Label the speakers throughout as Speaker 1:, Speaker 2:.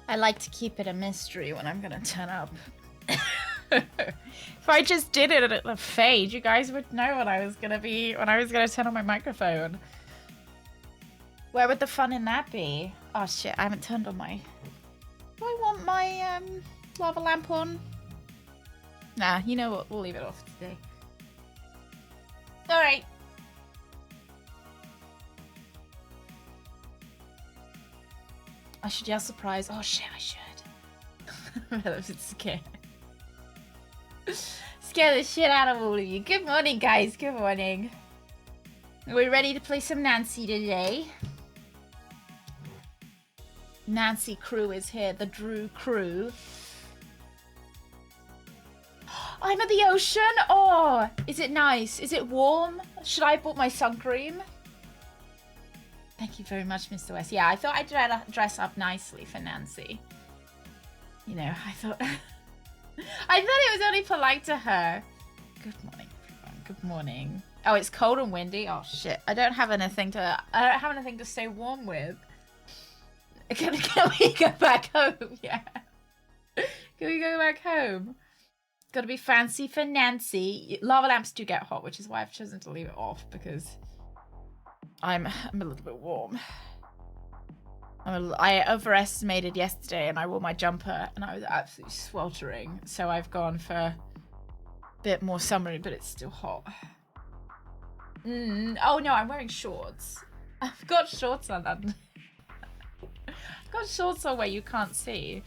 Speaker 1: I like to keep it a mystery when I'm gonna turn up. If I just did it at the fade, you guys would know when I was gonna turn on my microphone. Where would the fun in that be? Oh shit, I haven't turned on my... Do I want my lava lamp on? Nah, you know what? We'll leave it off today. Alright. I should yell surprise. Oh shit, I should. I'm scared. Scare the shit out of all of you. Good morning, guys. Good morning. Are we ready to play some Nancy today? Nancy crew is here. The Drew crew. I'm at the ocean. Oh, is it nice? Is it warm? Should I have bought my sun cream? Thank you very much, Mr. West. Yeah, I thought I'd dress up nicely for Nancy. You know, I thought it was only polite to her. Good morning, everyone. Good morning. Oh, it's cold and windy. Oh shit! I don't have anything to stay warm with. Can we go back home? Yeah. Can we go back home? Gotta be fancy for Nancy. Lava lamps do get hot, which is why I've chosen to leave it off because I'm a little bit warm. I overestimated yesterday and I wore my jumper and I was absolutely sweltering. So I've gone for a bit more summery, but it's still hot. Oh no, I'm wearing shorts. I've got shorts on. I've got shorts on where you can't see.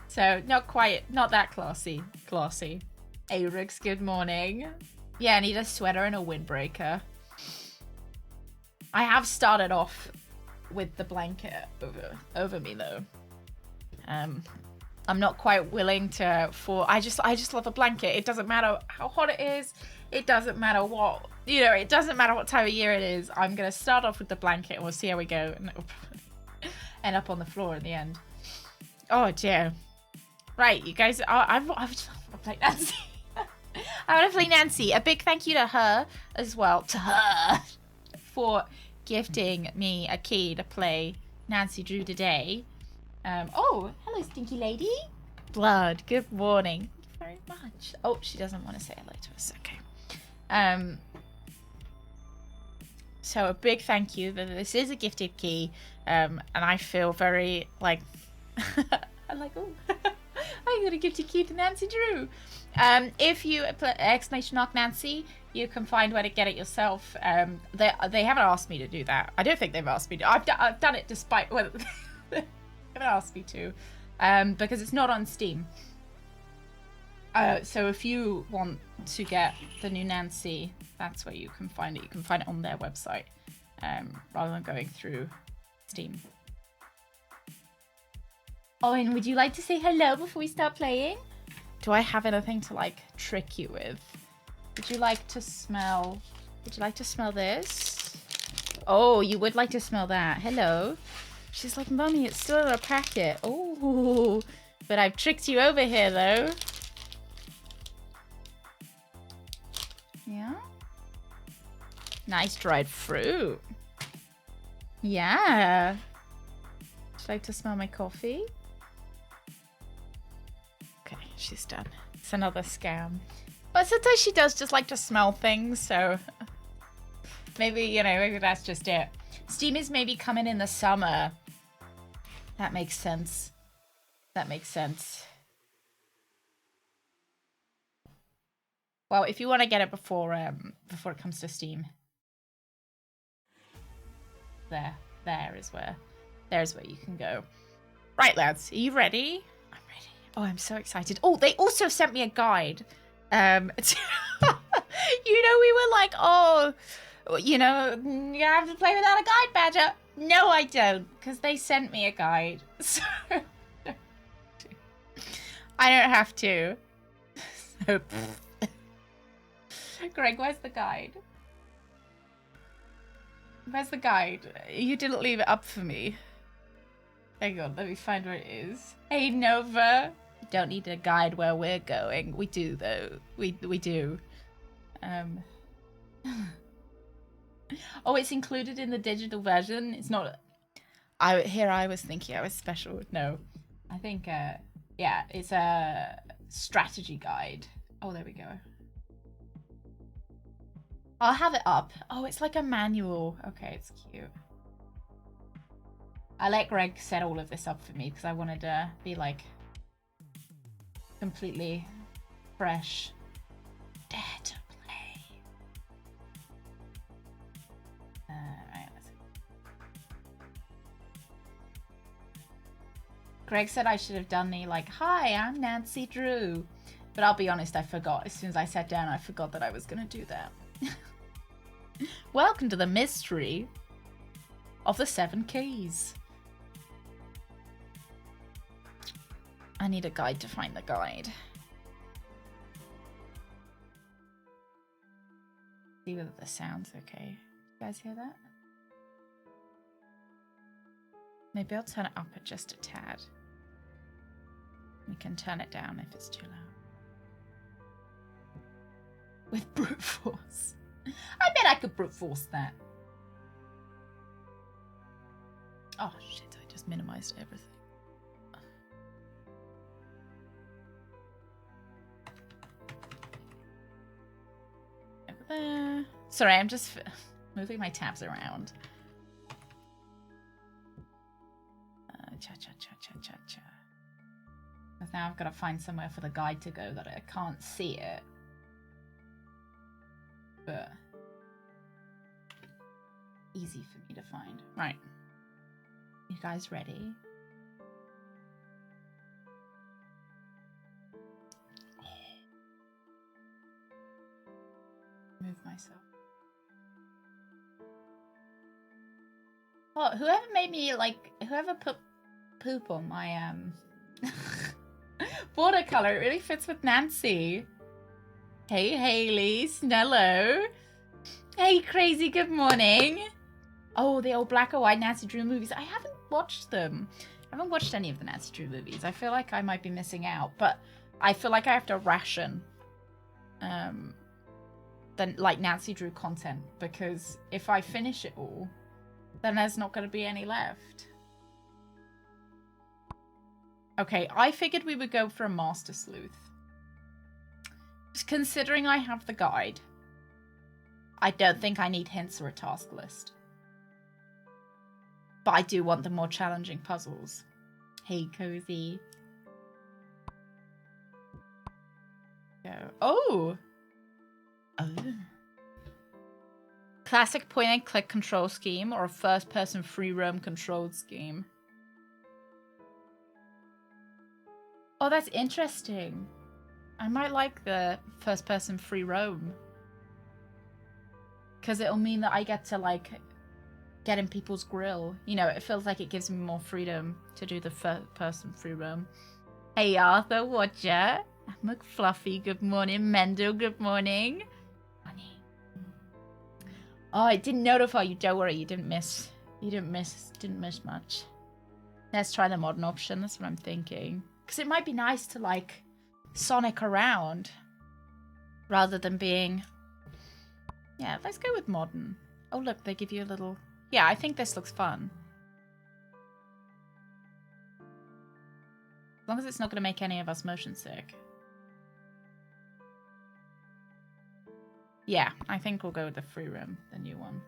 Speaker 1: So not that classy. Arix, good morning. Yeah, I need a sweater and a windbreaker. I have started off with the blanket over me though. I'm not quite willing to I just love a blanket. It doesn't matter how hot it is. It doesn't matter what, it doesn't matter what time of year it is. I'm going to start off with the blanket and we'll see how we go. And it'll end up on the floor in the end. Oh dear. Right, you guys, I want to play Nancy. I want to play Nancy. A big thank you to her as well. To her. For gifting me a key to play Nancy Drew today. Oh, hello, stinky lady. Blood, good morning. Thank you very much. Oh, she doesn't want to say hello to us. Okay. So a big thank you. This is a gifted key. And I feel very like... I'm like, oh, I got a gifted key to Nancy Drew. If you put !Nancy, you can find where to get it yourself. They haven't asked me to do that. I don't think they've asked me to. I've done it despite they haven't asked me to, because it's not on Steam. So if you want to get the new Nancy, that's where you can find it. You can find it on their website, rather than going through Steam. Oh, and would you like to say hello before we start playing? Do I have anything to like trick you with? Would you like to smell this? Oh, you would like to smell that. Hello. She's like, Mummy, it's still in a packet. Oh, but I've tricked you over here though. Yeah. Nice dried fruit. Yeah. Would you like to smell my coffee? Okay, she's done. It's another scam. But sometimes she does just like to smell things, so maybe, maybe that's just it. Steam is maybe coming in the summer. That makes sense. That makes sense. Well, if you want to get it before it comes to Steam. There's where you can go. Right, lads, are you ready? I'm ready. Oh, I'm so excited. Oh, they also sent me a guide. We were like, oh, you have to play without a guide, Badger. No, I don't, because they sent me a guide. So I don't have to. So, Greg, where's the guide? Where's the guide? You didn't leave it up for me. Hang on, let me find where it is. Hey, Nova. Don't need a guide where we're going. We do, though. We do. Oh, it's included in the digital version. It's not I was thinking I was special. No, I think yeah, it's a strategy guide. Oh, there we go. I'll have it up. Oh, it's like a manual. Okay, it's cute. I let Greg set all of this up for me because I wanted to be like completely fresh. Dare to play. Right, let's see. Greg said I should have done the like, hi, I'm Nancy Drew. But I'll be honest, I forgot. As soon as I sat down, I forgot that I was going to do that. Welcome to the mystery of the 7 keys. I need a guide to find the guide. See whether the sound's okay. You guys hear that? Maybe I'll turn it up just a tad. We can turn it down if it's too loud. With brute force. I bet I could brute force that. Oh shit, I just minimized everything. Over there. Sorry, I'm just moving my tabs around. Cha-cha-cha-cha-cha-cha. Because now I've got to find somewhere for the guide to go that I can't see it. But easy for me to find. Right. You guys ready? Move myself. Oh, whoever made me like whoever put poop on my watercolor, it really fits with Nancy. Hey Haley, Snello. Hey Crazy, good morning. Oh, the old black and white Nancy Drew movies. I haven't watched them. I haven't watched any of the Nancy Drew movies. I feel like I might be missing out, but I feel like I have to ration the like Nancy Drew content, because if I finish it all, then there's not going to be any left. Okay, I figured we would go for a Master Sleuth. Just considering I have the guide, I don't think I need hints or a task list. But I do want the more challenging puzzles. Hey, Cozy. Go. Oh! Oh. Classic point-and-click control scheme or a first-person free-roam controlled scheme. Oh, that's interesting. I might like the first-person free-roam. Because it'll mean that I get to, like, get in people's grill. You know, it feels like it gives me more freedom to do the first-person free-roam. Hey, Arthur, Watcher. McFluffy, good morning. Mendel, good morning. Oh, it didn't notify you. Don't worry, you didn't miss. You didn't miss much. Let's try the modern option. That's what I'm thinking. Because it might be nice to, like, sonic around rather than being... Yeah, let's go with modern. Oh, look, they give you a little... Yeah, I think this looks fun. As long as it's not going to make any of us motion sick. Yeah, I think we'll go with the free room, the new one.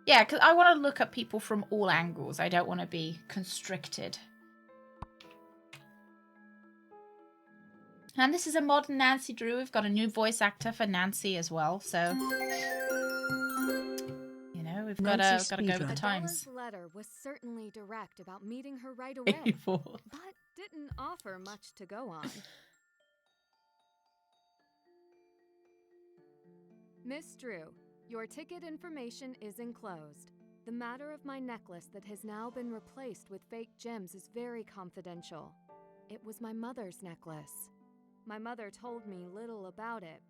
Speaker 1: Yeah, because I want to look at people from all angles. I don't want to be constricted. And this is a modern Nancy Drew. We've got a new voice actor for Nancy as well, so... You know, we've got to go with the times.
Speaker 2: Bella's letter was certainly direct about meeting her right away, but didn't offer much to go on. Miss Drew, your ticket information is enclosed. The matter of my necklace that has now been replaced with fake gems is very confidential. It was my mother's necklace. My mother told me little about it.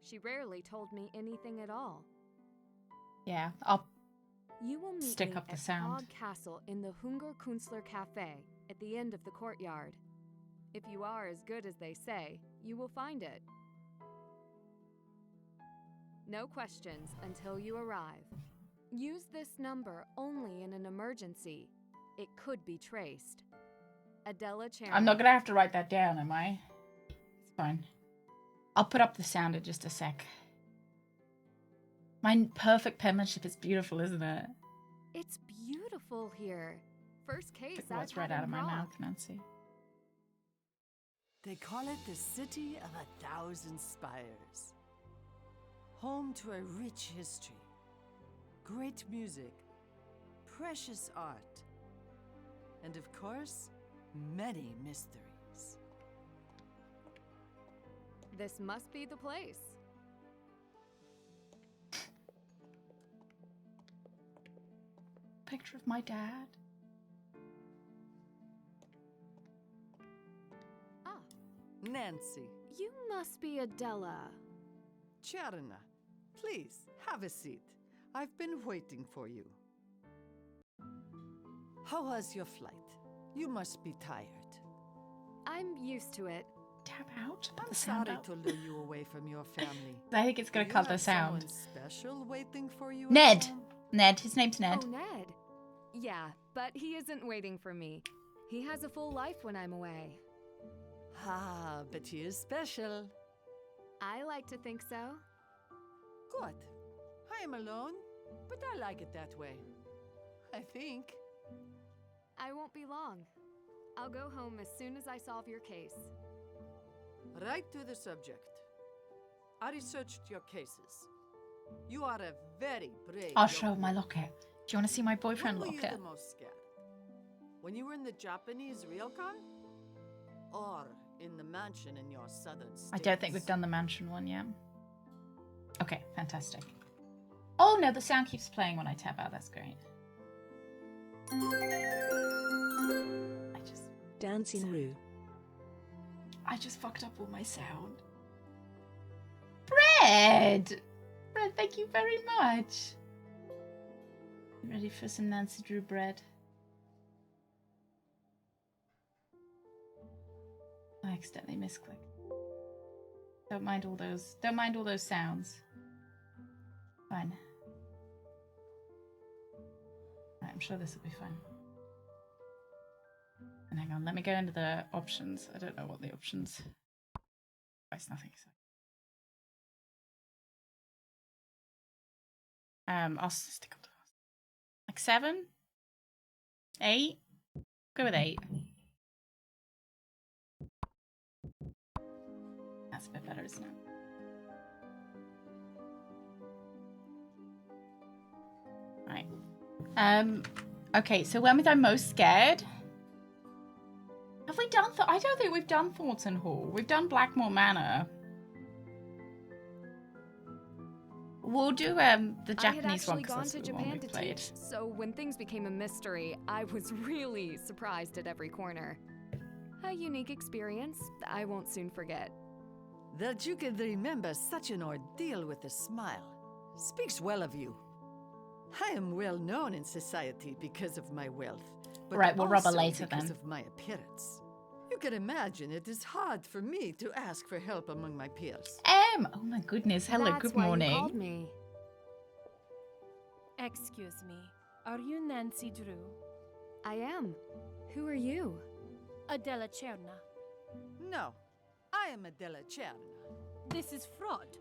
Speaker 2: She rarely told me anything at all.
Speaker 1: Yeah, I'll
Speaker 2: You will meet
Speaker 1: stick
Speaker 2: me
Speaker 1: up the
Speaker 2: at
Speaker 1: sound.
Speaker 2: Prague Castle in the Hunger Künstler Cafe at the end of the courtyard. If you are as good as they say, you will find it. No questions until you arrive. Use this number only in an emergency. It could be traced. Adela Cherna.
Speaker 1: I'm not gonna have to write that down, am I? It's fine. I'll put up the sound in just a sec. My perfect penmanship is beautiful, isn't it?
Speaker 2: It's beautiful here. First case
Speaker 1: Took
Speaker 2: I've
Speaker 1: what's right
Speaker 2: had
Speaker 1: out of
Speaker 2: in
Speaker 1: my
Speaker 2: Prague.
Speaker 1: mouth, Nancy.
Speaker 3: They call it the City of 1,000 Spires. Home to a rich history, great music, precious art, and of course, many mysteries.
Speaker 2: This must be the place.
Speaker 1: Picture of my dad.
Speaker 2: Ah,
Speaker 3: Nancy,
Speaker 2: you must be Adela.
Speaker 3: Cherna, please have a seat. I've been waiting for you. How was your flight? You must be tired.
Speaker 2: I'm used to it.
Speaker 1: Tap out. Put
Speaker 3: I'm
Speaker 1: the sound
Speaker 3: sorry
Speaker 1: up.
Speaker 3: to lure you away from your family.
Speaker 1: I think it's gonna
Speaker 3: Do you
Speaker 1: cut the
Speaker 3: have
Speaker 1: sound.
Speaker 3: someone special waiting for you? at
Speaker 1: Ned.
Speaker 3: home?
Speaker 1: Ned. His name's Ned.
Speaker 2: Oh, Ned. Yeah, but he isn't waiting for me. He has a full life when I'm away.
Speaker 3: Ah, but he is special.
Speaker 2: I like to think so.
Speaker 3: Good. I am alone, but I like it that way. I think.
Speaker 2: I won't be long. I'll go home as soon as I solve your case.
Speaker 3: Right to the subject. I researched your cases. You are a very brave.
Speaker 1: I'll
Speaker 3: young
Speaker 1: show my
Speaker 3: woman.
Speaker 1: locket. Do you want to see my boyfriend
Speaker 3: When were you
Speaker 1: locket?
Speaker 3: the most scared? When you were in the Japanese ryokan? Or in the mansion in your southern states?
Speaker 1: I don't think we've done the mansion one yet. Okay, fantastic. Oh no, the sound keeps playing when I tap out. That's great.
Speaker 4: Dancing Roo.
Speaker 1: I just fucked up all my sound. Bread! Bread, thank you very much. You ready for some Nancy Drew bread? I accidentally misclicked. Don't mind all those sounds. Fine. Right, I'm sure this will be fine. And hang on, let me go into the options. I don't know what the options. It's nothing. I'll stick up to like 7, 8. Go with 8. That's a bit better, isn't it? Right. Okay, so when was I most scared? Have we done I don't think we've done Thornton Hall. We've done Blackmore Manor. We'll do the
Speaker 2: I had
Speaker 1: Japanese one
Speaker 2: actually
Speaker 1: because
Speaker 2: gone
Speaker 1: that's
Speaker 2: to
Speaker 1: the one
Speaker 2: Japan
Speaker 1: we
Speaker 2: to
Speaker 1: played.
Speaker 2: teach, so when things became a mystery, I was really surprised at every corner. A unique experience I won't soon forget.
Speaker 3: That you can remember such an ordeal with a smile speaks well of you. I am well known in society because of my wealth, but
Speaker 1: Right, we'll rub her
Speaker 3: also
Speaker 1: later
Speaker 3: because
Speaker 1: then.
Speaker 3: of my appearance. You can imagine it is hard for me to ask for help among my peers.
Speaker 1: Oh my goodness. Hello,
Speaker 2: That's
Speaker 1: good
Speaker 2: why
Speaker 1: morning.
Speaker 2: You called me.
Speaker 5: Excuse me, are you Nancy Drew?
Speaker 2: I am. Who are you?
Speaker 5: Adela Cherna.
Speaker 3: No, I am Adela Cherna.
Speaker 5: This is fraud.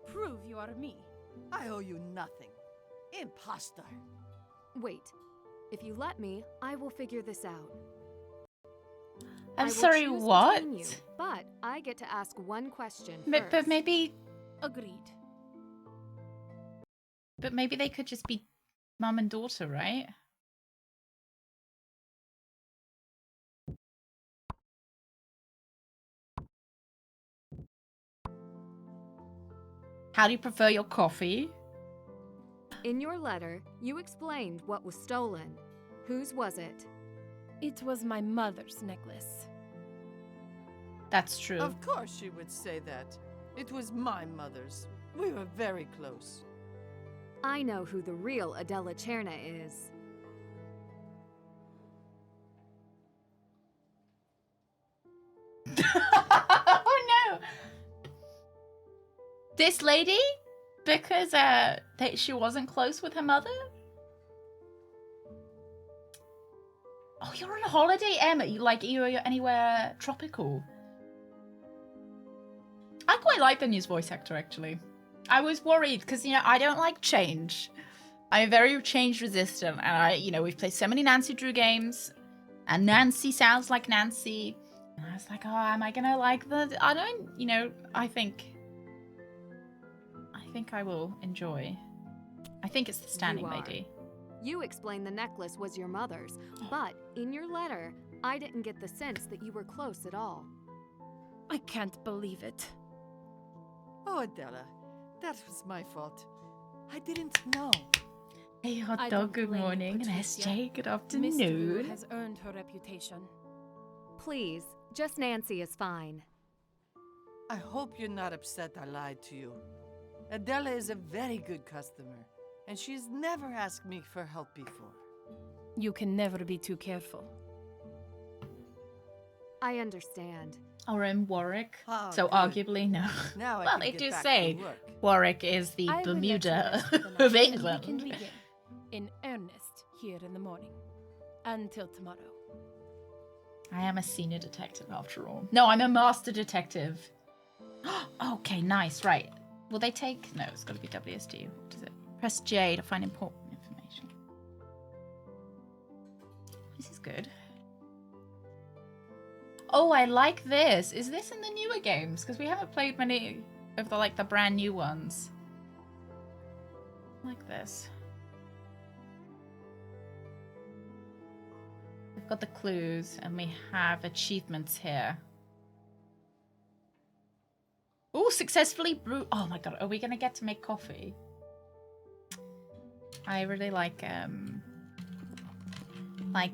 Speaker 5: Prove you are me.
Speaker 3: I owe you nothing. Imposter.
Speaker 2: Wait. If you let me, I will figure this out. I
Speaker 1: I'm
Speaker 2: will
Speaker 1: sorry,
Speaker 2: choose
Speaker 1: what?
Speaker 2: between you, but I get to ask one question
Speaker 1: But
Speaker 2: first.
Speaker 1: maybe
Speaker 5: Agreed.
Speaker 1: they could just be mum and daughter, right? How do you prefer your coffee?
Speaker 2: In your letter, you explained what was stolen. Whose was it?
Speaker 5: It was my mother's necklace.
Speaker 1: That's true.
Speaker 3: Of course she would say that. It was my mother's. We were very close.
Speaker 2: I know who the real Adela Cherna is.
Speaker 1: Oh no! This lady? because she wasn't close with her mother? Oh, you're on holiday, Emma. You're anywhere tropical? I quite like the news voice actor, actually. I was worried because, I don't like change. I'm very change resistant, and we've played so many Nancy Drew games, and Nancy sounds like Nancy, and I was like, oh, am I gonna like the? I don't, I think I will enjoy. I think it's the standing lady.
Speaker 2: You explained the necklace was your mother's, but in your letter, I didn't get the sense that you were close at all.
Speaker 5: I can't believe it.
Speaker 3: Oh, Adela, that was my fault. I didn't know.
Speaker 1: Hey, hot
Speaker 5: I
Speaker 1: dog,
Speaker 5: don't
Speaker 1: good
Speaker 5: blame you,
Speaker 1: morning, and
Speaker 5: Patricia.
Speaker 1: SJ, good
Speaker 5: Miss Drew
Speaker 1: afternoon.
Speaker 5: has earned her reputation.
Speaker 2: Please, just Nancy is fine.
Speaker 3: I hope you're not upset I lied to you. Adela is a very good customer, and she's never asked me for help before.
Speaker 5: You can never be too careful.
Speaker 2: I understand.
Speaker 1: Or in Warwick.
Speaker 3: Oh,
Speaker 1: So
Speaker 3: good.
Speaker 1: arguably, no.
Speaker 3: Now I
Speaker 1: Well,
Speaker 3: can
Speaker 1: they
Speaker 3: get
Speaker 1: do
Speaker 3: back
Speaker 1: say
Speaker 3: to work.
Speaker 1: Warwick is the
Speaker 5: I will let you
Speaker 1: Bermuda
Speaker 5: rest for the night,
Speaker 1: of
Speaker 5: and
Speaker 1: England.
Speaker 5: we can begin in earnest here in the morning. Until tomorrow.
Speaker 1: I am a senior detective after all. No, I'm a master detective. Okay, nice, right. Will they take? No, it's got to be WSD. What is it? Press J to find important information. This is good. Oh, I like this. Is this in the newer games? Because we haven't played many of the brand new ones. I like this. We've got the clues and we have achievements here. Oh, successfully brew. Oh my god, are we gonna get to make coffee? I really like, can I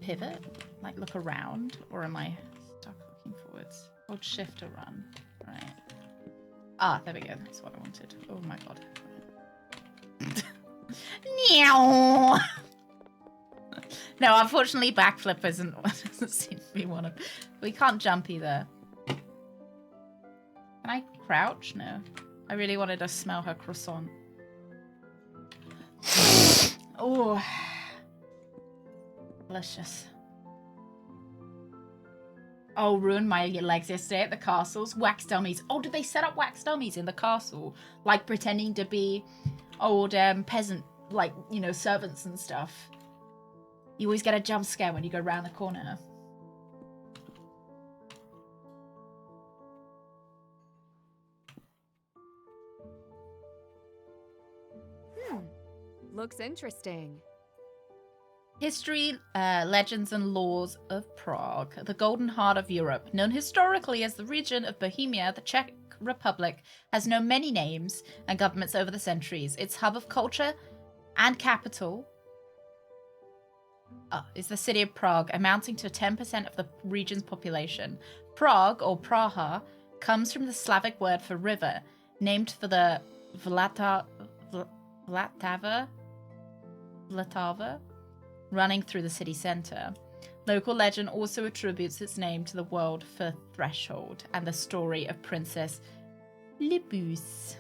Speaker 1: pivot? Like, look around? Or am I stuck looking forwards? Hold shift to run. Right. Ah, there we go. That's what I wanted. Oh my god. Meow! No, unfortunately, backflip doesn't seem to be one of... We can't jump either. Can I crouch? No. I really wanted to smell her croissant. Oh. Delicious. Oh, ruined my legs yesterday at the castles. Wax dummies. Oh, did they set up wax dummies in the castle? Like pretending to be old peasant, servants and stuff. You always get a jump scare when you go around the corner.
Speaker 2: Looks interesting.
Speaker 1: History, legends and laws of Prague, the golden heart of Europe. Known historically as the region of Bohemia, the Czech Republic has known many names and governments over the centuries. Its hub of culture and capital is the city of Prague, amounting to 10% of the region's population. Prague, or Praha, comes from the Slavic word for river, named for the Vltava running through the city centre. Local legend also attributes its name to the word for threshold and the story of Princess Libus.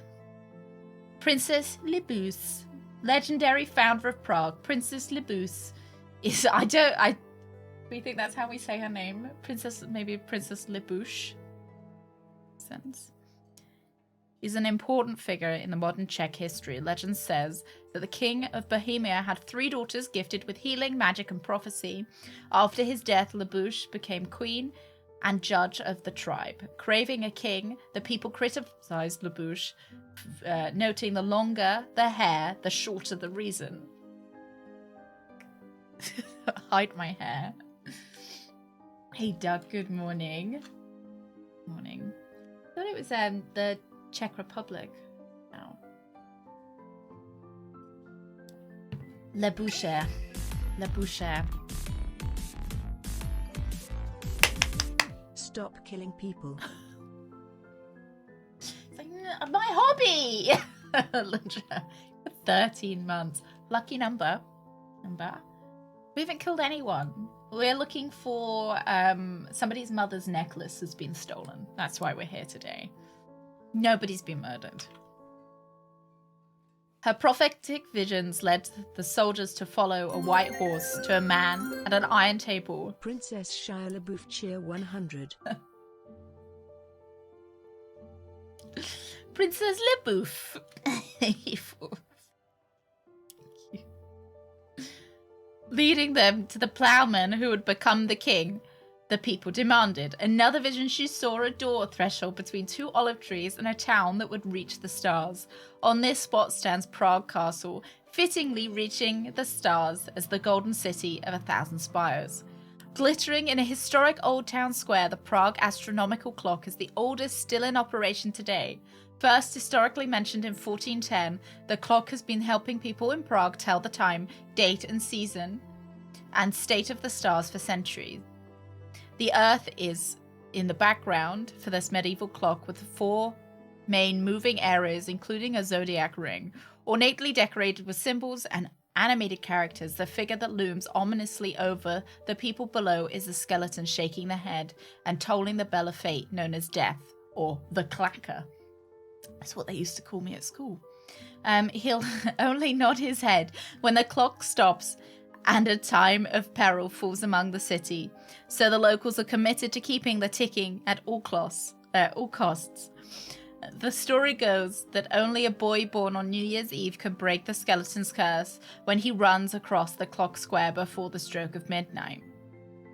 Speaker 1: Princess Libus, legendary founder of Prague, Princess Libus is, we think that's how we say her name. Maybe Princess Libush. Sense. Is an important figure in the modern Czech history. Legend says that the king of Bohemia had 3 daughters gifted with healing, magic, and prophecy. After his death, Libush became queen and judge of the tribe. Craving a king, the people criticized Libush, noting the longer the hair, the shorter the reason. Hide my hair. Hey, Doug, good morning. Morning. I thought it was the Czech Republic. No. Le Boucher. Le Boucher.
Speaker 4: Stop killing people.
Speaker 1: It's like, my hobby! 13 months. Lucky number. We haven't killed anyone. We're looking for somebody's mother's necklace has been stolen. That's why we're here today. Nobody's been murdered. Her prophetic visions led the soldiers to follow a white horse to a man at an iron table.
Speaker 4: Princess Shia LaBeouf cheer 100.
Speaker 1: Princess LaBeouf. Leading them to the plowman who would become the king. The people demanded. Another vision, she saw a door threshold between two olive trees and a town that would reach the stars. On this spot stands Prague Castle, fittingly reaching the stars as the golden city of 1,000 spires. Glittering in a historic old town square, the Prague astronomical clock is the oldest still in operation today. First historically mentioned in 1410, the clock has been helping people in Prague tell the time, date and season, and state of the stars for centuries. The Earth is in the background for this medieval clock with 4 main moving areas, including a zodiac ring. Ornately decorated with symbols and animated characters, the figure that looms ominously over the people below is a skeleton shaking the head and tolling the bell of fate known as death, or the clacker. That's what they used to call me at school. He'll only nod his head when the clock stops and a time of peril falls among the city. So the locals are committed to keeping the ticking at all costs. The story goes that only a boy born on New Year's Eve can break the skeleton's curse when he runs across the clock square before the stroke of midnight.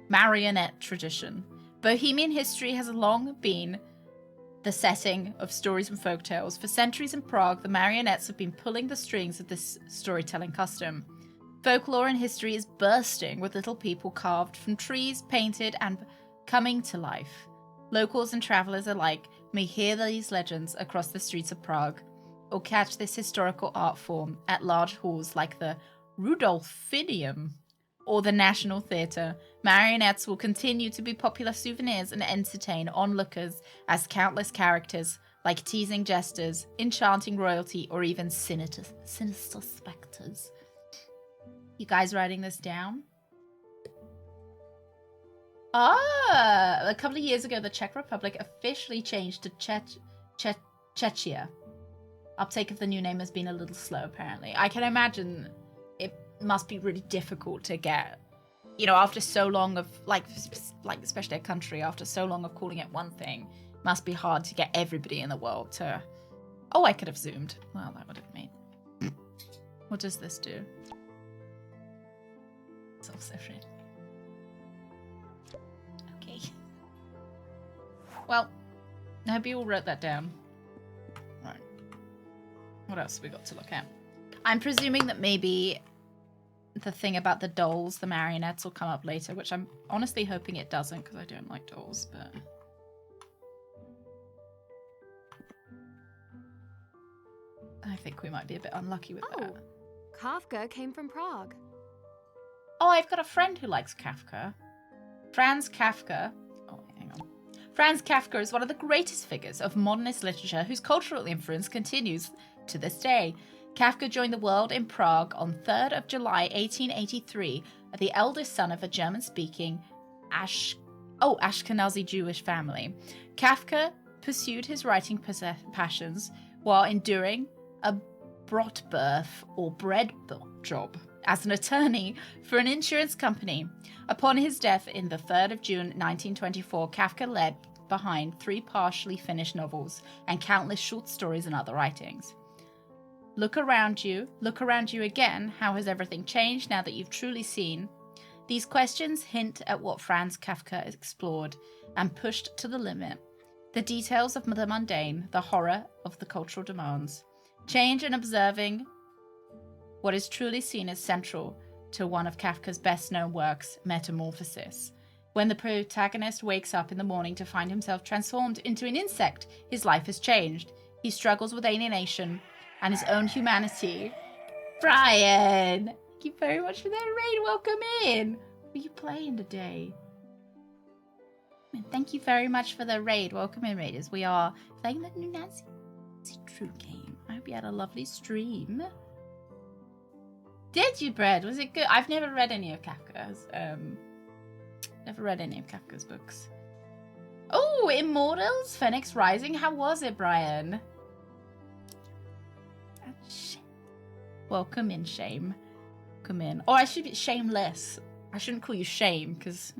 Speaker 1: Marionette tradition. Bohemian history has long been the setting of stories and folktales. For centuries in Prague, the marionettes have been pulling the strings of this storytelling custom. Folklore and history is bursting with little people carved from trees, painted, and coming to life. Locals and travelers alike may hear these legends across the streets of Prague, or catch this historical art form at large halls like the Rudolphineum or the National Theatre. Marionettes will continue to be popular souvenirs and entertain onlookers as countless characters like teasing jesters, enchanting royalty, or even sinister specters. You guys writing this down? A couple of years ago, the Czech Republic officially changed to Czechia. Uptake of the new name has been a little slow, apparently. I can imagine it must be really difficult to get, after so long of, like especially a country, after so long of calling it one thing, must be hard to get everybody in the world to... Oh, I could have zoomed. Well, that would have made... What does this do? Self-sufficient. Okay. Well, I hope you all wrote that down. Right. What else have we got to look at? I'm presuming that maybe the thing about the dolls, the marionettes, will come up later, which I'm honestly hoping it doesn't, because I don't like dolls, but... I think we might be a bit unlucky with that.
Speaker 2: Kafka came from Prague.
Speaker 1: Oh, I've got a friend who likes Kafka. Franz Kafka. Oh, hang on. Franz Kafka is one of the greatest figures of modernist literature whose cultural influence continues to this day. Kafka joined the world in Prague on 3rd of July 1883, the eldest son of a German-speaking Ashkenazi Jewish family. Kafka pursued his writing passions while enduring a Brotberth or bread job as an attorney for an insurance company. Upon his death in the 3rd of June 1924, Kafka left behind 3 partially finished novels and countless short stories and other writings. Look around you again. How has everything changed now that you've truly seen? These questions hint at what Franz Kafka explored and pushed to the limit. The details of the mundane, the horror of the cultural demands. Change and observing what is truly seen as central to one of Kafka's best-known works, Metamorphosis. When the protagonist wakes up in the morning to find himself transformed into an insect, his life has changed. He struggles with alienation and his own humanity. Brian! Thank you very much for that raid. Welcome in. What are you playing today? And thank you very much for the raid. Welcome in, raiders. We are playing the new Nancy Drew game. I hope you had a lovely stream. Did you, Brad? Was it good? I've never read any of Kafka's. Books. Oh, Immortals, Phoenix Rising. How was it, Brian? Oh, shit. Well, come in, Shame. Come in. Or I should be Shameless. I shouldn't call you Shame, because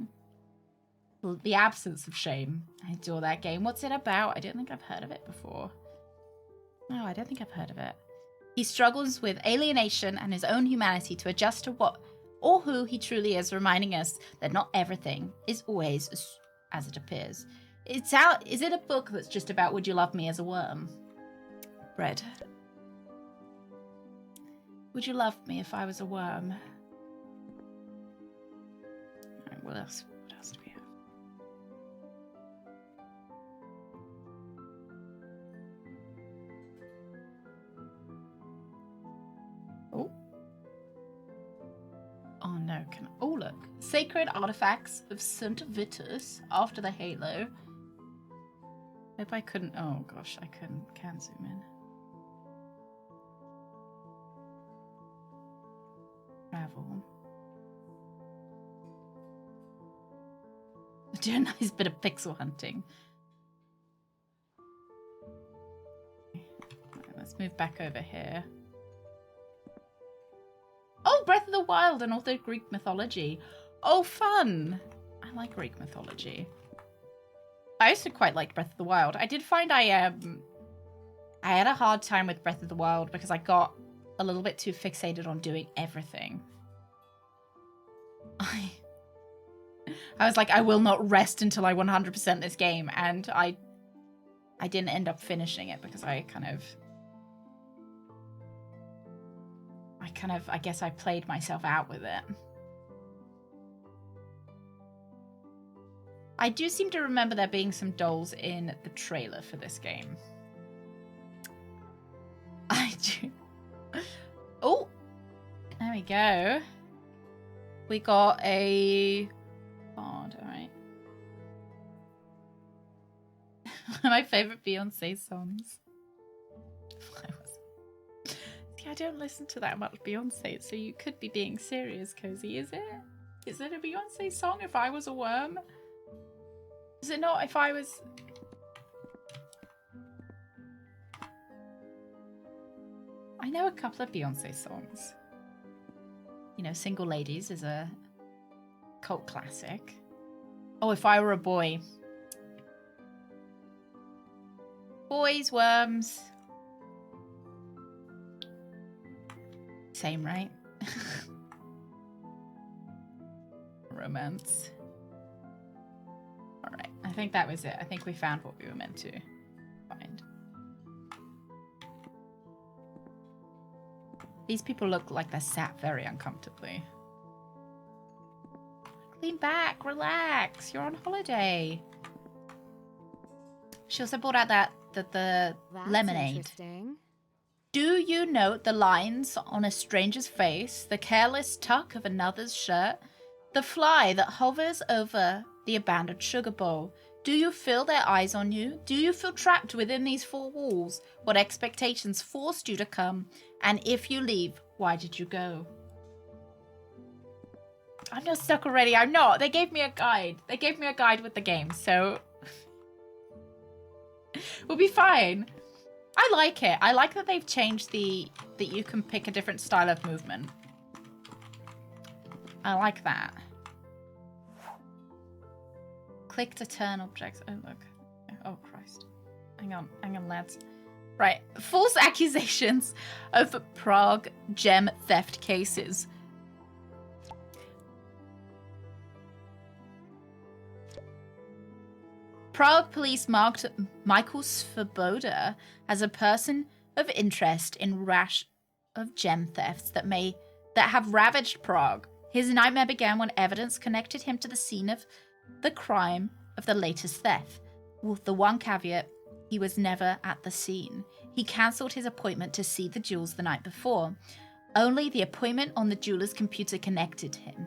Speaker 1: the absence of shame. I adore that game. What's it about? I don't think I've heard of it before. No, I don't think I've heard of it. He struggles with alienation and his own humanity to adjust to what or who he truly is, reminding us that not everything is always as it appears. It's out. Is it a book that's just about would you love me as a worm? Bread. Would you love me if I was a worm? Right, what else? What else do we have? Oh. Oh no, can oh look. Sacred artifacts of St. Vitus after the halo. Hope I couldn't oh gosh, I can't zoom in. Travel. Do a nice bit of pixel hunting. Right, let's move back over here. Oh, Breath of the Wild and also Greek mythology. Oh, fun! I like Greek mythology. I used to quite like Breath of the Wild. I did find I had a hard time with Breath of the Wild because I got a little bit too fixated on doing everything. I was like, I will not rest until I 100% this game, and I didn't end up finishing it because I guess I played myself out with it. I do seem to remember there being some dolls in the trailer for this game. I do. Oh, there we go. We got a card, alright. My favorite Beyonce songs. See, I don't listen to that much Beyonce, so you could be being serious, Cozy, is it? Is it a Beyonce song, If I Was a Worm? Is it not If I Was... I know a couple of Beyonce songs. You know, Single Ladies is a cult classic. Oh, If I Were a Boy. Boys, worms. Same, right? Romance. Alright, I think that was it. I think we found what we were meant to find. These people look like they're sat very uncomfortably. Lean back, relax. You're on holiday. She also brought out the
Speaker 2: That's
Speaker 1: lemonade.
Speaker 2: interesting.
Speaker 1: Do you note the lines on a stranger's face, the careless tuck of another's shirt, the fly that hovers over the abandoned sugar bowl? Do you feel their eyes on you? Do you feel trapped within these four walls? What expectations forced you to come? And if you leave, why did you go? I'm not stuck already. I'm not. They gave me a guide. They gave me a guide with the game, so we'll be fine. I like it. I like that they've changed that you can pick a different style of movement. I like that. Click to turn objects. Oh, look. Oh, Christ. Hang on, lads. Right. False accusations of Prague gem theft cases. Prague police marked Michael Svoboda as a person of interest in rash of gem thefts that have ravaged Prague. His nightmare began when evidence connected him to the scene of the crime of the latest theft. With the one caveat, he was never at the scene. He cancelled his appointment to see the jewels the night before. Only the appointment on the jeweler's computer connected him.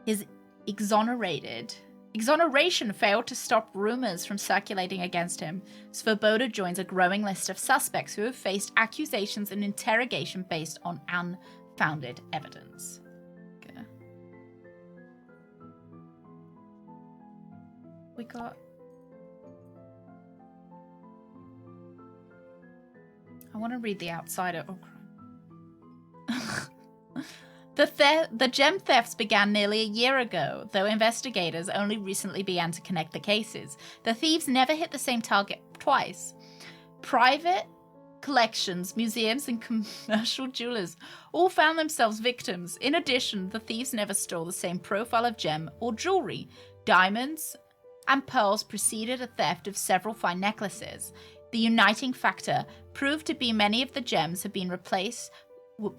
Speaker 1: His exoneration failed to stop rumors from circulating against him. Svoboda joins a growing list of suspects who have faced accusations and interrogation based on unfounded evidence. Okay. We got... I want to read the outsider. Oh, crap. The gem thefts began nearly a year ago, though investigators only recently began to connect the cases. The thieves never hit the same target twice. Private collections, museums, and commercial jewelers all found themselves victims. In addition, the thieves never stole the same profile of gem or jewelry. Diamonds and pearls preceded a theft of several fine necklaces. The uniting factor proved to be many of the gems had been replaced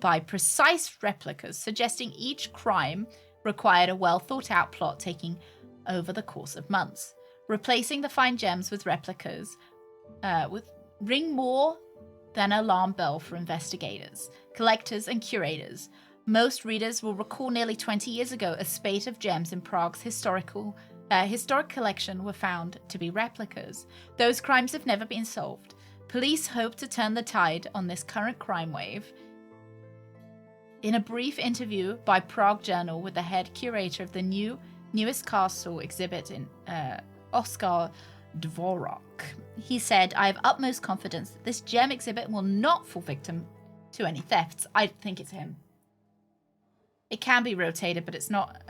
Speaker 1: by precise replicas, suggesting each crime required a well-thought-out plot taking over the course of months. Replacing the fine gems with replicas would ring more than an alarm bell for investigators, collectors, and curators. Most readers will recall nearly 20 years ago a spate of gems in Prague's historic collection were found to be replicas. Those crimes have never been solved. Police hope to turn the tide on this current crime wave. In a brief interview by Prague Journal with the head curator of the newest castle exhibit in Oscar Dvorak, he said, "I have utmost confidence that this gem exhibit will not fall victim to any thefts." I think it's him. It can be rotated, but it's not.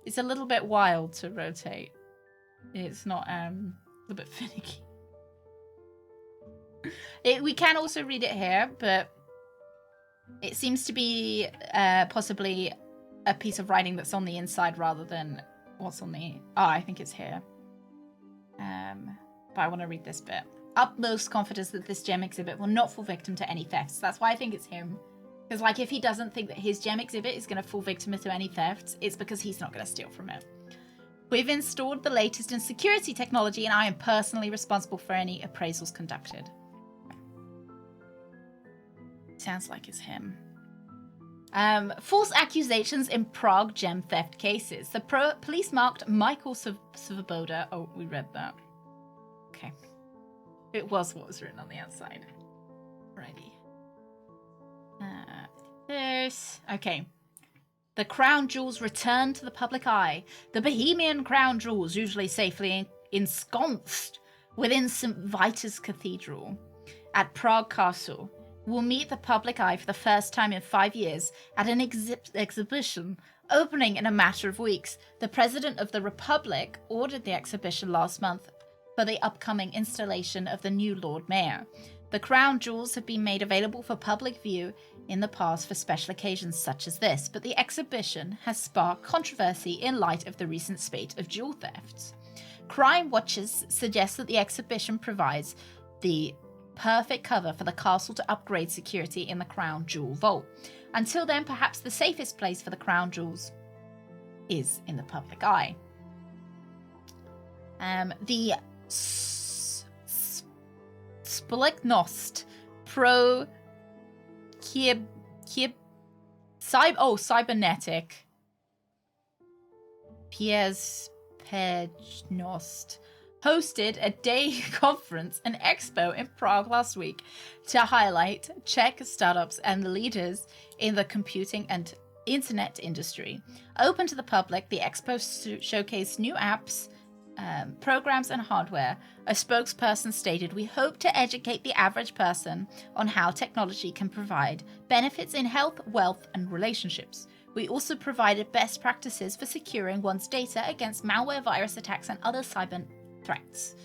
Speaker 1: It's a little bit wild to rotate. It's not a little bit finicky. We can also read it here, but it seems to be possibly a piece of writing that's on the inside rather than what's on the... Oh, I think it's here. But I want to read this bit. Utmost confidence that this gem exhibit will not fall victim to any thefts. That's why I think it's him. Because, like, if he doesn't think that his gem exhibit is going to fall victim to any thefts, it's because he's not going to steal from it. We've installed the latest in security technology, and I am personally responsible for any appraisals conducted. Sounds like it's him. False accusations in Prague gem theft cases. The police marked Michael Svoboda. Oh, we read that. Okay. It was what was written on the outside. Alrighty. Okay. The crown jewels returned to the public eye. The Bohemian crown jewels, usually safely ensconced within St. Vitus Cathedral at Prague Castle, will meet the public eye for the first time in 5 years at an exhibition opening in a matter of weeks. The President of the Republic ordered the exhibition last month for the upcoming installation of the new Lord Mayor. The crown jewels have been made available for public view in the past for special occasions such as this, but the exhibition has sparked controversy in light of the recent spate of jewel thefts. Crime watchers suggest that the exhibition provides the perfect cover for the castle to upgrade security in the crown jewel vault. Until then, perhaps the safest place for the crown jewels is in the public eye. The Spliknost Pro Cybernetic Piespejnost hosted a day conference and expo in Prague last week to highlight Czech startups and leaders in the computing and internet industry. Open to the public, the expo showcased new apps, programs, and hardware. A spokesperson stated, "We hope to educate the average person on how technology can provide benefits in health, wealth, and relationships. We also provided best practices for securing one's data against malware, virus attacks, and other cyber threats."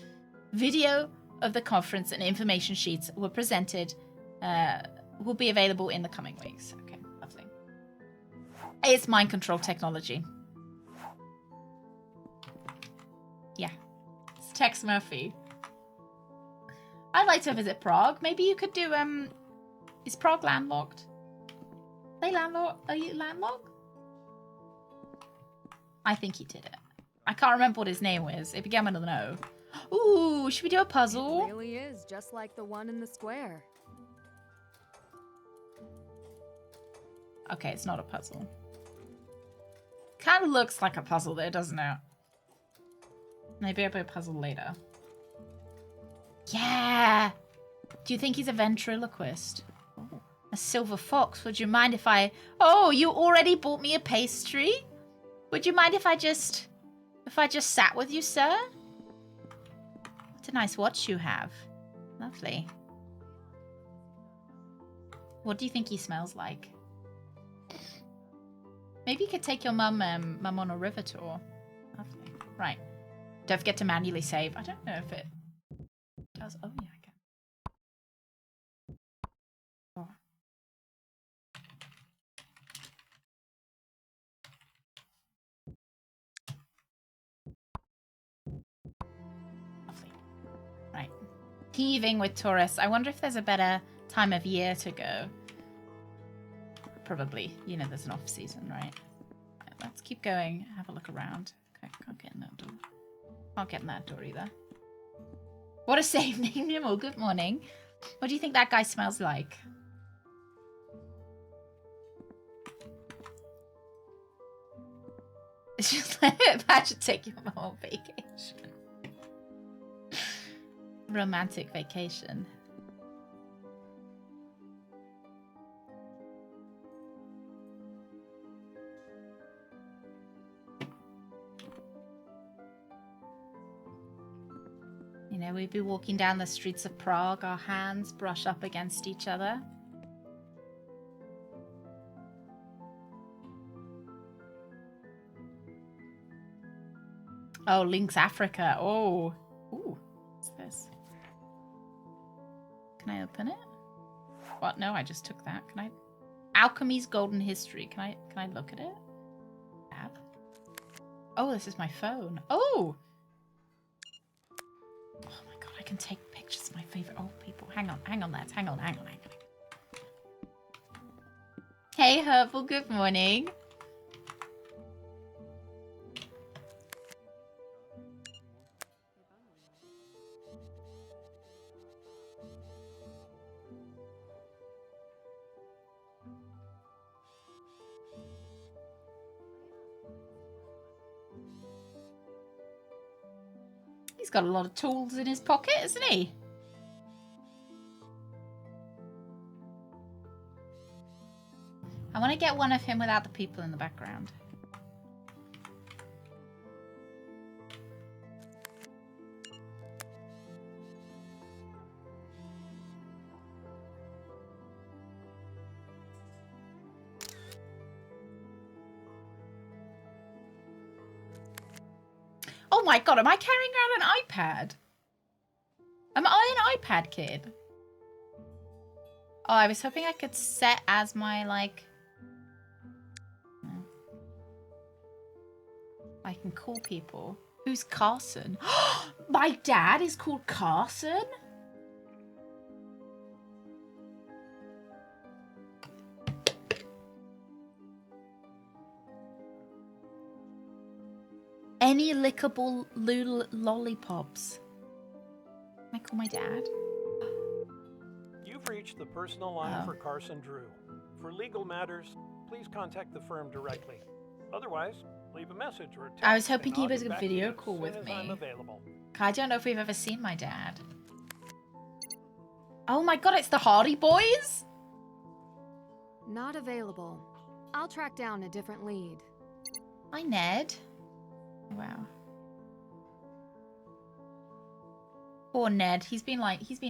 Speaker 1: Video of the conference and information sheets were presented, will be available in the coming weeks. Okay, lovely. It's mind control technology. Yeah, it's Tex Murphy. I'd like to visit Prague. Maybe you could do, is Prague landlocked? Are you landlocked? I think he did it. I can't remember what his name was. It began with an O. Ooh, should we do a puzzle?
Speaker 2: It really is just like the one in the square.
Speaker 1: Okay, it's not a puzzle. Kind of looks like a puzzle though, doesn't it? Maybe I'll do a puzzle later. Yeah! Do you think he's a ventriloquist? Oh, a silver fox. Would you mind if I... Oh, you already bought me a pastry? Would you mind if I just sat with you, sir? What a nice watch you have. Lovely. What do you think he smells like? Maybe you could take your mum on a river tour. Lovely. Right. Don't forget to manually save. I don't know if it does. Oh, yeah, I can. Oh. Lovely. Right. Heaving with tourists. I wonder if there's a better time of year to go. Probably. You know there's an off season, right? Let's keep going. Have a look around. Okay, can't get in that door. Can't get in that door either. What a save name, Nimble. Good morning. What do you think that guy smells like? It's just like Badgertail your mom on vacation. Romantic vacation. You know, we'd be walking down the streets of Prague, our hands brush up against each other. Oh, Lynx Africa. Oh. Ooh. What's this? Can I open it? What? No, I just took that. Can I? Alchemy's Golden History. Can I look at it? Tab. Oh, this is my phone. Oh! Oh my god, I can take pictures of my favorite old people. Hang on, lads. Hang on. Hey, Herbal, good morning. He's got a lot of tools in his pocket, isn't he? I want to get one of him without the people in the background. Oh my god, am I carrying around an iPad? Am I an iPad kid? Oh, I was hoping I could set as my, like... I can call people. Who's Carson? My dad is called Carson? Any lickable lollipops. Can I call my dad?
Speaker 6: You've reached the personal line for Carson Drew. For legal matters, please contact the firm directly. Otherwise, leave a message or a text.
Speaker 1: I was hoping he
Speaker 6: and I'll
Speaker 1: was
Speaker 6: get
Speaker 1: a
Speaker 6: back to
Speaker 1: video
Speaker 6: you
Speaker 1: call
Speaker 6: as
Speaker 1: with
Speaker 6: soon as
Speaker 1: me.
Speaker 6: I'm available.
Speaker 1: I don't know if we've ever seen my dad. Oh my god, it's the Hardy Boys?
Speaker 2: Not available. I'll track down a different lead.
Speaker 1: Hi, Ned. Wow. Poor Ned. He's been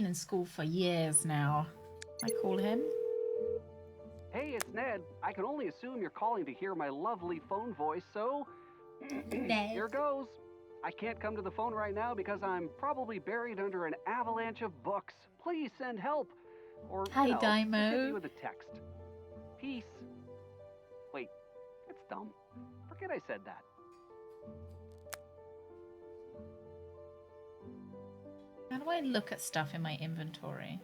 Speaker 1: in school for years now. I call him.
Speaker 7: Hey, it's Ned. I can only assume you're calling to hear my lovely phone voice, so
Speaker 1: Ned.
Speaker 7: Here goes. I can't come to the phone right now because I'm probably buried under an avalanche of books. Please send help. Or,
Speaker 1: Hi,
Speaker 7: just
Speaker 1: Dymo.
Speaker 7: hit me with a text. Peace. Wait, it's dumb. Forget I said that.
Speaker 1: How do I look at stuff in my inventory?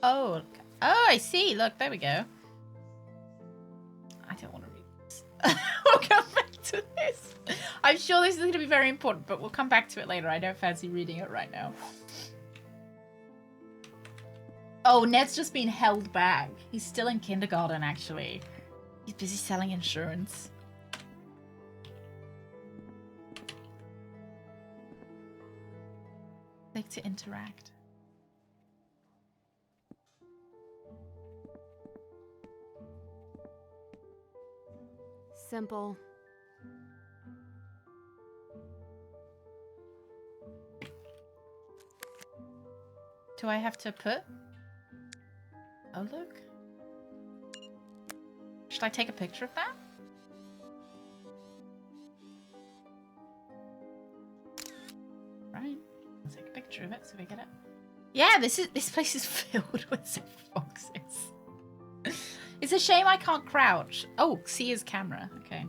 Speaker 1: Oh, I see. Look, there we go. I don't want to read this. We'll come back to this. I'm sure this is going to be very important, but we'll come back to it later. I don't fancy reading it right now. Oh, Ned's just been held back. He's still in kindergarten, actually. He's busy selling insurance. Click to interact.
Speaker 2: Simple.
Speaker 1: Do I have to put? Oh, look. Should I take a picture of that? Right. I'll take a picture of it so we get it. Yeah, this place is filled with foxes. It's a shame I can't crouch. Oh, see his camera. Okay.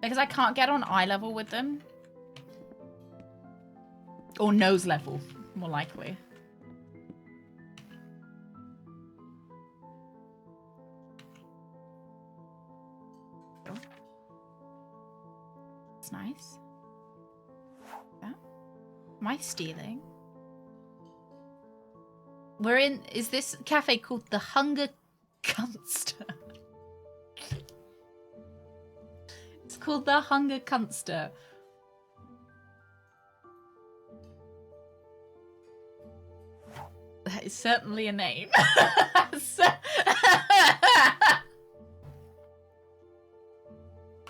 Speaker 1: Because I can't get on eye level with them. Or nose level, more likely. It's nice. Yeah. Am I stealing? We're in... Is this cafe called the Hunger Kunster? It's called the Hunger Kunster. That is certainly a name.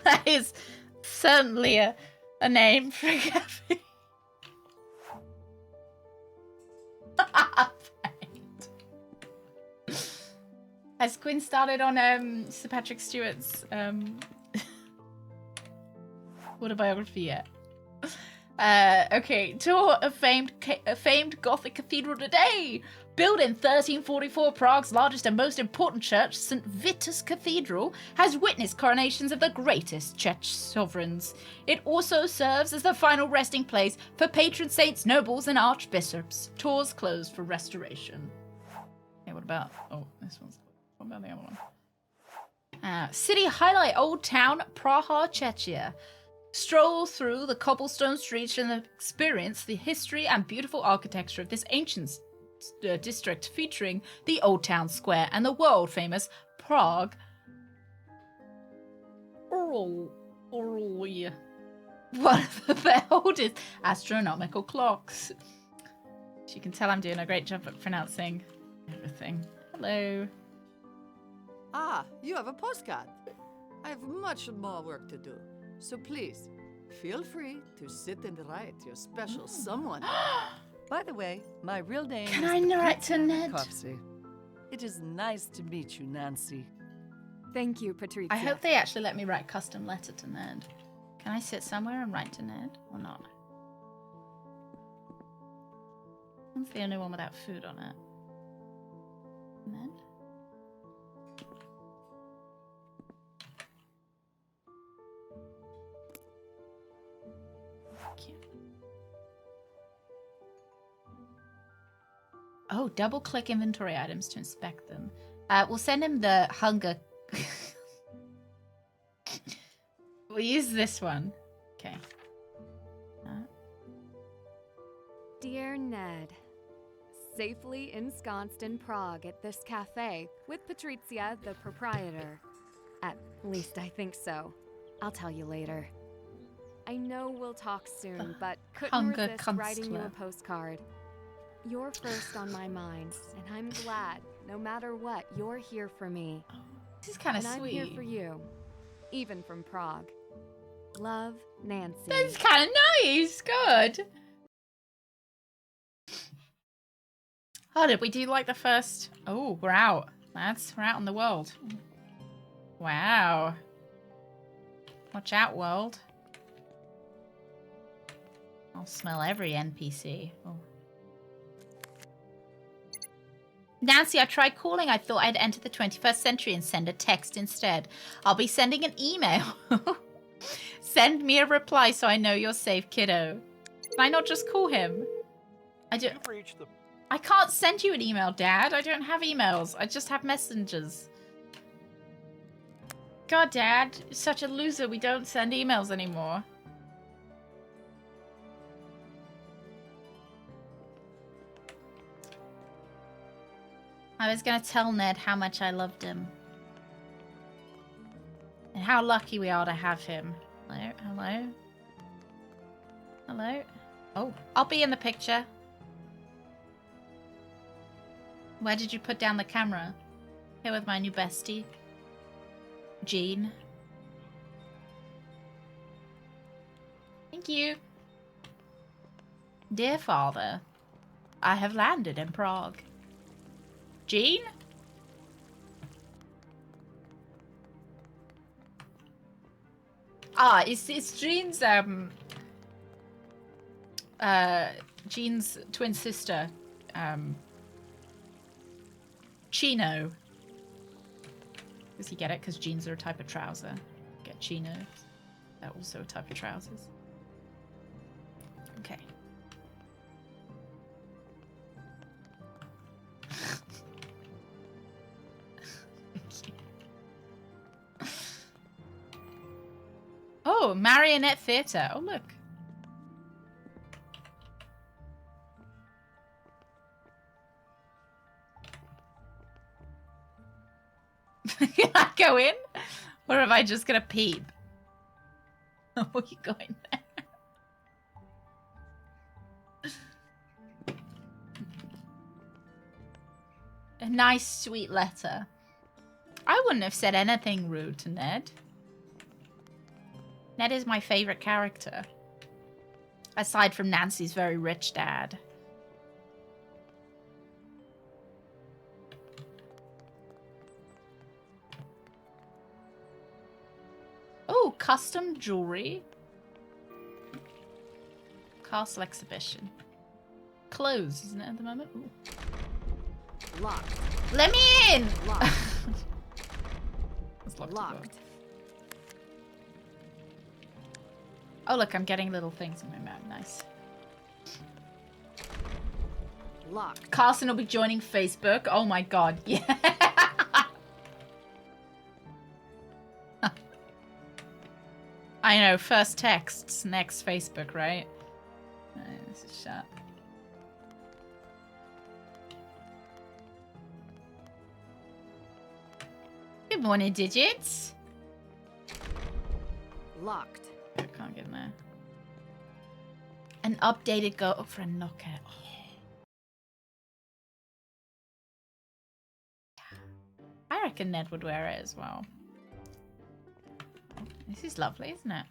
Speaker 1: That is certainly a name for a cafe. Has Quinn started on Sir Patrick Stewart's autobiography yet? Okay, tour of famed Gothic cathedral today. Built in 1344, Prague's largest and most important church, St. Vitus Cathedral, has witnessed coronations of the greatest Czech sovereigns. It also serves as the final resting place for patron saints, nobles, and archbishops. Tours closed for restoration. Okay, what about... Oh, this one's... What about the other one? City highlight, Old Town, Praha, Czechia. Stroll through the cobblestone streets and experience the history and beautiful architecture of this ancient district, featuring the Old Town Square and the world-famous Prague. One of the oldest astronomical clocks. As you can tell, I'm doing a great job at pronouncing everything. Hello.
Speaker 3: Ah, you have a postcard. I have much more work to do. So please, feel free to sit and write your special someone. By the way, my real name
Speaker 1: Can
Speaker 3: is
Speaker 1: I write to Ned?
Speaker 3: Patricia. It is nice to meet you, Nancy.
Speaker 2: Thank you, Patrizia.
Speaker 1: I hope they actually let me write a custom letter to Ned. Can I sit somewhere and write to Ned or not? That's the only one without food on it. Ned? Oh, double click inventory items to inspect them. We'll send him the hunger. We'll use this one. Okay.
Speaker 2: Dear Ned, safely ensconced in Prague at this cafe with Patrizia, the proprietor. At least I think so. I'll tell you later. I know we'll talk soon, but couldn't resist writing you a postcard. You're first on my mind, and I'm glad, no matter what, you're here for me.
Speaker 1: This is kind of
Speaker 2: sweet.
Speaker 1: sweet.
Speaker 2: I'm here for you, even from Prague. Love, Nancy.
Speaker 1: That's kind of nice. Good. Oh, did we do like the first? Oh, we're out, lads. We're out in the world. Wow. Watch out, world. I'll smell every NPC. Oh. Nancy, I tried calling. I thought I'd enter the 21st century and send a text instead. I'll be sending an email. Send me a reply so I know you're safe, kiddo. Can I not just call him? I can't send you an email, Dad. I don't have emails. I just have messengers. God, Dad, you're such a loser. We don't send emails anymore. I was going to tell Ned how much I loved him. And how lucky we are to have him. Hello? Hello? Hello? Oh, I'll be in the picture. Where did you put down the camera? Here with my new bestie. Jean. Thank you. Dear Father, I have landed in Prague. Jean? It's Jean's twin sister, Chino. Does he get it? Because jeans are a type of trouser. Get chinos. They're also a type of trousers. Okay. Oh, Marionette Theatre. Oh, look. Can I go in? Or am I just gonna peep? Oh, you going there? A nice, sweet letter. I wouldn't have said anything rude to Ned. Ned is my favorite character. Aside from Nancy's very rich dad. Oh, custom jewelry. Castle exhibition. Closed, isn't it, at the moment? Ooh.
Speaker 2: Locked.
Speaker 1: Let me in!
Speaker 2: Locked.
Speaker 1: It's locked.
Speaker 2: Locked.
Speaker 1: Oh, look, I'm getting little things in my mouth. Nice.
Speaker 2: Locked.
Speaker 1: Carson will be joining Facebook. Oh my god, yeah. I know, first texts, next Facebook, right? This is shut. Good morning, Digits.
Speaker 2: Locked.
Speaker 1: I can't get in there. An updated girlfriend locket. Oh. I reckon Ned would wear it as well. This is lovely, isn't it?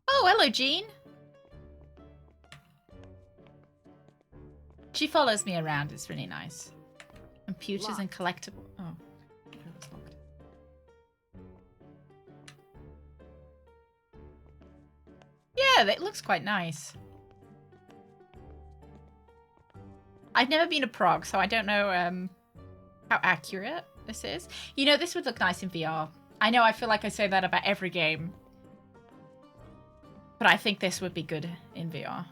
Speaker 1: Oh, hello, Jean. She follows me around. It's really nice. Computers and collectible. Oh, it was locked. Yeah, that looks quite nice. I've never been to Prague, so I don't know how accurate this is. You know, this would look nice in VR. I know I feel like I say that about every game. But I think this would be good in VR.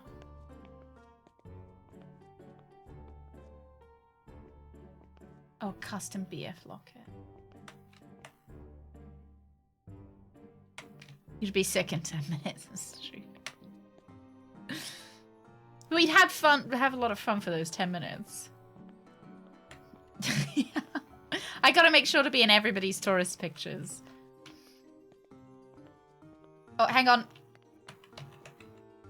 Speaker 1: Oh, custom BF locket. You'd be sick in 10 minutes. That's true. We'd have fun. Have a lot of fun for those 10 minutes. Yeah. I gotta make sure to be in everybody's tourist pictures. Oh, hang on.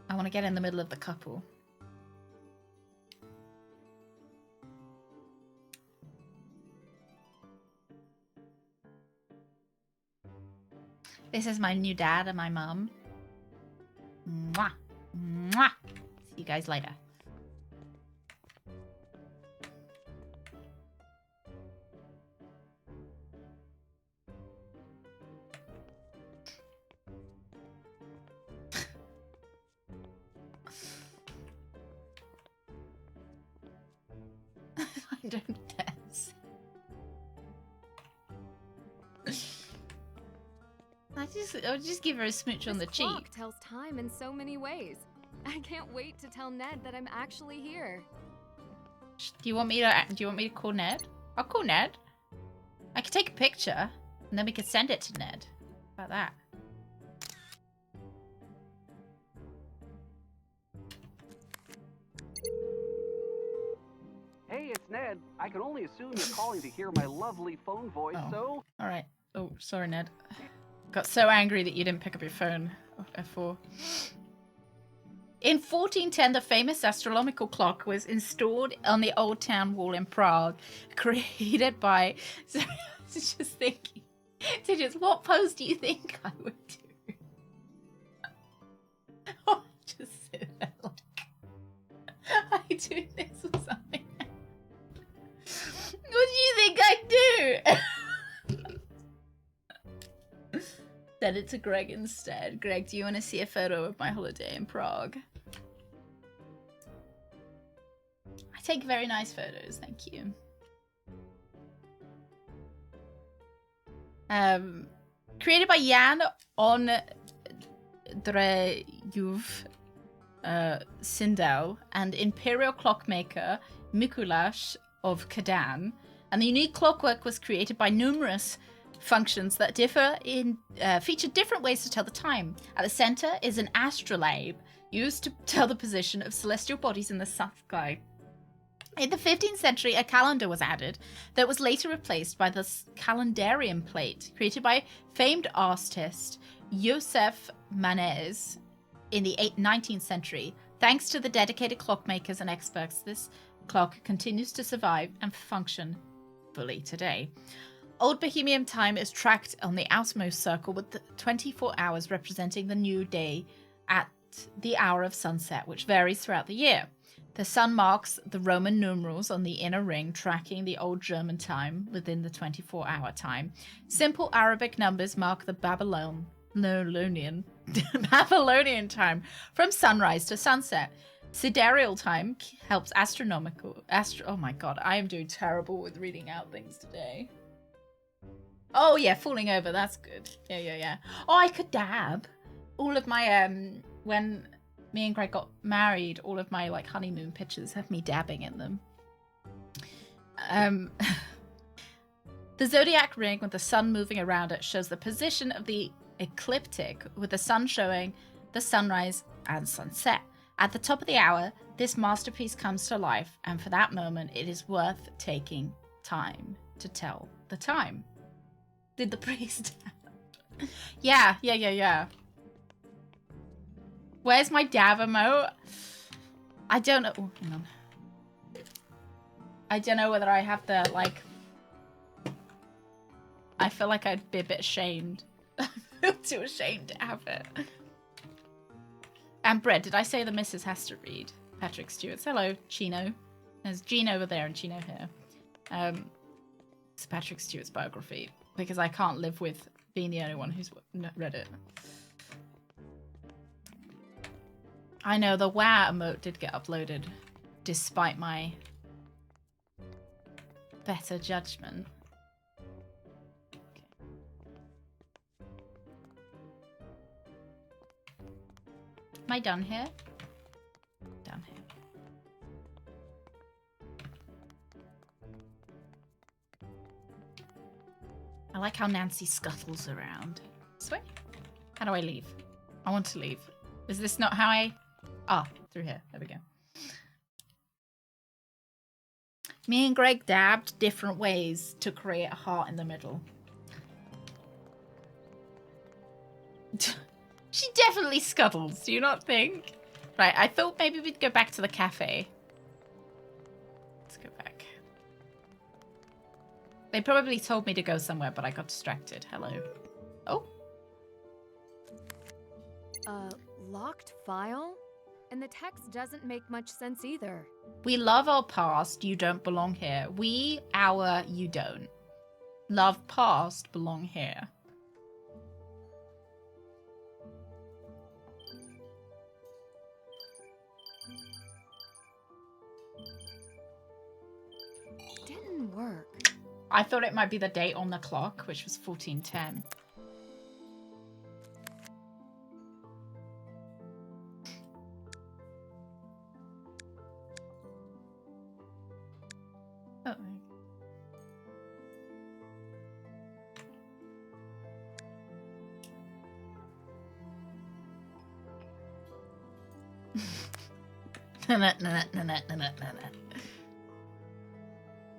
Speaker 1: I want to get in the middle of the couple. This is my new dad and my mum. Mwah. Mwah. See you guys later. I don't dance. I'll just give her a smooch on the
Speaker 2: This
Speaker 1: cheek.
Speaker 2: clock tells time in so many ways. I can't wait to tell Ned that I'm actually here.
Speaker 1: Do you want me to call Ned? I'll call Ned. I could take a picture and then we could send it to Ned. How about that?
Speaker 7: Hey, it's Ned. I can only assume you're calling to hear my lovely phone voice, so...
Speaker 1: All right. Oh, sorry, Ned. Got so angry that you didn't pick up your phone. Oh, F4. In 1410, the famous astronomical clock was installed on the Old Town Wall in Prague, created by... Sorry, I was just thinking. What pose do you think I would do? Oh, just sit there like... I do this or something. What do you think I do? send it to Greg instead. Greg, do you want to see a photo of my holiday in Prague? I take very nice photos, thank you. Created by Jan Ondřejův Sindel and Imperial clockmaker Mikuláš of Kadaň, and the unique clockwork was created by numerous functions that feature different ways to tell the time. At the center is an astrolabe used to tell the position of celestial bodies in the sky. In the 15th century, a calendar was added that was later replaced by the calendarium plate, created by famed artist Josef Manes in the 19th century. Thanks to the dedicated clockmakers and experts, this clock continues to survive and function fully today. Old Bohemian time is tracked on the outermost circle with the 24 hours representing the new day at the hour of sunset, which varies throughout the year. The sun marks the Roman numerals on the inner ring, tracking the old German time within the 24-hour time. Simple Arabic numbers mark the Babylonian time from sunrise to sunset. Sidereal time helps oh my god, I am doing terrible with reading out things today. Oh yeah, falling over, that's good. Yeah. Oh, I could dab. All of my, when me and Greg got married, all of my like honeymoon pictures have me dabbing in them. The zodiac ring with the sun moving around it shows the position of the ecliptic, with the sun showing the sunrise and sunset. At the top of the hour, this masterpiece comes to life, and for that moment, it is worth taking time to tell the time. Did the priest? Yeah. Where's my dab emote? I don't know. Oh, hang on. I don't know whether I have the, like... I feel like I'd be a bit ashamed. I feel too ashamed to have it. And Brett, did I say the missus has to read? Patrick Stewart's. Hello, Chino. There's Gene over there and Chino here. It's Patrick Stewart's biography, because I can't live with being the only one who's read it. I know, the WoW emote did get uploaded, despite my better judgment. Okay. Am I done here? Done here. I like how Nancy scuttles around. This way? How do I leave? I want to leave. Is this not how I... Ah, through here. There we go. Me and Greg dabbed different ways to create a heart in the middle. She definitely scuttles, do you not think? Right, I thought maybe we'd go back to the cafe. Let's go back. They probably told me to go somewhere, but I got distracted. Hello. Oh.
Speaker 2: Locked file? And the text doesn't make much sense either.
Speaker 1: We love our past, you don't belong here. We, our, you don't. Love past, belong here.
Speaker 2: Didn't work.
Speaker 1: I thought it might be the date on the clock, which was 1410. Oh.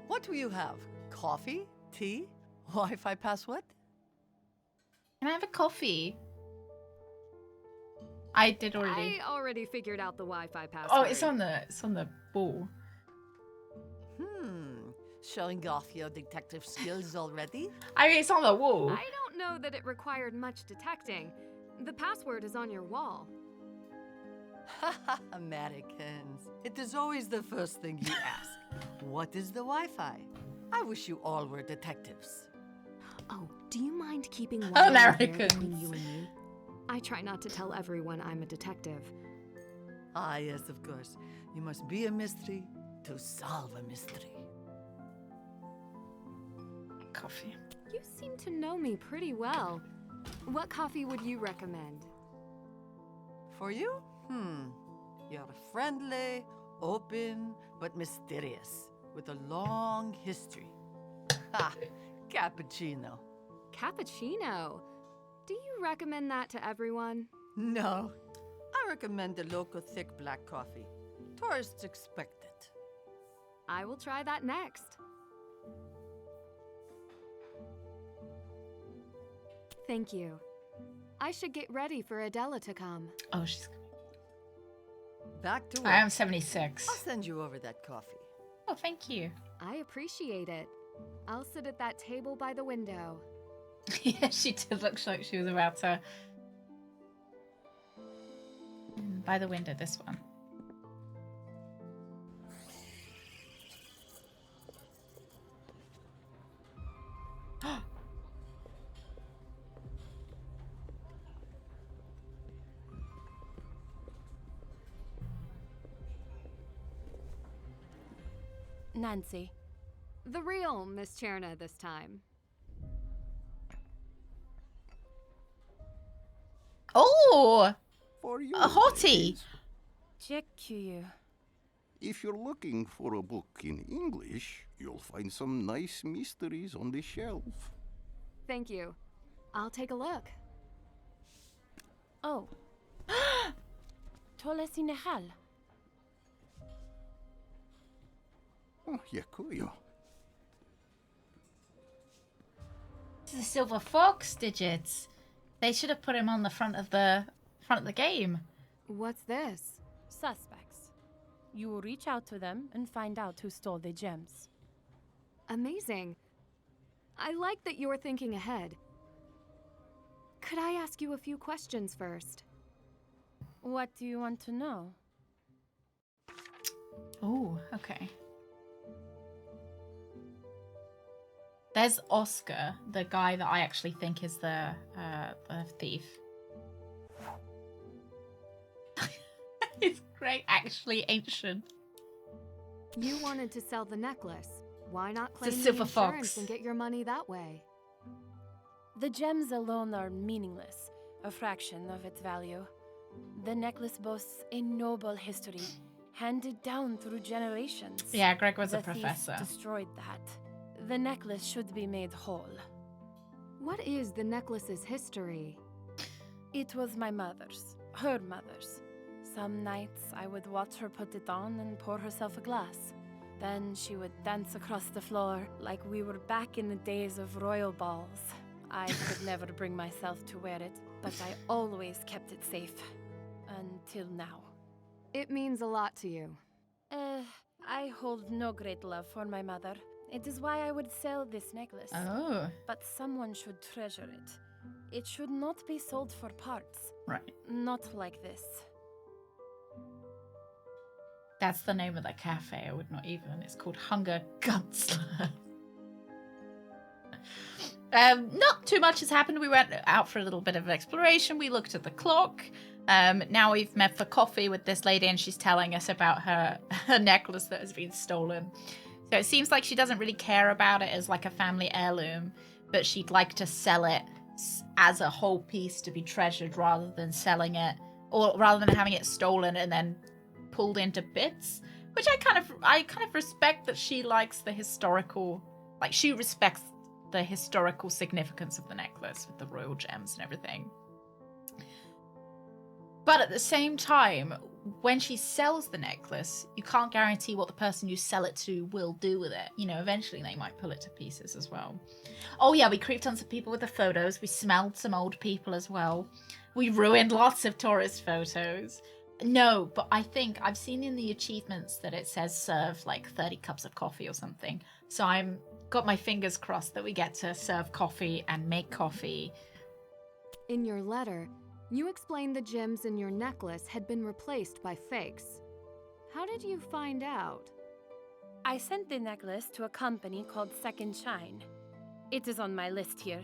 Speaker 3: What will you have? Coffee? Tea? Wi-Fi password?
Speaker 1: Can I have a coffee? I did already.
Speaker 2: I already figured out the Wi-Fi password.
Speaker 1: Oh, it's on the ball.
Speaker 3: Showing off your detective skills already?
Speaker 1: I mean, it's on the wall.
Speaker 2: I don't know that it required much detecting. The password is on your wall.
Speaker 3: Haha, Americans. It is always the first thing you ask. What is the Wi-Fi? I wish you all were detectives.
Speaker 2: Oh, do you mind keeping one eye there between
Speaker 1: Americans.
Speaker 2: you and me? I try not to tell everyone I'm a detective.
Speaker 3: Ah, yes, of course. You must be a mystery to solve a mystery.
Speaker 1: Coffee.
Speaker 2: You seem to know me pretty well. What coffee would you recommend?
Speaker 3: For you? You're friendly, open, but mysterious, with a long history. Ha! Cappuccino.
Speaker 2: Cappuccino. Do you recommend that to everyone?
Speaker 3: No. I recommend the local thick black coffee. Tourists expect it.
Speaker 2: I will try that next. Thank you. I should get ready for Adela to come.
Speaker 1: Oh, she's.
Speaker 3: Back to work.
Speaker 1: I am 76.
Speaker 3: I'll send you over that coffee.
Speaker 1: Oh, thank you.
Speaker 2: I appreciate it. I'll sit at that table by the window.
Speaker 1: Yeah, she did look like she was about to. By the window, this one.
Speaker 5: Nancy.
Speaker 2: The real Miss Cherna this time.
Speaker 1: Oh,
Speaker 8: For you,
Speaker 1: a hottie.
Speaker 8: ladies,
Speaker 5: Check you.
Speaker 8: if you're looking for a book in English, you'll find some nice mysteries on the shelf.
Speaker 2: Thank you. I'll take a look.
Speaker 5: Oh. Tolle Sinehal.
Speaker 8: Oh, Yakuyo.
Speaker 1: This is a silver fox digits. They should have put him on the front of the game.
Speaker 2: What's this?
Speaker 5: Suspects. You will reach out to them and find out who stole the gems.
Speaker 2: Amazing. I like that you're thinking ahead. Could I ask you a few questions first?
Speaker 5: What do you want to know?
Speaker 1: Oh, okay. There's Oscar, the guy that I actually think is the thief. He's great, actually ancient.
Speaker 2: You wanted to sell the necklace. Why not
Speaker 1: It's a
Speaker 2: claim the
Speaker 1: silver
Speaker 2: insurance
Speaker 1: fox.
Speaker 2: and get your money that way?
Speaker 5: The gems alone are meaningless, a fraction of its value. The necklace boasts a noble history, handed down through generations.
Speaker 1: Yeah, Greg was a
Speaker 5: The thief
Speaker 1: professor.
Speaker 5: destroyed that. The necklace should be made whole.
Speaker 2: What is the necklace's history?
Speaker 5: It was my mother's, her mother's. Some nights I would watch her put it on and pour herself a glass. Then she would dance across the floor like we were back in the days of royal balls. I could never bring myself to wear it, but I always kept it safe. Until now.
Speaker 2: It means a lot to you.
Speaker 5: I hold no great love for my mother. It is why I would sell this necklace.
Speaker 1: Oh,
Speaker 5: But someone should treasure it. It should not be sold for parts.
Speaker 1: right.
Speaker 5: Not like this.
Speaker 1: That's the name of the cafe. I would not even. It's called Hunger Gunsler. Not too much has happened. We went out for a little bit of exploration. We looked at the clock. Now we've met for coffee with this lady, and she's telling us about her necklace that has been stolen. So it seems like she doesn't really care about it as like a family heirloom, but she'd like to sell it as a whole piece to be treasured rather than selling it, or rather than having it stolen and then pulled into bits. Which I kind of respect that she likes the historical, like she respects the historical significance of the necklace with the royal gems and everything. But at the same time, when she sells the necklace, you can't guarantee what the person you sell it to will do with it. You know, eventually they might pull it to pieces as well. Oh yeah, we creeped on some people with the photos. We smelled some old people as well. We ruined lots of tourist photos. No, but I think I've seen in the achievements that it says serve like 30 cups of coffee or something. So I'm got my fingers crossed that we get to serve coffee and make coffee.
Speaker 2: In your letter, you explained the gems in your necklace had been replaced by fakes. How did you find out?
Speaker 5: I sent the necklace to a company called Second Shine. It is on my list here.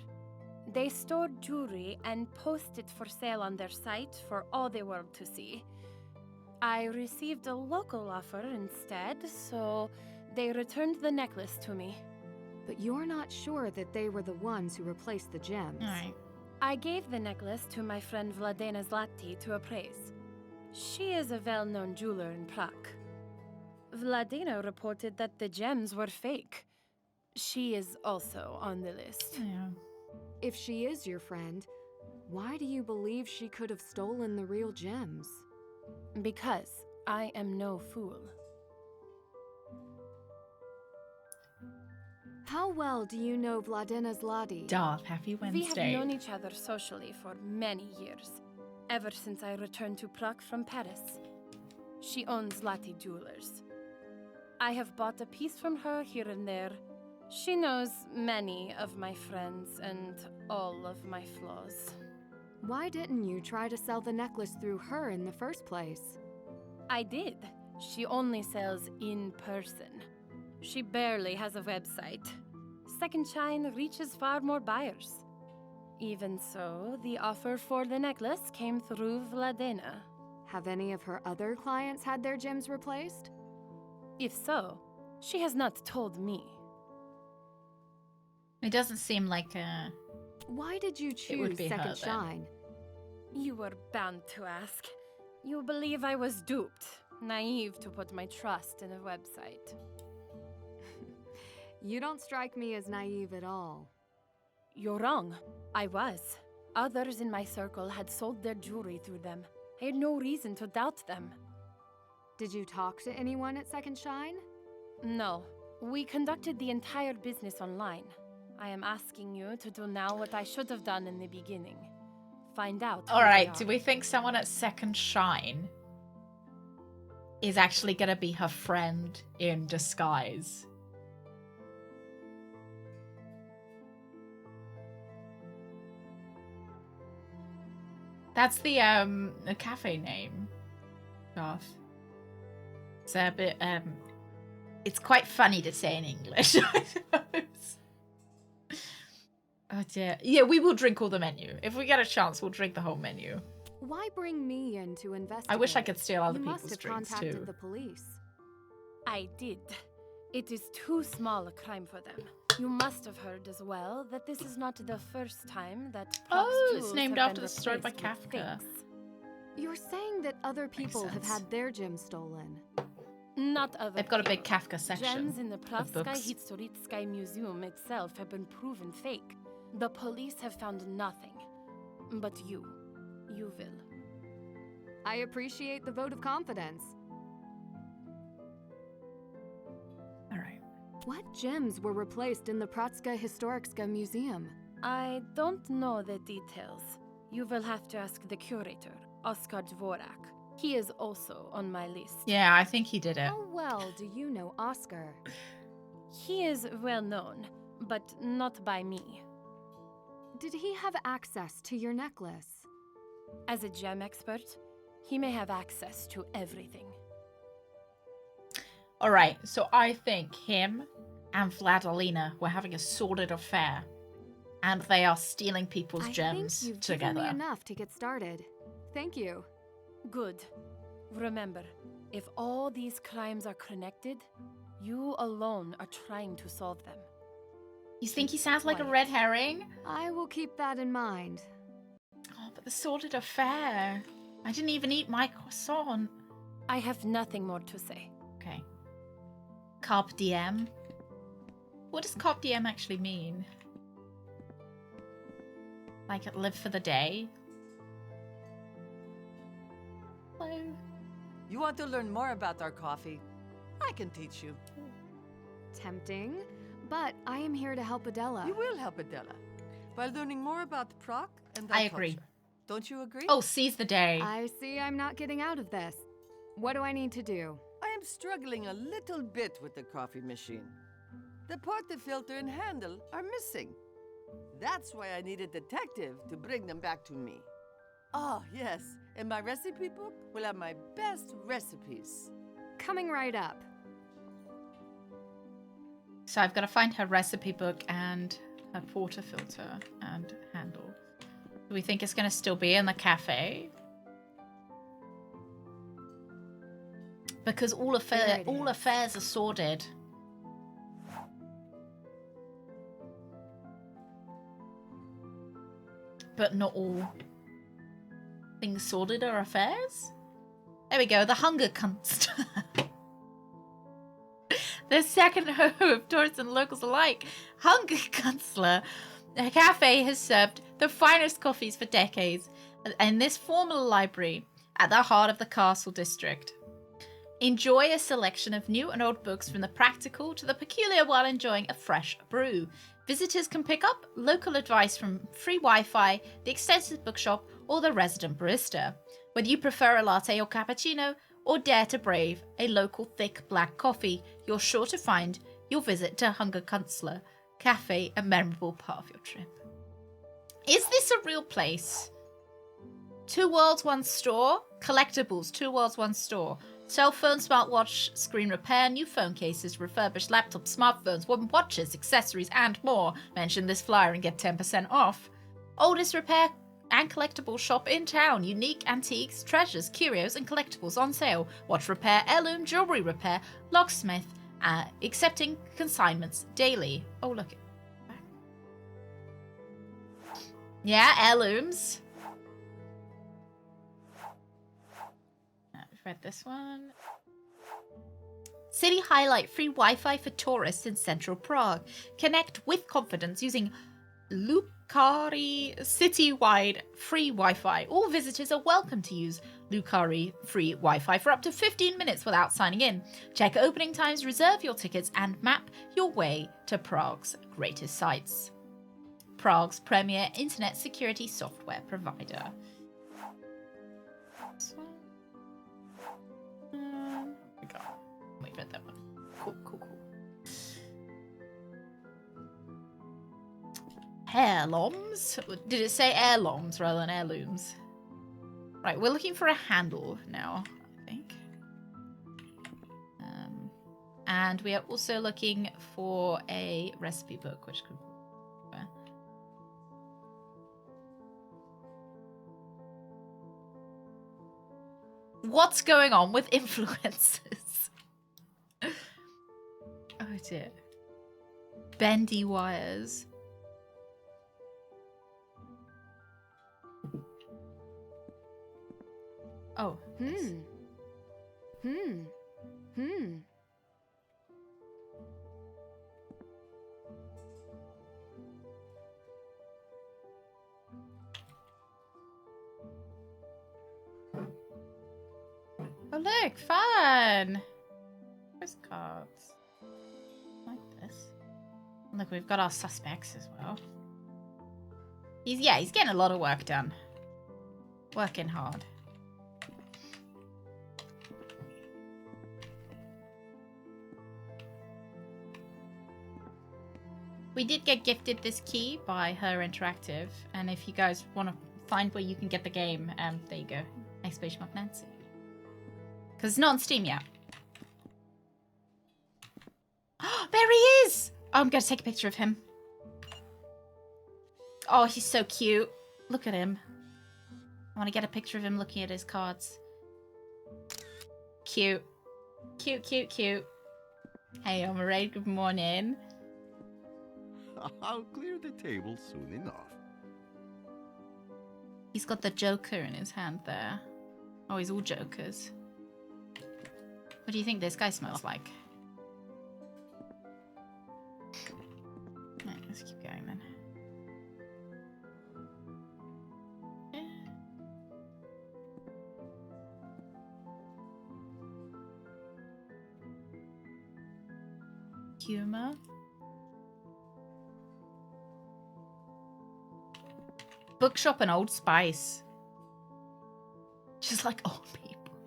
Speaker 5: They store jewelry and post it for sale on their site for all the world to see. I received a local offer instead, so they returned the necklace to me.
Speaker 2: But you're not sure that they were the ones who replaced the gems.
Speaker 1: Alright.
Speaker 5: I gave the necklace to my friend Vladena Zlati to appraise. She is a well-known jeweler in Prague. Vladena reported that the gems were fake. She is also on the list.
Speaker 1: Yeah.
Speaker 2: If she is your friend, why do you believe she could have stolen the real gems?
Speaker 5: Because I am no fool.
Speaker 2: How well do you know Vladena Zlati?
Speaker 1: Darth, happy
Speaker 5: We have
Speaker 1: Wednesday.
Speaker 5: known each other socially for many years, ever since I returned to Prague from Paris. She owns Zlati Jewelers. I have bought a piece from her here and there. She knows many of my friends and all of my flaws.
Speaker 2: Why didn't you try to sell the necklace through her in the first place?
Speaker 5: I did. She only sells in person. She barely has a website. Second Shine reaches far more buyers. Even so, the offer for the necklace came through Vladena.
Speaker 2: Have any of her other clients had their gems replaced?
Speaker 5: If so, she has not told me.
Speaker 1: It doesn't seem like a...
Speaker 2: Why did you
Speaker 1: would
Speaker 2: choose
Speaker 1: be her,
Speaker 2: Second
Speaker 1: then.
Speaker 2: Shine?
Speaker 5: You were bound to ask. You believe I was duped, naive to put my trust in a website.
Speaker 2: You don't strike me as naive at all.
Speaker 5: You're wrong. I was. Others in my circle had sold their jewelry through them. I had no reason to doubt them.
Speaker 2: Did you talk to anyone at Second Shine?
Speaker 5: No. We conducted the entire business online. I am asking you to do now what I should have done in the beginning. Find out. who
Speaker 1: Alright,
Speaker 5: they
Speaker 1: do
Speaker 5: are.
Speaker 1: we think someone at Second Shine is actually gonna be her friend in disguise? That's the cafe name, Garth. It's a bit it's quite funny to say in English, I suppose. Oh dear. Yeah, we will drink all the menu. If we get a chance, we'll drink the whole menu.
Speaker 2: Why bring me in to investigate?
Speaker 1: I wish I could steal other
Speaker 2: You must
Speaker 1: people's
Speaker 2: have
Speaker 1: drinks
Speaker 2: contacted
Speaker 1: too.
Speaker 2: the police.
Speaker 5: I did. It is too small a crime for them. You must have heard as well that this is not the first time that Prague's
Speaker 1: Oh, it's
Speaker 5: jewels
Speaker 1: named
Speaker 5: have
Speaker 1: after
Speaker 5: been
Speaker 1: the story by
Speaker 5: replaced with
Speaker 1: Kafka.
Speaker 5: fakes.
Speaker 2: You're saying that other people have
Speaker 1: sense.
Speaker 2: had their gems stolen.
Speaker 5: Not other
Speaker 1: They've got a big
Speaker 5: people.
Speaker 1: Kafka section.
Speaker 5: Gems in the
Speaker 1: of
Speaker 5: Pragsky
Speaker 1: books.
Speaker 5: Historickie Museum itself have been proven fake. The police have found nothing. But you will.
Speaker 2: I appreciate the vote of confidence.
Speaker 1: Alright.
Speaker 2: What gems were replaced in the Pratsky Historicka Museum?
Speaker 5: I don't know the details. You will have to ask the curator, Oskar Dvorak. He is also on my list.
Speaker 1: Yeah, I think he did it.
Speaker 2: How well do you know Oscar?
Speaker 5: He is well known, but not by me.
Speaker 2: Did he have access to your necklace?
Speaker 5: As a gem expert, he may have access to everything.
Speaker 1: Alright, so I think him and Vladilena were having a sordid affair. And they are stealing people's gems
Speaker 2: I think you've
Speaker 1: together.
Speaker 2: given me enough to get started. Thank you.
Speaker 5: Good. Remember, if all these crimes are connected, you alone are trying to solve them.
Speaker 1: You think he sounds like a
Speaker 5: Quiet.
Speaker 1: red herring?
Speaker 2: I will keep that in mind.
Speaker 1: Oh, but the sordid affair. I didn't even eat my croissant.
Speaker 5: I have nothing more to say.
Speaker 1: Okay. Carpe diem. What does carpe diem actually mean? Like live for the day? Hello.
Speaker 3: You want to learn more about our coffee? I can teach you.
Speaker 2: Tempting, but I am here to help Adela.
Speaker 3: You will help Adela by learning more about Prague and our
Speaker 1: I agree.
Speaker 3: culture. Don't you agree?
Speaker 1: Oh, seize the day.
Speaker 2: I see I'm not getting out of this. What do I need to do?
Speaker 3: I am struggling a little bit with the coffee machine. The portafilter and handle are missing. That's why I need a detective to bring them back to me. Oh, yes, and my recipe book will have my best recipes.
Speaker 2: Coming right up.
Speaker 1: So I've got to find her recipe book and a porter filter and handle. Do we think it's going to still be in the cafe? Because all affairs are sordid. But not all things sordid are affairs. There we go, the Hunger Kunst. The second home of tourists and locals alike, Hunger Kunstler. The cafe has served the finest coffees for decades in this formal library at the heart of the castle district. Enjoy a selection of new and old books from the practical to the peculiar while enjoying a fresh brew. Visitors can pick up local advice from free Wi-Fi, the extensive bookshop, or the resident barista. Whether you prefer a latte or cappuccino, or dare to brave a local thick black coffee, you're sure to find your visit to Hunger Kunstler Cafe a memorable part of your trip. Is this a real place? 2 worlds, 1 store. Collectibles, 2 worlds, 1 store. Cell phone, smartwatch, screen repair, new phone cases, refurbished laptops, smartphones, watches, accessories, and more. Mention this flyer and get 10% off. Oldest repair and collectible shop in town. Unique antiques, treasures, curios, and collectibles on sale. Watch repair, heirloom, jewelry repair, locksmith, accepting consignments daily. Oh, look. Yeah, heirlooms. I've read this one. City highlight, free Wi-Fi for tourists in central Prague. Connect with confidence using Lucari citywide free Wi-Fi. All visitors are welcome to use Lucari free Wi-Fi for up to 15 minutes without signing in. Check opening times, reserve your tickets, and map your way to Prague's greatest sights. Prague's premier internet security software provider. We read that one. Cool. Heirlooms? Did it say heirlooms rather than heirlooms? Right, we're looking for a handle now, I think. And we are also looking for a recipe book, which could... What's going on with influencers? Oh dear. Bendy wires. Oh. Oh look, fun! Postcards. Like this. Look, we've got our suspects as well. He's getting a lot of work done. Working hard. We did get gifted this key by Her Interactive, and if you guys want to find where you can get the game, there you go. Exclamation mark Nancy. Because it's not on Steam yet. Oh, there he is! Oh, I'm going to take a picture of him. Oh, he's so cute. Look at him. I want to get a picture of him looking at his cards. Cute. Cute. Hey, Omerade, good morning.
Speaker 8: I'll clear the table soon enough.
Speaker 1: He's got the Joker in his hand there. Oh, he's all Jokers. What do you think this guy smells like? Right, let's keep going then. Humor. Bookshop and Old Spice. Just like old people.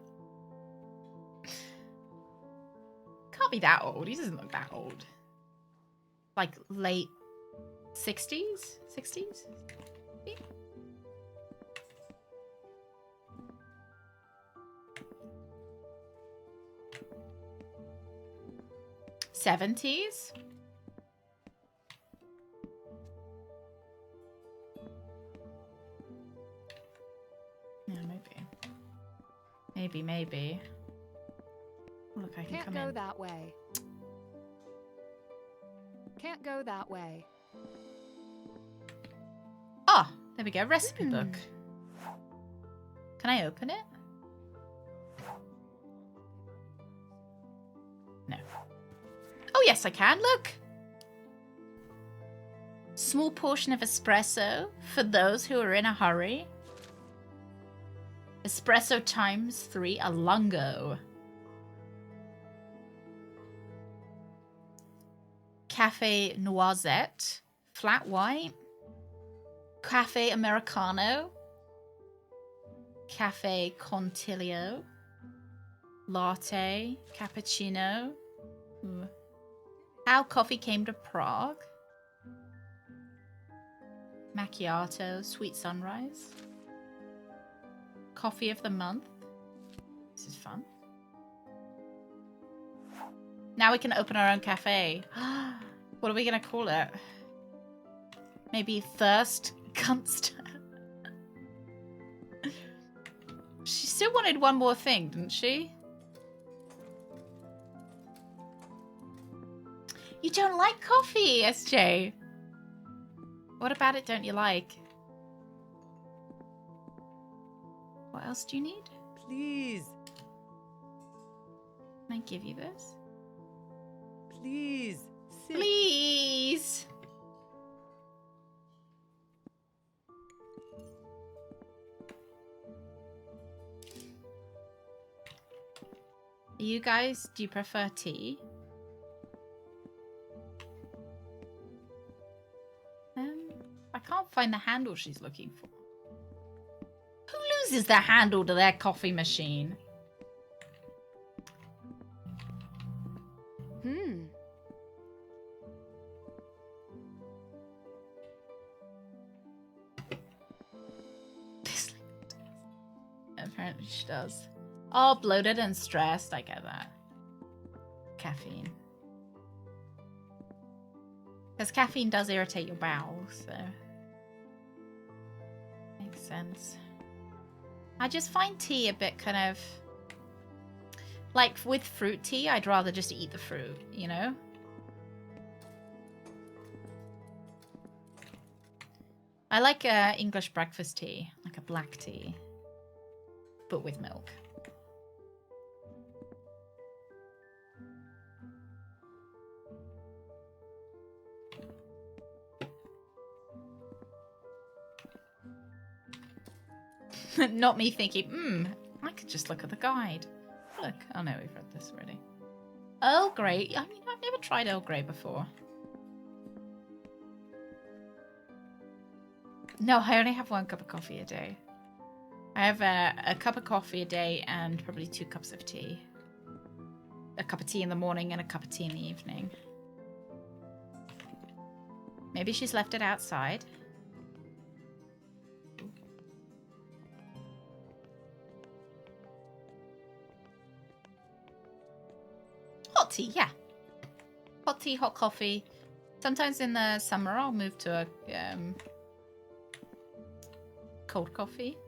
Speaker 1: Can't be that old. He doesn't look that old. Like late 60s? 60s? 70s? Maybe. Look, I can
Speaker 2: Can't
Speaker 1: come
Speaker 2: go
Speaker 1: in.
Speaker 2: that way. Can't go that way.
Speaker 1: Oh, there we go. Recipe book. Can I open it? No. Oh, yes, I can. Look. Small portion of espresso for those who are in a hurry. Espresso times 3, a lungo. Cafe Noisette, flat white. Cafe Americano. Cafe Contiglio. Latte. Cappuccino. Ooh. How coffee came to Prague. Macchiato. Sweet sunrise. Coffee of the month. This is fun. Now we can open our own cafe. What are we going to call it? Maybe Thirst Gunster. She still wanted one more thing, didn't she? You don't like coffee, SJ. What about it don't you like? What else do you need?
Speaker 3: Please,
Speaker 1: Can I give you this?
Speaker 3: please, sit.
Speaker 1: Please. You guys, do you prefer tea? I can't find the handle she's looking for. Who loses the handle to their coffee machine? Apparently she does. Oh, bloated and stressed. I get that. Caffeine. Because caffeine does irritate your bowels, so... Makes sense. I just find tea a bit kind of... Like, with fruit tea, I'd rather just eat the fruit, you know? I like English breakfast tea. Like a black tea. But with milk. Not me thinking, I could just look at the guide. Look, oh no, we've read this already. Earl Grey. I mean, I've never tried Earl Grey before. No, I only have 1 cup of coffee a day. I have a cup of coffee a day and probably 2 cups of tea. A cup of tea in the morning and a cup of tea in the evening. Maybe she's left it outside. Hot tea, yeah. Hot tea, hot coffee. Sometimes in the summer I'll move to a cold coffee.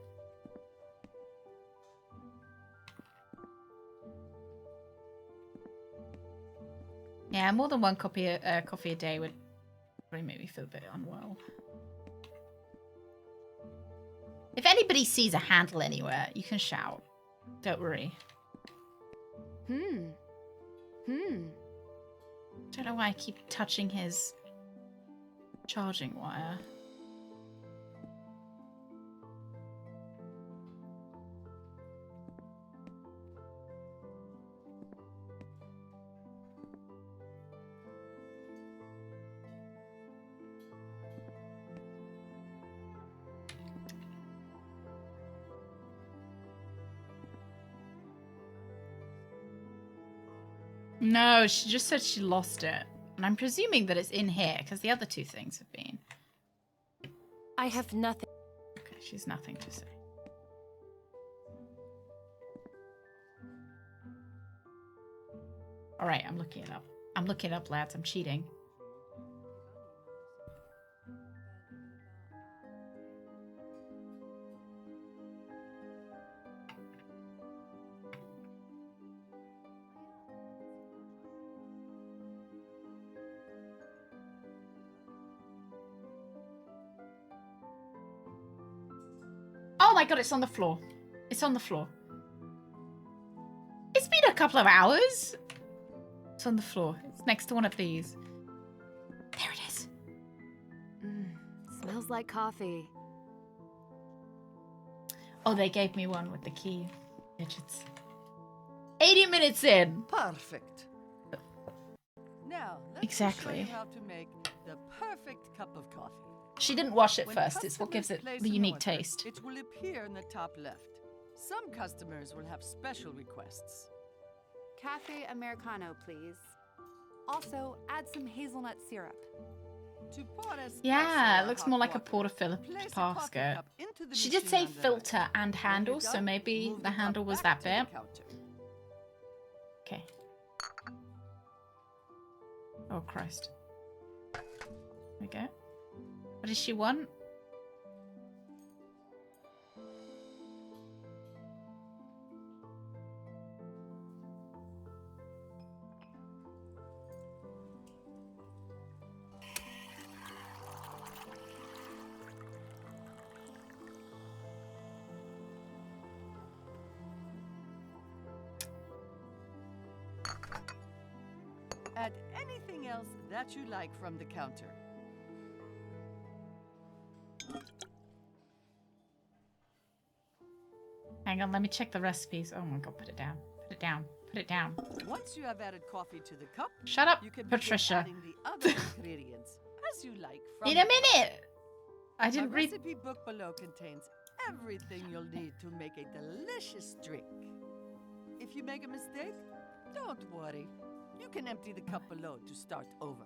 Speaker 1: Yeah, more than 1 coffee a day would probably make me feel a bit unwell. If anybody sees a handle anywhere, you can shout. Don't worry. Don't know why I keep touching his charging wire. No, she just said she lost it. And I'm presuming that it's in here, because the other 2 things have been.
Speaker 5: I have nothing.
Speaker 1: Okay, she's nothing to say. Alright, I'm looking it up. I'm looking it up, lads. I'm cheating. Oh my god, it's on the floor. It's on the floor. It's been a couple of hours. It's on the floor. It's next to one of these. There it is.
Speaker 2: Smells like coffee.
Speaker 1: Oh, they gave me one with the key. Digits. 80 minutes in.
Speaker 3: Perfect. Now, let's
Speaker 1: Exactly.
Speaker 3: show you how to make the perfect cup of coffee.
Speaker 1: She didn't wash it
Speaker 3: When
Speaker 1: first. It's what gives
Speaker 3: customers
Speaker 1: it
Speaker 3: place
Speaker 1: the
Speaker 3: an
Speaker 1: unique
Speaker 3: order,
Speaker 1: taste.
Speaker 3: It will appear in the top left. Some customers will have special requests.
Speaker 9: Cafe Americano, please. Also, add some hazelnut syrup.
Speaker 3: To pour espresso
Speaker 1: Yeah,
Speaker 3: or
Speaker 1: it looks
Speaker 3: hot
Speaker 1: more like a
Speaker 3: water,
Speaker 1: portafilter
Speaker 3: place a
Speaker 1: pass
Speaker 3: coffee
Speaker 1: skirt.
Speaker 3: cup into the
Speaker 1: She did
Speaker 3: machine
Speaker 1: say
Speaker 3: on the
Speaker 1: filter
Speaker 3: right.
Speaker 1: and
Speaker 3: When you're
Speaker 1: handle, so
Speaker 3: done,
Speaker 1: maybe
Speaker 3: move
Speaker 1: the
Speaker 3: cup
Speaker 1: handle was
Speaker 3: back
Speaker 1: that
Speaker 3: to the
Speaker 1: bit.
Speaker 3: counter.
Speaker 1: Okay. Oh, Christ. There we go. What does she want?
Speaker 3: Add anything else that you like from the counter.
Speaker 1: Hang on, let me check the recipes. Oh my god, put it down. Put it down. Put it down.
Speaker 3: Once you have added coffee to the cup,
Speaker 1: Shut up,
Speaker 3: you can
Speaker 1: Patricia.
Speaker 3: begin adding the other ingredients as you like. From
Speaker 1: In a
Speaker 3: the cup.
Speaker 1: minute! I didn't
Speaker 3: My
Speaker 1: read.
Speaker 3: recipe book below contains everything you'll need to make a delicious drink. If you make a mistake, don't worry. You can empty the cup below to start over.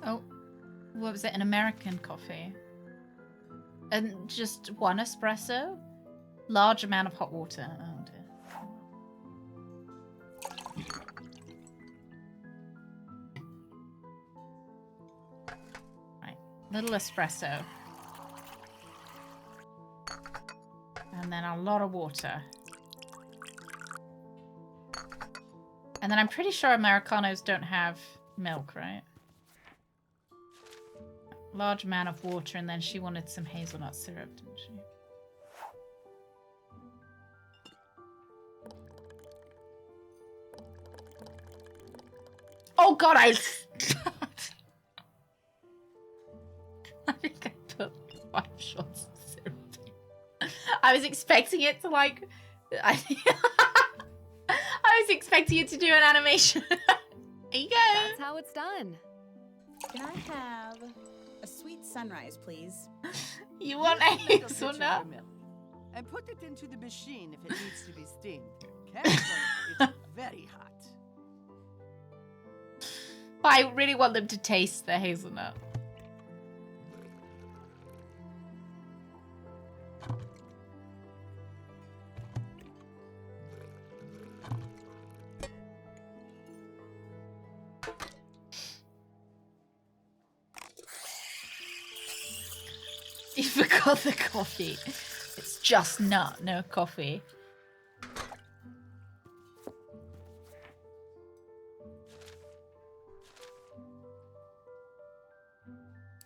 Speaker 1: Oh, what was it? An American coffee? And just one espresso? Large amount of hot water. Oh dear. Right, little espresso. And then a lot of water. And then I'm pretty sure Americanos don't have milk, right? Large amount of water, and then she wanted some hazelnut syrup, didn't she? Oh god, I think I put 5 shots of syrup in. I was expecting it to like... I was expecting it to do an animation. There you go.
Speaker 2: That's how it's done.
Speaker 10: Can I have a sweet sunrise, please?
Speaker 1: You want a
Speaker 3: Use a little pitcher
Speaker 1: hazelnut?
Speaker 3: of milk and put it into the machine if it needs to be steamed. Careful, it's very hot.
Speaker 1: I really want them to taste the hazelnut. You forgot the coffee. It's just nut, no coffee.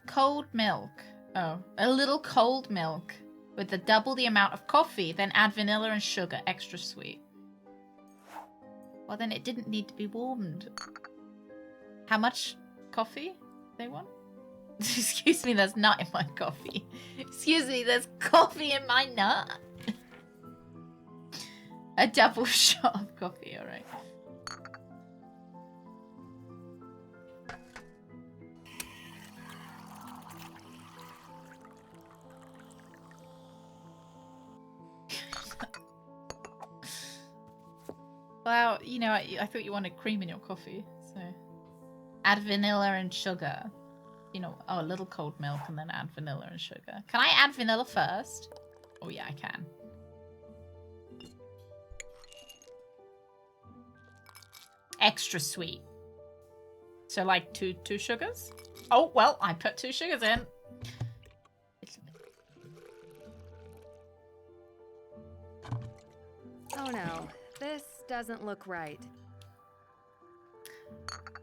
Speaker 1: Cold milk. Oh, a little cold milk with double the amount of coffee, then add vanilla and sugar, extra sweet. Well, then it didn't need to be warmed. How much coffee they want? Excuse me, there's nut in my coffee. Excuse me, there's coffee in my nut. A double shot of coffee, alright. Well, you know, I thought you wanted cream in your coffee, so... Add vanilla and sugar. You know, oh, a little cold milk and then add vanilla and sugar. Can I add vanilla first? Oh yeah, I can. Extra sweet. So like two sugars? Oh, well, I put 2 sugars in.
Speaker 2: Oh no, this doesn't look right.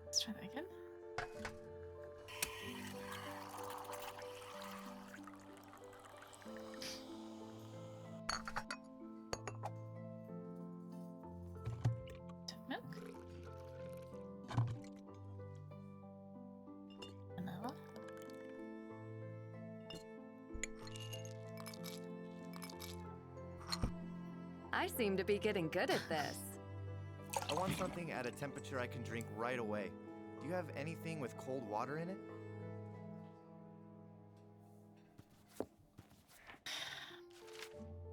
Speaker 1: Let's try that again. Milk. Vanilla.
Speaker 2: I seem to be getting good at this.
Speaker 11: I want something at a temperature I can drink right away. Do you have anything with cold water in it?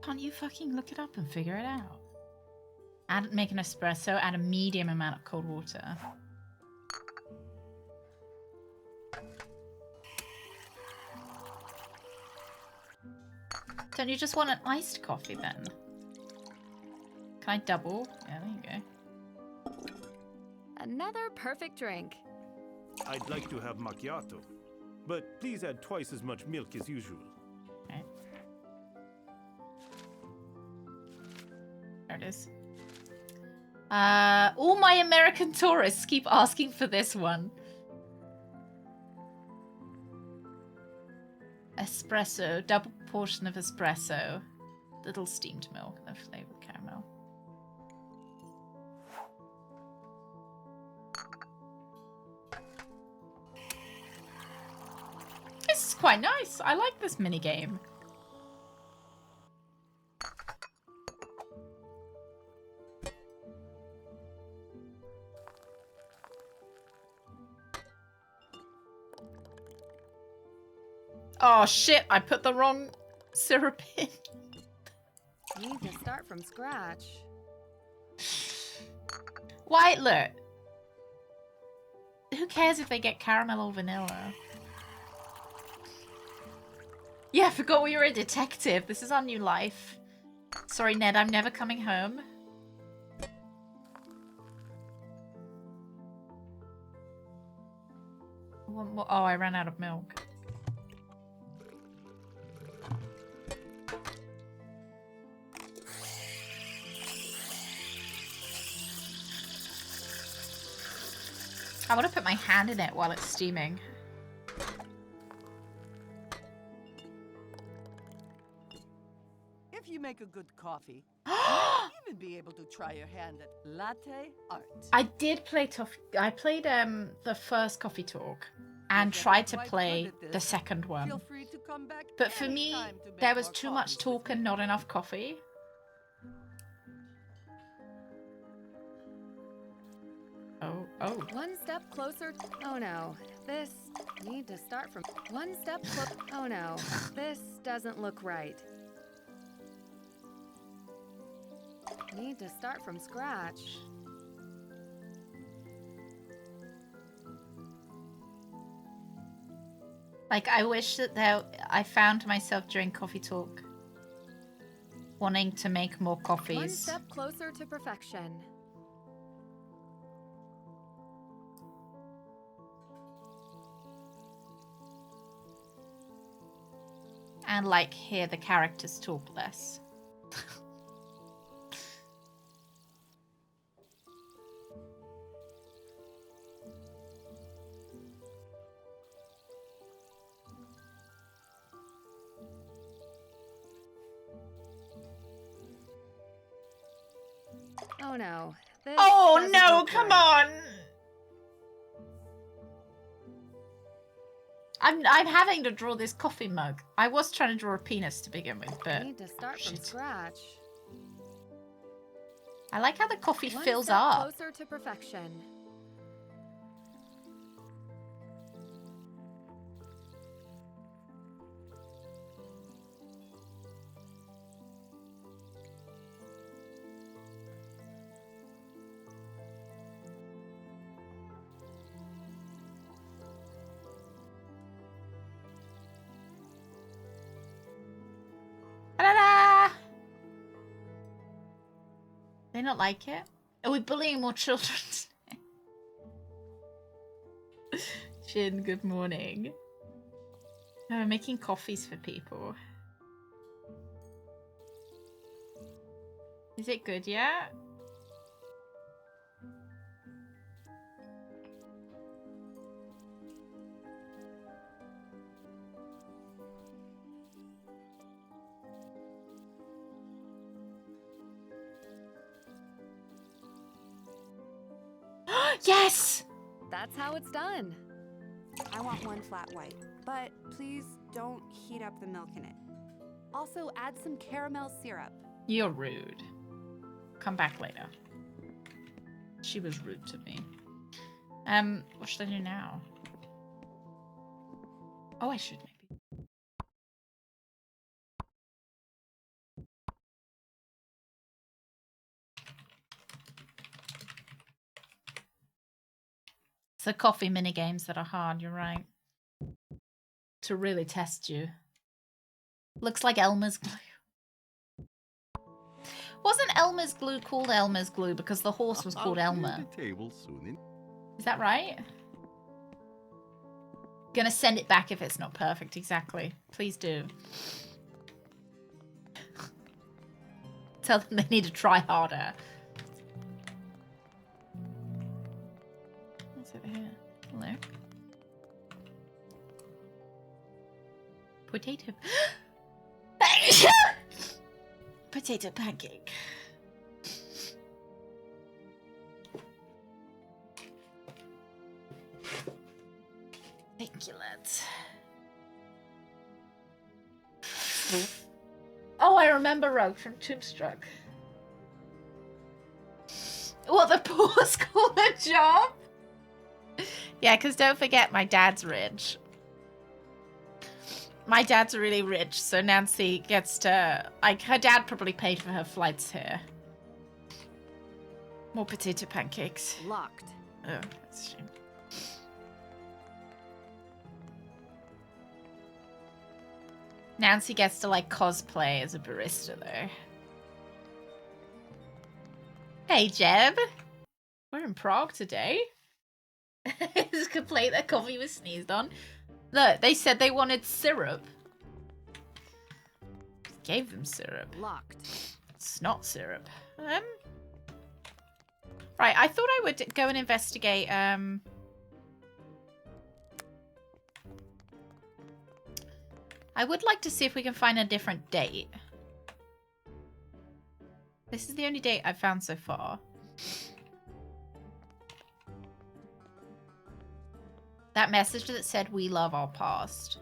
Speaker 1: Can't you fucking look it up and figure it out? Make an espresso, add a medium amount of cold water. Don't you just want an iced coffee then? Can I double? Yeah, there you go.
Speaker 2: Another perfect drink.
Speaker 12: I'd like to have macchiato, but please add twice as much milk as usual.
Speaker 1: Okay. There it is. All my American tourists keep asking for this one. Espresso, double portion of espresso, little steamed milk, and flavored caramel. This is quite nice. I like this mini game. Oh shit, I put the wrong syrup in.
Speaker 2: Need to start from scratch.
Speaker 1: Why, look. Who cares if they get caramel or vanilla? Yeah, I forgot we were a detective. This is our new life. Sorry, Ned, I'm never coming home. One more. Oh, I ran out of milk. I want to put my hand in it while it's steaming.
Speaker 3: If you make a good coffee, you might even be able to try your hand at latte art.
Speaker 1: I did play I played the first Coffee Talk and tried to play the second one.
Speaker 3: Feel free to come back
Speaker 1: But for me,
Speaker 3: anytime to make
Speaker 1: there was
Speaker 3: more
Speaker 1: too much
Speaker 3: coffees
Speaker 1: talk
Speaker 3: with
Speaker 1: and
Speaker 3: me.
Speaker 1: not enough coffee. Oh.
Speaker 2: One step closer. Oh no. This. Need to start from. One step closer. Oh no. This doesn't look right. Need to start from scratch.
Speaker 1: Like, I wish that I found myself during Coffee Talk wanting to make more coffees.
Speaker 2: One step closer to perfection.
Speaker 1: And, like, hear the characters talk less.
Speaker 2: Oh no. This
Speaker 1: Oh
Speaker 2: doesn't
Speaker 1: no,
Speaker 2: look
Speaker 1: come
Speaker 2: right.
Speaker 1: on! I'm having to draw this coffee mug. I was trying to draw a penis to begin with, but
Speaker 2: Need to start from
Speaker 1: shit.
Speaker 2: scratch.
Speaker 1: I like how the coffee
Speaker 2: One
Speaker 1: fills
Speaker 2: step
Speaker 1: up.
Speaker 2: closer to perfection.
Speaker 1: Ta-da-da! They not like it? Are we bullying more children? Jin, good morning. No, we're making coffees for people. Is it good yet? Yes!
Speaker 2: That's how it's done.
Speaker 9: I want one flat white, but please don't heat up the milk in it. Also, add some caramel syrup.
Speaker 1: You're rude. Come back later. She was rude to me. What should I do now? Oh, I should maybe. It's the coffee mini games that are hard, you're right. To really test you. Looks like Elmer's glue. Wasn't Elmer's glue called Elmer's glue because the horse was called Elmer? Is that right? Gonna send it back if it's not perfect, exactly. Please do. Tell them they need to try harder. What's over here? Hello? Potato. Potato pancake. Thank you, lads. Oh, I remember Rogue from Tombstruck. What, the poor school a job? Yeah, because don't forget, my dad's rich. My dad's really rich, so Nancy gets to... Like, her dad probably paid for her flights here. More potato pancakes.
Speaker 2: Locked.
Speaker 1: Oh, that's a shame. Nancy gets to, like, cosplay as a barista, though. Hey, Jeb. We're in Prague today. It's a complaint that coffee was sneezed on. Look, they said they wanted syrup. Gave them syrup.
Speaker 2: Locked.
Speaker 1: It's not syrup. Right, I thought I would go and investigate, I would like to see if we can find a different date. This is the only date I've found so far. That message that said, "We love our past."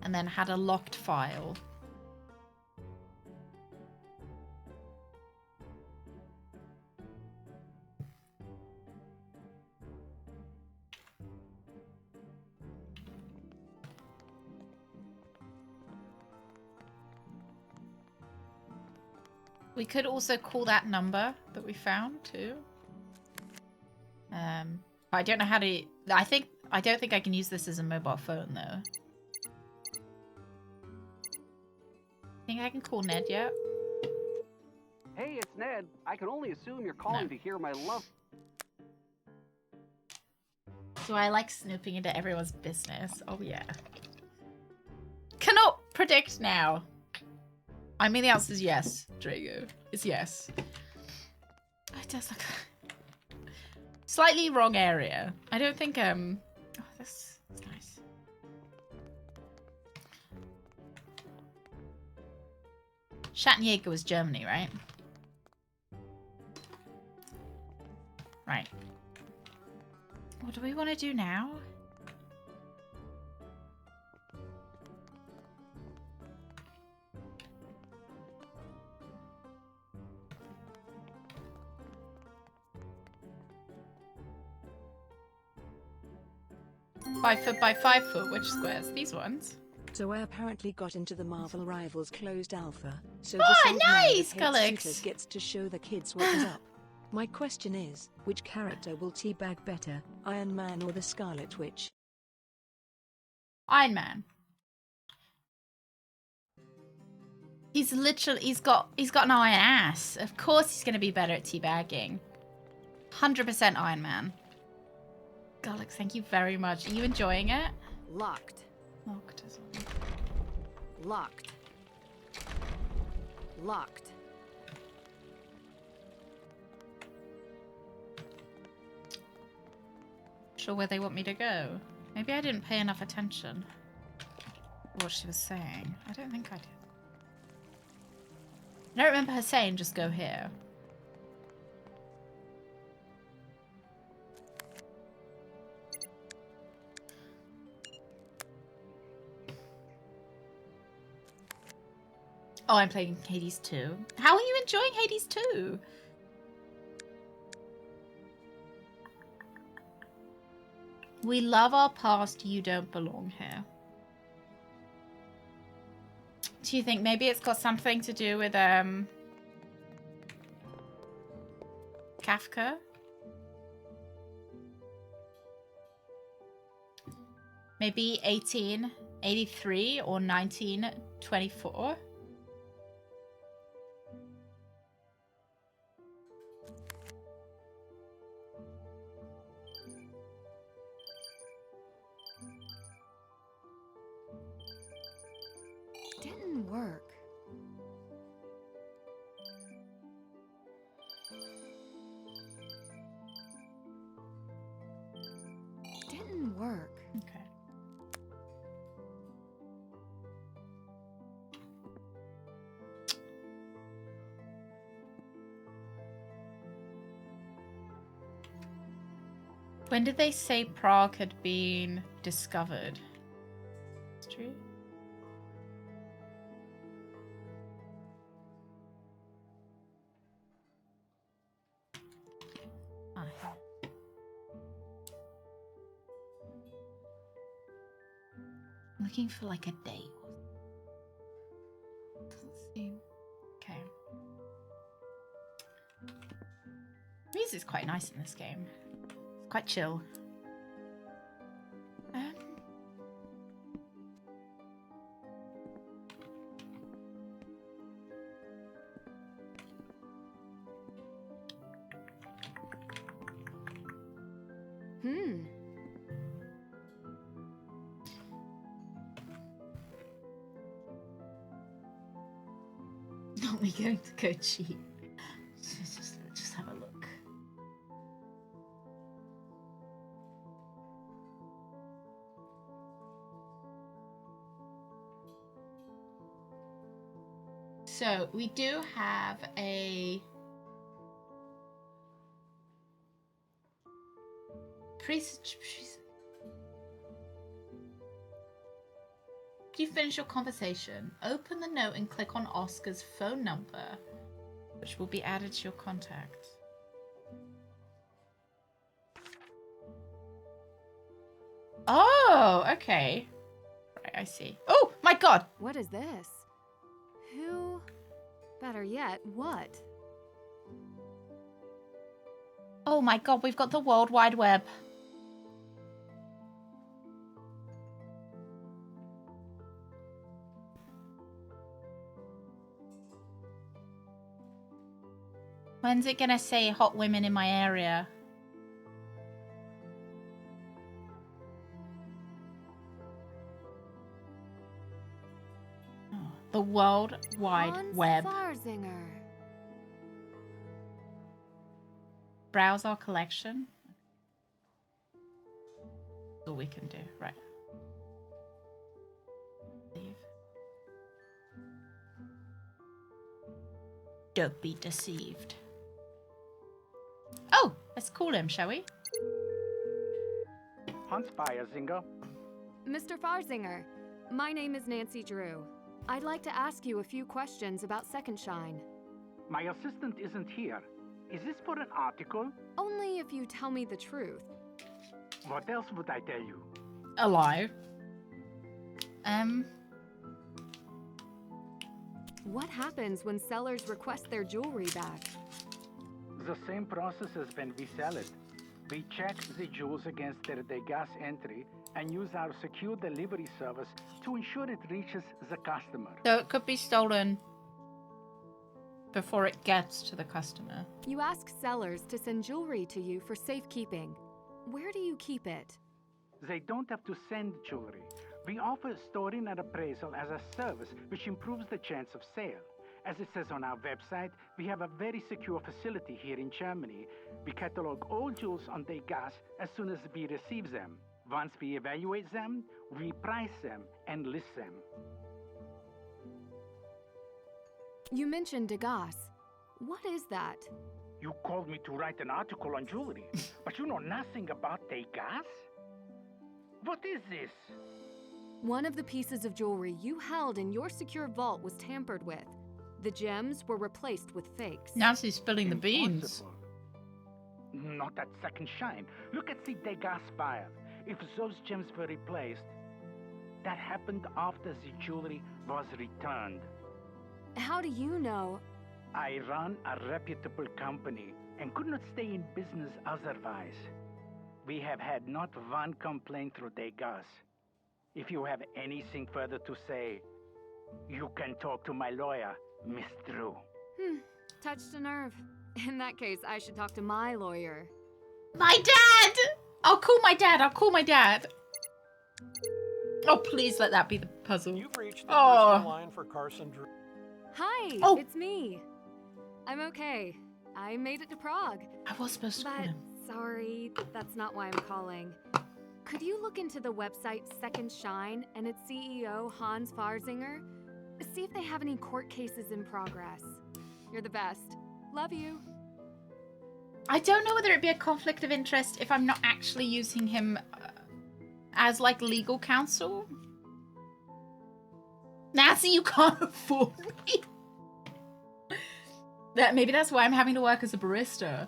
Speaker 1: And then had a locked file. We could also call that number that we found too. I don't know how to. I don't think I can use this as a mobile phone though. Think I can call Ned yet?
Speaker 7: Hey, it's Ned. I can only assume you're calling to hear my love.
Speaker 1: Do I like snooping into everyone's business? Oh yeah. Cannot predict now. I mean, the answer is yes, Drago. It's yes. It does look... Slightly wrong area. I don't think, Oh, that's nice. Schattenjäger was Germany, right? Right. What do we want to do now? Five foot by 5 foot. Which squares? These ones.
Speaker 4: So I apparently got into the Marvel Rivals closed alpha. So
Speaker 1: Oh,
Speaker 4: this old man
Speaker 1: nice,
Speaker 4: with hate
Speaker 1: Gulix.
Speaker 4: shooters gets to show the kids what is up. My question is, which character will teabag better, Iron Man or the Scarlet Witch?
Speaker 1: Iron Man. He's got an iron ass. Of course he's gonna be better at teabagging. 100% Iron Man. Gulix, thank you very much. Are you enjoying it?
Speaker 2: Locked.
Speaker 1: Locked as well.
Speaker 2: Locked. Locked.
Speaker 1: Sure where they want me to go. Maybe I didn't pay enough attention to what she was saying. I don't think I did. I don't remember her saying just go here. Oh, I'm playing Hades 2. How are you enjoying Hades 2? We love our past, you don't belong here. Do you think maybe it's got something to do with Kafka? Maybe 1883 or 1924?
Speaker 2: Didn't work. Didn't work.
Speaker 1: Okay. When did they say Prague had been discovered? History? Ah, here. I'm looking for like a date. Doesn't seem. Okay. Music's quite nice in this game. It's quite chill. Not me going to go cheat. Just have a look. So we do have a Do you finish your conversation? Open the note and click on Oscar's phone number, which will be added to your contacts. Oh, okay. Right, I see. Oh, my God!
Speaker 2: What is this? Who? Better yet, what?
Speaker 1: Oh my God, we've got the World Wide Web. When's it gonna say hot women in my area? Oh, the World Wide Web.
Speaker 2: Farzinger.
Speaker 1: Browse our collection. That's all we can do, right? Leave. Don't be deceived. Oh, let's call him, shall we?
Speaker 7: Hans Farzinger.
Speaker 2: Mr. Farzinger, my name is Nancy Drew. I'd like to ask you a few questions about Second Shine.
Speaker 7: My assistant isn't here. Is this for an article?
Speaker 2: Only if you tell me the truth.
Speaker 7: What else would I tell you?
Speaker 1: A lie.
Speaker 2: What happens when sellers request their jewelry back?
Speaker 7: The same process as when we sell it. We check the jewels against their degas entry and use our secure delivery service to ensure it reaches the customer.
Speaker 1: So it could be stolen before it gets to the customer.
Speaker 2: You ask sellers to send jewelry to you for safekeeping. Where do you keep it?
Speaker 7: They don't have to send jewelry. We offer storing and appraisal as a service which improves the chance of sale. As it says on our website, we have a very secure facility here in Germany. We catalog all jewels on degas as soon as we receive them. Once we evaluate them, we price them and list them.
Speaker 2: You mentioned Degas. What is that?
Speaker 7: You called me to write an article on jewelry, but you know nothing about Degas? What is this?
Speaker 2: One of the pieces of jewelry you held in your secure vault was tampered with. The gems were replaced with fakes.
Speaker 1: Nancy's spilling the beans.
Speaker 7: Not that second shine. Look at the Degas file. If those gems were replaced, that happened after the jewelry was returned.
Speaker 2: How do you know?
Speaker 7: I run a reputable company and could not stay in business otherwise. We have had not one complaint through Degas. If you have anything further to say, you can talk to my lawyer, Miss Drew.
Speaker 2: Touched a nerve. In that case, I should talk to my lawyer.
Speaker 1: My dad! I'll call my dad. I'll call my dad. Oh, please let that be the puzzle.
Speaker 6: You've reached the personal line for Carson Drew.
Speaker 2: Hi,
Speaker 1: Oh.
Speaker 2: it's me. I'm okay. I made it to Prague.
Speaker 1: I was supposed to call
Speaker 2: But
Speaker 1: him.
Speaker 2: sorry, that's not why I'm calling. Could you look into the website Second Shine and its CEO, Hans Farzinger? See if they have any court cases in progress. You're the best. Love you.
Speaker 1: I don't know whether it'd be a conflict of interest if I'm not actually using him as, like, legal counsel. Nancy, you can't afford me. Maybe that's why I'm having to work as a barista.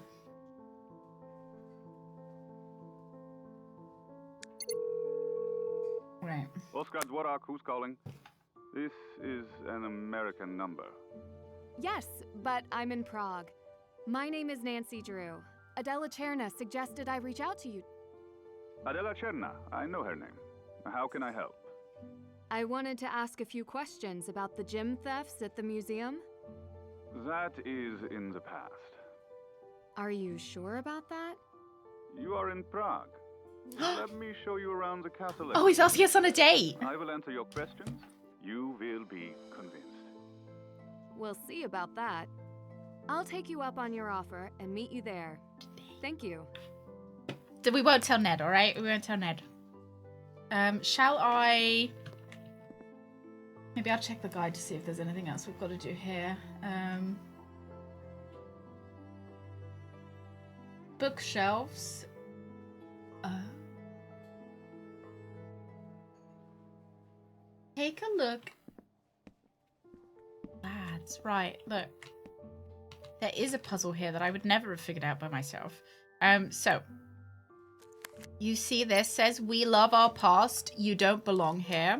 Speaker 1: Right.
Speaker 13: Oscar Dvorak, who's calling? This is an American number.
Speaker 2: Yes, but I'm in Prague. My name is Nancy Drew. Adela Cherna suggested I reach out to you.
Speaker 13: Adela Cherna, I know her name. How can I help?
Speaker 2: I wanted to ask a few questions about the gem thefts at the museum.
Speaker 13: That is in the past.
Speaker 2: Are you sure about that?
Speaker 13: You are in Prague. Let me show you around the castle.
Speaker 1: Oh, he's asking us on a date.
Speaker 13: I will answer your questions. You will be convinced.
Speaker 2: We'll see about that. I'll take you up on your offer and meet you there. Thank you.
Speaker 1: We won't tell Ned, alright? We won't tell Ned. Shall I... Maybe I'll check the guide to see if there's anything else we've got to do here. Bookshelves. Take a look. Lads, right, look. There is a puzzle here that I would never have figured out by myself. So. You see this says, we love our past, you don't belong here.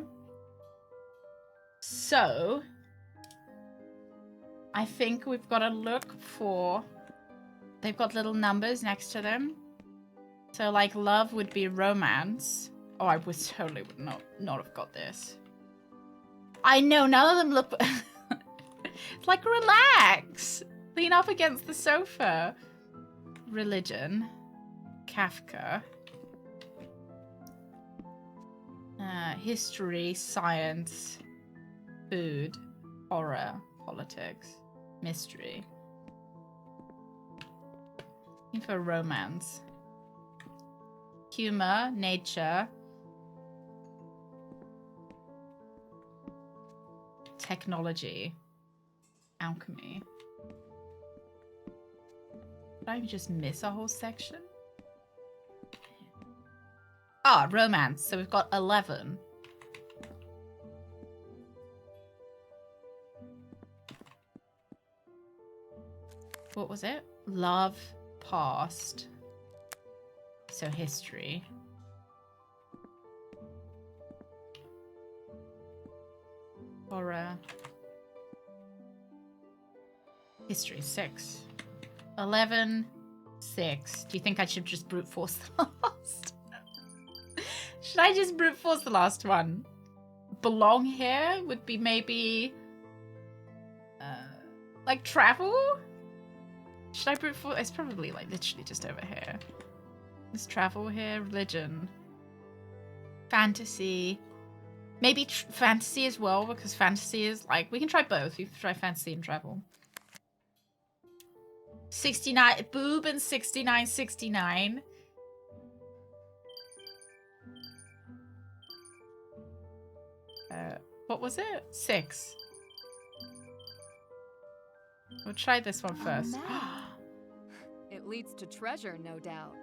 Speaker 1: So. I think we've got to look for... They've got little numbers next to them. So, like, love would be romance. Oh, I would totally would not have got this. I know, none of them look... It's like, relax. Lean up against the sofa. Religion. Kafka. History, science, food, horror, politics, mystery. Looking for romance. Humor, nature. Technology. Alchemy. Did I just miss a whole section? Ah, romance. So we've got 11. What was it? Love, past. So history. Horror. History, 6. 11, 6. Do you think I should just brute force the last? Should I just brute force the last one? Belong here would be maybe... like travel? Should I brute force? It's probably like literally just over here. There's travel here, religion. Fantasy. Maybe fantasy as well, because fantasy is like... We can try both. We can try fantasy and travel. 69, boob and 69, 69. What was it? 6. We'll try this one first.
Speaker 2: It leads to treasure, no doubt.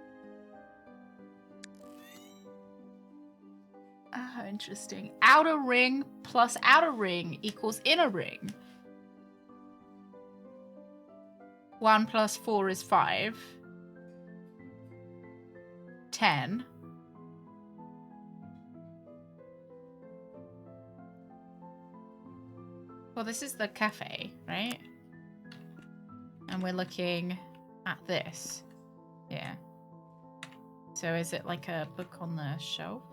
Speaker 1: Oh, interesting. Outer ring plus outer ring equals inner ring. 1 plus 4 is 5. 10. Well, this is the cafe, right? And we're looking at this. Yeah. So is it like a book on the shelf?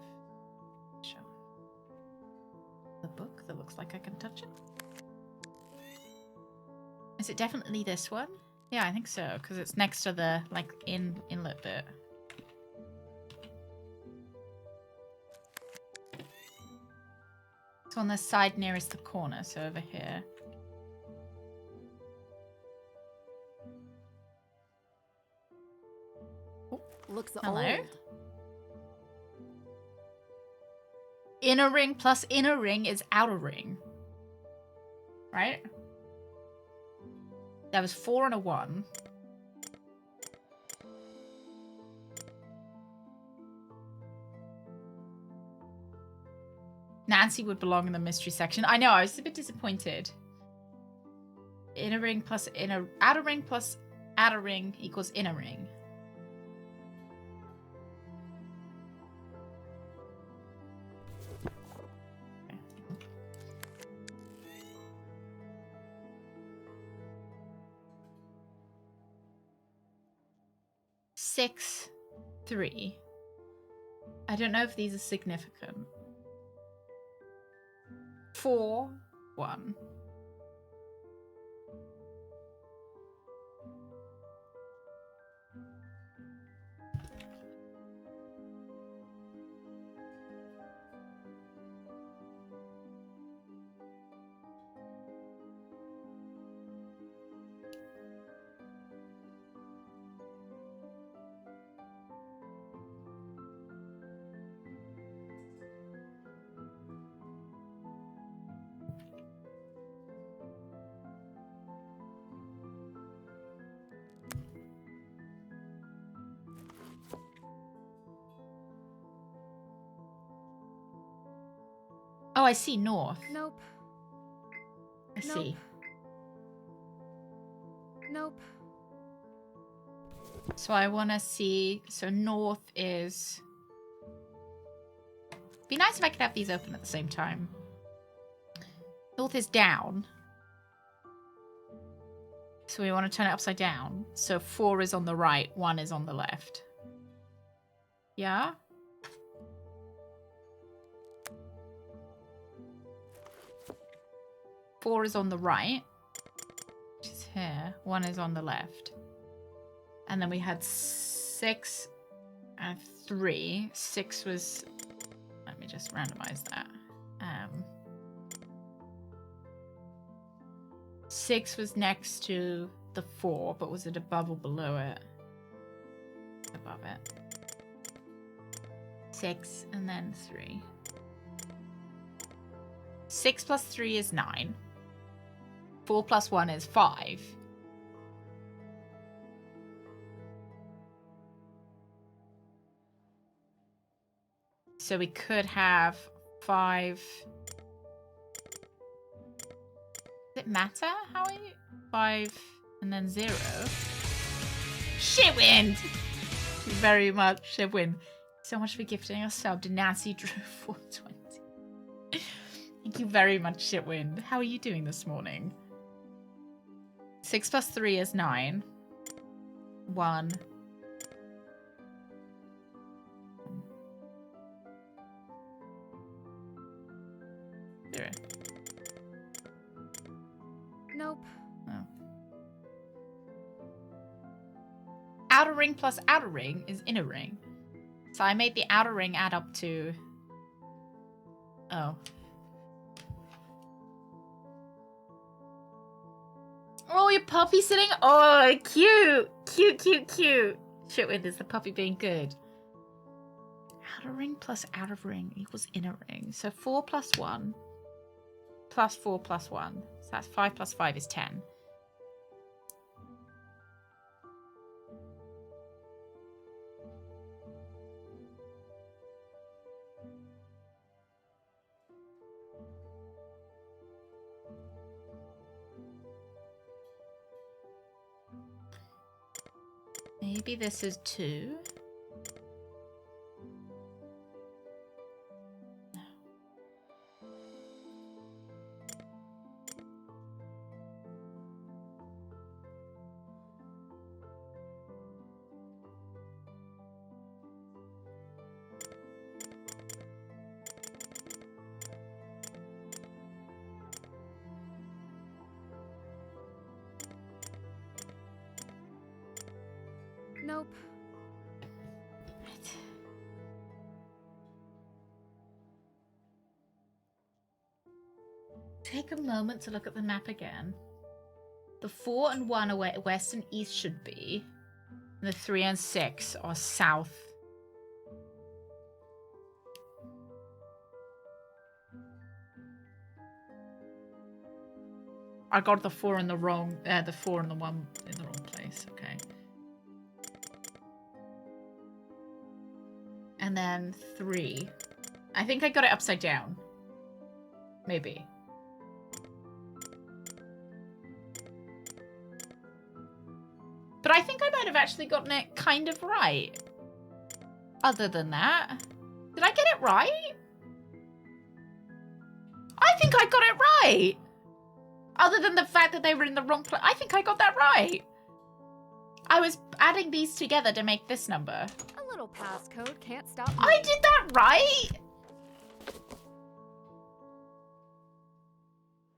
Speaker 1: The book that looks like I can touch it? Is it definitely this one? Yeah, I think so, because it's next to the like inlet bit. It's on the side nearest the corner, so over here. Oh,
Speaker 2: looks
Speaker 1: hello.
Speaker 2: old.
Speaker 1: Inner ring plus inner ring is outer ring. Right? That was 4 and a 1. Nancy would belong in the mystery section. I know, I was a bit disappointed. Inner ring plus outer ring plus outer ring equals inner ring. Six, 3. I don't know if these are significant. 4, 1. Oh, I see north.
Speaker 2: Nope.
Speaker 1: I see.
Speaker 2: Nope.
Speaker 1: So I want to see. So north is. Be nice if I could have these open at the same time. North is down. So we want to turn it upside down. So 4 is on the right, 1 is on the left. Yeah? Four is on the right, which is here. 1 is on the left. And then we had 6 and 3. 6 was... Let me just randomize that. 6 was next to the 4, but was it above or below it? Above it. 6 and then 3. 6 plus 3 is 9. 4 plus 1 is 5. So we could have 5. Does it matter how I... 5 and then 0? Shitwind! Thank you very much, Shitwind. So much for gifting us sub to Nancy Drew 420. Thank you very much, Shitwind. How are you doing this morning? 6 plus 3 is 9. 1. Zero.
Speaker 2: Nope.
Speaker 1: Oh. Outer ring plus outer ring is inner ring. So I made the outer ring add up to... Oh. Oh, your puppy sitting? Oh, cute. Cute, cute, cute. Shitwind, is the puppy being good? Outer ring plus outer ring equals inner ring. So 4 plus 1 plus 4 plus 1. So that's 5 plus 5 is 10. Maybe this is 2.
Speaker 2: Nope.
Speaker 1: Take a moment to look at the map again. The 4 and 1 are where west and east should be. And the 3 and 6 are south. I got the 4 and the 1 in the wrong place. Okay. And then 3. I think I got it upside down. Maybe. But I think I might have actually gotten it kind of right. Other than that. Did I get it right? I think I got it right! Other than the fact that they were in the wrong place. I think I got that right. I was adding these together to make this number.
Speaker 2: A little passcode can't stop me.
Speaker 1: I did that right!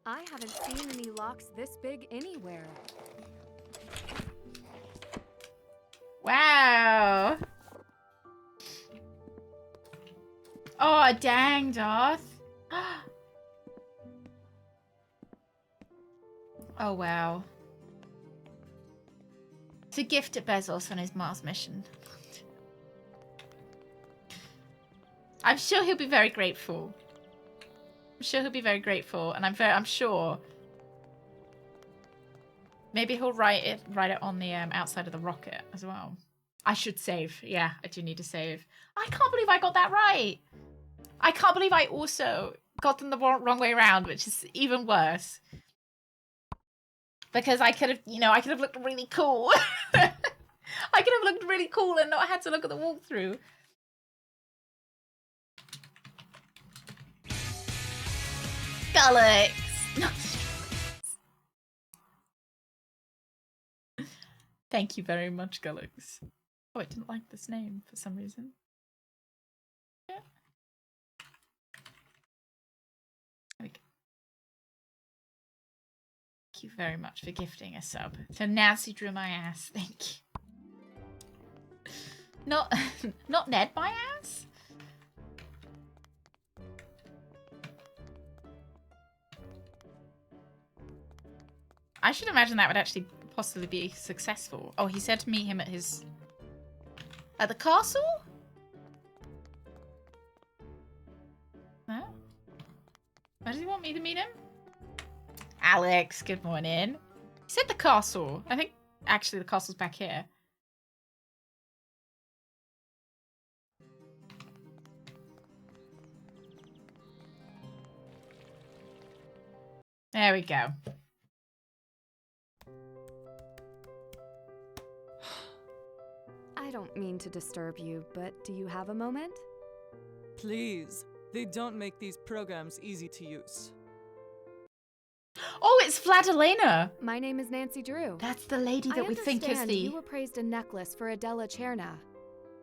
Speaker 2: I haven't seen any locks this big anywhere.
Speaker 1: Wow. Oh, dang, Darth. Oh, wow. It's a gift to Bezos on his Mars mission. I'm sure he'll be very grateful. I'm sure he'll be very grateful, and I'm sure maybe he'll write it on the outside of the rocket as well. I should save. Yeah, I do need to save. I can't believe I got that right. I can't believe I also got them the wrong way around, which is even worse. Because I could have, I could have looked really cool. I could have looked really cool and not had to look at the walkthrough. Gullix! Thank you very much, Gullix. Oh, I didn't like this name for some reason. Yeah. There we go. Thank you very much for gifting a sub. So Nancy drew my ass. Thank you. Not Ned my ass? I should imagine that would actually possibly be successful. Oh, he said to meet him at the castle? No? Where does he want me to meet him? Alex, good morning. He said the castle. I think actually the castle's back here. There we go.
Speaker 2: I don't mean to disturb you, but do you have a moment?
Speaker 14: Please. They don't make these programs easy to use.
Speaker 1: Oh, it's Vladilena!
Speaker 2: My name is Nancy Drew.
Speaker 1: That's the lady that we think is the...
Speaker 2: you appraised a necklace for Adela Cherna.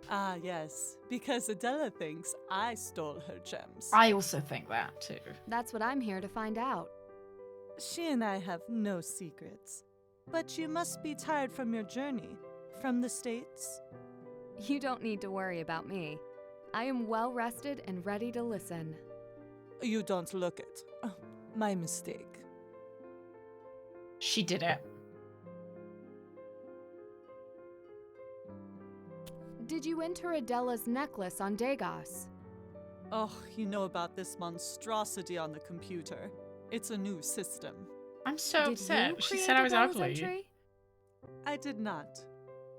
Speaker 14: Ah, yes. Because Adela thinks I stole her gems.
Speaker 1: I also think that, too.
Speaker 2: That's what I'm here to find out.
Speaker 14: She and I have no secrets. But you must be tired from your journey. From the States?
Speaker 2: You don't need to worry about me. I am well rested and ready to listen.
Speaker 14: You don't look it. Oh, my mistake.
Speaker 1: She did it.
Speaker 2: Did you enter Adela's necklace on Dagos?
Speaker 14: Oh, you know about this monstrosity on the computer. It's a new system.
Speaker 1: I'm so upset. She said I was ugly.
Speaker 14: I did not.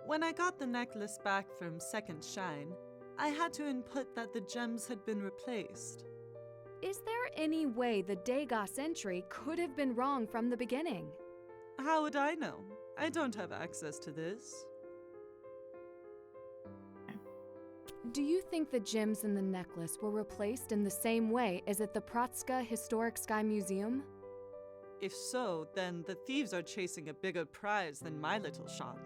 Speaker 14: When I got the necklace back from Second Shine, I had to input that the gems had been replaced.
Speaker 2: Is there any way the Dagos entry could have been wrong from the beginning?
Speaker 14: How would I know? I don't have access to this.
Speaker 2: Do you think the gems in the necklace were replaced in the same way as at the Pratska Historic Sky Museum?
Speaker 14: If so, then the thieves are chasing a bigger prize than my little shop.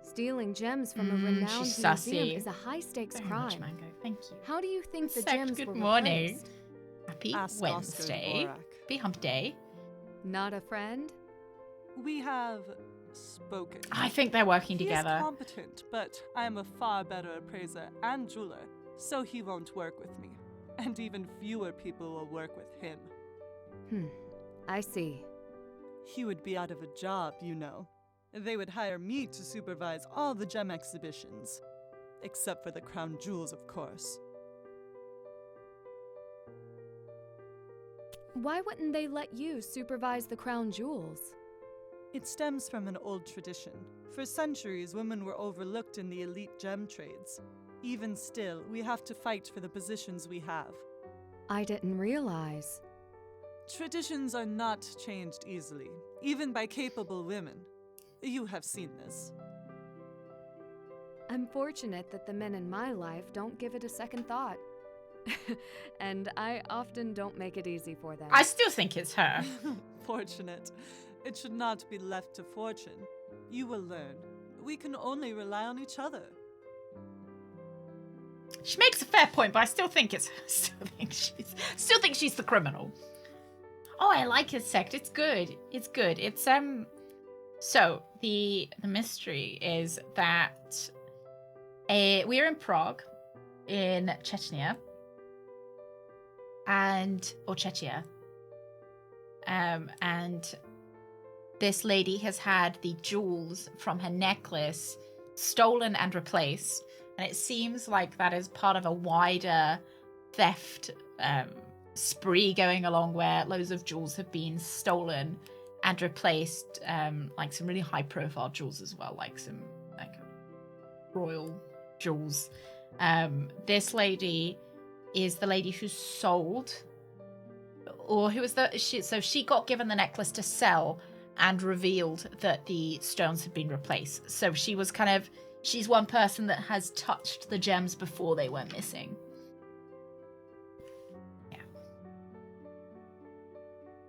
Speaker 2: Stealing gems from a renowned
Speaker 1: she's
Speaker 2: museum
Speaker 1: sussy.
Speaker 2: is a high-stakes
Speaker 1: Very much,
Speaker 2: crime.
Speaker 1: Mango. Thank you.
Speaker 2: How do you think the
Speaker 1: Sect,
Speaker 2: gems
Speaker 1: good
Speaker 2: were
Speaker 1: morning.
Speaker 2: replaced?
Speaker 1: Happy
Speaker 14: Ask Oscar
Speaker 1: Wednesday.
Speaker 14: Dvorak.
Speaker 1: Be hump day.
Speaker 2: Not a friend?
Speaker 14: We have spoken.
Speaker 1: I think they're working
Speaker 14: He
Speaker 1: together.
Speaker 14: is competent, but I am a far better appraiser and jeweler, so he won't work with me. And even fewer people will work with him.
Speaker 2: I see.
Speaker 14: He would be out of a job, you know. They would hire me to supervise all the gem exhibitions. Except for the crown jewels, of course.
Speaker 2: Why wouldn't they let you supervise the crown jewels?
Speaker 14: It stems from an old tradition. For centuries, women were overlooked in the elite gem trades. Even still, we have to fight for the positions we have.
Speaker 2: I didn't realize.
Speaker 14: Traditions are not changed easily, even by capable women. You have seen this.
Speaker 2: I'm fortunate that the men in my life don't give it a second thought. And I often don't make it easy for them.
Speaker 1: I still think it's her.
Speaker 14: Fortunate. It should not be left to fortune. You will learn. We can only rely on each other.
Speaker 1: She makes a fair point, but I still think it's her. Still think she's the criminal. Oh, I like his sect. It's good. It's good. It's So the mystery is that we're in Prague, in Chechnya, or Czechia, and this lady has had the jewels from her necklace stolen and replaced, and it seems like that is part of a wider theft spree going along where loads of jewels have been stolen and replaced, like some really high profile jewels as well, like some like royal jewels. This lady is the lady who sold, or who was so she got given the necklace to sell and revealed that the stones had been replaced. So she's one person that has touched the gems before they went missing. Yeah.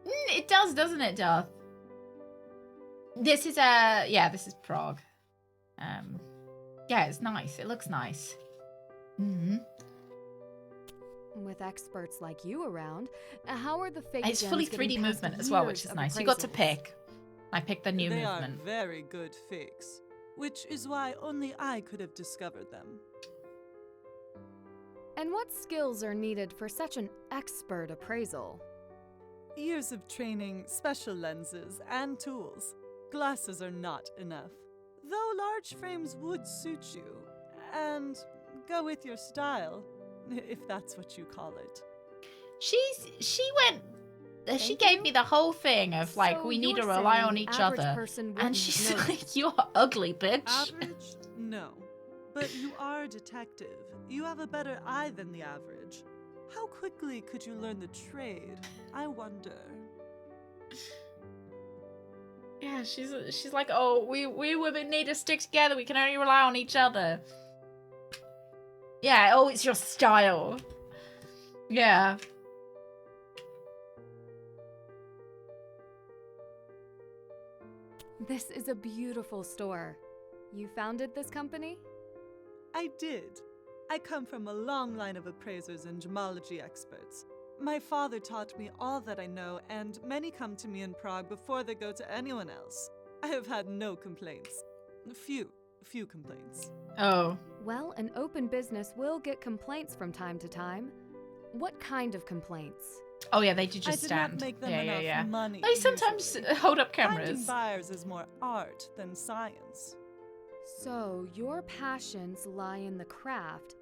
Speaker 1: It does, doesn't it, Darth? This is Prague. Yeah, it's nice. It looks nice. Mm-hmm.
Speaker 2: With experts like you around, how are the fake
Speaker 1: It's
Speaker 2: gems
Speaker 1: fully
Speaker 2: getting
Speaker 1: 3D
Speaker 2: past
Speaker 1: movement as well, which
Speaker 2: years
Speaker 1: is
Speaker 2: of
Speaker 1: nice. You got to
Speaker 2: appraisals?
Speaker 1: pick. I picked the new
Speaker 14: They
Speaker 1: movement.
Speaker 14: are very good fakes, which is why only I could have discovered them.
Speaker 2: And what skills are needed for such an expert appraisal?
Speaker 14: Years of training, special lenses, and tools. Glasses are not enough. Though large frames would suit you, and go with your style, if that's what you call it.
Speaker 1: She gave me the whole thing of like,
Speaker 2: So
Speaker 1: we need to
Speaker 2: you're
Speaker 1: rely
Speaker 2: saying
Speaker 1: on
Speaker 2: the
Speaker 1: each
Speaker 2: average
Speaker 1: other.
Speaker 2: person
Speaker 1: And
Speaker 2: wouldn't
Speaker 1: she's
Speaker 2: notice.
Speaker 1: like, you're ugly, bitch.
Speaker 14: Average? No. But you are a detective. You have a better eye than the average. How quickly could you learn the trade? I wonder.
Speaker 1: Yeah, she's like, oh, we women need to stick together. We can only rely on each other. Yeah, oh, it's your style. Yeah.
Speaker 2: This is a beautiful store. You founded this company?
Speaker 14: I did. I come from a long line of appraisers and gemology experts. My father taught me all that I know, and many come to me in Prague before they go to anyone else. I have had no complaints. Few complaints.
Speaker 1: Oh.
Speaker 2: Well, an open business will get complaints from time to time. What kind of complaints?
Speaker 1: Oh yeah, they do just
Speaker 14: I did
Speaker 1: stand.
Speaker 14: not make them
Speaker 1: yeah,
Speaker 14: enough
Speaker 1: yeah.
Speaker 14: money.
Speaker 1: They sometimes
Speaker 14: usually.
Speaker 1: hold up
Speaker 14: Finding
Speaker 1: cameras.
Speaker 14: buyers is more art than science.
Speaker 2: So, your passions lie in the craft,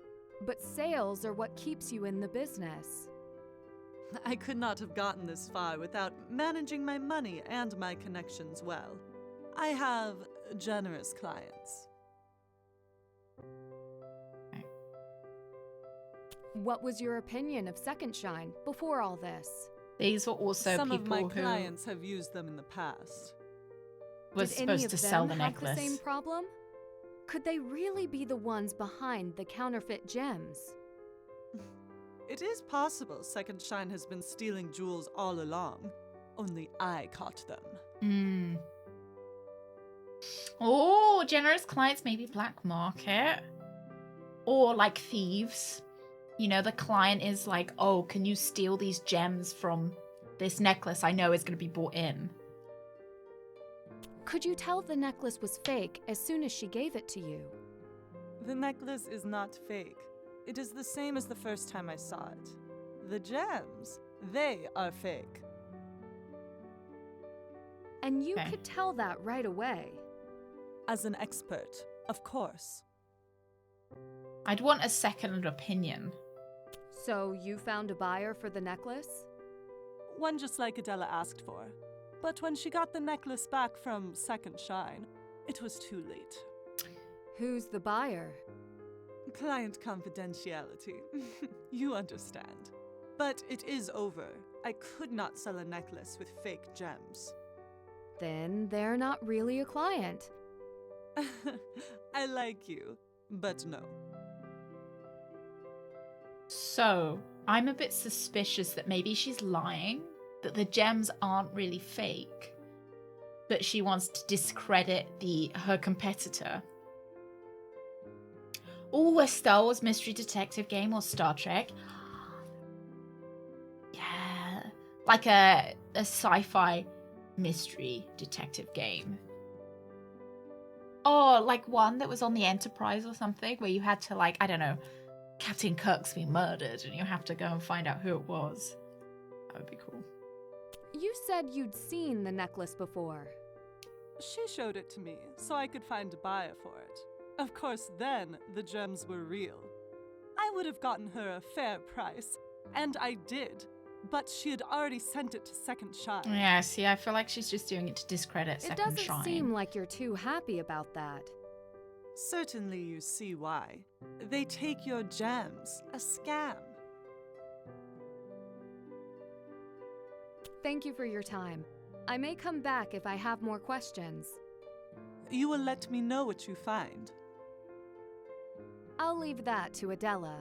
Speaker 2: but sales are what keeps you in the business.
Speaker 14: I could not have gotten this far without managing my money and my connections well. I have generous clients.
Speaker 2: What was your opinion of Second Shine before all this?
Speaker 1: These were also
Speaker 14: Some
Speaker 1: people
Speaker 14: of my
Speaker 1: who
Speaker 14: clients have used them in the past.
Speaker 1: was
Speaker 2: Did any
Speaker 1: supposed
Speaker 2: of
Speaker 1: to
Speaker 2: them
Speaker 1: sell the
Speaker 2: have
Speaker 1: necklace.
Speaker 2: the same problem? Could they really be the ones behind the counterfeit gems?
Speaker 14: It is possible Second Shine has been stealing jewels all along. Only I caught them.
Speaker 1: Oh, generous clients, maybe black market. Or like thieves. You know, the client is like, oh, can you steal these gems from this necklace I know is going to be bought in?
Speaker 2: Could you tell the necklace was fake as soon as she gave it to you?
Speaker 14: The necklace is not fake. It is the same as the first time I saw it. The gems, they are fake.
Speaker 2: And you could tell that right away.
Speaker 14: As an expert, of course.
Speaker 1: I'd want a second opinion.
Speaker 2: So you found a buyer for the necklace?
Speaker 14: One just like Adela asked for. But when she got the necklace back from Second Shine, it was too late.
Speaker 2: Who's the buyer?
Speaker 14: Client confidentiality. You understand. But it is over. I could not sell a necklace with fake gems.
Speaker 2: Then they're not really a client.
Speaker 14: I like you, but no.
Speaker 1: So, I'm a bit suspicious that maybe she's lying, that the gems aren't really fake, but she wants to discredit her competitor. Oh, a Star Wars mystery detective game or Star Trek. Yeah, like a sci-fi mystery detective game. Or like one that was on the Enterprise or something, where you had to, like, I don't know, Captain Kirk's been murdered and you have to go and find out who it was. That would be cool.
Speaker 2: You said you'd seen the necklace before.
Speaker 14: She showed it to me so I could find a buyer for it. Of course, then the gems were real. I would have gotten her a fair price, and I did, but she had already sent it to Second Shine.
Speaker 1: Yeah, see, I feel like she's just doing it to discredit Second Shine.
Speaker 2: It doesn't seem like you're too happy about that.
Speaker 14: Certainly you see why. They take your gems. A scam.
Speaker 2: Thank you for your time. I may come back if I have more questions.
Speaker 14: You will let me know what you find.
Speaker 2: I'll leave that to Adela.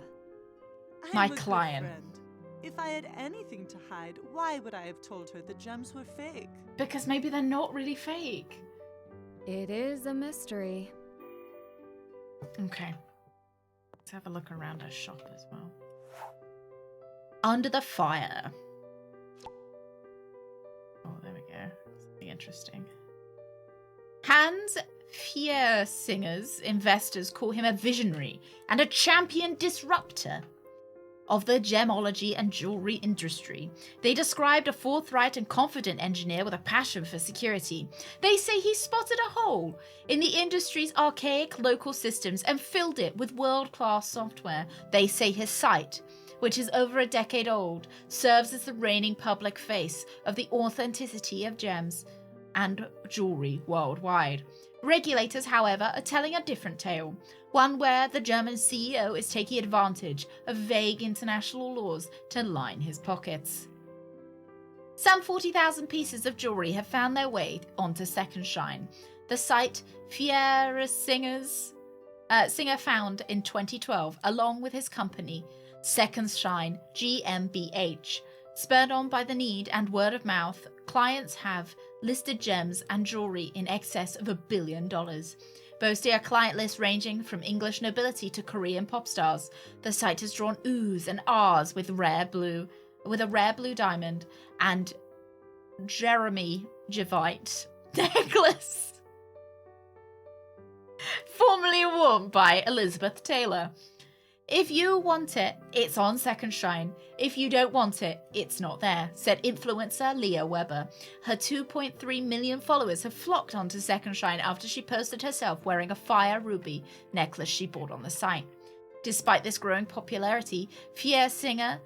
Speaker 1: My
Speaker 14: I'm a good
Speaker 1: client.
Speaker 14: friend. If I had anything to hide, why would I have told her the gems were fake?
Speaker 1: Because maybe they're not really fake.
Speaker 2: It is a mystery.
Speaker 1: Okay. Let's have a look around her shop as well. Under the fire. Oh, there we go. Something interesting. Hans Fiersinger's investors call him a visionary and a champion disruptor of the gemology and jewelry industry. They described a forthright and confident engineer with a passion for security. They say he spotted a hole in the industry's archaic local systems and filled it with world-class software. They say his site, which is over a decade old, serves as the reigning public face of the authenticity of gems and jewelry worldwide. Regulators, however, are telling a different tale, one where the German CEO is taking advantage of vague international laws to line his pockets. Some 40,000 pieces of jewelry have found their way onto Second Shine. The site Singer found in 2012, along with his company, Second Shine GmbH. Spurred on by the need and word of mouth, clients have listed gems and jewelry in excess of $1 billion. Boasting a client list ranging from English nobility to Korean pop stars, the site has drawn oohs and ahs with a rare blue diamond and Jeremy Jevite necklace, formerly worn by Elizabeth Taylor. If you want it, it's on Second Shine. If you don't want it, it's not there, said influencer Leah Weber. Her 2.3 million followers have flocked onto Second Shine after she posted herself wearing a fire ruby necklace she bought on the site. Despite this growing popularity, Fiersinger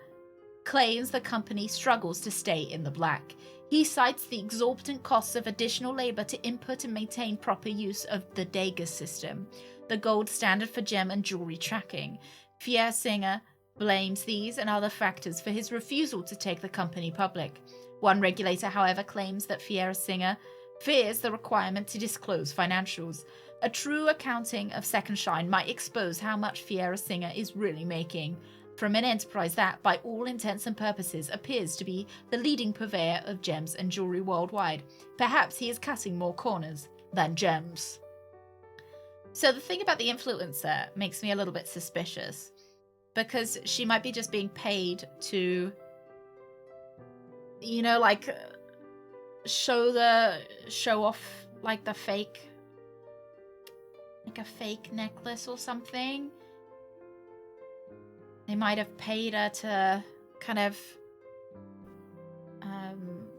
Speaker 1: claims the company struggles to stay in the black. He cites the exorbitant costs of additional labor to input and maintain proper use of the Degas system, the gold standard for gem and jewelry tracking. Fiersinger blames these and other factors for his refusal to take the company public. One regulator, however, claims that Fiersinger fears the requirement to disclose financials. A true accounting of Second Shine might expose how much Fiera Singer is really making from an enterprise that, by all intents and purposes, appears to be the leading purveyor of gems and jewelry worldwide. Perhaps he is cutting more corners than gems. So the thing about the influencer makes me a little bit suspicious, because she might be just being paid to, you know, like show off like the fake, like a fake necklace or something. They might have paid her to kind of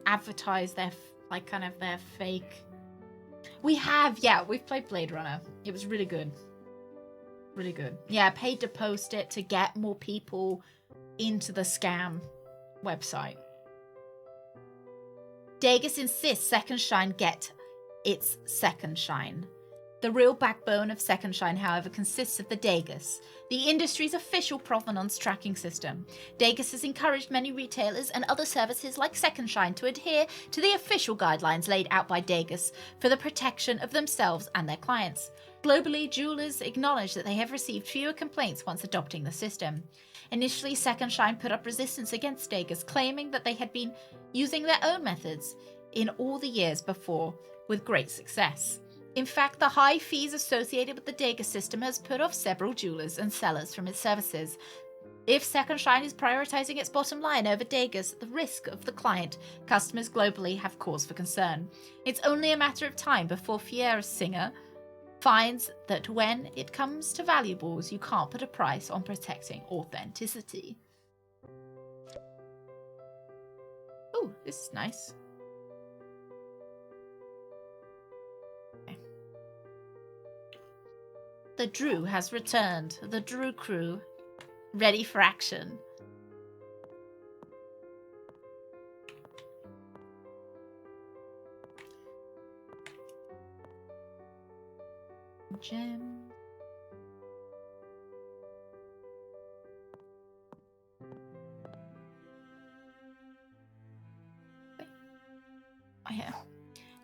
Speaker 1: advertise their their fake. We've played Blade Runner. It was really good. Really good. Yeah, paid to post it to get more people into the scam website. Dagus insists Second Shine get its Second Shine. The real backbone of Second Shine, however, consists of the Dagus, the industry's official provenance tracking system. Dagus has encouraged many retailers and other services like Second Shine to adhere to the official guidelines laid out by Dagus for the protection of themselves and their clients. Globally, jewelers acknowledge that they have received fewer complaints once adopting the system. Initially, Second Shine put up resistance against Dagus, claiming that they had been using their own methods in all the years before with great success. In fact, the high fees associated with the Dagus system has put off several jewelers and sellers from its services. If Second Shine is prioritizing its bottom line over Dagus, the risk of the client, customers globally have cause for concern. It's only a matter of time before Fiera Singer finds that when it comes to valuables, you can't put a price on protecting authenticity. Oh, this is nice. The Drew has returned. The Drew crew, ready for action. Gem. Oh, yeah.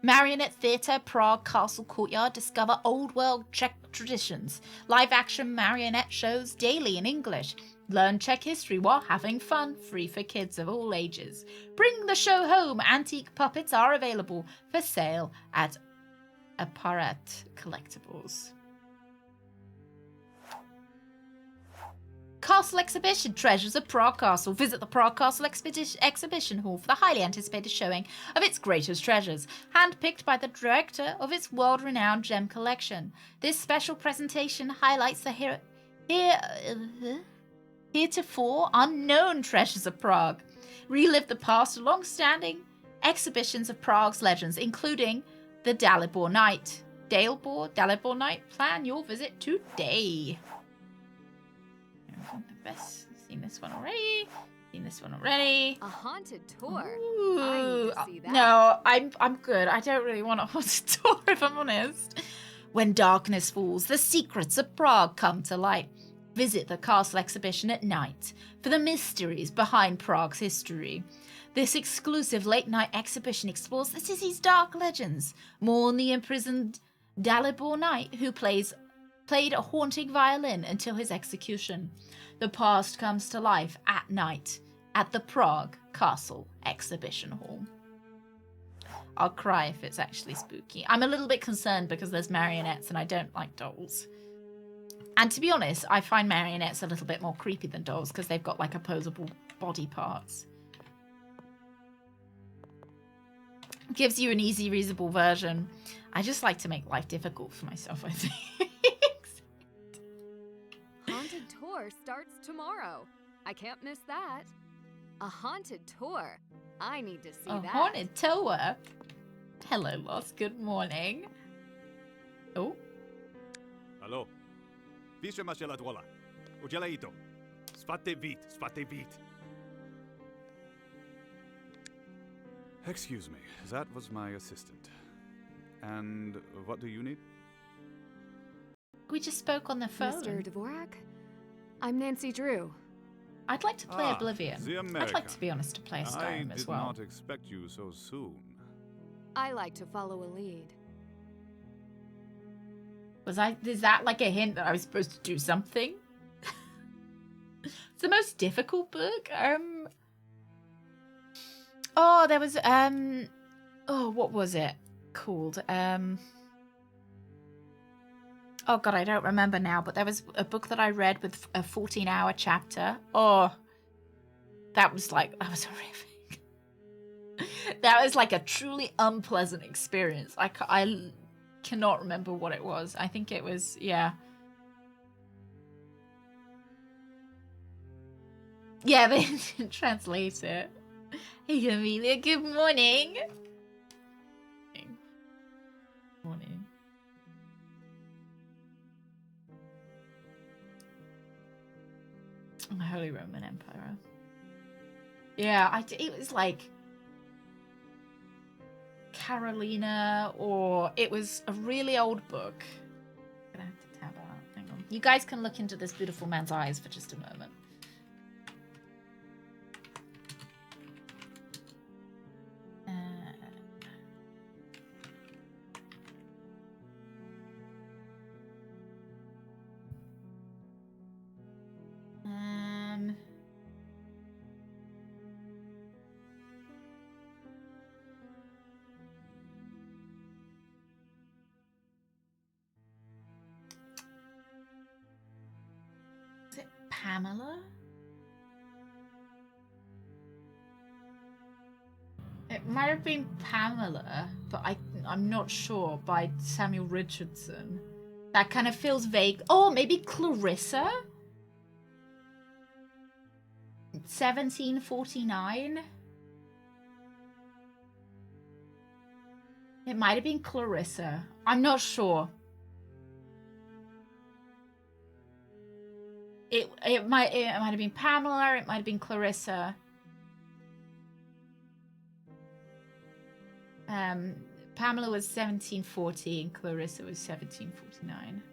Speaker 1: Marionette Theatre, Prague Castle Courtyard. Discover old world Czech traditions. Live action marionette shows daily in English. Learn Czech history while having fun. Free for kids of all ages. Bring the show home. Antique puppets are available for sale at Apparat Collectibles. Castle Exhibition, Treasures of Prague Castle. Visit the Prague Castle Exhibition Hall for the highly anticipated showing of its greatest treasures, handpicked by the director of its world-renowned gem collection. This special presentation highlights the heretofore unknown treasures of Prague. Relive the past long-standing exhibitions of Prague's legends, including the Dalibor Night. Dalibor Night. Plan your visit today. Seen this one already.
Speaker 2: A haunted tour.
Speaker 1: Ooh,
Speaker 2: I need to see that.
Speaker 1: no, I'm good. I don't really want a haunted tour, if I'm honest. When darkness falls, the secrets of Prague come to light. Visit the castle exhibition at night for the mysteries behind Prague's history. This exclusive late-night exhibition explores the city's dark legends. Mourn the imprisoned Dalibor Knight, who played a haunting violin until his execution. The past comes to life at night at the Prague Castle Exhibition Hall. I'll cry if it's actually spooky. I'm a little bit concerned because there's marionettes and I don't like dolls. And to be honest, I find marionettes a little bit more creepy than dolls because they've got like opposable body parts. Gives you an easy, reasonable version. I just like to make life difficult for myself, I think.
Speaker 2: Haunted tour starts tomorrow. I can't miss that. A haunted tour. I need to see that.
Speaker 1: A haunted tour? Hello, Lost. Good morning. Oh.
Speaker 12: Hello. Pisze ma się ladwola. Udzielaj to. Svate vít.
Speaker 13: Excuse me, that was my assistant. And what do you need?
Speaker 1: We just spoke on the phone.
Speaker 2: Mr. Dvorak? I'm Nancy Drew.
Speaker 1: I'd like to play Oblivion.
Speaker 13: The
Speaker 1: I'd like, to be honest, to play a Skyrim as well.
Speaker 13: I did not expect you so soon.
Speaker 2: I like to follow a lead.
Speaker 1: Is that like a hint that I was supposed to do something? It's the most difficult book. Oh, there was oh, what was it called? Oh god, I don't remember now, but there was a book that I read with a 14-hour chapter. Oh, that was horrific. That was like a truly unpleasant experience. I cannot remember what it was. I think it was, yeah. Yeah, they didn't translate it. Hey, Amelia, good morning. Morning. Holy Roman Empire. Yeah, it was like Carolina, or it was a really old book. I'm gonna have to tab out. Hang on. You guys can look into this beautiful man's eyes for just a moment. Is it Pamela? It might have been Pamela, but I'm not sure, by Samuel Richardson. That kind of feels vague. Oh, maybe Clarissa? 1749? It might have been Clarissa. I'm not sure. It might have been Pamela, it might have been Clarissa. Pamela was 1740 and Clarissa was 1749.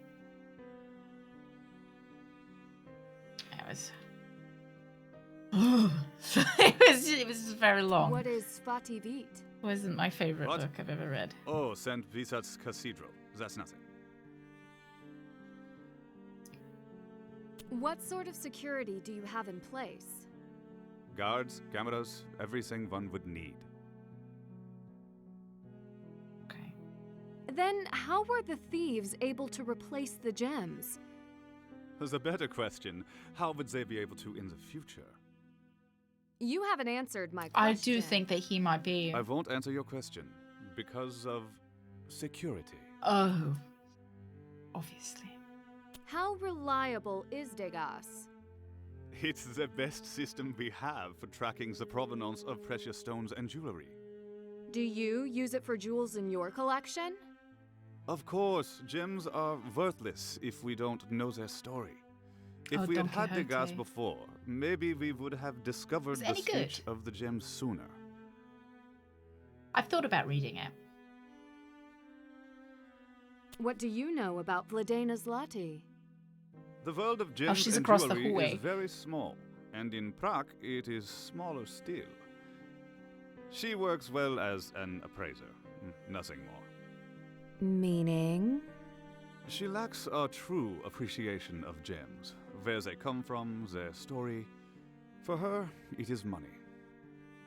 Speaker 1: It was very long.
Speaker 2: What is Fati Vit?
Speaker 1: Wasn't my favorite book I've ever read.
Speaker 13: Oh, St. Visat's Cathedral. That's nothing.
Speaker 2: What sort of security do you have in place?
Speaker 13: Guards, cameras, everything one would need.
Speaker 2: Then how were the thieves able to replace the gems?
Speaker 13: There's a better question. How would they be able to in the future?
Speaker 2: You haven't answered my question.
Speaker 1: I do think that he might be.
Speaker 13: I won't answer your question because of security.
Speaker 1: Oh, obviously.
Speaker 2: How reliable is Degas?
Speaker 13: It's the best system we have for tracking the provenance of precious stones and jewelry.
Speaker 2: Do you use it for jewels in your collection?
Speaker 13: Of course, gems are worthless if we don't know their story. If we had had Degas before, maybe we would have discovered the source of the gems sooner.
Speaker 1: I've thought about reading it.
Speaker 2: What do you know about Vladena Zlati?
Speaker 13: The world of gems and jewelry is very small, and in Prague it is smaller still. She works well as an appraiser, nothing more.
Speaker 2: Meaning?
Speaker 13: She lacks a true appreciation of gems, where they come from, their story. For her, it is money.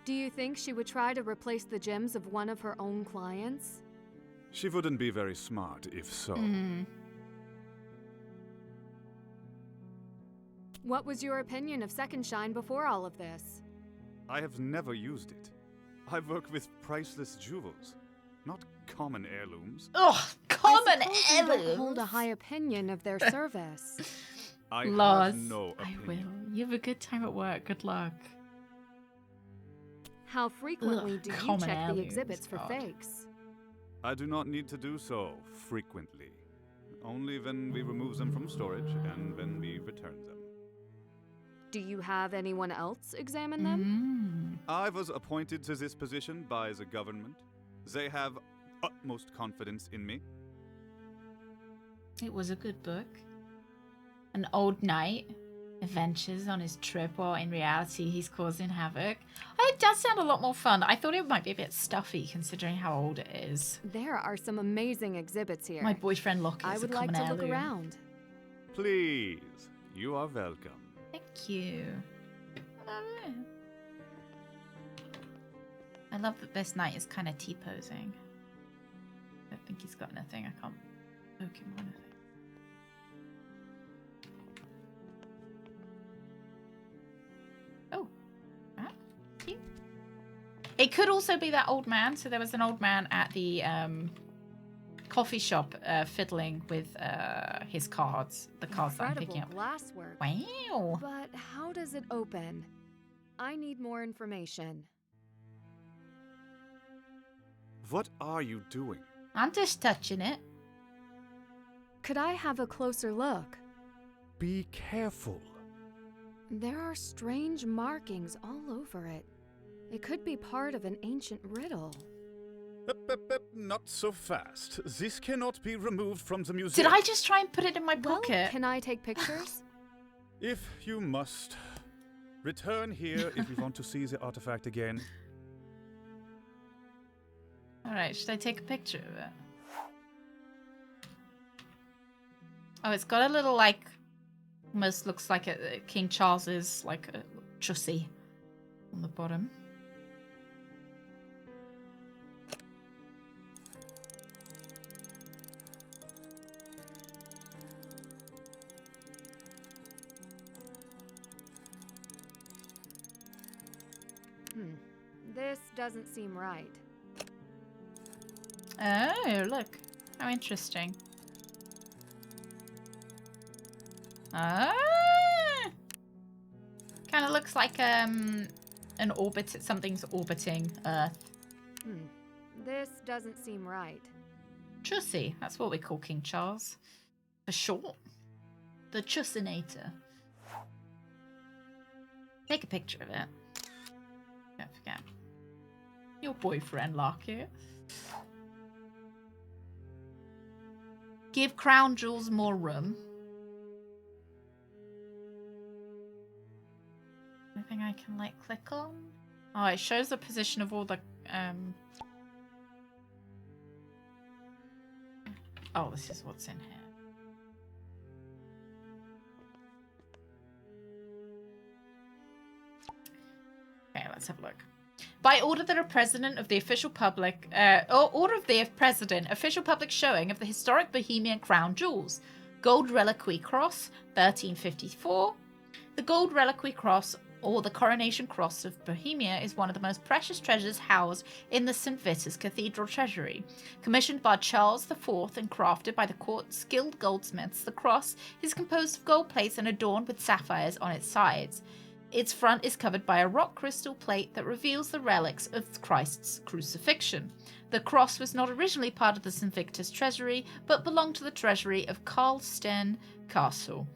Speaker 2: Do you think she would try to replace the gems of one of her own clients?
Speaker 13: She wouldn't be very smart if so.
Speaker 2: What was your opinion of Second Shine before all of this?
Speaker 13: I have never used it. I work with priceless jewels, not common heirlooms.
Speaker 1: Ugh, common
Speaker 2: heirlooms! You don't hold a high opinion of their service.
Speaker 13: I
Speaker 1: Laws.
Speaker 13: have no opinion.
Speaker 1: I will. You have a good time at work. Good luck.
Speaker 2: How frequently do you check the exhibits for fakes?
Speaker 13: I do not need to do so frequently. Only when we remove them from storage and when we return them.
Speaker 2: Do you have anyone else examine them?
Speaker 13: I was appointed to this position by the government. They have utmost confidence in me.
Speaker 1: It was a good book. An old knight. adventures on his trip, while in reality he's causing havoc. It does sound a lot more fun. I thought it might be a bit stuffy considering how old it is.
Speaker 2: There are some amazing exhibits here.
Speaker 1: My boyfriend locker is
Speaker 2: I would
Speaker 1: a
Speaker 2: like
Speaker 1: common
Speaker 2: to look
Speaker 1: heirloom.
Speaker 2: around.
Speaker 13: Please, you are welcome.
Speaker 1: Thank you. I love that this knight is kind of T-posing. I don't think he's got anything. I can't poke him or anything. Oh. Ah, cute. It could also be that old man. So there was an old man at the coffee shop fiddling with his cards. The cards that I'm picking up.
Speaker 2: Glasswork.
Speaker 1: Wow.
Speaker 2: But how does it open? I need more information.
Speaker 13: What are you doing?
Speaker 1: I'm just touching it.
Speaker 2: Could I have a closer look?
Speaker 12: Be careful.
Speaker 2: There are strange markings all over it. It could be part of an ancient riddle.
Speaker 13: Not so fast. This cannot be removed from the museum.
Speaker 1: Did I just try and put it in my pocket?
Speaker 2: Can I take pictures?
Speaker 13: If you must. Return here if you want to see the artifact again.
Speaker 1: Alright, should I take a picture of it? Oh, it's got a little, like, almost looks like a King Charles's, like, a chussy on the bottom.
Speaker 2: This doesn't seem right.
Speaker 1: Oh, look. How interesting. Ah! Kind of looks like an orbit. Something's orbiting Earth.
Speaker 2: This doesn't seem right.
Speaker 1: Chussy. That's what we call King Charles. For short. The Chussinator. Take a picture of it. Don't forget. Your boyfriend, Lockett. Give crown jewels more room. Anything I can, like, click on? Oh, it shows the position of all the, Oh, this is what's in here. Okay, let's have a look. By order of the President of the official public, official public showing of the historic Bohemian crown jewels. Gold Reliquary Cross, 1354. The Gold Reliquary Cross, or the Coronation Cross of Bohemia, is one of the most precious treasures housed in the St. Vitus Cathedral treasury. Commissioned by Charles IV and crafted by the court's skilled goldsmiths, the cross is composed of gold plates and adorned with sapphires on its sides. Its front is covered by a rock crystal plate that reveals the relics of Christ's crucifixion. The cross was not originally part of the St. Victor's treasury, but belonged to the treasury of Karlsten Castle.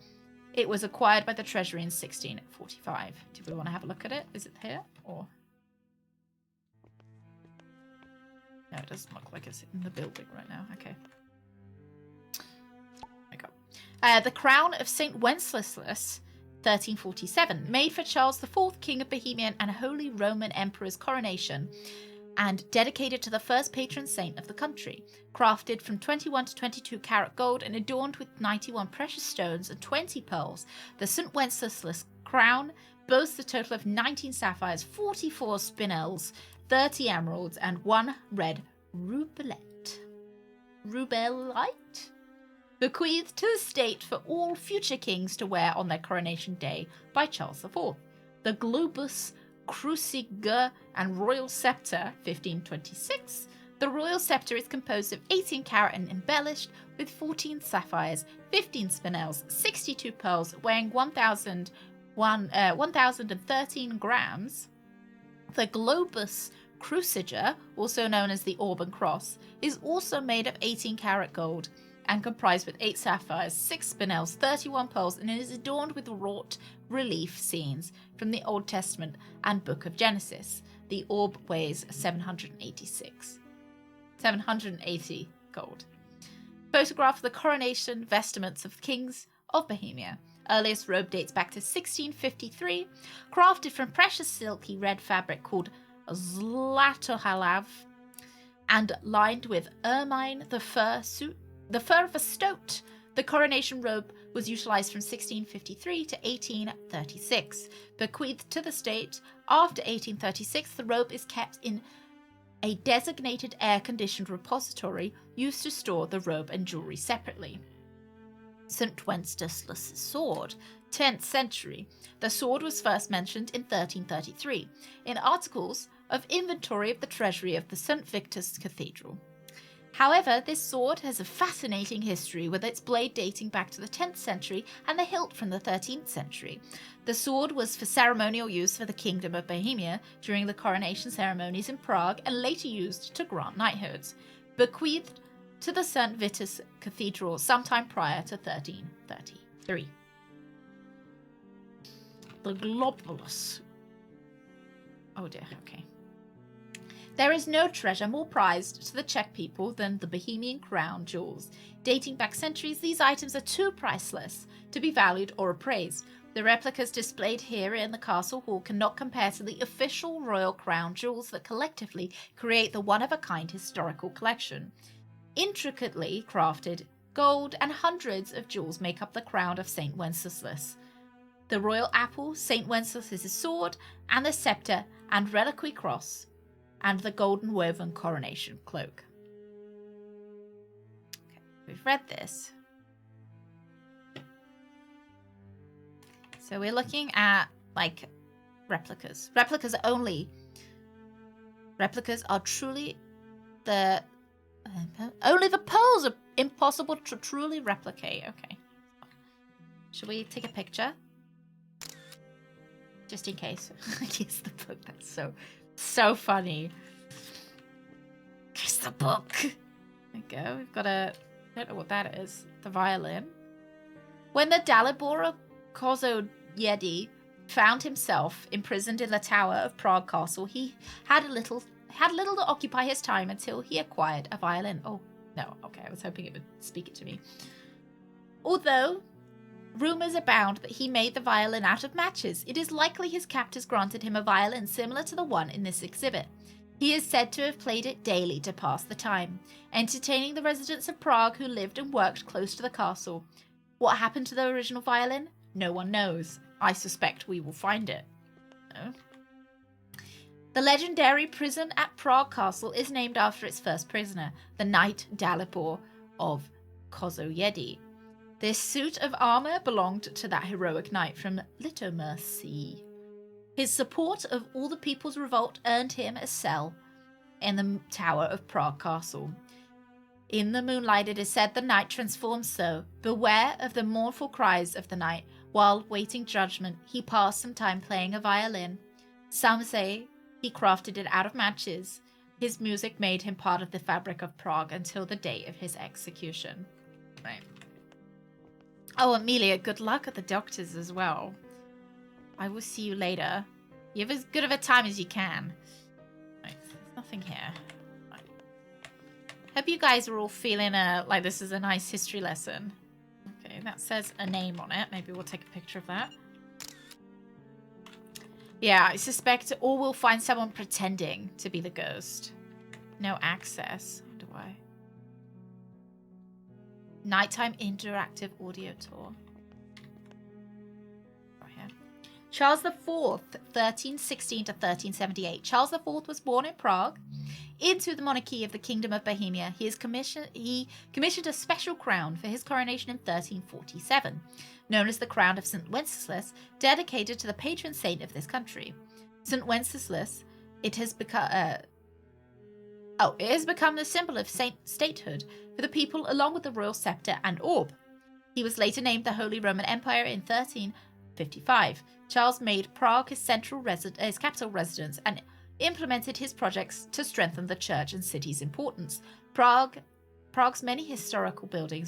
Speaker 1: It was acquired by the treasury in 1645. Do we want to have a look at it? Is it here? Or... No, it doesn't look like it's in the building right now. Okay. There we go. The crown of St. Wenceslas, 1347, made for Charles IV, King of Bohemia and Holy Roman Emperor's coronation, and dedicated to the first patron saint of the country. Crafted from 21 to 22 karat gold and adorned with 91 precious stones and 20 pearls, the St. Wenceslas crown boasts a total of 19 sapphires, 44 spinels, 30 emeralds, and 1 red rubellite. Bequeathed to the state for all future kings to wear on their coronation day by Charles IV. The Globus Cruciger and Royal Scepter, 1526. The Royal Scepter is composed of 18 carat and embellished with 14 sapphires, 15 spinels, 62 pearls, weighing 1,013 grams. The Globus Cruciger, also known as the Auburn Cross, is also made of 18 karat gold and comprised with 8 sapphires, 6 spinels, 31 pearls, and it is adorned with wrought relief scenes from the Old Testament and Book of Genesis. The orb weighs 780 gold. Photograph of the coronation vestments of kings of Bohemia. earliest robe dates back to 1653, crafted from precious silky red fabric called zlatohalav, and lined with ermine, the fur of a stoat. The coronation robe was utilized from 1653 to 1836. Bequeathed to the state after 1836, the robe is kept in a designated air-conditioned repository used to store the robe and jewelry separately. St. Wenceslas' sword, 10th century. The sword was first mentioned in 1333 in articles of inventory of the treasury of the St. Victor's Cathedral. However, this sword has a fascinating history with its blade dating back to the 10th century and the hilt from the 13th century. The sword was for ceremonial use for the Kingdom of Bohemia during the coronation ceremonies in Prague and later used to grant knighthoods. Bequeathed to the St. Vitus Cathedral sometime prior to 1333. The globulus. Oh dear, okay. There is no treasure more prized to the Czech people than the Bohemian crown jewels. Dating back centuries, these items are too priceless to be valued or appraised. The replicas displayed here in the castle hall cannot compare to the official royal crown jewels that collectively create the one-of-a-kind historical collection. Intricately crafted gold and hundreds of jewels make up the crown of St. Wenceslas. The royal apple, St. Wenceslas' sword, and the scepter and reliquary cross, and the golden woven coronation cloak. Okay, we've read this. So we're looking at, like, replicas. Replicas are truly the... only the pearls are impossible to truly replicate. Okay. Should we take a picture? Just in case. Here's the book. That's so funny. Here's the book. There we go. We've got a... I don't know what that is. The violin. When the Dalibor of Kozoyedi found himself imprisoned in the tower of Prague Castle, he had little to occupy his time until he acquired a violin. Oh, no. Okay, I was hoping it would speak it to me. Although rumors abound that he made the violin out of matches, it is likely his captors granted him a violin similar to the one in this exhibit. He is said to have played it daily to pass the time, entertaining the residents of Prague who lived and worked close to the castle. What happened to the original violin? No one knows. I suspect we will find it. No. The legendary prison at Prague Castle is named after its first prisoner, the Knight Dalibor of Kozoyedi. This suit of armor belonged to that heroic knight from Litomercy. His support of all the people's revolt earned him a cell in the tower of Prague Castle. In the moonlight, it is said the knight transformed so. Beware of the mournful cries of the knight. While waiting judgment, he passed some time playing a violin. Some say he crafted it out of matches. His music made him part of the fabric of Prague until the day of his execution. Right. Oh, Amelia, good luck at the doctors as well. I will see you later. You have as good of a time as you can. Right, there's nothing here. Right. Hope you guys are all feeling like this is a nice history lesson. Okay, that says a name on it. Maybe we'll take a picture of that. Yeah, I suspect, or we'll find someone pretending to be the ghost. No access. Wonder why. Nighttime interactive audio tour. Right here. Charles IV, 1316 to 1378. Charles IV was born in Prague into the monarchy of the Kingdom of Bohemia. He commissioned a special crown for his coronation in 1347, known as the Crown of St. Wenceslas, dedicated to the patron saint of this country. St. Wenceslas, it has become the symbol of statehood for the people, along with the royal scepter and orb. He was later named the Holy Roman Empire in 1355. Charles made Prague his capital residence and implemented his projects to strengthen the church and city's importance. Prague's many historical building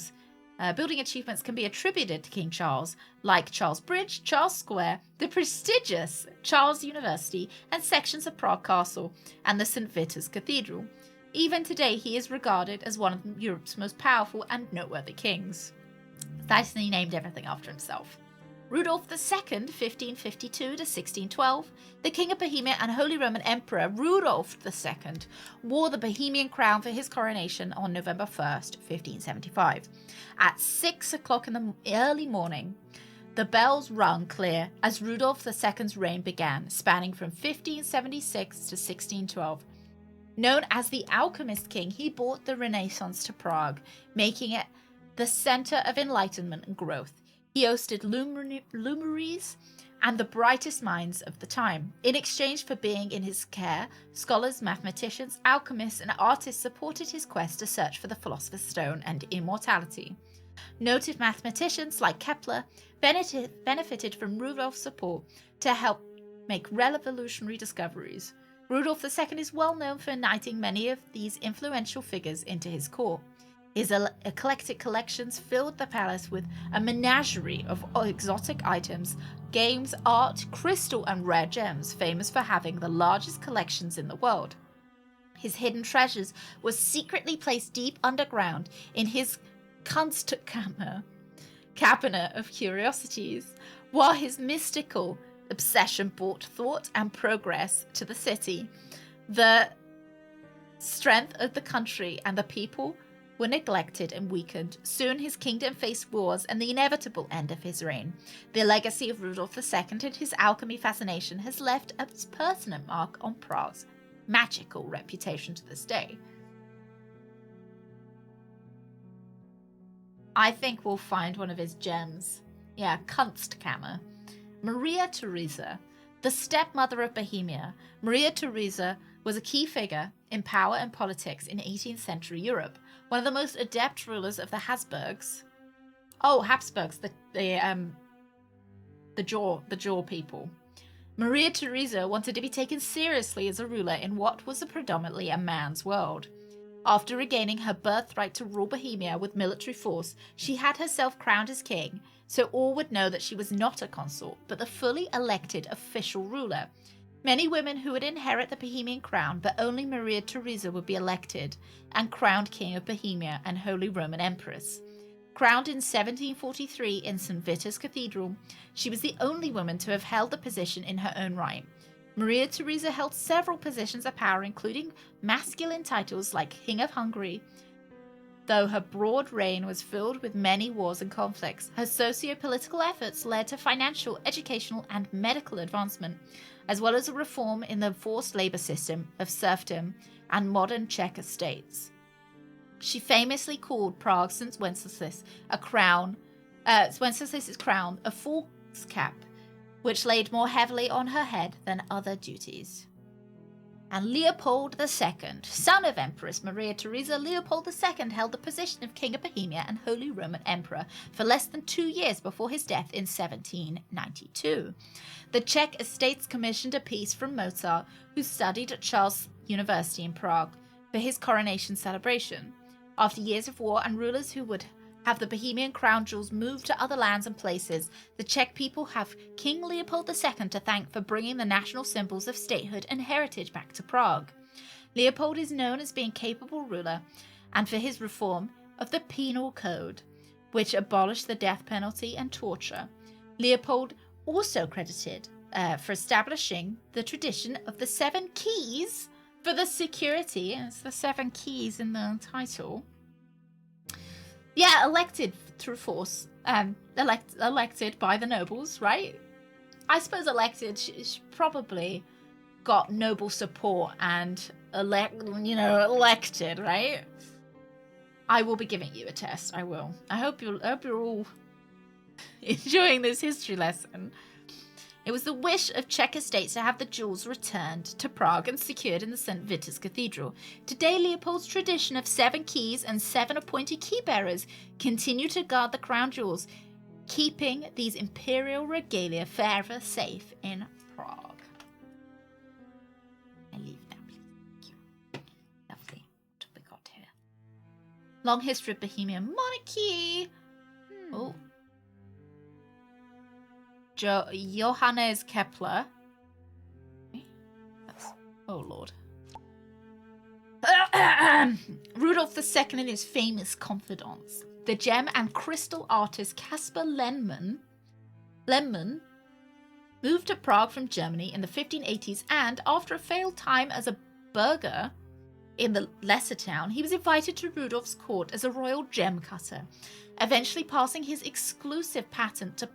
Speaker 1: achievements can be attributed to King Charles, like Charles Bridge, Charles Square, the prestigious Charles University, and sections of Prague Castle and the St. Vitus Cathedral. Even today, he is regarded as one of Europe's most powerful and noteworthy kings. Dyson named everything after himself. Rudolf II, 1552 to 1612, the King of Bohemia and Holy Roman Emperor Rudolf II, wore the Bohemian crown for his coronation on November 1st, 1575. At 6 o'clock in the early morning, the bells rung clear as Rudolf II's reign began, spanning from 1576 to 1612. Known as the Alchemist King, he brought the Renaissance to Prague, making it the center of enlightenment and growth. He hosted luminaries and the brightest minds of the time. In exchange for being in his care, scholars, mathematicians, alchemists, and artists supported his quest to search for the Philosopher's Stone and immortality. Noted mathematicians like Kepler benefited from Rudolf's support to help make revolutionary discoveries. Rudolf II is well known for knighting many of these influential figures into his court. His eclectic collections filled the palace with a menagerie of exotic items, games, art, crystal, and rare gems, famous for having the largest collections in the world. His hidden treasures were secretly placed deep underground in his Kunstkammer, cabinet of curiosities, while his mystical obsession brought thought and progress to the city. The strength of the country and the people were neglected and weakened. Soon his kingdom faced wars and the inevitable end of his reign. The legacy of Rudolf II and his alchemy fascination has left a permanent mark on Prague's magical reputation to this day. I think we'll find one of his gems. Yeah, Kunstkammer. Maria Theresa, the stepmother of Bohemia. Maria Theresa was a key figure in power and politics in 18th century Europe. One of the most adept rulers of the Habsburgs. Oh, Habsburgs, the jaw people. Maria Theresa wanted to be taken seriously as a ruler in what was predominantly a man's world. After regaining her birthright to rule Bohemia with military force, she had herself crowned as king, so all would know that she was not a consort, but the fully elected official ruler. Many women who would inherit the Bohemian crown, but only Maria Theresa would be elected and crowned King of Bohemia and Holy Roman Empress. Crowned in 1743 in St. Vitus's Cathedral, she was the only woman to have held the position in her own right. Maria Theresa held several positions of power, including masculine titles like King of Hungary. Though her broad reign was filled with many wars and conflicts, her socio-political efforts led to financial, educational, and medical advancement, as well as a reform in the forced labor system of serfdom and modern Czech estates. She famously called Prague St. Wenceslas's crown a false cap, which laid more heavily on her head than other duties. And Leopold II, son of Empress Maria Theresa, Leopold II held the position of King of Bohemia and Holy Roman Emperor for less than 2 years before his death in 1792. The Czech estates commissioned a piece from Mozart, who studied at Charles University in Prague, for his coronation celebration. After years of war and rulers who would have the Bohemian crown jewels moved to other lands and places, the Czech people have King Leopold II to thank for bringing the national symbols of statehood and heritage back to Prague. Leopold is known as being a capable ruler and for his reform of the penal code, which abolished the death penalty and torture. Leopold also credited for establishing the tradition of the 7 keys for the security. It's the 7 keys in the title. Yeah, elected through force. Elected by the nobles, right? I suppose elected. She probably got noble support and elected, right? I will be giving you a test. I will. I hope you're all enjoying this history lesson. It was the wish of Czech estates to have the jewels returned to Prague and secured in the St. Vitus Cathedral. Today, Leopold's tradition of 7 keys and 7 appointed key bearers continue to guard the crown jewels, keeping these imperial regalia forever safe in Prague. I leave that, please. Thank you. Lovely. What have we got here? Long history of Bohemian monarchy. Oh. Johannes Kepler. Oh, Lord. Rudolf II and his famous confidants. The gem and crystal artist Caspar Lenman Lehmann moved to Prague from Germany in the 1580s, and after a failed time as a burgher in the lesser town, he was invited to Rudolph's court as a royal gem cutter, eventually passing his exclusive patent to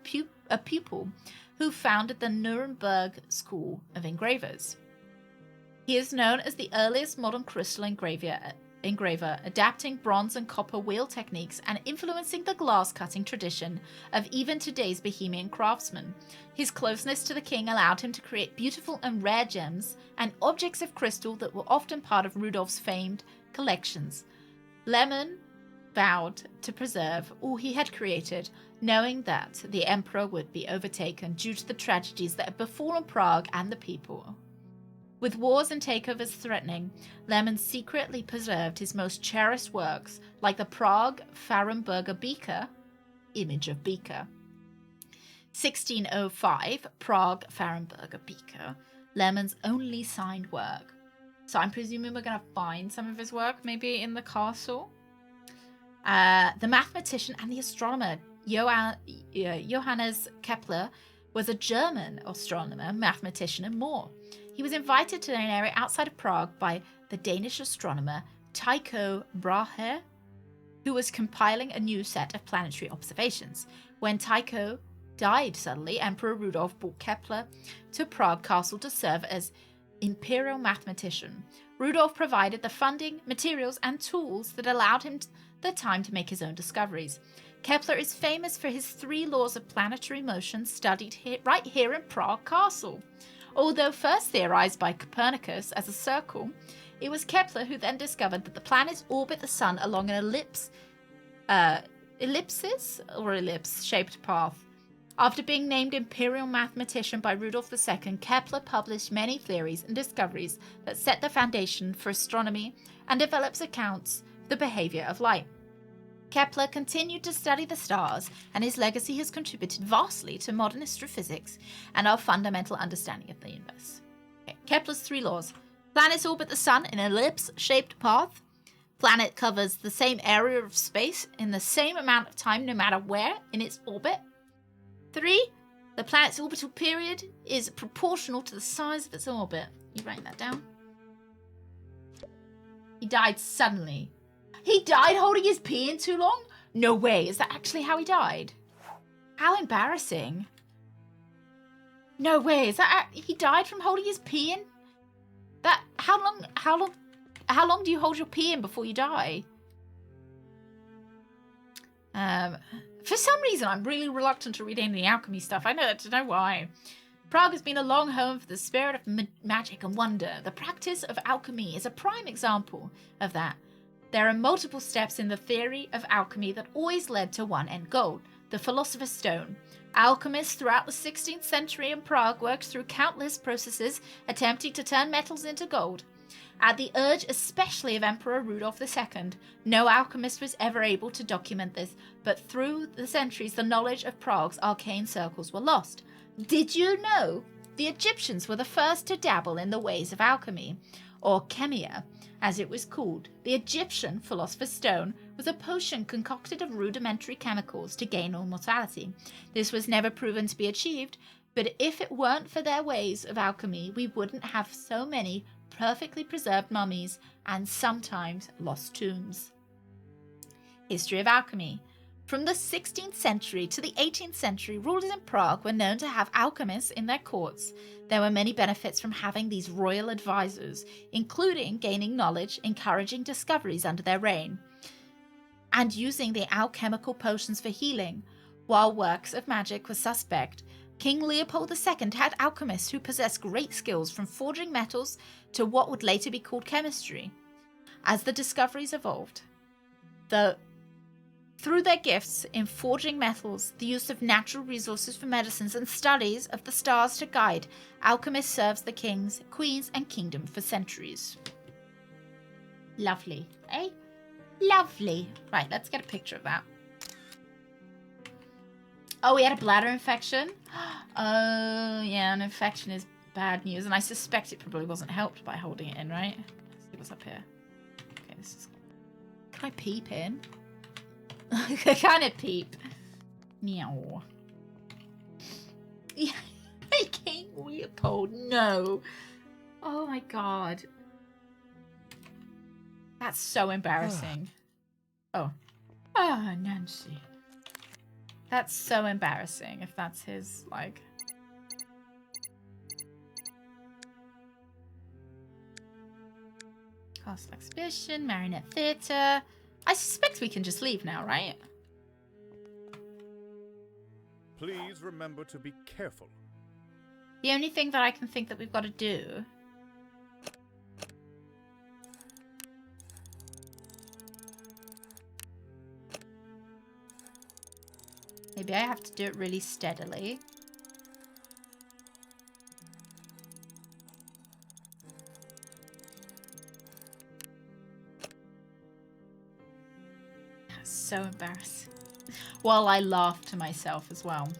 Speaker 1: a pupil who founded the Nuremberg School of Engravers. He is known as the earliest modern crystal engraver, adapting bronze and copper wheel techniques and influencing the glass-cutting tradition of even today's Bohemian craftsmen. His closeness to the king allowed him to create beautiful and rare gems and objects of crystal that were often part of Rudolph's famed collections. Lehmann vowed to preserve all he had created, knowing that the emperor would be overtaken due to the tragedies that had befallen Prague and the people. With wars and takeovers threatening, Lehmann secretly preserved his most cherished works, like the Prague Farrenberger beaker, image of beaker. 1605, Prague Farrenberger beaker, Lehmann's only signed work. So I'm presuming we're going to find some of his work, maybe in the castle. The mathematician and the astronomer Johannes Kepler was a German astronomer, mathematician, and more. He was invited to an area outside of Prague by the Danish astronomer Tycho Brahe, who was compiling a new set of planetary observations. When Tycho died suddenly, Emperor Rudolf brought Kepler to Prague Castle to serve as imperial mathematician. Rudolf provided the funding, materials, and tools that allowed him the time to make his own discoveries. Kepler is famous for his 3 laws of planetary motion studied right here in Prague Castle. Although first theorized by Copernicus as a circle, it was Kepler who then discovered that the planets orbit the sun along an ellipse-shaped path. After being named imperial mathematician by Rudolf II, Kepler published many theories and discoveries that set the foundation for astronomy and develops accounts of the behavior of light. Kepler continued to study the stars, and his legacy has contributed vastly to modern astrophysics and our fundamental understanding of the universe. Okay. Kepler's 3 laws. Planets orbit the sun in an ellipse-shaped path. Planet covers the same area of space in the same amount of time no matter where in its orbit. 3. The planet's orbital period is proportional to the size of its orbit. You writing that down? He died suddenly. He died holding his pee in too long? No way. Is that actually how he died? How embarrassing. No way. Is that he died from holding his pee in? That how long do you hold your pee in before you die? For some reason I'm really reluctant to read any of the alchemy stuff. I don't know why. Prague has been a long home for the spirit of magic and wonder. The practice of alchemy is a prime example of that. There are multiple steps in the theory of alchemy that always led to one end goal, the Philosopher's Stone. Alchemists throughout the 16th century in Prague worked through countless processes attempting to turn metals into gold. At the urge especially of Emperor Rudolf II, no alchemist was ever able to document this, but through the centuries the knowledge of Prague's arcane circles were lost. Did you know the Egyptians were the first to dabble in the ways of alchemy, or chemia, as it was called? The Egyptian Philosopher's Stone was a potion concocted of rudimentary chemicals to gain immortality. This was never proven to be achieved, but if it weren't for their ways of alchemy, we wouldn't have so many perfectly preserved mummies and sometimes lost tombs. History of alchemy. From the 16th century to the 18th century, rulers in Prague were known to have alchemists in their courts. There were many benefits from having these royal advisors, including gaining knowledge, encouraging discoveries under their reign, and using the alchemical potions for healing. While works of magic were suspect, King Leopold II had alchemists who possessed great skills from forging metals to what would later be called chemistry. As the discoveries evolved, through their gifts in forging metals, the use of natural resources for medicines, and studies of the stars to guide, alchemists served the kings, queens, and kingdom for centuries. Lovely, eh? Lovely. Right, let's get a picture of that. Oh, he had a bladder infection? Oh, yeah, an infection is bad news, and I suspect it probably wasn't helped by holding it in, right? Let's see what's up here. Okay, this is... Can I peep in? I kind of peep. Meow. Yeah, King Leopold, no. Oh my god. That's so embarrassing. Oh. Ah, Nancy. That's so embarrassing if that's his, like... Castle Exhibition, Marionette Theatre. I suspect we can just leave now, right?
Speaker 13: Please remember to be careful.
Speaker 1: The only thing that I can think that we've got to do... Maybe I have to do it really steadily. That's so embarrassing. While I laugh to myself as well.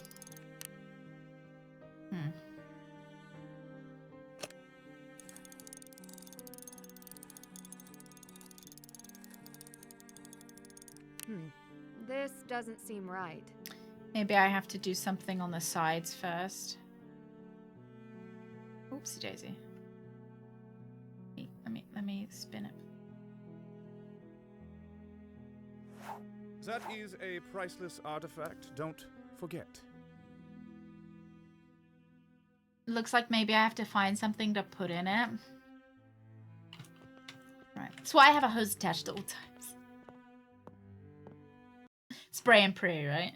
Speaker 2: This doesn't seem right.
Speaker 1: Maybe I have to do something on the sides first. Oopsie daisy. Let me spin it.
Speaker 13: That is a priceless artifact. Don't forget.
Speaker 1: Looks like maybe I have to find something to put in it. Right. That's why I have a hose attached at all times. Spray and pray, right?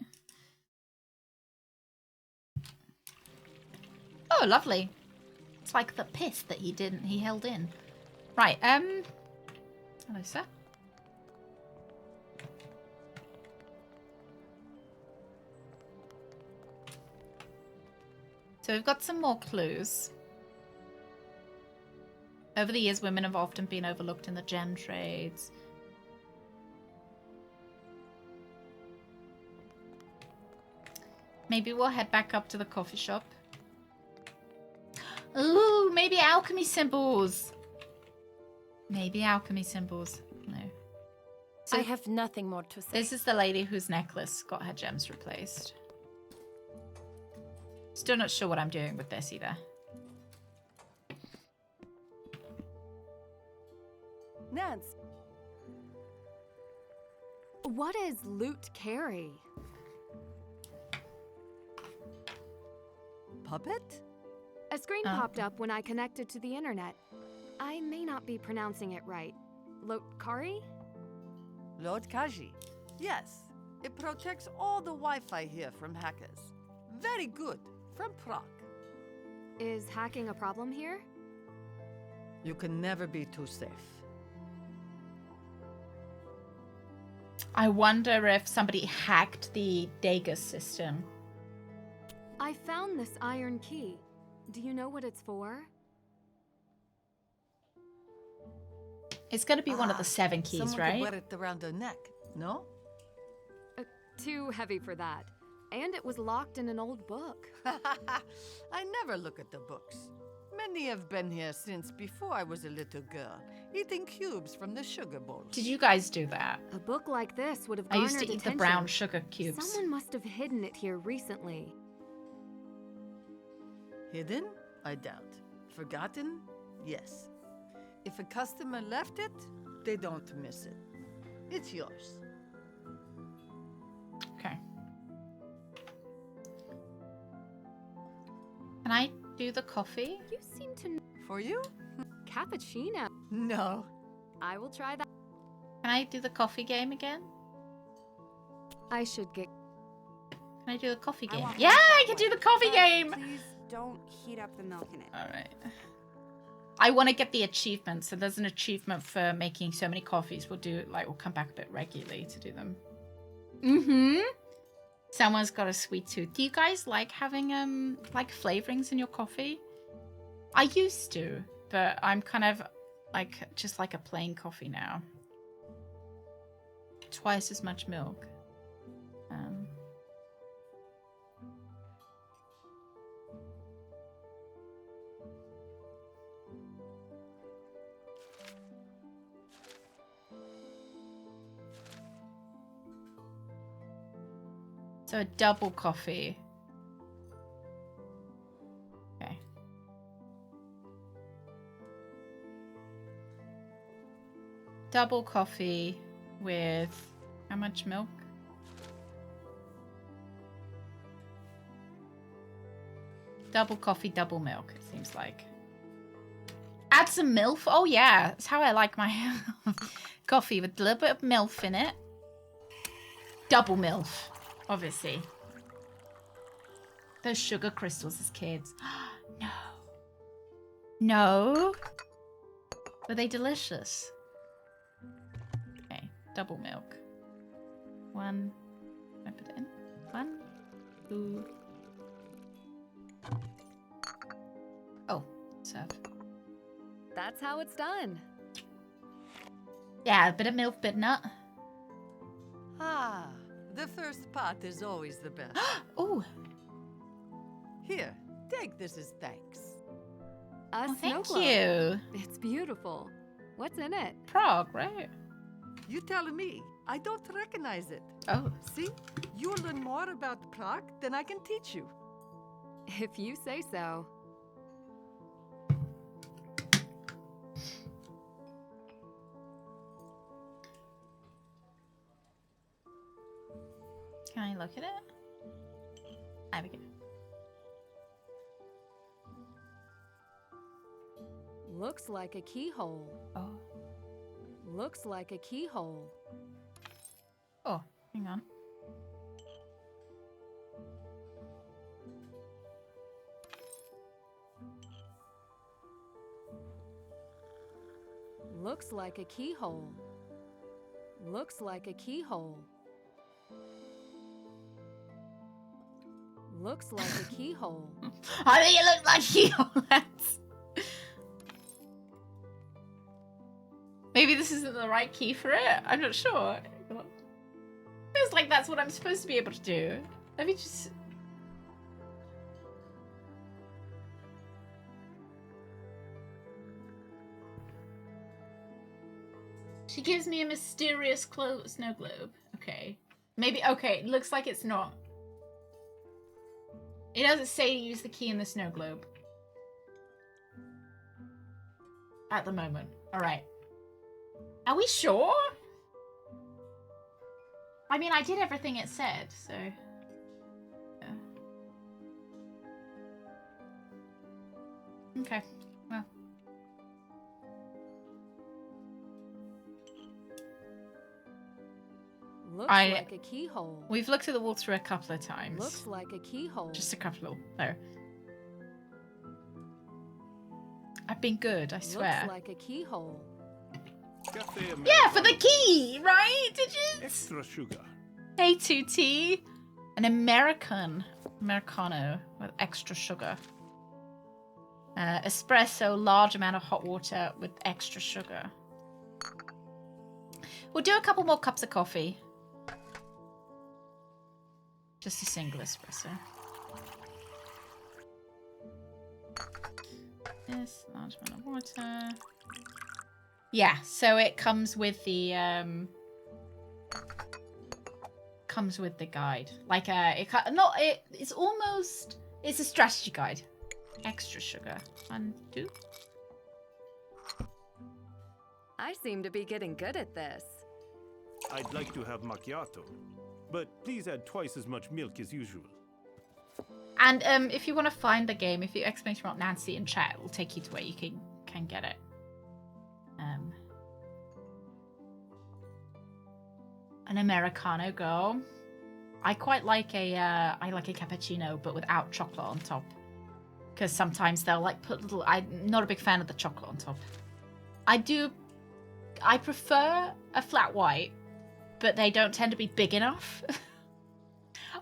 Speaker 1: Oh, lovely. It's like the piss that he held in. Right, hello, sir. So we've got some more clues. Over the years, women have often been overlooked in the gem trades. Maybe we'll head back up to the coffee shop. Ooh, maybe alchemy symbols. Maybe alchemy symbols. No. So
Speaker 5: I have nothing more to say.
Speaker 1: This is the lady whose necklace got her gems replaced. Still not sure what I'm doing with this either.
Speaker 3: Nance.
Speaker 2: What is loot carry?
Speaker 3: Puppet?
Speaker 2: A screen popped up when I connected to the internet. I may not be pronouncing it right. Lotkari?
Speaker 3: Lotkaji. Yes. It protects all the Wi-Fi here from hackers. Very good. From Prague.
Speaker 2: Is hacking a problem here?
Speaker 3: You can never be too safe.
Speaker 1: I wonder if somebody hacked the Degas system.
Speaker 2: I found this iron key. Do you know what it's for?
Speaker 1: It's going to be one of the 7 keys,
Speaker 3: someone
Speaker 1: right?
Speaker 3: Could wear it around her neck, no?
Speaker 2: Too heavy for that. And it was locked in an old book.
Speaker 3: I never look at the books. Many have been here since before I was a little girl, eating cubes from the sugar bowls.
Speaker 1: Did you guys do that?
Speaker 2: A book like this would have
Speaker 1: I
Speaker 2: garnered
Speaker 1: used to eat
Speaker 2: attention.
Speaker 1: the brown sugar cubes.
Speaker 2: Someone must have hidden it here recently.
Speaker 3: Hidden? I doubt. Forgotten? Yes. If a customer left it, they don't miss it. It's yours.
Speaker 1: Okay. Can I do the coffee?
Speaker 2: You seem to...
Speaker 3: For you?
Speaker 2: Cappuccino.
Speaker 3: No.
Speaker 2: I will try that.
Speaker 1: Can I do the coffee game again?
Speaker 2: I should get...
Speaker 1: Can I do the coffee game?
Speaker 9: want
Speaker 1: Yeah,
Speaker 9: one
Speaker 1: I
Speaker 9: that
Speaker 1: can
Speaker 9: way.
Speaker 1: do the coffee
Speaker 9: But
Speaker 1: game!
Speaker 9: Please don't heat up the milk in it.
Speaker 1: Alright. I want to get the achievement, so there's an achievement for making so many coffees. We'll come back a bit regularly to do them. Mm-hmm. Someone's got a sweet tooth. Do you guys like having, like, flavorings in your coffee? I used to, but I'm kind of, just like a plain coffee now. Twice as much milk. So a double coffee. double coffee with how much milk? Double coffee, double milk, it seems like. Add some MILF. Oh yeah, that's how I like my coffee, with a little bit of MILF in it. Double MILF, obviously. Those sugar crystals as kids. No. No. Were they delicious? Okay, double milk. 1. I put it in. 1, 2. Oh, serve.
Speaker 2: That's how it's done.
Speaker 1: Yeah, a bit of milk, bit nut.
Speaker 3: Ah, the first pot is always the best.
Speaker 1: Oh.
Speaker 3: Here, take this as thanks.
Speaker 2: A
Speaker 1: Oh,
Speaker 2: snow
Speaker 1: thank
Speaker 2: globe.
Speaker 1: you.
Speaker 2: It's beautiful. What's in it?
Speaker 1: Prague, right?
Speaker 3: You tell me. I don't recognize it.
Speaker 1: Oh.
Speaker 3: See? You'll learn more about Prague than I can teach you.
Speaker 2: If you say so.
Speaker 1: Can I look at it? There we go.
Speaker 2: Looks like a keyhole.
Speaker 1: Oh.
Speaker 2: Looks like a keyhole.
Speaker 1: Oh, hang on.
Speaker 2: Looks like a keyhole. Looks like a keyhole. Looks like a keyhole.
Speaker 1: I think it looks like keyholes. Maybe this isn't the right key for it. I'm not sure. Feels like that's what I'm supposed to be able to do. Let me just... She gives me a mysterious snow globe. Okay. Maybe, okay, it looks like it's not. It doesn't say use the key in the snow globe. At the moment. Alright. Are we sure? I mean, I did everything it said, so... Yeah. Okay, well.
Speaker 2: Looks like a keyhole.
Speaker 1: We've looked at the walkthrough a couple of times.
Speaker 2: Looks like a keyhole.
Speaker 1: Just a couple. There. I've been good, I swear.
Speaker 2: Looks like a keyhole.
Speaker 1: Yeah, for the key, right? Digits?
Speaker 12: Extra sugar.
Speaker 1: A2T. An Americano with extra sugar. Espresso, large amount of hot water with extra sugar. We'll do a couple more cups of coffee. Just a single espresso. This large amount of water. Yeah, so it comes with the guide. Like it's almost, it's a strategy guide. Extra sugar. 1, 2.
Speaker 2: I seem to be getting good at this.
Speaker 12: I'd like to have macchiato, but please add twice as much milk as usual.
Speaker 1: And if you want to find the game, if you exclamation mark Nancy in chat, it will take you to where you can get it. An Americano girl. I quite like I like a cappuccino, but without chocolate on top. Because sometimes they'll like put little. I'm not a big fan of the chocolate on top. I prefer a flat white, but they don't tend to be big enough.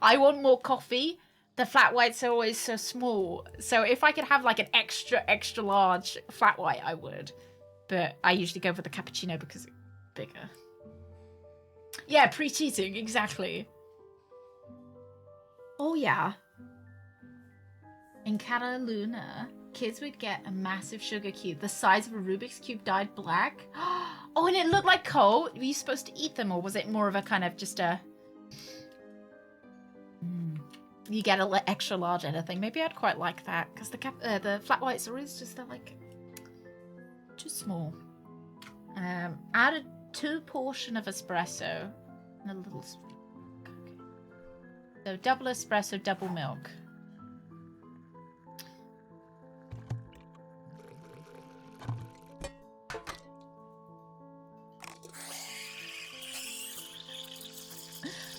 Speaker 1: I want more coffee. The flat whites are always so small. So if I could have like an extra large flat white, I would. But I usually go for the cappuccino because it's bigger. Yeah, pre-cheating, exactly. Oh yeah. In Cataluna, kids would get a massive sugar cube the size of a Rubik's Cube dyed black. Oh, and it looked like coal. Were you supposed to eat them, or was it more of a kind of just a... You get an extra large anything. Maybe I'd quite like that, because the flat whites are always just, they're like, too small. Add a 2 portion of espresso and a little. Okay. So double espresso, double milk.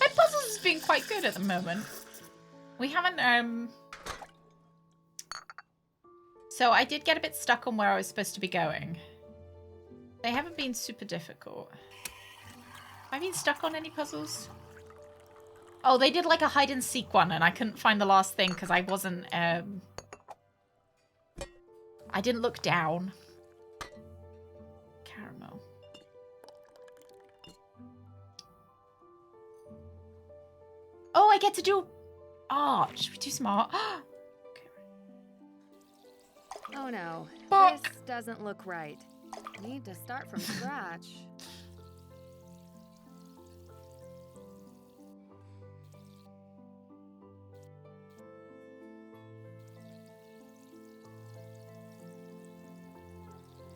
Speaker 1: My puzzles has been quite good at the moment. We haven't So I did get a bit stuck on where I was supposed to be going. They haven't been super difficult. Have I been stuck on any puzzles? Oh, they did like a hide and seek one and I couldn't find the last thing because I wasn't, I didn't look down. Caramel. Oh, I get to do... Oh, should we do smart?
Speaker 2: Oh no,
Speaker 1: Fuck.
Speaker 2: This doesn't look right. Need to start from scratch.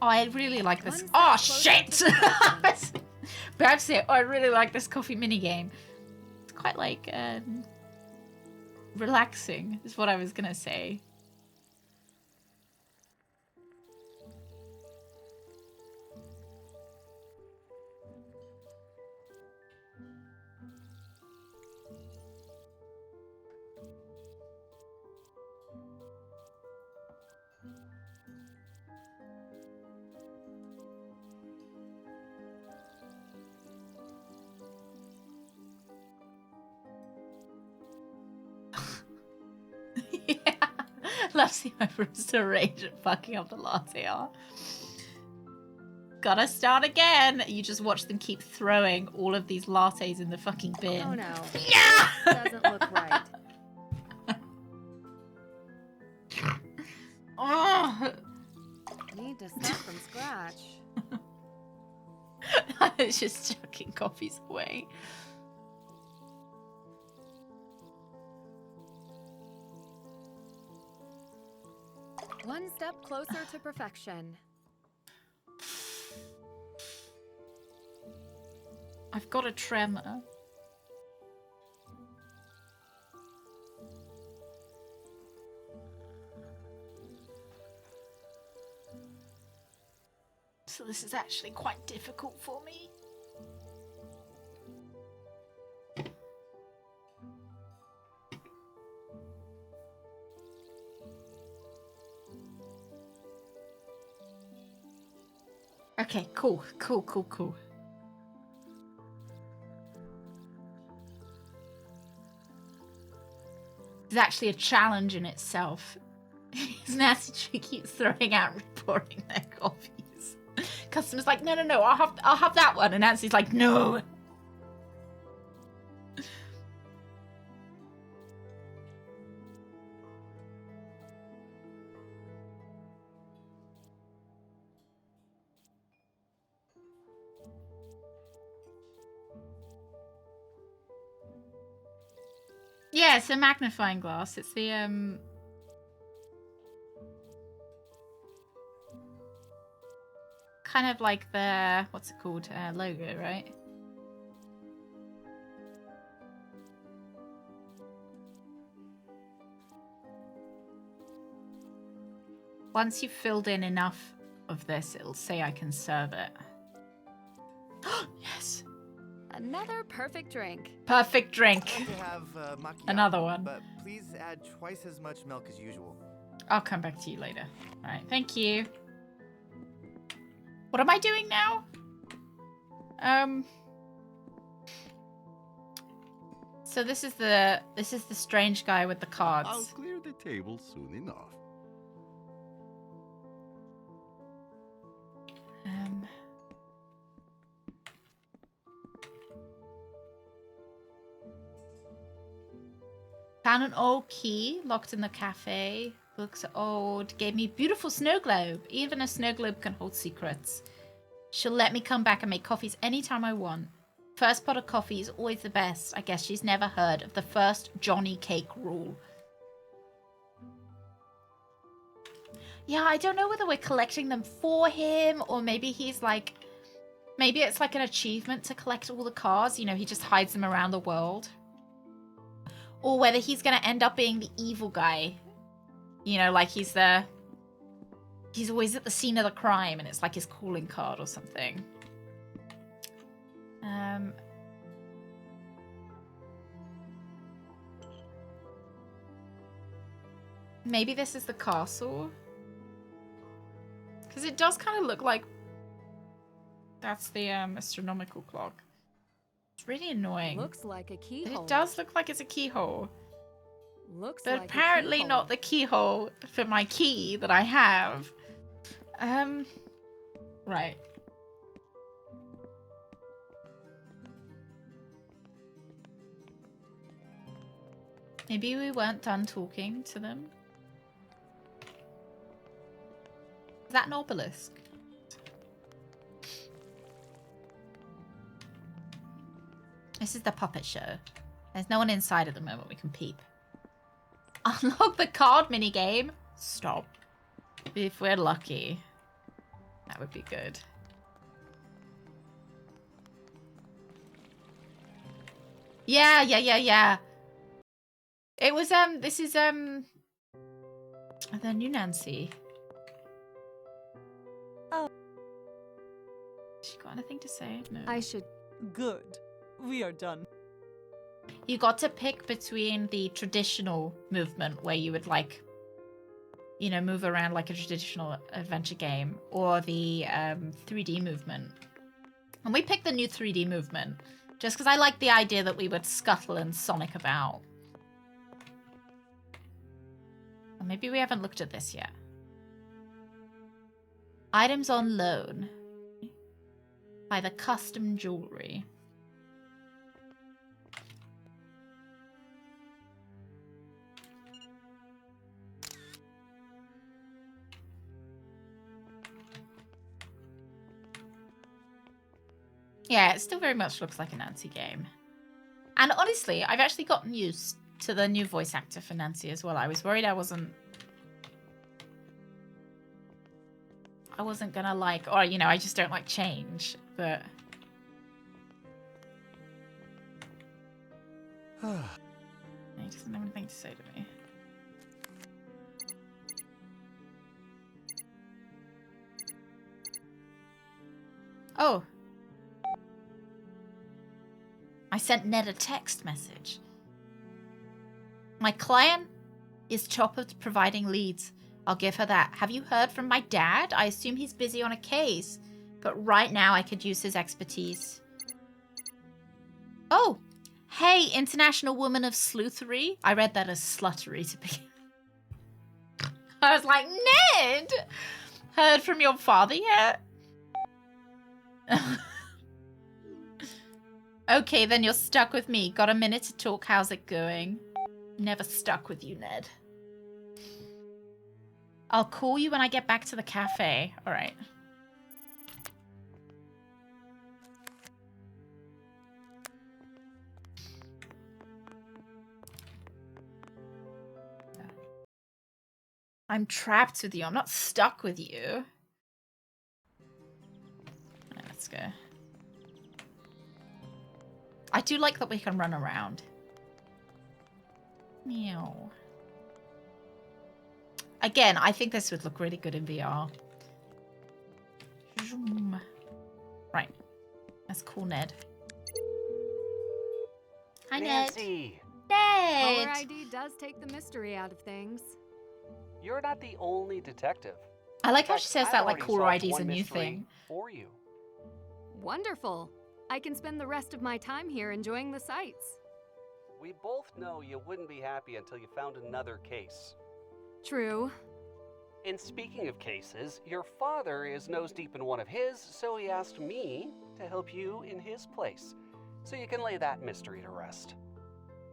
Speaker 1: Oh, I really like this. Oh, shit! But I have to say, I really like this coffee minigame. It's quite like, relaxing, is what I was gonna say. Love seeing my barista rage at fucking up the latte art. Gotta start again. You just watch them keep throwing all of these lattes in the fucking bin.
Speaker 2: Oh no.
Speaker 1: Yeah!
Speaker 2: This doesn't look right.
Speaker 1: Oh.
Speaker 2: Need to start from scratch.
Speaker 1: It's just chucking coffees away.
Speaker 2: One step closer to perfection.
Speaker 1: I've got a tremor. So this is actually quite difficult for me. Okay, cool. It's actually a challenge in itself. Nancy keeps throwing out and pouring their coffees. Customer's like, no, I'll have that one. And Nancy's like, no. Yeah, it's a magnifying glass. It's the kind of like the, what's it called, logo, right? Once you've filled in enough of this, it'll say I can serve it. Yes.
Speaker 2: Another perfect drink.
Speaker 1: Perfect drink.
Speaker 11: I'd like to have macchiato,
Speaker 1: Another one.
Speaker 11: But please add twice as much milk as usual.
Speaker 1: I'll come back to you later. All right, thank you. What am I doing now? So this is the strange guy with the cards.
Speaker 8: I'll clear the table soon enough.
Speaker 1: Found an old key locked in the cafe. Looks old. Gave me a beautiful snow globe. Even a snow globe can hold secrets. She'll let me come back and make coffees anytime I want. First pot of coffee is always the best. I guess she's never heard of the first Johnny Cake rule. Yeah, I don't know whether we're collecting them for him or maybe he's like Maybe it's like an achievement to collect all the cars. You know, he just hides them around the world. Or whether he's going to end up being the evil guy. You know, like he's always at the scene of the crime and it's like his calling card or something. Maybe this is the castle. Because it does kind of look like that's the astronomical clock. It's really annoying.
Speaker 2: Looks like a keyhole.
Speaker 1: It does look like it's a keyhole.
Speaker 2: Looks
Speaker 1: but
Speaker 2: like
Speaker 1: apparently
Speaker 2: a keyhole.
Speaker 1: not the keyhole for my key that I have. Right. Maybe we weren't done talking to them. Is that an obelisk? This is the puppet show. There's no one inside at the moment. We can peep. Unlock the card minigame. Stop. If we're lucky. That would be good. Yeah. It was, this is, the new Nancy.
Speaker 14: Oh.
Speaker 1: She got anything to say? No.
Speaker 2: I should...
Speaker 14: Good. We are done.
Speaker 1: You got to pick between the traditional movement where you would like, you know, move around like a traditional adventure game, or the 3D movement. And we picked the new 3D movement just because I like the idea that we would scuttle and sonic about. Or maybe we haven't looked at this yet. Items on loan. By the custom jewelry. Yeah, it still very much looks like a Nancy game. And honestly, I've actually gotten used to the new voice actor for Nancy as well. I was worried I wasn't gonna like, or you know, I just don't like change, but... He doesn't have anything to say to me. Oh. I sent Ned a text message. My client is choppered providing leads. I'll give her that. Have you heard from my dad? I assume he's busy on a case, but right now I could use his expertise. Oh, hey, International Woman of Sleuthery. I read that as sluttery to begin. I was like, Ned! Heard from your father yet? Okay, then you're stuck with me. Got a minute to talk? How's it going? Never stuck with you, Ned. I'll call you when I get back to the cafe. All right. I'm trapped with you. I'm not stuck with you. All right, let's go. I do like that we can run around. Meow. Again, I think this would look really good in VR. Zoom. Right. That's cool, Ned. Hi,
Speaker 15: Nancy.
Speaker 1: Ned.
Speaker 2: Caller ID does take the mystery out of things.
Speaker 15: You're not the only detective.
Speaker 1: I like how she says
Speaker 15: I've
Speaker 1: that like
Speaker 15: already
Speaker 1: caller
Speaker 15: solved
Speaker 1: ID is
Speaker 15: one
Speaker 1: a new
Speaker 15: mystery
Speaker 1: thing.
Speaker 15: For you.
Speaker 2: Wonderful. I can spend the rest of my time here enjoying the sights.
Speaker 15: We both know you wouldn't be happy until you found another case.
Speaker 2: True.
Speaker 15: And speaking of cases, your father is nose deep in one of his, so he asked me to help you in his place, so you can lay that mystery to rest.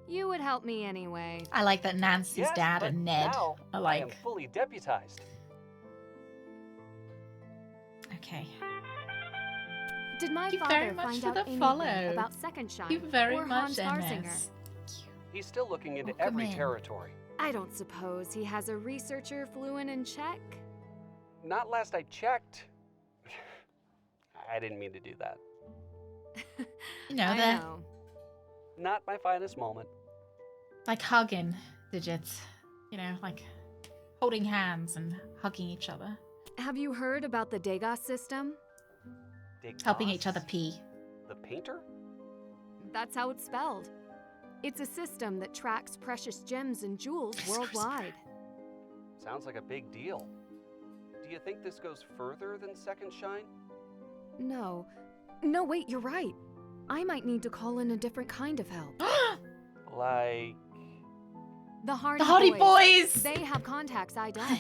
Speaker 2: You would help me anyway.
Speaker 1: I like that Nancy's
Speaker 15: Yes,
Speaker 1: dad
Speaker 15: but
Speaker 1: and Ned
Speaker 15: now
Speaker 1: are
Speaker 15: I am
Speaker 1: like...
Speaker 15: fully deputized.
Speaker 1: Okay.
Speaker 2: Did my
Speaker 1: Thank you
Speaker 2: father
Speaker 1: very much
Speaker 2: find
Speaker 1: for
Speaker 2: out
Speaker 1: the
Speaker 2: anything
Speaker 1: follow.
Speaker 2: about Second Shine
Speaker 1: Thank you very
Speaker 2: or
Speaker 1: much,
Speaker 2: Hans Starsinger?
Speaker 1: MS.
Speaker 15: He's still looking into
Speaker 1: Welcome
Speaker 15: every
Speaker 1: in.
Speaker 15: territory.
Speaker 2: I don't suppose he has a researcher fluent in Czech?
Speaker 15: Not last I checked. I didn't mean to do that.
Speaker 1: You know,
Speaker 2: I
Speaker 1: the
Speaker 2: know.
Speaker 15: Not my finest moment.
Speaker 1: like hugging digits. You know, like holding hands and hugging each other.
Speaker 2: Have you heard about the Degas system?
Speaker 1: Helping each other pee.
Speaker 15: The painter?
Speaker 2: That's how it's spelled. It's a system that tracks precious gems and jewels worldwide.
Speaker 15: Sounds like a big deal. Do you think this goes further than Second Shine?
Speaker 2: No. No, wait, you're right. I might need to call in a different kind of help.
Speaker 15: Like...
Speaker 2: The Hardy,
Speaker 1: Hardy Boys!
Speaker 2: They have contacts I don't.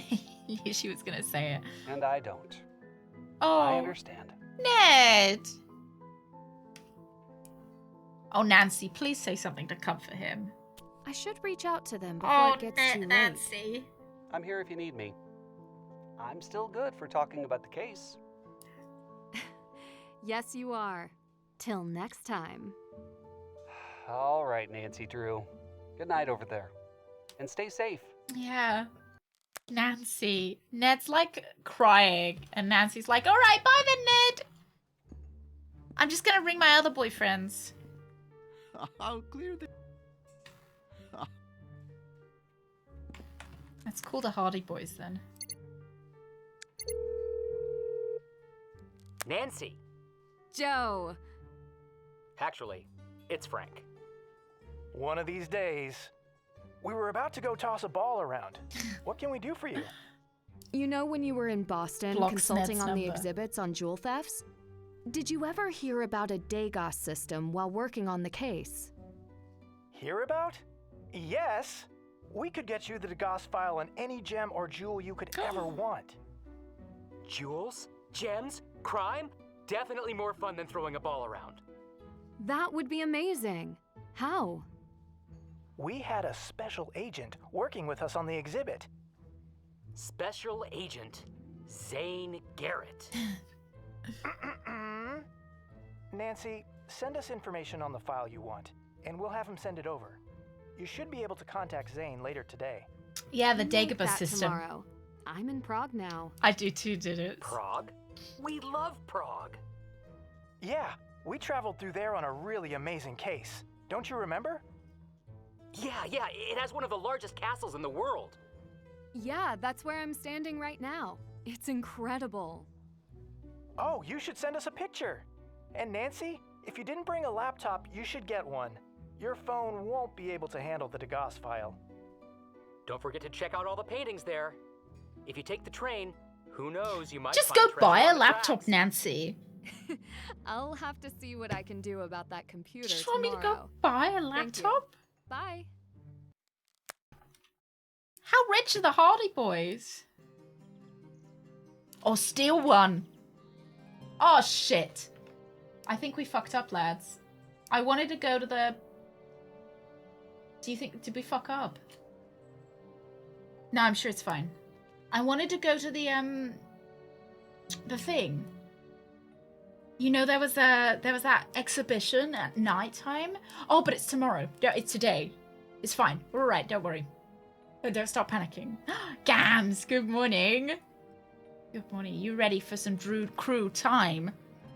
Speaker 1: She was gonna say it.
Speaker 15: And I don't.
Speaker 1: Oh.
Speaker 15: I understand.
Speaker 1: Ned! Oh, Nancy, please say something to comfort him.
Speaker 2: I should reach out to them before it gets too late.
Speaker 1: Nancy.
Speaker 15: I'm here if you need me. I'm still good for talking about the case.
Speaker 2: Yes, you are. Till next time.
Speaker 15: All right, Nancy Drew. Good night over there. And stay safe.
Speaker 1: Yeah. Nancy. Ned's like crying, and Nancy's like, all right, bye then, Ned. I'm just gonna ring my other boyfriends.
Speaker 8: I'll clear the...
Speaker 1: Let's call the Hardy Boys then.
Speaker 16: Nancy.
Speaker 2: Joe.
Speaker 16: Actually, it's Frank.
Speaker 17: One of these days. We were about to go toss a ball around. What can we do for you?
Speaker 2: You know when you were in Boston consulting on the exhibits on jewel thefts? Did you ever hear about a Degas system while working on the case?
Speaker 17: Hear about? Yes. We could get you the Degas file on any gem or jewel you could ever want.
Speaker 16: Jewels? Gems? Crime? Definitely more fun than throwing a ball around.
Speaker 2: That would be amazing. How?
Speaker 17: We had a special agent working with us on the exhibit.
Speaker 16: Special Agent Zane Garrett.
Speaker 17: Nancy, send us information on the file you want, and we'll have him send it over. You should be able to contact Zane later today.
Speaker 1: Yeah, the
Speaker 2: Make
Speaker 1: Dagobah
Speaker 2: that
Speaker 1: system.
Speaker 2: Tomorrow. I'm in Prague now.
Speaker 1: I do too, did it?
Speaker 16: Prague? We love Prague.
Speaker 17: Yeah, we traveled through there on a really amazing case. Don't you remember?
Speaker 16: Yeah, it has one of the largest castles in the world.
Speaker 2: Yeah, that's where I'm standing right now. It's incredible.
Speaker 17: Oh, you should send us a picture. And Nancy, if you didn't bring a laptop, you should get one. Your phone won't be able to handle the Degas file.
Speaker 16: Don't forget to check out all the paintings there. If you take the train, who knows, you might
Speaker 1: Just
Speaker 16: find
Speaker 1: go buy
Speaker 16: treasure
Speaker 1: a
Speaker 16: on the
Speaker 1: laptop,
Speaker 16: tracks.
Speaker 1: Nancy.
Speaker 2: I'll have to see what I can do about that computer
Speaker 1: Just want me to
Speaker 2: tomorrow.
Speaker 1: go buy a
Speaker 2: Thank you.
Speaker 1: laptop?
Speaker 2: Bye.
Speaker 1: How rich are the Hardy Boys? Or steal one. Oh, shit. I think we fucked up, lads. I wanted to go to the... Do you think... Did we fuck up? No, I'm sure it's fine. I wanted to go to the thing. You know, there was that exhibition at nighttime. Oh, but it's tomorrow. No, it's today. It's fine. We're all right. Don't worry. Don't stop panicking. Gams, good morning. Good morning. You ready for some crew time?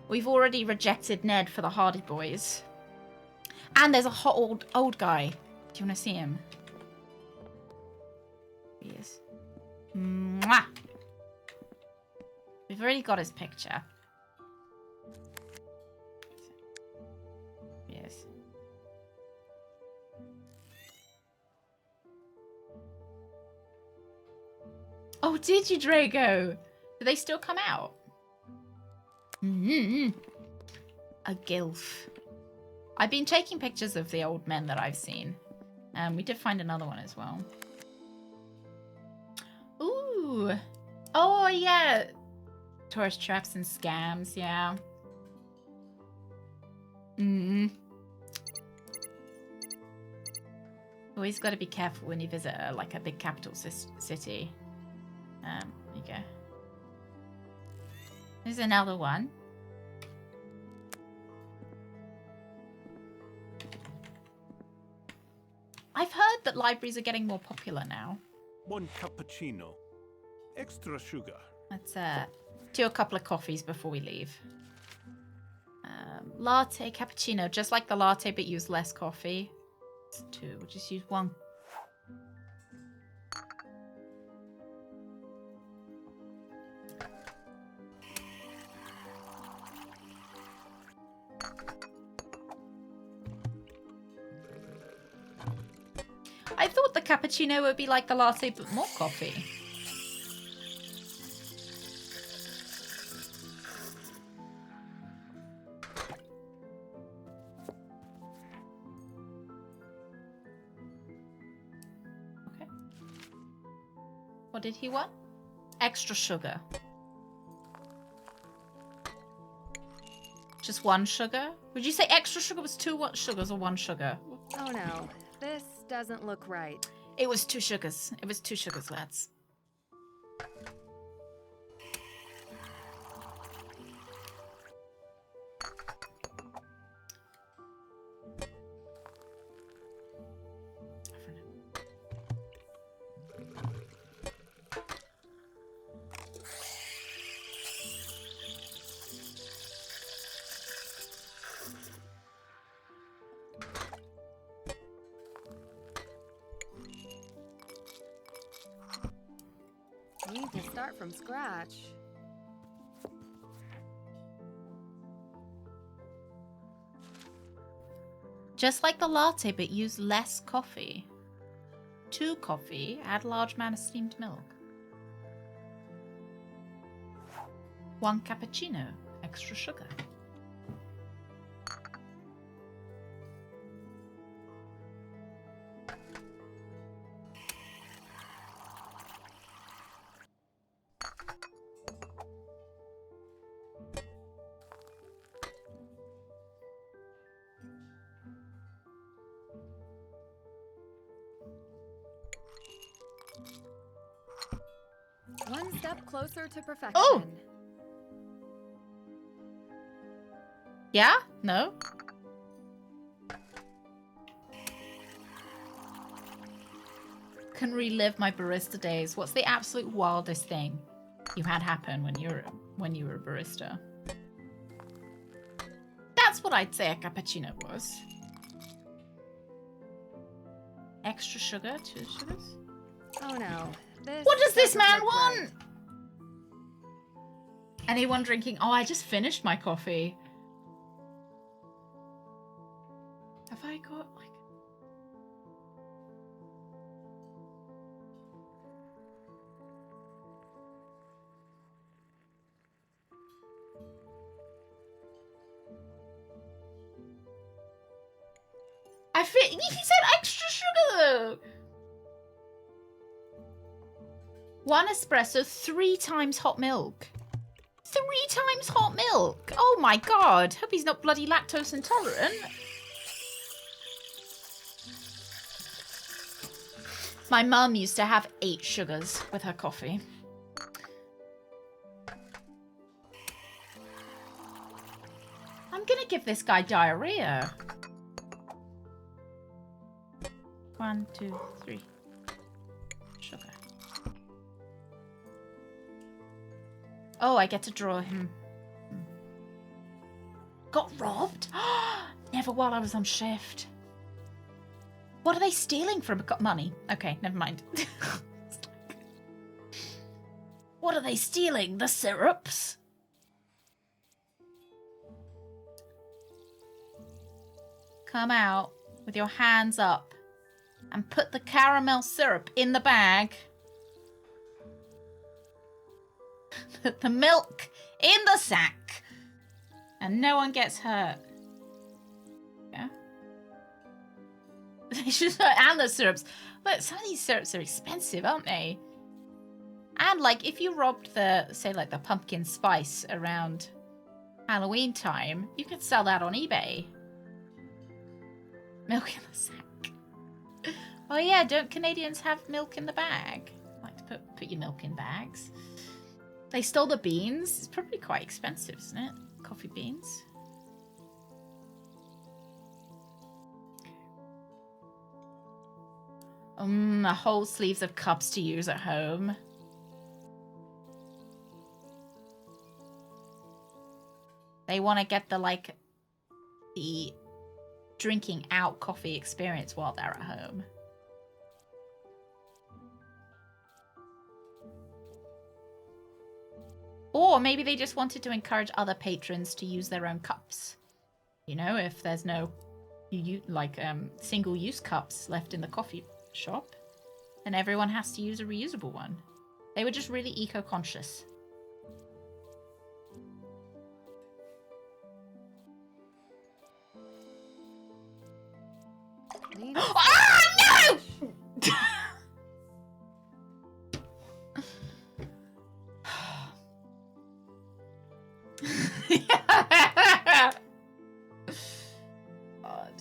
Speaker 1: We've already rejected Ned for the Hardy Boys. And there's a hot old guy. Do you want to see him? He is. Mwah! We've already got his picture. Yes. Oh, did you, Drago? Do they still come out? A gilf. I've been taking pictures of the old men that I've seen. We did find another one as well. Ooh. Oh, yeah. Tourist traps and scams, yeah. Always got to be careful when you visit like a big capital city. There you go. There's another one. I've heard that libraries are getting more popular now.
Speaker 12: One cappuccino. Extra sugar.
Speaker 1: Let's do a couple of coffees before we leave. Latte, cappuccino, just like the latte, but use less coffee. It's 2. We'll just use 1. I thought the cappuccino would be like the latte, but more coffee. Okay. What did he want? Extra sugar. Just 1 sugar? Would you say extra sugar was 2 sugars or 1 sugar?
Speaker 2: Oh no, this doesn't look right.
Speaker 1: It was 2 sugars. It was 2 sugars, lads.
Speaker 2: Need to start from scratch.
Speaker 1: Just like the latte, but use less coffee. 2 coffee, add large amount of steamed milk. 1 cappuccino, extra sugar.
Speaker 2: One step closer to perfection.
Speaker 1: Oh! Yeah? No? Can relive my barista days. What's the absolute wildest thing you had happen when you were a barista? That's what I'd say a cappuccino was. Extra sugar, 2 sugars.
Speaker 2: Oh no.
Speaker 1: What does this man want? Anyone drinking? Oh, I just finished my coffee. Have I got like... He said extra sugar though. 1 espresso, 3 times hot milk. 3 times hot milk? Oh my god. Hope he's not bloody lactose intolerant. My mum used to have 8 sugars with her coffee. I'm gonna give this guy diarrhea. 1, 2, 3. Sugar. Oh, I get to draw him. Got robbed? Never while I was on shift. What are they stealing from? Got money. Okay, never mind. What are they stealing? The syrups? Come out with your hands up and put the caramel syrup in the bag. The milk in the sack. And no one gets hurt. Yeah. And the syrups. Look, some of these syrups are expensive, aren't they? And like, if you robbed the, say like the pumpkin spice around Halloween time, you could sell that on eBay. Milk in the sack. Oh yeah, don't Canadians have milk in the bag? Like to put your milk in bags. They stole the beans. It's probably quite expensive, isn't it? Coffee beans. Whole sleeves of cups to use at home. They want to get the, like, the drinking out coffee experience while they're at home. Or maybe they just wanted to encourage other patrons to use their own cups. You know, if there's no single-use cups left in the coffee shop, then everyone has to use a reusable one. They were just really eco-conscious. Ah, no! God.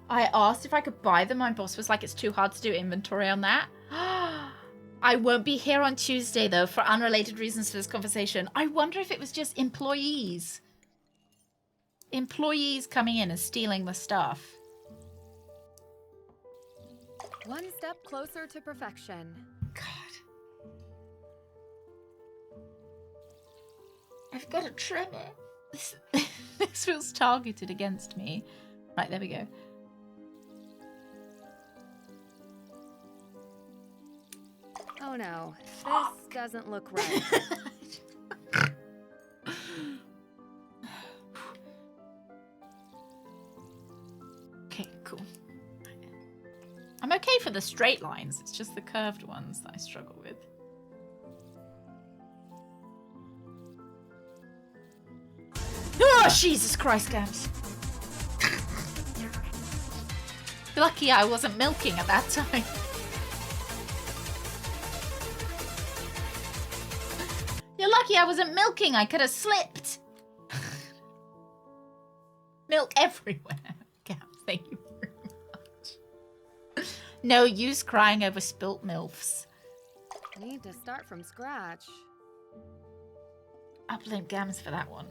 Speaker 1: I asked if I could buy them. My boss was like, it's too hard to do inventory on that. I won't be here on Tuesday, though, for unrelated reasons for this conversation. I wonder if it was just employees. Employees coming in and stealing the stuff.
Speaker 2: One step closer to perfection.
Speaker 1: God. I've got to trim it. This feels targeted against me. Right, there we go.
Speaker 2: Oh no, this doesn't look right.
Speaker 1: Okay, cool. I'm okay for the straight lines. It's just the curved ones that I struggle with. Oh, Jesus Christ, Gams. Lucky I wasn't milking at that time. You're lucky I wasn't milking. I could have slipped. Milk everywhere. Gams, thank you very much. No use crying over spilt milfs.
Speaker 2: Need to start from scratch.
Speaker 1: I'll blame Gams for that one.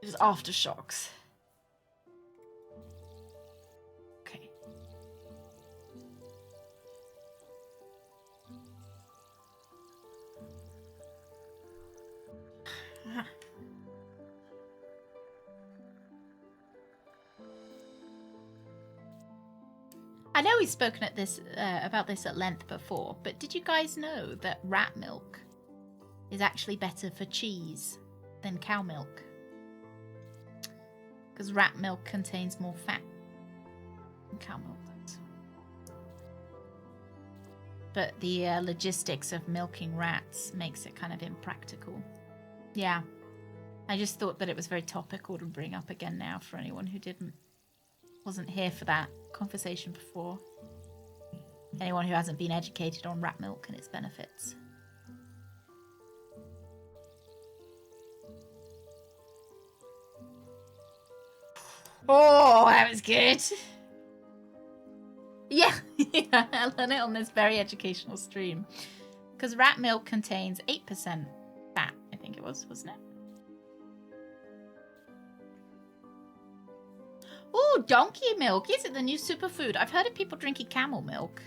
Speaker 1: It was aftershocks. Okay. I know we've spoken at this about this at length before, but did you guys know that rat milk is actually better for cheese than cow milk? Because rat milk contains more fat than cow milk does. But the logistics of milking rats makes it kind of impractical. Yeah. I just thought that it was very topical to bring up again now for anyone who wasn't here for that conversation before. Anyone who hasn't been educated on rat milk and its benefits. Oh, that was good. Yeah, yeah, I learned it on this very educational stream. Because rat milk contains 8% fat, I think it was, wasn't it? Oh, donkey milk. Is it the new superfood? I've heard of people drinking camel milk.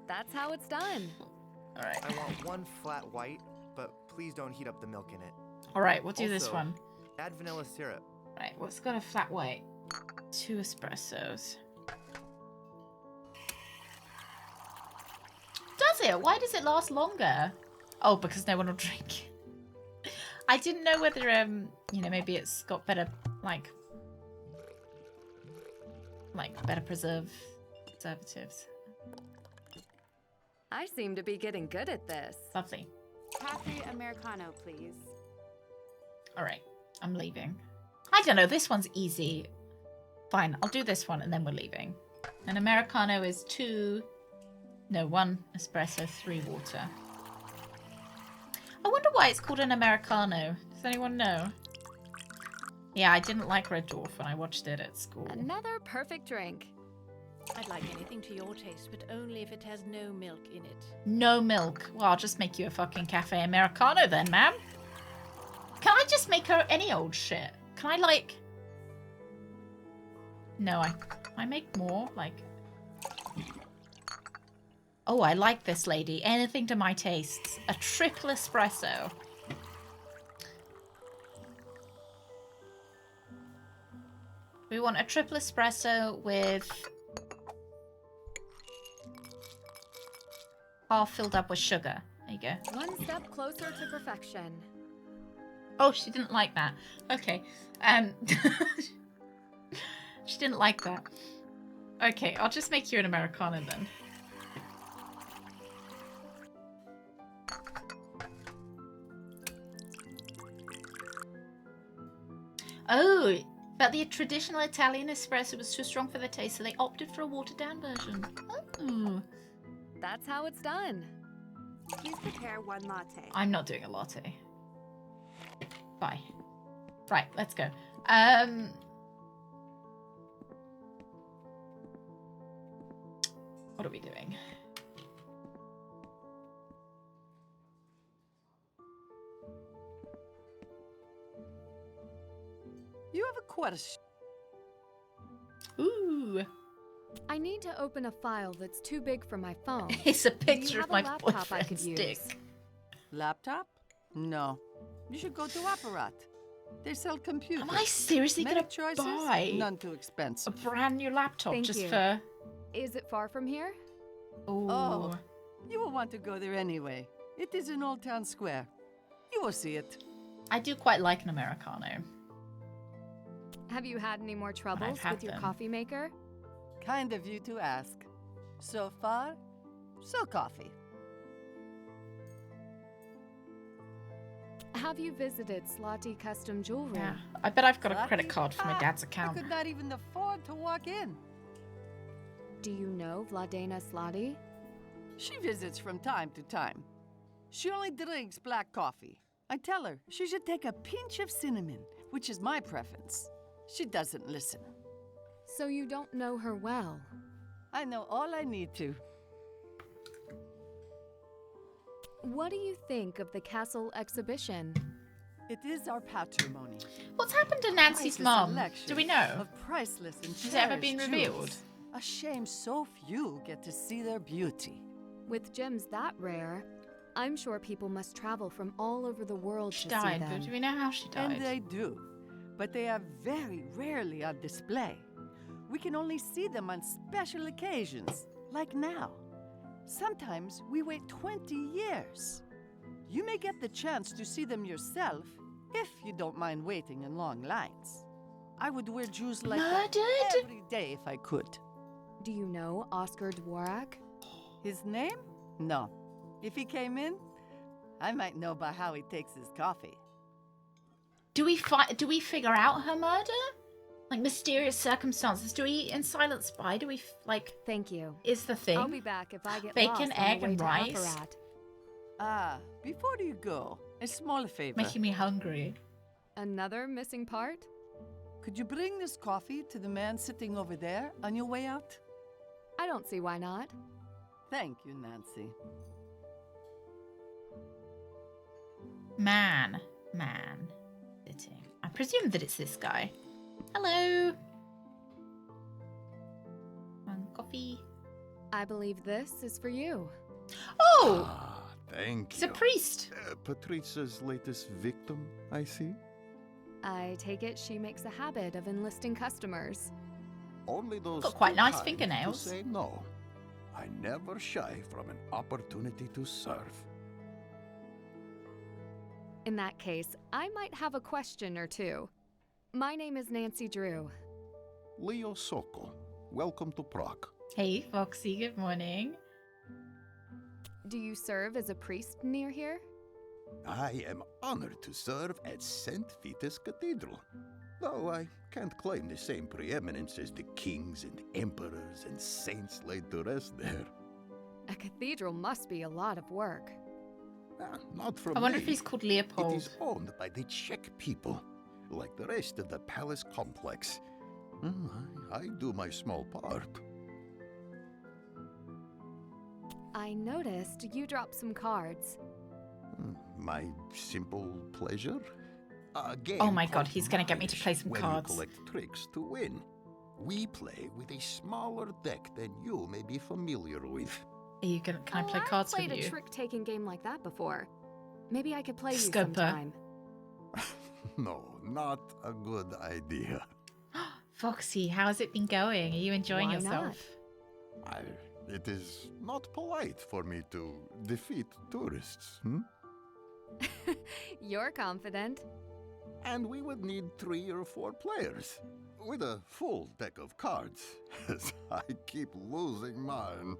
Speaker 2: That's how it's done.
Speaker 1: All right.
Speaker 11: I want one flat white, but please don't heat up the milk in it.
Speaker 1: All right, we'll do this one.
Speaker 11: Add vanilla syrup.
Speaker 1: Right, what's got a flat white? 2 espressos. Does it? Why does it last longer? Oh, because no one will drink. I didn't know whether, maybe it's got better, better preservatives.
Speaker 2: I seem to be getting good at this.
Speaker 1: Lovely.
Speaker 9: Coffee Americano, please.
Speaker 1: All right, I'm leaving. I don't know, this one's easy. Fine, I'll do this one and then we're leaving. An Americano is 1 espresso, 3 water. I wonder why it's called an Americano. Does anyone know? Yeah, I didn't like Red Dwarf when I watched it at school.
Speaker 2: Another perfect drink.
Speaker 10: I'd like anything to your taste, but only if it has no milk in it.
Speaker 1: No milk. Well, I'll just make you a fucking cafe Americano then, ma'am. Can I just make her any old shit? Can I, No, I make more, like... Oh, I like this lady. Anything to my tastes. A triple espresso. We want a triple espresso with... half filled up with sugar. There you go.
Speaker 2: One step closer to perfection.
Speaker 1: Oh, she didn't like that. Okay. She didn't like that. Okay, I'll just make you an Americano then. Oh, but the traditional Italian espresso was too strong for their taste, so they opted for a watered-down version. Oh.
Speaker 2: That's how it's done.
Speaker 9: Please prepare one latte.
Speaker 1: I'm not doing a latte. Bye. Right, let's go. What are we doing?
Speaker 3: You have a question.
Speaker 1: Ooh.
Speaker 2: I need to open a file that's too big for my phone.
Speaker 1: It's a picture of my
Speaker 2: laptop I could
Speaker 1: boyfriend's
Speaker 2: use?
Speaker 1: dick.
Speaker 3: Laptop? No. You should go to Apparat. They sell computers.
Speaker 1: Am I seriously
Speaker 3: Many
Speaker 1: gonna
Speaker 3: choices,
Speaker 1: buy
Speaker 3: none too expensive.
Speaker 1: a brand new laptop
Speaker 2: Thank
Speaker 1: just
Speaker 2: you.
Speaker 1: for...
Speaker 2: Is it far from here?
Speaker 1: Ooh.
Speaker 3: Oh, you will want to go there anyway. It is in Old Town Square. You will see it.
Speaker 1: I do quite like an Americano.
Speaker 2: Have you had any more troubles
Speaker 1: had
Speaker 2: with your
Speaker 1: them.
Speaker 2: coffee maker?
Speaker 3: Kind of you to ask. So far, so coffee.
Speaker 2: Have you visited Slotty Custom Jewelry?
Speaker 1: Yeah. I bet I've got a
Speaker 3: Slotty?
Speaker 1: credit card for my dad's
Speaker 3: I
Speaker 1: account.
Speaker 3: could not even afford to walk in.
Speaker 2: Do you know Vladena Slotty?
Speaker 3: She visits from time to time. She only drinks black coffee. I tell her she should take a pinch of cinnamon, which is my preference. She doesn't listen.
Speaker 2: So you don't know her well?
Speaker 3: I know all I need to.
Speaker 2: What do you think of the castle exhibition?
Speaker 3: It is our patrimony.
Speaker 1: What's happened to Nancy's
Speaker 3: Priceless
Speaker 1: mum?
Speaker 3: selection
Speaker 1: Do we know?
Speaker 3: Of priceless and
Speaker 1: Has it ever been
Speaker 3: cherished
Speaker 1: revealed?
Speaker 3: jewels. A shame so few get to see their beauty.
Speaker 2: With gems that rare, I'm sure people must travel from all over the world
Speaker 1: She
Speaker 2: to see
Speaker 1: died,
Speaker 2: them.
Speaker 1: but do we know how she died?
Speaker 3: And they do. But they are very rarely on display. We can only see them on special occasions, like now. Sometimes we wait 20 years. You may get the chance to see them yourself if you don't mind waiting in long lines. I would wear jewels like that every day if I could.
Speaker 2: Do you know Oscar Dvorak?
Speaker 3: His name? No. If he came in, I might know by how he takes his coffee.
Speaker 1: Do we figure out her murder? Like mysterious circumstances? Do we in Silent Spy? Do we like?
Speaker 2: Thank you.
Speaker 1: Is the thing?
Speaker 2: I'll be back if I get
Speaker 1: Bacon,
Speaker 2: lost
Speaker 1: egg,
Speaker 2: on the way
Speaker 1: and
Speaker 2: to
Speaker 1: rice.
Speaker 2: Apparat.
Speaker 3: Ah, before you go, a small favor.
Speaker 1: Making me hungry.
Speaker 2: Another missing part?
Speaker 3: Could you bring this coffee to the man sitting over there on your way out?
Speaker 2: I don't see why not.
Speaker 3: Thank you, Nancy.
Speaker 1: Man. Sitting. I presume that it's this guy. Hello. Coffee.
Speaker 2: I believe this is for you.
Speaker 1: Oh!
Speaker 8: Thank
Speaker 1: He's
Speaker 8: you.
Speaker 1: a priest.
Speaker 8: Patrice's latest victim, I see.
Speaker 2: I take it she makes a habit of enlisting customers.
Speaker 8: Only those
Speaker 1: Got quite
Speaker 8: too
Speaker 1: nice
Speaker 8: kind
Speaker 1: fingernails.
Speaker 8: to say no. I never shy from an opportunity to serve.
Speaker 2: In that case, I might have a question or two. My name is Nancy Drew.
Speaker 8: Leo Soko, welcome to Prague.
Speaker 1: Hey, Foxy. Good morning.
Speaker 2: Do you serve as a priest near here?
Speaker 8: I am honored to serve at St. Vitus Cathedral. Though I can't claim the same preeminence as the kings and emperors and saints laid to rest there.
Speaker 2: A cathedral must be a lot of work.
Speaker 8: Not from
Speaker 1: I wonder
Speaker 8: me.
Speaker 1: if he's called Leopold.
Speaker 8: It is owned by the Czech people, like the rest of the palace complex. I do my small part.
Speaker 2: I noticed you dropped some cards.
Speaker 8: My simple pleasure? A game
Speaker 1: Oh my god,
Speaker 8: called
Speaker 1: he's gonna get me to play some
Speaker 8: where
Speaker 1: cards.
Speaker 8: you collect tricks to win. We play with a smaller deck than you may be familiar with.
Speaker 1: Can I play cards with you?
Speaker 2: I've played a trick-taking game like that before. Maybe I could play you
Speaker 1: Scupper.
Speaker 2: sometime.
Speaker 8: No, not a good idea.
Speaker 1: Foxy, how's it been going? Are you enjoying
Speaker 2: Why
Speaker 1: yourself?
Speaker 8: It is not polite for me to defeat tourists,
Speaker 2: You're confident.
Speaker 8: And we would need 3 or 4 players. With a full deck of cards, as I keep losing mine.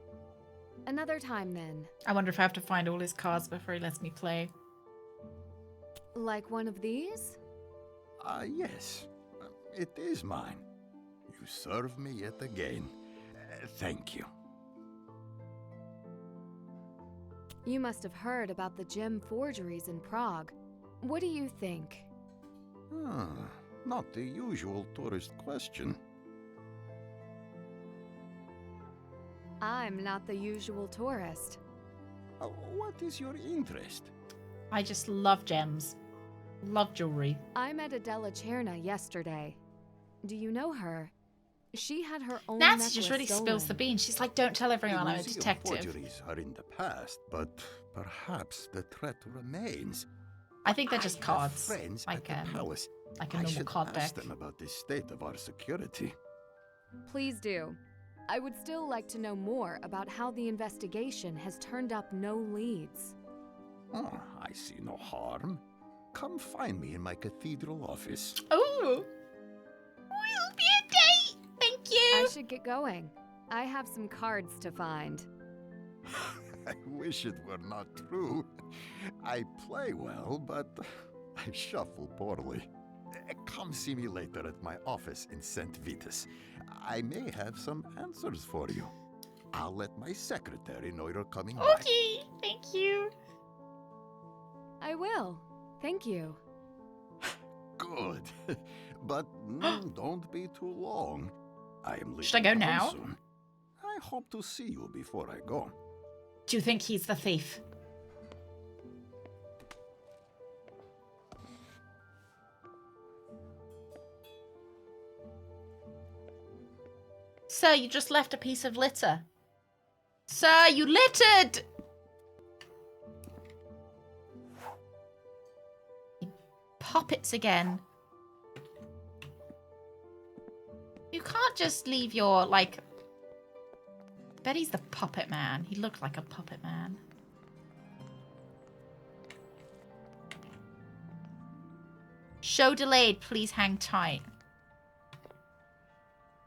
Speaker 2: Another time then.
Speaker 1: I wonder if I have to find all his cards before he lets me play.
Speaker 2: Like one of these?
Speaker 8: Yes. It is mine. You serve me yet again. Thank you.
Speaker 2: You must have heard about the gem forgeries in Prague. What do you think?
Speaker 8: Not the usual tourist question.
Speaker 2: I'm not the usual tourist.
Speaker 8: What is your interest?
Speaker 1: I just love gems. Love jewelry.
Speaker 2: I met Adela Cherna yesterday. Do you know her? She had her own
Speaker 1: Nancy
Speaker 2: necklace
Speaker 1: just really
Speaker 2: stolen.
Speaker 1: spills the beans. She's like, don't tell everyone I'm a
Speaker 8: Museum
Speaker 1: detective.
Speaker 8: Forgeries are in the past, but perhaps the threat remains.
Speaker 1: I think they're just
Speaker 8: I have
Speaker 1: cards.
Speaker 8: friends
Speaker 1: Like,
Speaker 8: at the palace.
Speaker 1: like a
Speaker 8: I
Speaker 1: normal
Speaker 8: should
Speaker 1: card
Speaker 8: ask
Speaker 1: deck.
Speaker 8: them about the state of our security.
Speaker 2: Please do. I would still like to know more about how the investigation has turned up no leads.
Speaker 8: Oh, I see no harm. Come find me in my cathedral office.
Speaker 1: Ooh! Will be a date! Thank you!
Speaker 2: I should get going. I have some cards to find.
Speaker 8: I wish it were not true. I play well, but I shuffle poorly. Come see me later at my office in St. Vitus. I may have some answers for you. I'll let my secretary know you're coming by.
Speaker 1: Okay, thank you.
Speaker 2: I will. Thank you.
Speaker 8: Good. But don't be too long. I am leaving
Speaker 1: Should I go
Speaker 8: town
Speaker 1: now?
Speaker 8: soon. I hope to see you before I go.
Speaker 1: Do you think he's the thief? Sir, you just left a piece of litter. Sir, you littered! Puppets again. You can't just leave your, like... Bet he's the puppet man. He looked like a puppet man. Show delayed. Please hang tight.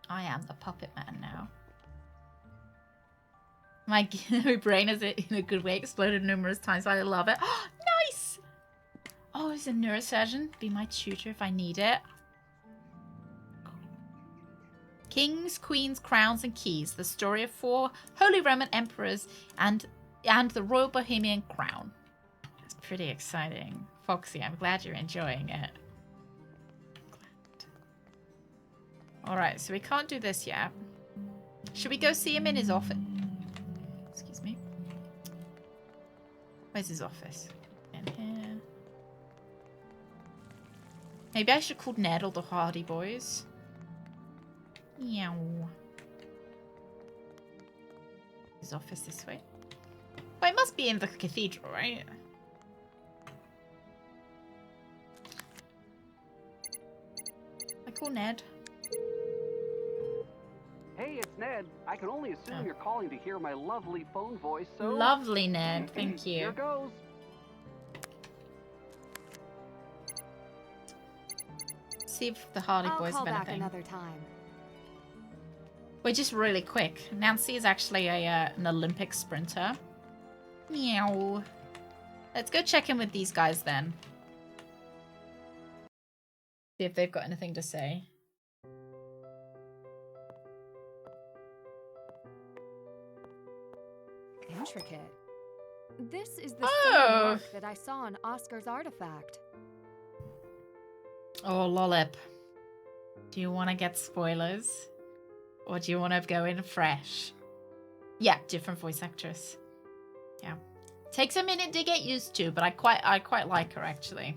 Speaker 1: I am the puppet man now. My brain has, in a good way, exploded numerous times. I love it. Oh, nice! Oh, he's a neurosurgeon. Be my tutor if I need it. Kings, queens, crowns, and keys. The story of 4 Holy Roman emperors and the Royal Bohemian crown. It's pretty exciting. Foxy, I'm glad you're enjoying it. Alright, so we can't do this yet. Should we go see him in his office? Excuse me. Where's his office? In here. Maybe I should call Ned or the Hardy Boys. Meow. His office this way. Well, it must be in the cathedral, right? I call Ned.
Speaker 15: Hey, it's Ned. I can only assume you're calling to hear my lovely phone voice, so...
Speaker 1: Lovely, Ned. Thank you.
Speaker 15: Here goes.
Speaker 1: See if the Hardy Boys
Speaker 2: I'll call
Speaker 1: have
Speaker 2: back
Speaker 1: anything.
Speaker 2: another time.
Speaker 1: We're just really quick. Nancy is actually an Olympic sprinter. Meow. Let's go check in with these guys then. See if they've got anything to say.
Speaker 2: Intricate. This is the
Speaker 1: Oh.
Speaker 2: same mark that I saw on Oscar's artifact.
Speaker 1: Oh, Lollip. Do you want to get spoilers? Or do you want to go in fresh? Yeah, different voice actress. Yeah. Takes a minute to get used to, but I quite like her actually.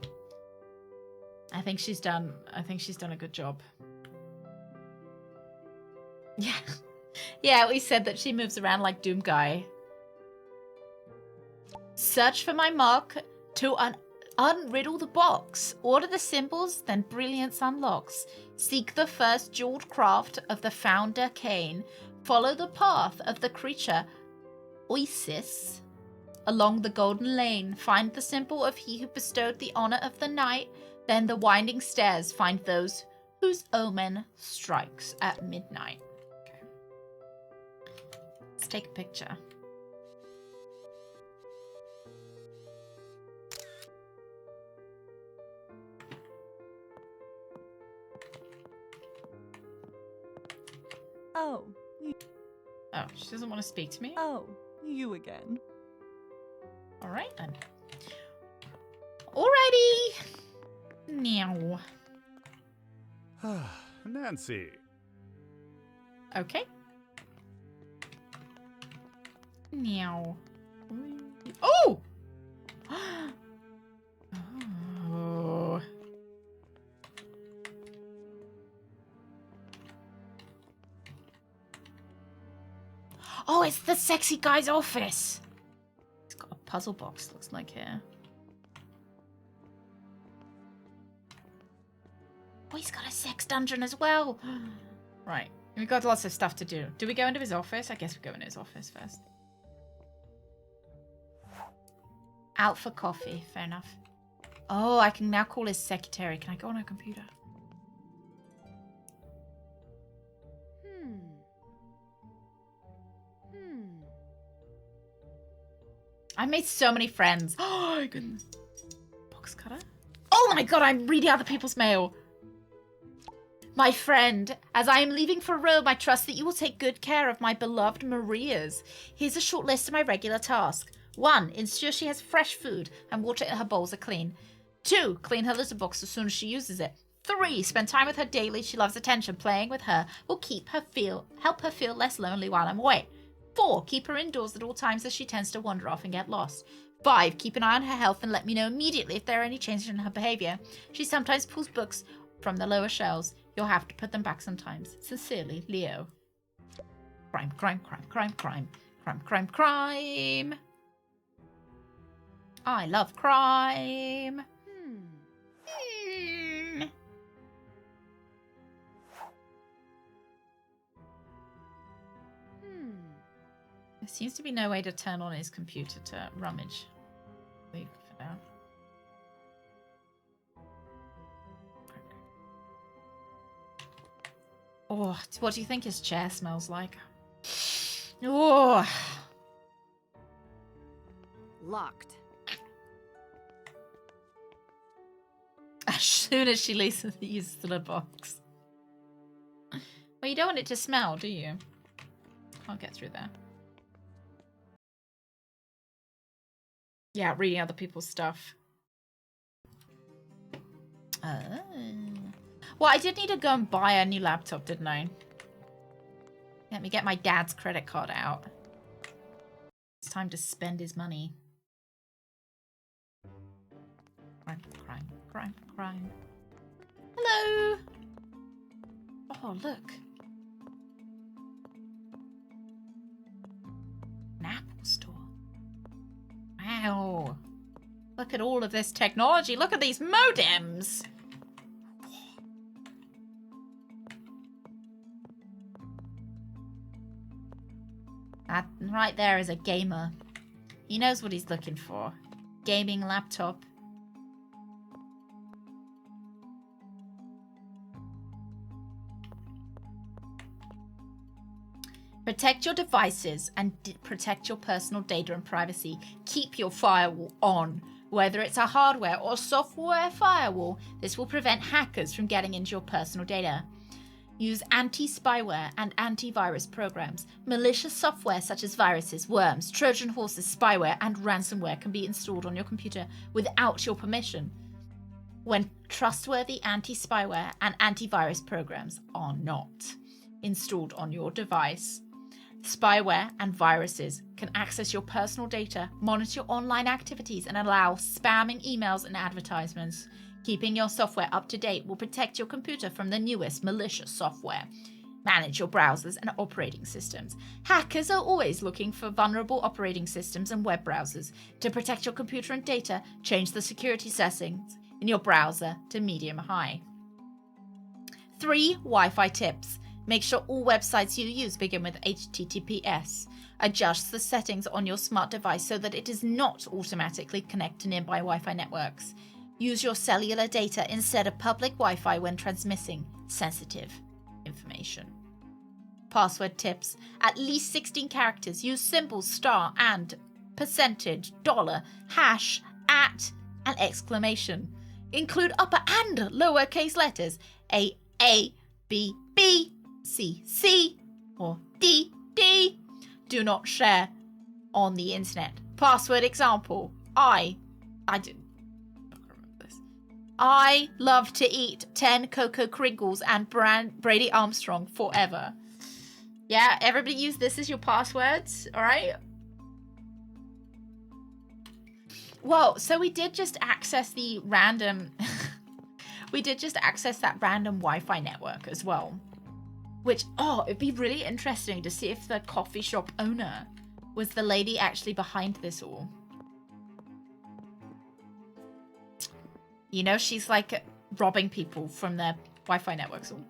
Speaker 1: I think she's done a good job. Yeah. Yeah, we said that she moves around like Doom Guy. Search for my mark to unriddle the box. Order the symbols, then brilliance unlocks. Seek the first jeweled craft of the founder Cain. Follow the path of the creature Oasis along the golden lane. Find the symbol of he who bestowed the honor of the night. Then the winding stairs find those whose omen strikes at midnight. Okay. Let's take a picture.
Speaker 14: Oh.
Speaker 1: Oh, she doesn't want to speak to me?
Speaker 14: Oh, you again.
Speaker 1: All right, then. Alrighty. Meow.
Speaker 13: Nancy.
Speaker 1: Okay. Meow. Oh! Oh. Oh, it's the sexy guy's office. It's got a puzzle box, looks like here. Oh, he's got a sex dungeon as well. Right. We've got lots of stuff to do. Do we go into his office? I guess we go into his office first. Out for coffee. Fair enough. Oh, I can now call his secretary. Can I go on her computer? I made so many friends. Oh, my goodness. Box cutter? Oh my god, I'm reading other people's mail. My friend, as I am leaving for Rome, I trust that you will take good care of my beloved Maria's. Here's a short list of my regular tasks. 1. Ensure she has fresh food and water in her bowls are clean. 2. Clean her litter box as soon as she uses it. 3. Spend time with her daily. She loves attention. Playing with her will help her feel less lonely while I'm away. 4. Keep her indoors at all times as she tends to wander off and get lost. 5. Keep an eye on her health and let me know immediately if there are any changes in her behavior. She sometimes pulls books from the lower shelves. You'll have to put them back sometimes. Sincerely, Leo. Crime, crime, crime, crime, crime. Crime, crime, crime. I love crime. There seems to be no way to turn on his computer to rummage. Leave for now. Oh, what do you think his chair smells like? Oh.
Speaker 9: Locked.
Speaker 1: As soon as she uses the box. Well, you don't want it to smell, do you? Can't get through there. Yeah, reading other people's stuff. Well, I did need to go and buy a new laptop, didn't I? Let me get my dad's credit card out. It's time to spend his money. Crime, crime, crime, crime. Hello! Oh, look. An Apple store. Wow. Look at all of this technology. Look at these modems. That right there is a gamer. He knows what he's looking for. Gaming laptop. Protect your devices and protect your personal data and privacy. Keep your firewall on. Whether it's a hardware or software firewall, this will prevent hackers from getting into your personal data. Use anti-spyware and antivirus programs. Malicious software such as viruses, worms, Trojan horses, spyware, and ransomware can be installed on your computer without your permission. When trustworthy anti-spyware and antivirus programs are not installed on your device, spyware and viruses can access your personal data, monitor your online activities, and allow spamming emails and advertisements. Keeping your software up to date will protect your computer from the newest malicious software. Manage your browsers and operating systems. Hackers are always looking for vulnerable operating systems and web browsers. To protect your computer and data, change the security settings in your browser to medium high. 3 Wi-Fi tips. Make sure all websites you use begin with HTTPS. Adjust the settings on your smart device so that it does not automatically connect to nearby Wi-Fi networks. Use your cellular data instead of public Wi-Fi when transmitting sensitive information. Password tips. At least 16 characters. Use symbols, star and percentage, dollar, hash, at, and exclamation. Include upper and lowercase letters. A, B, B, C, C, or D, D. Do not share on the internet. Password example. I love to eat 10 Cocoa Kringles and Brady Armstrong forever. Yeah, everybody use this as your passwords, all right? Well, so we did just access the random... we did just access that random Wi-Fi network as well. Which, it'd be really interesting to see if the coffee shop owner was the lady actually behind this all. You know, she's like robbing people from their Wi-Fi networks. Oh,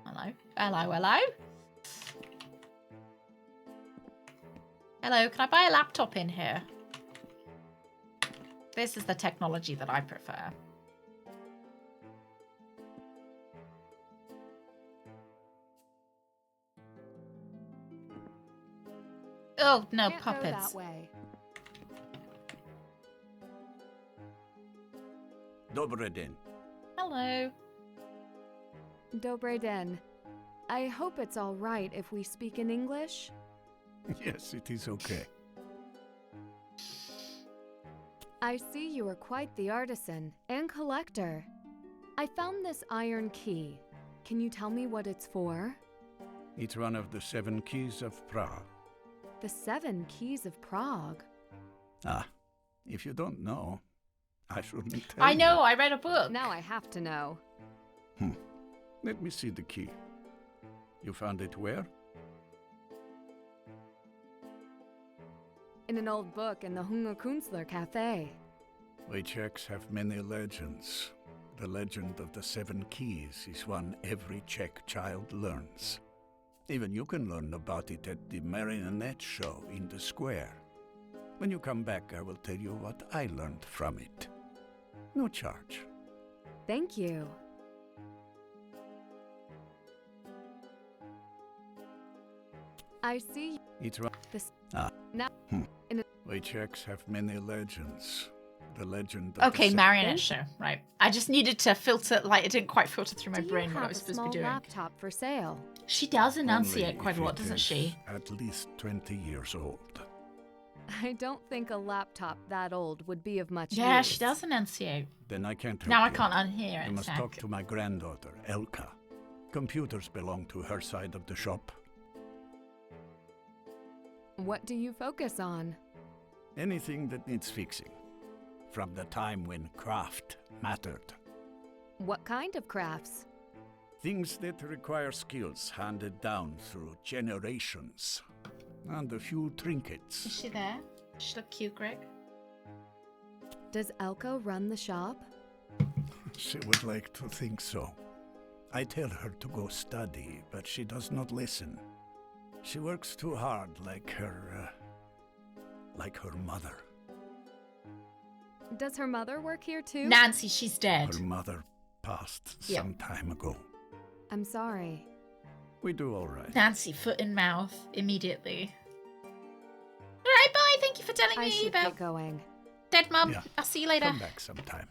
Speaker 1: hello. Hello, hello. Hello, can I buy a laptop in here? This is the technology that I prefer. Oh, no,
Speaker 2: Can't
Speaker 1: puppets.
Speaker 2: Go that way.
Speaker 8: Dobry den.
Speaker 1: Hello.
Speaker 2: Dobre den. I hope it's all right if we speak in English.
Speaker 8: Yes, it is okay.
Speaker 2: I see you are quite the artisan and collector. I found this iron key. Can you tell me what it's for?
Speaker 18: It's one of the 7 keys of Prague.
Speaker 2: The 7 keys of Prague.
Speaker 18: Ah, if you don't know, I shouldn't tell
Speaker 1: I know,
Speaker 18: you.
Speaker 1: I read a book.
Speaker 2: Now I have to know.
Speaker 18: Let me see the key. You found it where?
Speaker 2: In an old book in the Hunger Künstler Cafe.
Speaker 18: We Czechs have many legends. The legend of the 7 keys is one every Czech child learns. Even you can learn about it at the Marionettes show in the square. When you come back, I will tell you what I learned from it. No charge.
Speaker 2: Thank you. I see.
Speaker 18: It's right.
Speaker 2: This.
Speaker 18: Now.
Speaker 2: In a
Speaker 18: We Czechs have many legends. The legend of
Speaker 1: Okay,
Speaker 18: the
Speaker 1: Marionette show, right. I just needed to filter, like, it didn't quite filter through my brain what I was supposed to be doing.
Speaker 2: Do you have a small laptop for sale?
Speaker 1: She does
Speaker 18: Only
Speaker 1: enunciate quite
Speaker 18: if
Speaker 1: a lot,
Speaker 18: it
Speaker 1: doesn't
Speaker 18: is
Speaker 1: she?
Speaker 18: At least 20 years old.
Speaker 2: I don't think a laptop that old would be of much
Speaker 1: Yeah,
Speaker 2: use.
Speaker 1: she does enunciate.
Speaker 18: Then I can't help
Speaker 1: Now I
Speaker 18: you.
Speaker 1: can't unhear it.
Speaker 18: You must
Speaker 1: Zach.
Speaker 18: talk to my granddaughter, Elka. Computers belong to her side of the shop.
Speaker 2: What do you focus on?
Speaker 18: Anything that needs fixing. From the time when craft mattered.
Speaker 2: What kind of crafts?
Speaker 18: Things that require skills handed down through generations. And a few trinkets.
Speaker 1: Is she there? Does she look cute, Greg?
Speaker 2: Does Elko run the shop?
Speaker 18: She would like to think so. I tell her to go study, but she does not listen. She works too hard like her mother.
Speaker 2: Does her mother work here too?
Speaker 1: Nancy, she's dead.
Speaker 18: Her mother passed some time ago.
Speaker 2: I'm sorry.
Speaker 18: We do all right.
Speaker 1: Nancy, foot in mouth, immediately. Alright, bye. Thank you for telling
Speaker 2: I
Speaker 1: me
Speaker 2: should
Speaker 1: about
Speaker 2: get going.
Speaker 1: Dead Mum.
Speaker 18: Yeah.
Speaker 1: I'll see you later.
Speaker 18: Come back sometime.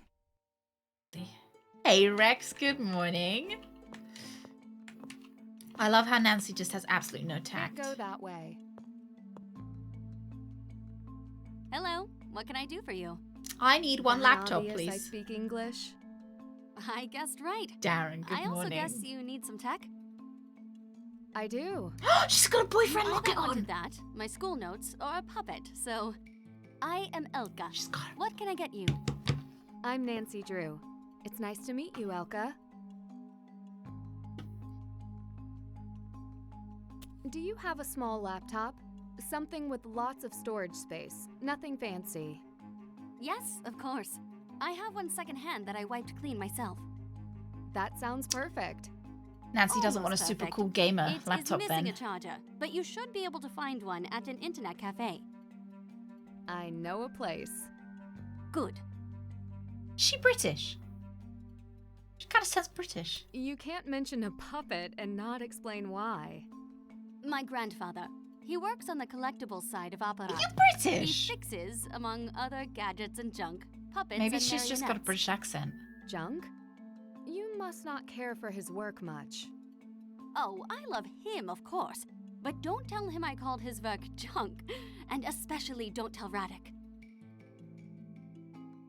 Speaker 1: Hey, Rex. Good morning. I love how Nancy just has absolutely no tact.
Speaker 2: Can't go that way.
Speaker 19: Hello. What can I do for you?
Speaker 1: I need one laptop,
Speaker 2: Obvious
Speaker 1: please.
Speaker 2: I speak English.
Speaker 19: I guessed right.
Speaker 1: Darren, good
Speaker 19: I also
Speaker 1: morning.
Speaker 19: guess you need some tech.
Speaker 2: I do.
Speaker 1: She's got a boyfriend.
Speaker 19: I
Speaker 1: Look it
Speaker 19: wanted
Speaker 1: on.
Speaker 19: that, my school notes, or a puppet. So, I am Elka. What can I get you?
Speaker 2: I'm Nancy Drew. It's nice to meet you, Elka. Do you have a small laptop? Something with lots of storage space. Nothing fancy.
Speaker 19: Yes, of course. I have one secondhand that I wiped clean myself.
Speaker 2: That sounds perfect.
Speaker 1: Nancy doesn't want a
Speaker 19: Almost
Speaker 1: super
Speaker 19: perfect.
Speaker 1: cool gamer laptop
Speaker 19: It is missing
Speaker 1: then.
Speaker 19: a charger, but you should be able to find one at an internet cafe.
Speaker 2: I know a place.
Speaker 19: Good.
Speaker 1: Is she British? She kind of sounds British.
Speaker 2: You can't mention a puppet and not explain why.
Speaker 19: My grandfather. He works on the collectibles side of opera.
Speaker 1: Are you British?
Speaker 19: He fixes, among other gadgets and junk, puppets
Speaker 1: Maybe
Speaker 19: and
Speaker 1: she's just got a
Speaker 19: marionettes.
Speaker 1: British accent.
Speaker 2: Junk? You must not care for his work much.
Speaker 19: Oh, I love him, of course. But don't tell him I called his work junk. And especially don't tell Radek.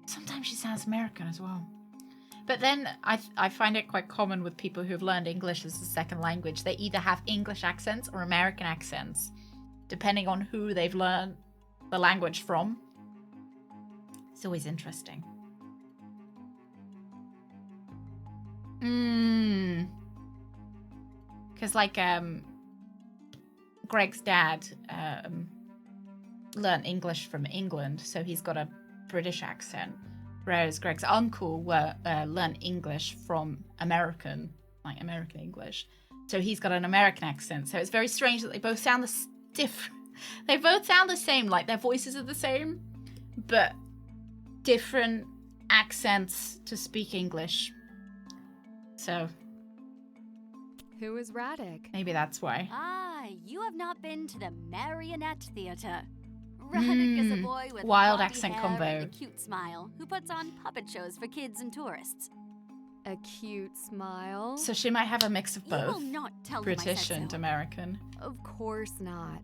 Speaker 1: Sometimes she sounds American as well. But then I find it quite common with people who've learned English as a second language. They either have English accents or American accents, depending on who they've learned the language from. It's always interesting. Because like Greg's dad learned English from England, so he's got a British accent. Whereas Greg's uncle learned English from American English. So he's got an American accent. So it's very strange that they both sound different. They both sound the same, like their voices are the same, but different accents to speak English. So
Speaker 2: who is Radek?
Speaker 1: Maybe that's why.
Speaker 19: Ah, you have not been to the Marionette Theater. Radek is a boy with
Speaker 1: wild
Speaker 19: floppy
Speaker 1: accent
Speaker 19: hair
Speaker 1: combo.
Speaker 19: and a cute smile who puts on puppet shows for kids and tourists.
Speaker 2: A cute smile?
Speaker 1: So she might have a mix of
Speaker 19: You will
Speaker 1: both,
Speaker 19: not tell him I
Speaker 1: British
Speaker 19: said
Speaker 1: and
Speaker 19: so.
Speaker 1: American.
Speaker 2: Of course not.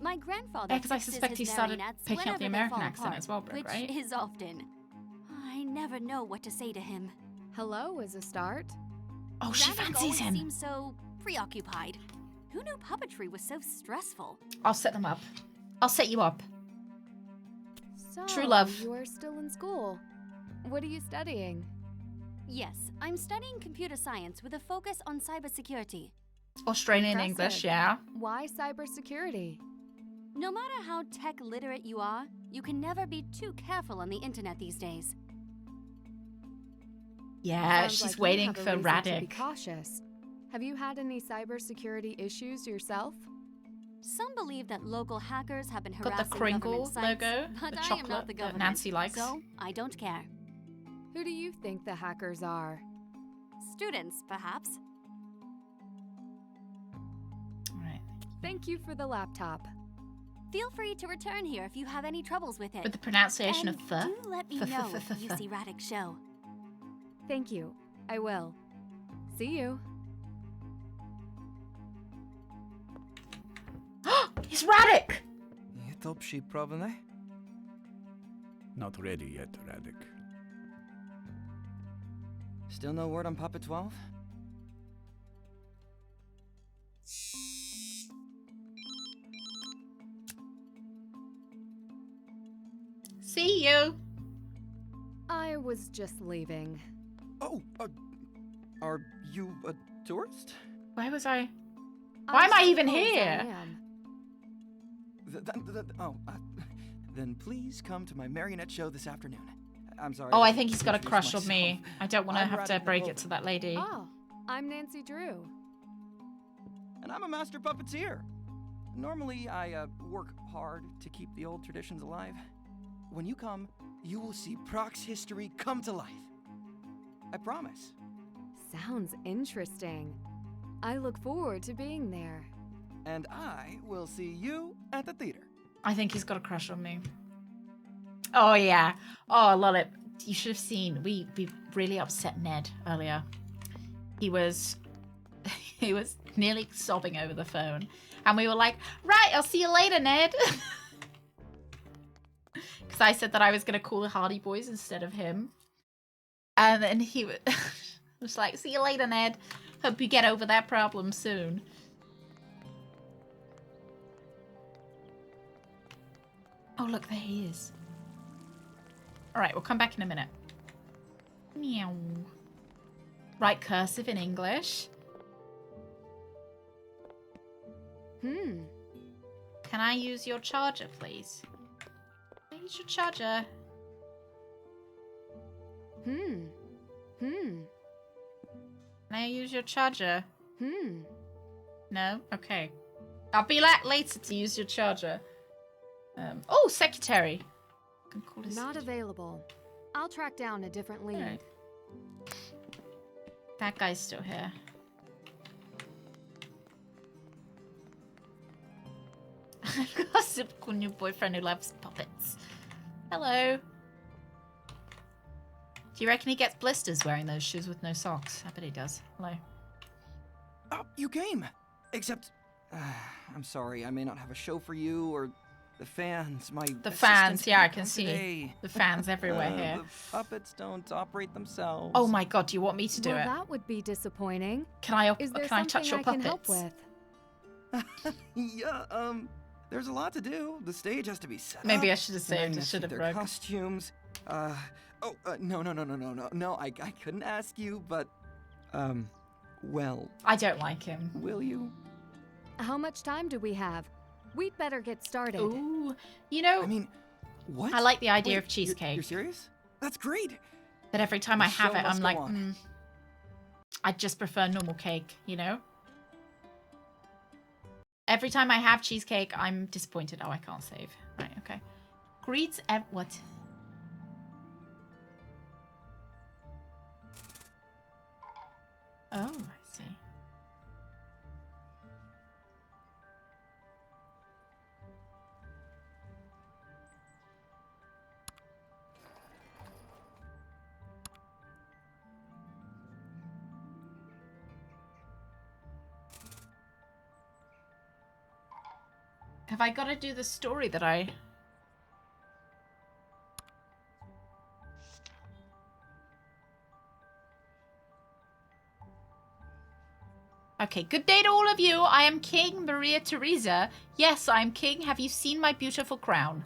Speaker 19: My grandfather
Speaker 1: Yeah, because I
Speaker 19: fixes
Speaker 1: suspect he
Speaker 19: his
Speaker 1: started
Speaker 19: marionettes
Speaker 1: picking up the
Speaker 19: whenever they
Speaker 1: American
Speaker 19: fall
Speaker 1: accent
Speaker 19: apart,
Speaker 1: as well, Brett,
Speaker 19: which
Speaker 1: right?
Speaker 19: is often. I never know what to say to him.
Speaker 2: Hello is a start.
Speaker 1: Oh, she
Speaker 19: Radek
Speaker 1: fancies
Speaker 19: always
Speaker 1: him.
Speaker 19: seems so preoccupied. Who knew puppetry was so stressful?
Speaker 1: I'll set them up. I'll set you up.
Speaker 2: So,
Speaker 1: True love.
Speaker 2: You are still in school. What are you studying?
Speaker 19: Yes, I'm studying computer science with a focus on cybersecurity.
Speaker 1: Australian
Speaker 2: Impressive.
Speaker 1: English, yeah.
Speaker 2: Why cybersecurity?
Speaker 19: No matter how tech literate you are, you can never be too careful on the internet these days.
Speaker 1: Yeah,
Speaker 2: Sounds
Speaker 1: she's
Speaker 2: like you
Speaker 1: waiting
Speaker 2: have a
Speaker 1: for
Speaker 2: reason to be
Speaker 1: Radek.
Speaker 2: cautious. Have you had any cybersecurity issues yourself?
Speaker 19: Some believe that local hackers have been
Speaker 1: Got the
Speaker 19: harassing
Speaker 1: Kringle
Speaker 19: government sites,
Speaker 1: logo,
Speaker 19: but
Speaker 1: the
Speaker 19: I am
Speaker 1: chocolate
Speaker 19: not the
Speaker 1: that
Speaker 19: government,
Speaker 1: Nancy likes.
Speaker 19: so I don't care.
Speaker 2: Who do you think the hackers are?
Speaker 19: Students, perhaps.
Speaker 1: Right.
Speaker 2: Thank you for the laptop.
Speaker 19: Feel free to return here if you have any troubles with it.
Speaker 1: With the pronunciation
Speaker 19: and
Speaker 1: of the.
Speaker 19: do let me know if you see Radek's show.
Speaker 2: Thank you. I will. See you.
Speaker 1: He's Radek!
Speaker 20: Je top przyprawny?
Speaker 18: Not ready yet, Radek.
Speaker 20: Still no word on Puppet 12?
Speaker 1: See you.
Speaker 2: I was just leaving.
Speaker 20: Oh, are you a tourist?
Speaker 1: Why was I? Why am I even
Speaker 2: suppose I
Speaker 1: here?
Speaker 2: am.
Speaker 20: Then please come to my marionette show this afternoon. I'm sorry.
Speaker 1: Oh, I think he's got a
Speaker 20: introduce
Speaker 1: crush on
Speaker 20: myself.
Speaker 1: me. I don't want to
Speaker 20: I'm
Speaker 1: have to
Speaker 20: Radek
Speaker 1: break
Speaker 20: Napoleon.
Speaker 1: it to that lady.
Speaker 2: Oh, I'm Nancy Drew.
Speaker 20: And I'm a master puppeteer. Normally, I work hard to keep the old traditions alive. When you come, you will see Proc's history come to life. I promise.
Speaker 2: Sounds interesting. I look forward to being there.
Speaker 20: And I will see you at the theater.
Speaker 1: I think he's got a crush on me. Oh yeah. Oh, lol it. You should have seen. We really upset Ned earlier. He was nearly sobbing over the phone, and we were like, "Right, I'll see you later, Ned." Because I said that I was gonna call the Hardy Boys instead of him, and then he was like, "See you later, Ned. Hope you get over that problem soon." Oh, look, there he is. All right, we'll come back in a minute. Meow. Write cursive in English.
Speaker 2: Hmm.
Speaker 1: Can I use your charger, please? Can I use your charger?
Speaker 2: Hmm.
Speaker 1: Can I use your charger?
Speaker 2: Hmm.
Speaker 1: No? Okay. I'll be later to use your charger. Oh, secretary. Can call this
Speaker 2: Not available. I'll track down a different lead.
Speaker 1: Right. That guy's still here. Gossip on your boyfriend who loves puppets. Hello. Do you reckon he gets blisters wearing those shoes with no socks? I bet he does. Hello.
Speaker 20: Oh, you came! Except, I'm sorry, I may not have a show for you or the fans.
Speaker 1: The fans, yeah, I can see the fans everywhere here.
Speaker 20: The puppets don't operate themselves.
Speaker 1: Oh my god, do you want me to do it?
Speaker 2: That would be disappointing.
Speaker 1: Can I
Speaker 2: something
Speaker 1: touch your
Speaker 2: I can help
Speaker 1: puppets?
Speaker 2: with?
Speaker 20: Yeah, there's a lot to do. The stage has to be set
Speaker 1: Maybe
Speaker 20: up.
Speaker 1: I should have saved. I should have
Speaker 20: their
Speaker 1: broke.
Speaker 20: costumes. No. I couldn't ask you, but, well.
Speaker 1: I don't like him.
Speaker 20: Will you?
Speaker 2: How much time do we have? We'd better get started.
Speaker 1: Ooh, you know.
Speaker 20: I mean, what?
Speaker 1: I like the idea
Speaker 20: Wait,
Speaker 1: of cheesecake.
Speaker 20: You're serious? That's great.
Speaker 1: But every time I
Speaker 20: The
Speaker 1: have
Speaker 20: show
Speaker 1: it, I'm
Speaker 20: must
Speaker 1: like,
Speaker 20: go on.
Speaker 1: I just prefer normal cake, you know? Every time I have cheesecake, I'm disappointed. Oh, I can't save. Right, okay. Greets what? Oh, I see. Have I got to do the story that I... Okay, good day to all of you. I am King Maria Theresa. Yes, I am king. Have you seen my beautiful crown?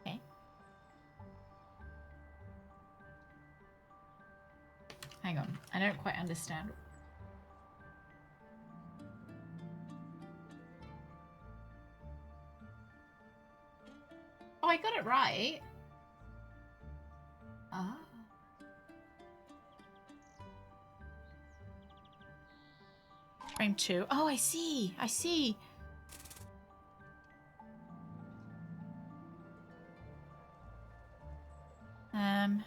Speaker 1: Okay. Hang on. I don't quite understand. Oh, I got it right. Oh. Frame 2. Oh, I see. I see. The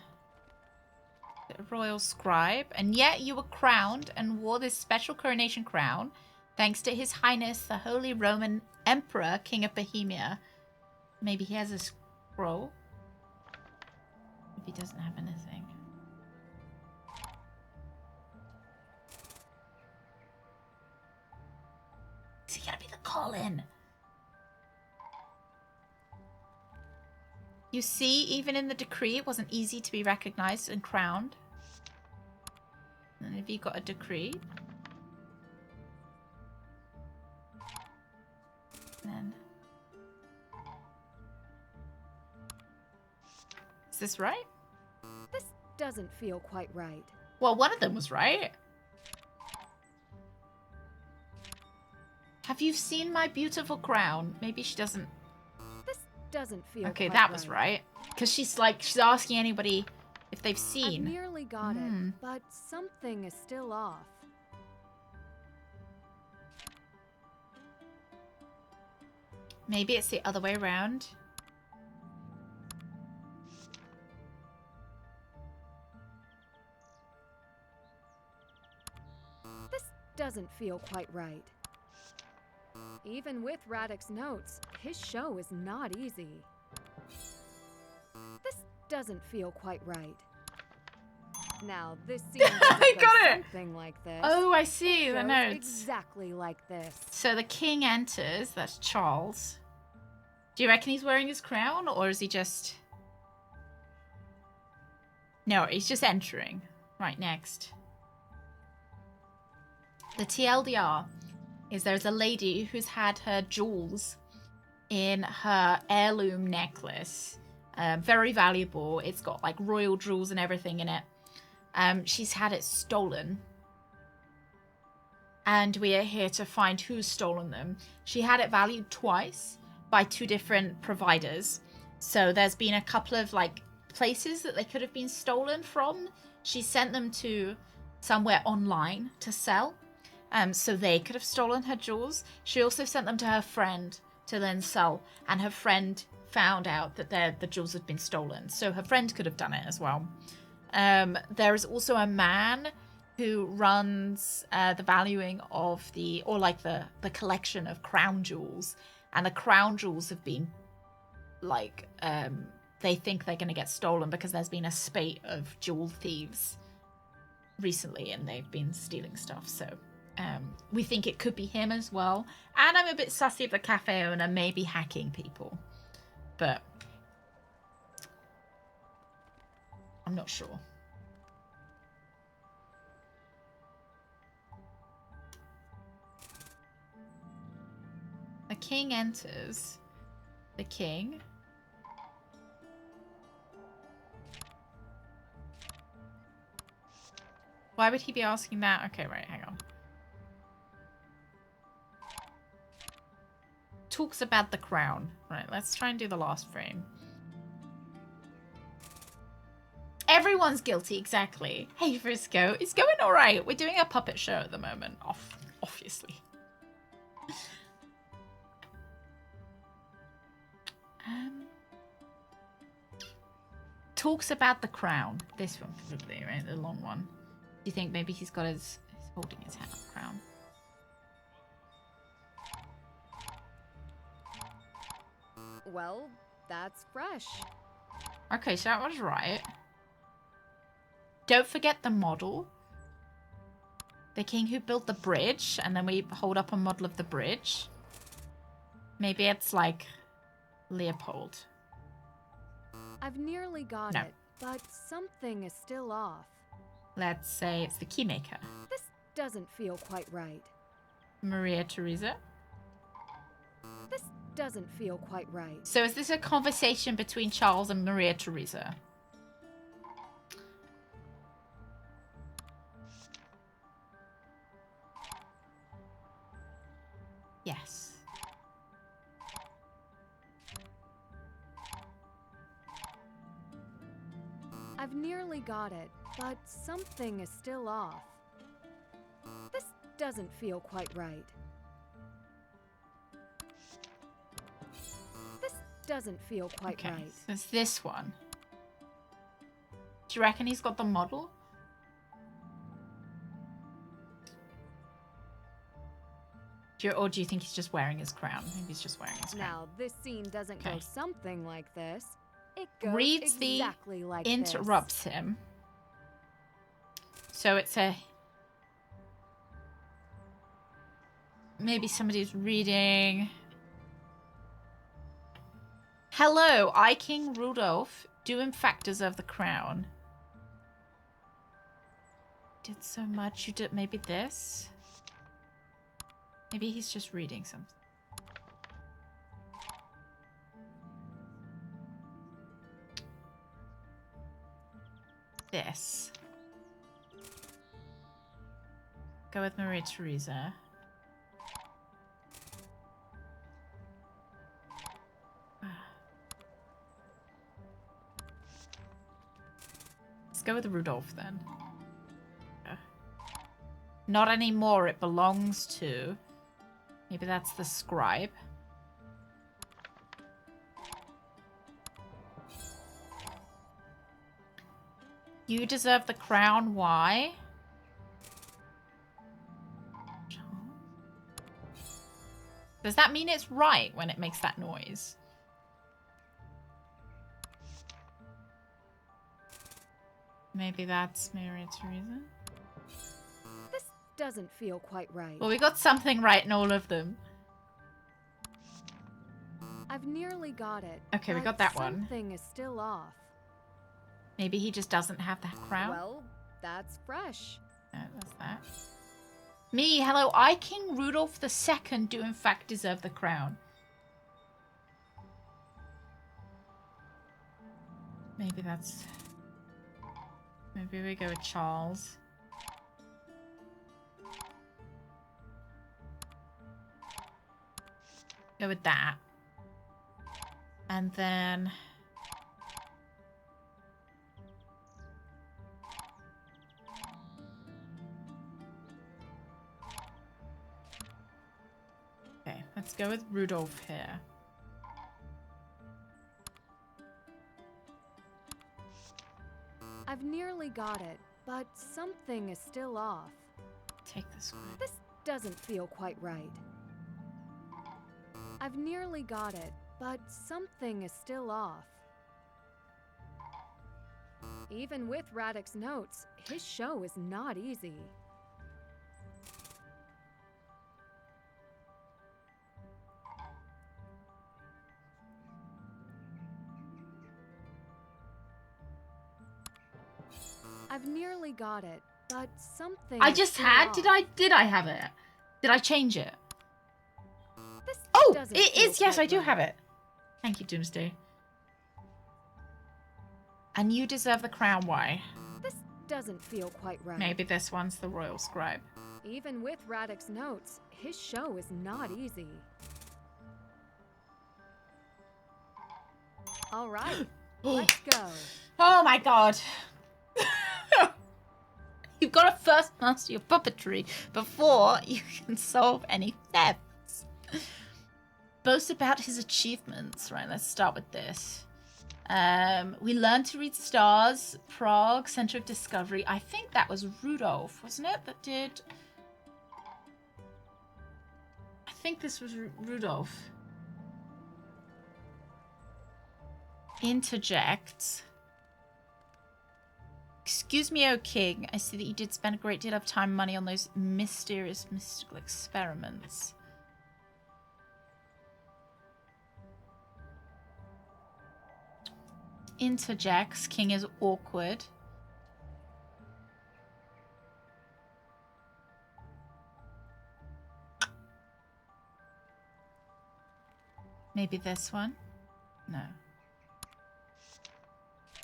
Speaker 1: royal scribe. And yet you were crowned and wore this special coronation crown thanks to His Highness the Holy Roman Emperor, King of Bohemia. Maybe he has a scroll. If he doesn't have anything. Is he gonna be the call-in? You see, even in the decree, it wasn't easy to be recognized and crowned. And have you got a decree? Then. Is this right?
Speaker 2: This doesn't feel quite right.
Speaker 1: Well, one of them was right. Have you seen my beautiful crown? Maybe she doesn't.
Speaker 2: This doesn't feel
Speaker 1: Okay,
Speaker 2: quite
Speaker 1: that was right. Because she's asking anybody if they've
Speaker 2: I
Speaker 1: seen.
Speaker 2: nearly got it, but something is still off.
Speaker 1: Maybe it's the other way around.
Speaker 2: This doesn't feel quite right. Even with Radek's notes, his show is not easy. This doesn't feel quite right. Now, this scene
Speaker 1: I got it!
Speaker 2: something like this.
Speaker 1: Oh, I see
Speaker 2: It
Speaker 1: the
Speaker 2: goes
Speaker 1: notes.
Speaker 2: Exactly like this.
Speaker 1: So the king enters. That's Charles. Do you reckon he's wearing his crown, or is he just... No, he's just entering. Right, next. The TLDR is there's a lady who's had her jewels in her heirloom necklace. Very valuable. It's got like royal jewels and everything in it. She's had it stolen. And we are here to find who's stolen them. She had it valued twice by 2 different providers. So there's been a couple of like places that they could have been stolen from. She sent them to somewhere online to sell. So they could have stolen her jewels. She also sent them to her friend to then sell. And her friend found out that the jewels had been stolen. So her friend could have done it as well. There is also a man who runs the valuing of the collection of crown jewels. And the crown jewels have been like, they think they're going to get stolen because there's been a spate of jewel thieves recently and they've been stealing stuff. So we think it could be him as well. And I'm a bit sussy of the cafe owner maybe hacking people. But I'm not sure. The king enters. The king. Why would he be asking that? Okay, right, hang on. Talks about the crown. Right, let's try and do the last frame. Everyone's guilty, exactly. Hey, Frisco. It's going all right. We're doing a puppet show at the moment, obviously. Talks about the crown. This one, probably, right? The long one. Do you think maybe he's got he's holding his hand up crown?
Speaker 2: Well, that's fresh.
Speaker 1: Okay, so that was right. Don't forget the model. The king who built the bridge, and then we hold up a model of the bridge. Maybe it's like Leopold.
Speaker 2: I've nearly got it, but something is still off.
Speaker 1: Let's say it's the keymaker.
Speaker 2: This doesn't feel quite right.
Speaker 1: Maria Theresa.
Speaker 2: This doesn't feel quite right.
Speaker 1: So is this a conversation between Charles and Maria Theresa? Yes.
Speaker 2: I've nearly got it, but something is still off. This doesn't feel quite right. This doesn't feel quite right.
Speaker 1: So it's this one. Do you reckon he's got the model? Or do you think he's just wearing his crown? Maybe he's just wearing his crown.
Speaker 2: Now, this scene doesn't go something like this. It goes
Speaker 1: Reads
Speaker 2: exactly like
Speaker 1: interrupts him. So it's a... Maybe somebody's reading... Hello, I, King Rudolph, do in fact deserve the crown. Did so much, you did maybe this? Maybe he's just reading something. This. Go with Maria Theresa. Let's go with Rudolph then. Not anymore, it belongs to... Maybe that's the scribe. You deserve the crown, why? Does that mean it's right when it makes that noise? Maybe that's Maria Theresa?
Speaker 2: This doesn't feel quite right.
Speaker 1: Well, we got something right in all of them.
Speaker 2: I've nearly got it.
Speaker 1: Okay, we got that one.
Speaker 2: Something is still off.
Speaker 1: Maybe he just doesn't have that crown.
Speaker 2: Well, that's fresh.
Speaker 1: That's that. Me, hello, I, King Rudolph II, do in fact deserve the crown. Maybe that's... Maybe we go with Charles. Go with that. And then... Okay, let's go with Rudolph here.
Speaker 2: I've nearly got it, but something is still off.
Speaker 1: Take this one.
Speaker 2: This doesn't feel quite right. I've nearly got it, but something is still off. Even with Radek's notes, his show is not easy. I've nearly got it, but something
Speaker 1: I
Speaker 2: is
Speaker 1: just
Speaker 2: still
Speaker 1: had.
Speaker 2: off.
Speaker 1: Did I have it? Did I change it?
Speaker 2: This
Speaker 1: Oh,
Speaker 2: doesn't
Speaker 1: it
Speaker 2: feel
Speaker 1: is. Yes,
Speaker 2: quite
Speaker 1: I do
Speaker 2: right.
Speaker 1: have it. Thank you, Doomsday. And you deserve the crown. Why?
Speaker 2: This doesn't feel quite right.
Speaker 1: Maybe this one's the royal scribe.
Speaker 2: Even with Radek's notes, his show is not easy. All right, let's go.
Speaker 1: Oh my god. You've got to first master your puppetry before you can solve any thefts. Boast about his achievements. Right, let's start with this. We learned to read stars. Prague, Center of Discovery. I think that was Rudolph, wasn't it? That did... I think this was Rudolph. Interject. Excuse me, O King. I see that you did spend a great deal of time and money on those mysterious mystical experiments. Interjects. King is awkward. Maybe this one? No.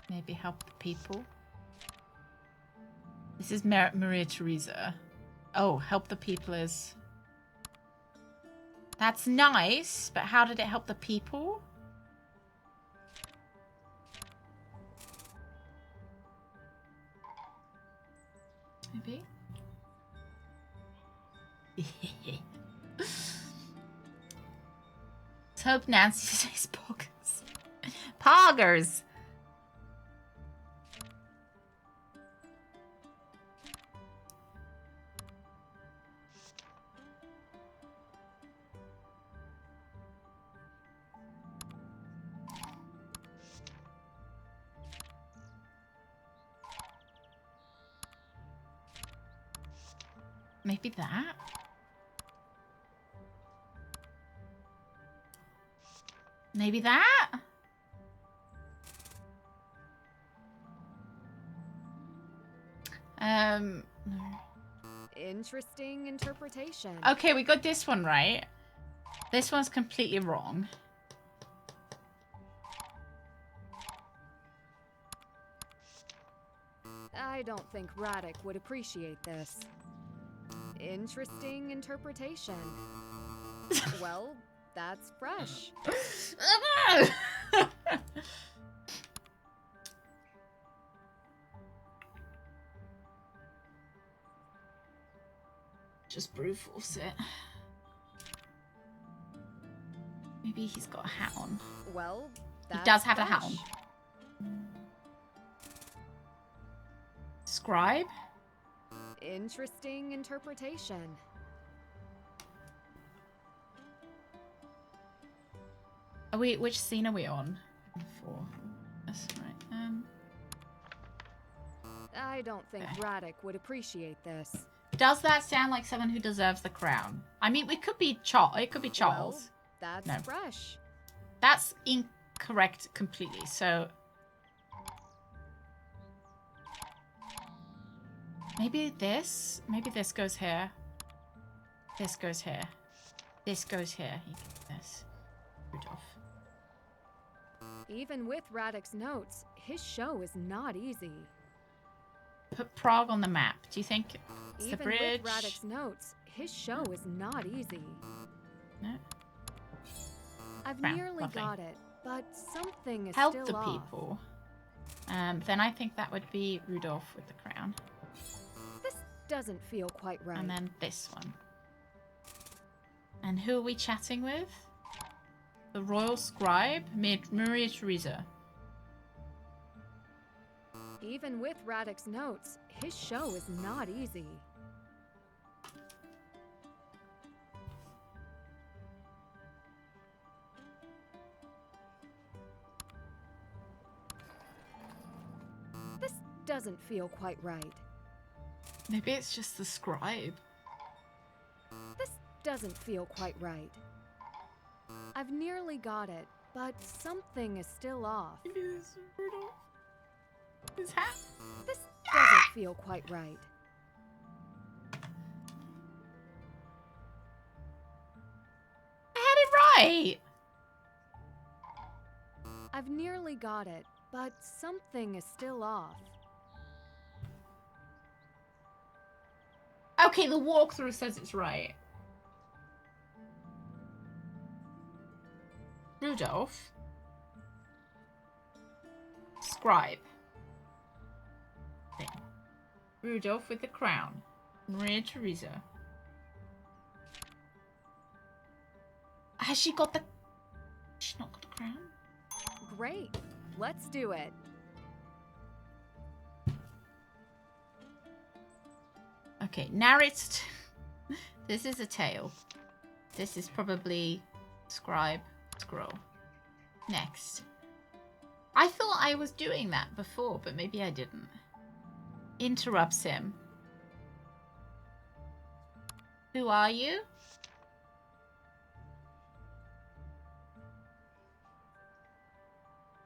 Speaker 1: Maybe help the people. This is Maria Theresa. Oh, help the people is... That's nice, but how did it help the people? Maybe? Let's hope Nancy says poggers. Poggers! Maybe that? Maybe that? No.
Speaker 2: Interesting interpretation.
Speaker 1: Okay, we got this one right. This one's completely wrong.
Speaker 2: I don't think Radek would appreciate this. Interesting interpretation. Well, that's fresh. Just brute force it. Maybe he's got a hat on. Well,
Speaker 1: he does have a hat on. Scribe?
Speaker 2: Interesting interpretation.
Speaker 1: Are we? Which scene are we on? 4. That's right.
Speaker 2: I don't think Radek would appreciate this.
Speaker 1: Does that sound like someone who deserves the crown? I mean, it could be Charles. It could be Charles.
Speaker 2: Well, that's
Speaker 1: No.
Speaker 2: fresh.
Speaker 1: That's incorrect completely. So maybe this. Maybe this goes here. This goes here. This goes here. You get this. Rudolph.
Speaker 2: Even with Radek's notes, his show is not easy.
Speaker 1: put Prague on the map? Do you think it's the
Speaker 2: Even
Speaker 1: bridge?
Speaker 2: with Radek's notes, his show is not easy.
Speaker 1: No.
Speaker 2: I've
Speaker 1: Crown,
Speaker 2: nearly
Speaker 1: lovely.
Speaker 2: got it, but something is
Speaker 1: Help
Speaker 2: still
Speaker 1: the
Speaker 2: off.
Speaker 1: people. Then I think that would be Rudolph with the crown.
Speaker 2: This doesn't feel quite right.
Speaker 1: And then this one. And who are we chatting with? The royal scribe, Maria Theresa.
Speaker 2: Even with Radek's notes, his show is not easy. This doesn't feel quite right.
Speaker 1: Maybe it's just the scribe.
Speaker 2: This doesn't feel quite right. I've nearly got it, but something is still off.
Speaker 1: His hat.
Speaker 2: This doesn't feel quite right.
Speaker 1: I had it right.
Speaker 2: I've nearly got it, but something is still off.
Speaker 1: Okay, the walkthrough says it's right. Rudolph. Scribe. Okay. Rudolph with the crown. Maria Theresa. Has she got the... She's not got the crown?
Speaker 2: Great. Let's do it.
Speaker 1: Okay, narrate. This is a tale. This is probably scribe, scroll. Next. I thought I was doing that before, but maybe I didn't. Interrupts him. Who are you?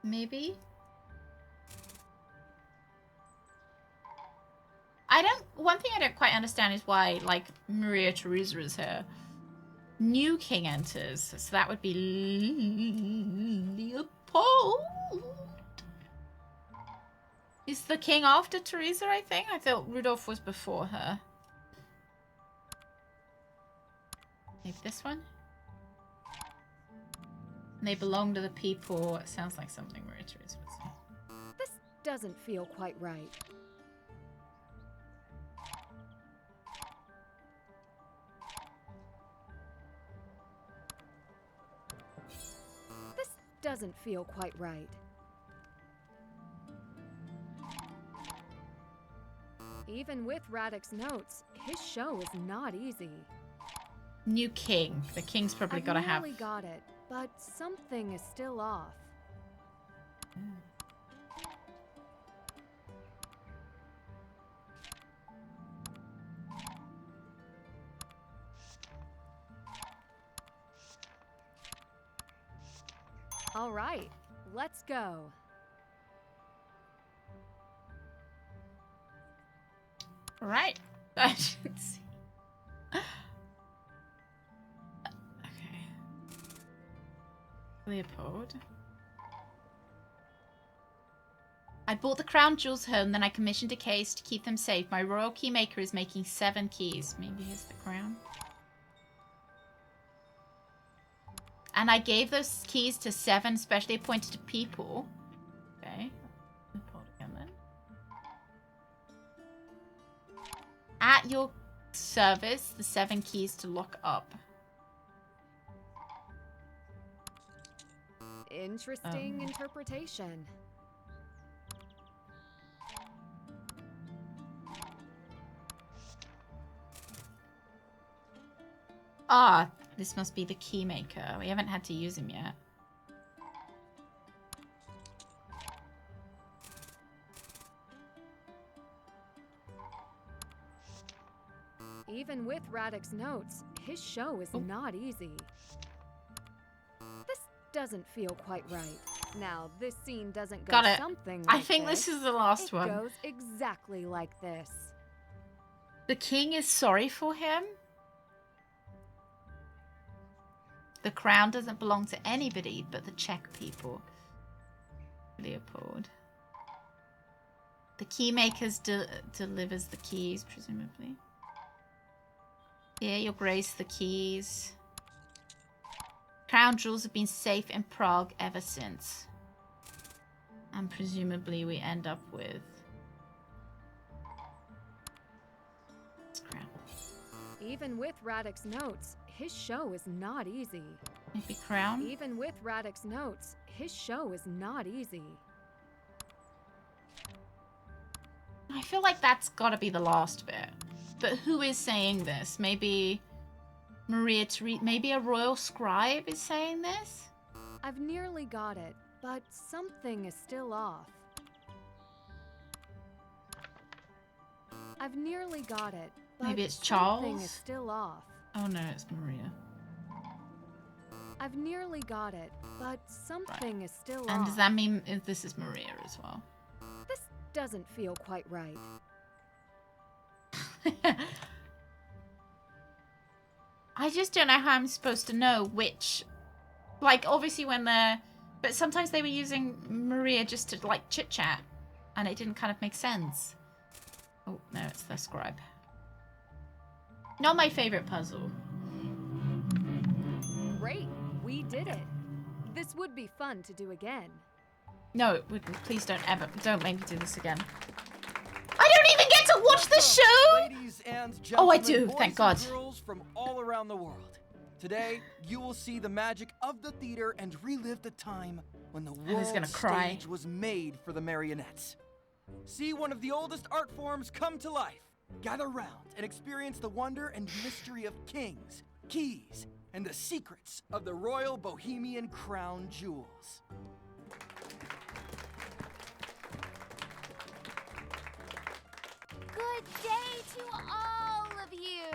Speaker 1: Maybe? One thing I don't quite understand is why, like, Maria Theresa is here. New king enters, so that would be Leopold. Is the king after Teresa, I think? I thought Rudolph was before her. Maybe this one? They belong to the people. It sounds like something Maria Theresa would say.
Speaker 2: This doesn't feel quite right. This doesn't feel quite right. Even with Radek's notes, his show is not easy.
Speaker 1: New king. The king's probably got to have...
Speaker 2: I've nearly got it, but something is still off. All right, let's go.
Speaker 1: Right. I should see. Okay. Leopold. I bought the crown jewels home, then I commissioned a case to keep them safe. My royal key maker is making 7 keys. Maybe here's the crown. And I gave those keys to 7 specially appointed people. Okay. Leopold again then. At your service, the 7 keys to lock up.
Speaker 2: Interesting interpretation.
Speaker 1: Ah, this must be the key maker. We haven't had to use him yet.
Speaker 2: Even with Radek's notes, his show is not easy. This doesn't feel quite right. Now, this scene doesn't go
Speaker 1: Got it.
Speaker 2: something like
Speaker 1: I think this is the last one.
Speaker 2: It goes exactly like this.
Speaker 1: The king is sorry for him. The crown doesn't belong to anybody but the Czech people. Leopold. The keymakers delivers the keys, presumably. Here, your grace, the keys. Crown jewels have been safe in Prague ever since. And presumably we end up with... this crown.
Speaker 2: Even with Radek's notes, his show is not easy.
Speaker 1: Maybe crown?
Speaker 2: Even with Radek's notes, his show is not easy.
Speaker 1: I feel like that's gotta be the last bit. But who is saying this? Maybe Maria Theresa, maybe a royal scribe is saying this?
Speaker 2: I've nearly got it, but something is still off. I've nearly got it, but
Speaker 1: Maybe it's
Speaker 2: something
Speaker 1: Charles?
Speaker 2: is still off.
Speaker 1: Oh no, it's Maria.
Speaker 2: I've nearly got it, but something is still
Speaker 1: And
Speaker 2: off.
Speaker 1: does that mean this is Maria as well?
Speaker 2: This doesn't feel quite right.
Speaker 1: I just don't know how I'm supposed to know which. Like, obviously when they're... But sometimes they were using Maria just to, like, chit-chat. And it didn't kind of make sense. Oh, no, it's the scribe. Not my favorite puzzle.
Speaker 2: Great, we did it. This would be fun to do again.
Speaker 1: No, it wouldn't. Please don't make me do this again. I don't even get to watch the show!
Speaker 20: Ladies and gentlemen,
Speaker 1: Oh, I do,
Speaker 20: boys
Speaker 1: thank God.
Speaker 20: and girls from all around the world. Today, you will see the magic of the theater and relive the time when the world
Speaker 1: gonna cry.
Speaker 20: stage was made for the marionettes. See one of the oldest art forms come to life. Gather round and experience the wonder and mystery of kings, keys, and the secrets of the Royal Bohemian Crown Jewels.
Speaker 19: Good day to all of you.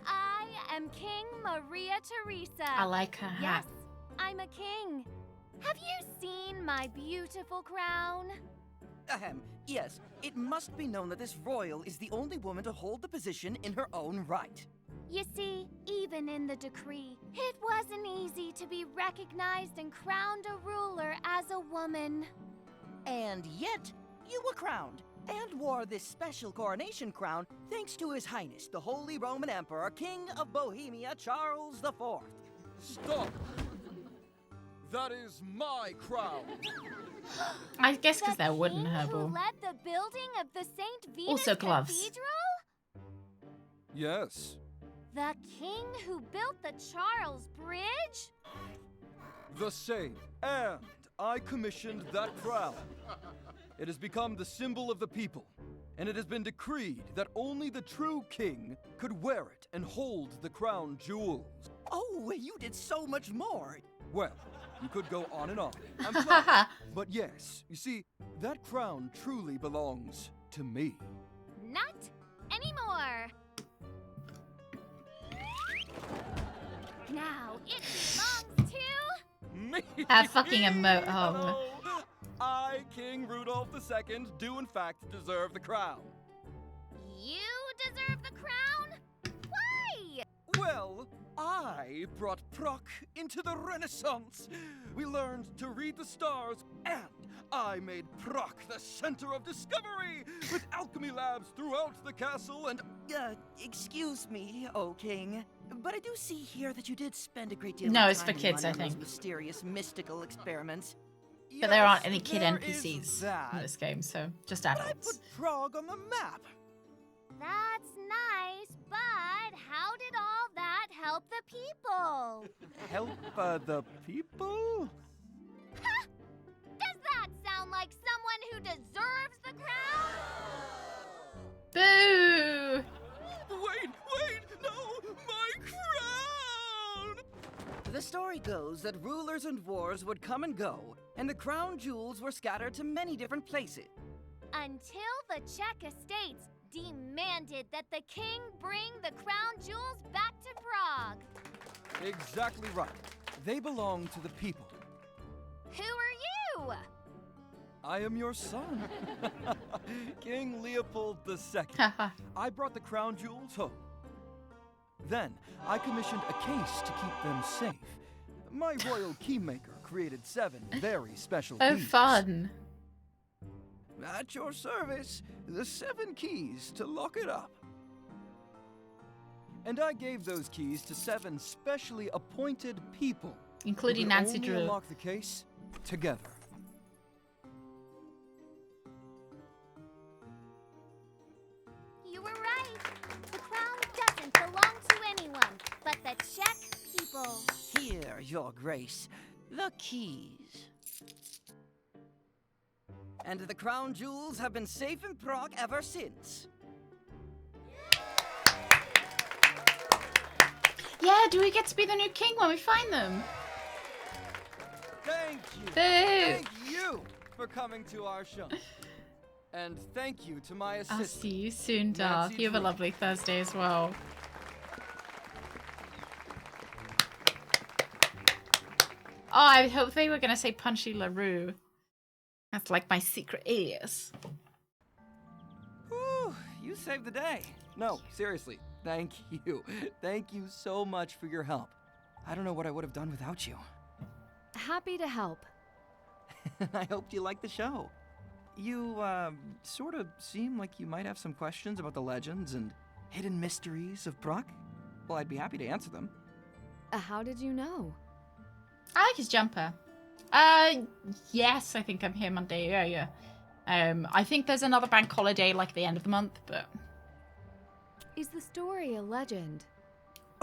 Speaker 19: I am King Maria Theresa.
Speaker 1: I like her hat.
Speaker 19: Yes, I'm a king. Have you seen my beautiful crown?
Speaker 20: Yes, it must be known that this royal is the only woman to hold the position in her own right.
Speaker 19: You see, even in the decree, it wasn't easy to be recognized and crowned a ruler as a woman.
Speaker 20: And yet, you were crowned and wore this special coronation crown thanks to His Highness, the Holy Roman Emperor, King of Bohemia, Charles IV.
Speaker 21: Stop! That is my crown.
Speaker 1: I guess because they're wooden
Speaker 19: Who
Speaker 1: herbal.
Speaker 19: led the building of the St. Venus
Speaker 1: Also gloves.
Speaker 19: Cathedral?
Speaker 21: Yes.
Speaker 19: The king who built the Charles Bridge?
Speaker 21: The same. And I commissioned that crown. It has become the symbol of the people, and it has been decreed that only the true king could wear it and hold the crown jewels.
Speaker 20: Oh, you did so much more.
Speaker 21: Well, you could go on and on. I'm flattered. But yes, you see, that crown truly belongs to me.
Speaker 19: Not anymore. Now it belongs to...
Speaker 21: Me?
Speaker 1: That fucking emote. Oh.
Speaker 21: Hello. I, King Rudolph II, do in fact deserve the crown.
Speaker 19: You deserve the crown? Why?
Speaker 21: Well, I brought Proc into the Renaissance. We learned to read the stars, and I made Proc the center of discovery, with alchemy labs throughout the castle and...
Speaker 20: Excuse me, O King, but I do see here that you did spend a great deal
Speaker 1: No,
Speaker 20: of
Speaker 1: it's for
Speaker 20: time
Speaker 1: kids, I
Speaker 20: running those
Speaker 1: think.
Speaker 20: mysterious, mystical experiments.
Speaker 1: But there aren't any
Speaker 20: Yes,
Speaker 1: kid
Speaker 20: there
Speaker 1: NPCs
Speaker 20: is that.
Speaker 1: in this game, so just
Speaker 20: But I
Speaker 1: adults.
Speaker 20: put Prague on the map.
Speaker 19: That's nice, but how did all that help the people?
Speaker 20: Help the people?
Speaker 19: Ha! Does that sound like someone who deserves the crown?
Speaker 1: Boo!
Speaker 21: Wait, no, my crown!
Speaker 20: The story goes that rulers and wars would come and go, and the crown jewels were scattered to many different places.
Speaker 19: Until the Czech estates demanded that the king bring the crown jewels back to Prague.
Speaker 21: Exactly right. They belong to the people.
Speaker 19: Who are you?
Speaker 21: I am your son, King Leopold II. I brought the crown jewels home. Then, I commissioned a case to keep them safe. My royal keymaker created 7 very special keys.
Speaker 1: Oh, fun.
Speaker 20: At your service, the 7 keys to lock it up. And I gave those keys to 7 specially appointed people,
Speaker 1: including
Speaker 20: who
Speaker 1: Nancy
Speaker 20: only
Speaker 1: Drew.
Speaker 20: Unlock the case together.
Speaker 4: You were right. The crown doesn't belong to anyone but the Czech people.
Speaker 20: Here, Your Grace, the keys. And the crown jewels have been safe in Prague ever since.
Speaker 1: Yeah, do we get to be the new king when we find them?
Speaker 20: Thank you.
Speaker 1: Boo.
Speaker 20: Thank you for coming to our show. And thank you to my assistant.
Speaker 1: I'll see you soon, Darth.
Speaker 20: Nancy
Speaker 1: You have a
Speaker 20: Drew.
Speaker 1: lovely Thursday as well. Oh, I hope they were going to say Punchy LaRue. That's like my secret alias.
Speaker 20: Whew, you saved the day. No, seriously, thank you. Thank you so much for your help. I don't know what I would have done without you.
Speaker 2: Happy to help.
Speaker 20: I hoped you liked the show. You, sort of seem like you might have some questions about the legends and hidden mysteries of Prague. Well, I'd be happy to answer them.
Speaker 2: How did you know?
Speaker 1: I like his jumper. Yes, I think I'm here Monday. Yeah. I think there's another bank holiday like the end of the month, but...
Speaker 2: Is the story a legend?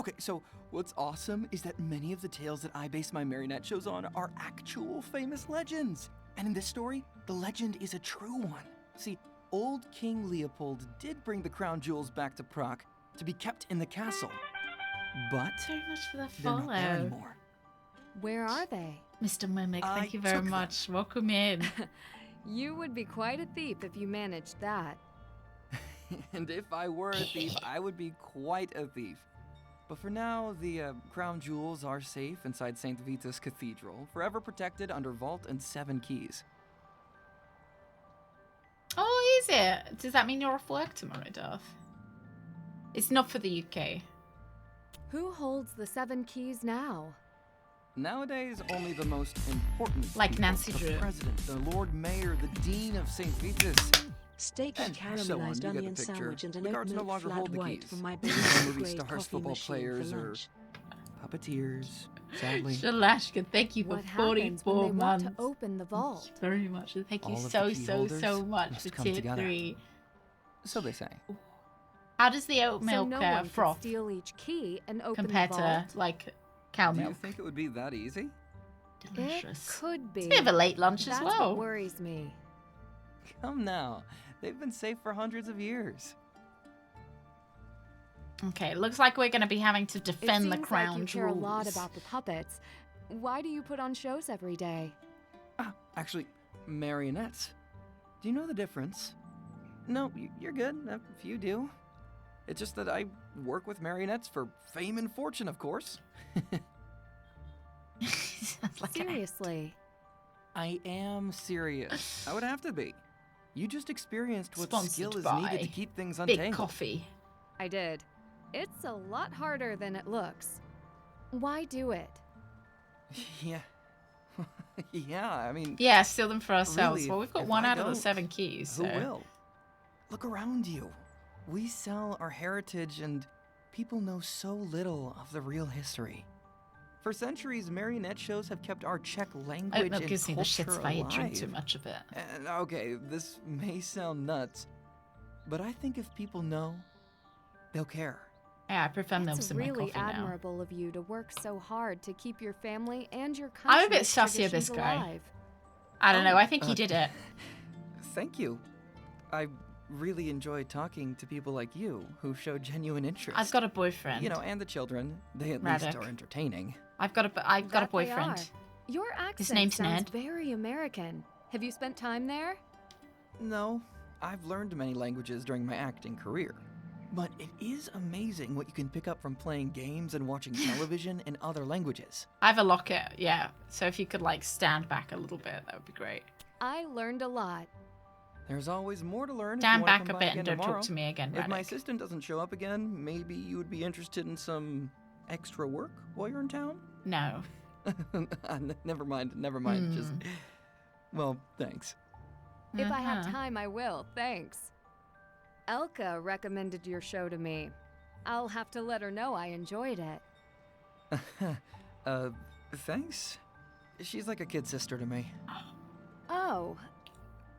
Speaker 20: Okay, so what's awesome is that many of the tales that I base my marionette shows on are actual famous legends. And in this story, the legend is a true one. See, old King Leopold did bring the crown jewels back to Prague to be kept in the castle. But
Speaker 1: very much for the
Speaker 20: they're not there
Speaker 1: follow.
Speaker 20: anymore.
Speaker 2: Where are they?
Speaker 1: Mr. Mimic,
Speaker 20: I
Speaker 1: thank you very
Speaker 20: took them.
Speaker 1: much. Welcome in.
Speaker 2: You would be quite a thief if you managed that.
Speaker 20: And if I were a thief, I would be quite a thief. But for now, the crown jewels are safe inside St. Vitus Cathedral, forever protected under vault and 7 keys.
Speaker 1: Oh, is it? Does that mean you're off work tomorrow, Darth? It's not for the UK.
Speaker 2: Who holds the 7 keys now?
Speaker 20: Nowadays, only the most important
Speaker 1: Like
Speaker 20: people,
Speaker 1: Nancy
Speaker 20: the
Speaker 1: Drew.
Speaker 20: president, the Lord Mayor, the Dean of St. Vitus.
Speaker 22: Steak,
Speaker 20: And so on,
Speaker 22: caramelized
Speaker 20: you get the
Speaker 22: onion
Speaker 20: picture.
Speaker 22: sandwich and an
Speaker 20: The
Speaker 22: oat
Speaker 20: guards no
Speaker 22: milk
Speaker 20: longer
Speaker 22: flat
Speaker 20: hold the
Speaker 22: white
Speaker 20: keys.
Speaker 22: from my
Speaker 20: No
Speaker 22: baby's
Speaker 20: movie
Speaker 22: grade
Speaker 20: stars,
Speaker 22: coffee
Speaker 20: football
Speaker 22: machine
Speaker 20: players,
Speaker 22: for
Speaker 20: or
Speaker 22: lunch.
Speaker 20: puppeteers, sadly.
Speaker 1: Shalashka, thank you for
Speaker 2: What happens
Speaker 1: 44
Speaker 2: when they want
Speaker 1: months.
Speaker 2: to open the vault?
Speaker 1: Very much. Thank you
Speaker 20: All of
Speaker 1: so,
Speaker 20: the key
Speaker 1: so,
Speaker 20: holders
Speaker 1: so much
Speaker 20: must
Speaker 1: for
Speaker 20: come
Speaker 1: tier
Speaker 20: together.
Speaker 1: 3.
Speaker 20: So they say.
Speaker 1: How does the oat
Speaker 2: So
Speaker 1: milk
Speaker 2: no one
Speaker 1: froth
Speaker 2: can steal each key and open
Speaker 1: compare
Speaker 2: the
Speaker 1: to,
Speaker 2: vault?
Speaker 1: like, cow
Speaker 20: Do you
Speaker 1: milk?
Speaker 20: think it would be that easy?
Speaker 1: Delicious.
Speaker 2: It could be.
Speaker 1: It's a bit of a late lunch
Speaker 2: That's
Speaker 1: as well.
Speaker 2: what worries me.
Speaker 20: Come now. They've been safe for hundreds of years.
Speaker 1: Okay, looks like we're going to be having to defend
Speaker 2: it
Speaker 1: the
Speaker 2: seems
Speaker 1: crown
Speaker 2: like you care a lot
Speaker 1: jewels.
Speaker 2: about the puppets. Why do you put on shows every day?
Speaker 20: Actually, marionettes. Do you know the difference? No, you're good if you do. It's just that I work with marionettes for fame and fortune, of course.
Speaker 2: Seriously.
Speaker 20: I am serious. I would have to be. You just experienced what
Speaker 1: Sponsored
Speaker 20: skill is
Speaker 1: by
Speaker 20: needed to keep things
Speaker 1: Big
Speaker 20: untangled.
Speaker 1: Coffee.
Speaker 2: I did. It's a lot harder than it looks. Why do it?
Speaker 20: Yeah. Yeah, I mean...
Speaker 1: Yeah, steal them for ourselves.
Speaker 20: really,
Speaker 1: Well, we've got
Speaker 20: if
Speaker 1: one
Speaker 20: I
Speaker 1: out of the
Speaker 20: don't,
Speaker 1: 7 keys, so...
Speaker 20: Who will? Look around you. We sell our heritage and people know so little of the real history. For centuries, marionette shows have kept our Czech language
Speaker 1: Oat milk
Speaker 20: and
Speaker 1: gives me the shits
Speaker 20: culture
Speaker 1: if I drink too
Speaker 20: alive.
Speaker 1: much of it.
Speaker 20: And okay, this may sound nuts, but I think if people know, they'll care.
Speaker 1: Yeah, I prefer milks
Speaker 2: It's
Speaker 1: in my
Speaker 2: really
Speaker 1: coffee now.
Speaker 2: admirable of you to work so hard to keep your family and your
Speaker 1: I'm a bit
Speaker 2: country's
Speaker 1: sussy of this
Speaker 2: traditions
Speaker 1: guy.
Speaker 2: alive.
Speaker 1: I don't know, I think he did it.
Speaker 20: Thank you. I really enjoy talking to people like you who show genuine interest.
Speaker 1: I've got a boyfriend.
Speaker 20: You know, and the children. They at least
Speaker 1: Radek.
Speaker 20: are entertaining.
Speaker 1: I've got a
Speaker 2: That they
Speaker 1: boyfriend.
Speaker 2: are. Your accent
Speaker 1: His name's
Speaker 2: sounds
Speaker 1: Ned.
Speaker 2: very American. Have you spent time there?
Speaker 20: No, I've learned many languages during my acting career. But it is amazing what you can pick up from playing games and watching television in other languages.
Speaker 1: I have a locket, yeah. So if you could like stand back a little bit, that would be great.
Speaker 2: I learned a lot.
Speaker 20: There's always more to learn.
Speaker 1: Stand
Speaker 20: if you wanna
Speaker 1: back
Speaker 20: come
Speaker 1: a
Speaker 20: by
Speaker 1: bit and
Speaker 20: again
Speaker 1: don't talk
Speaker 20: tomorrow.
Speaker 1: to me again,
Speaker 20: If my
Speaker 1: Radek.
Speaker 20: assistant doesn't show up again, maybe you would be interested in some extra work while you're in town?
Speaker 1: No.
Speaker 20: Never mind.
Speaker 1: Hmm.
Speaker 20: Just, well, thanks.
Speaker 2: If I have time, I will. Thanks. Elka recommended your show to me. I'll have to let her know I enjoyed it.
Speaker 20: Thanks? She's like a kid sister to me.
Speaker 2: Oh,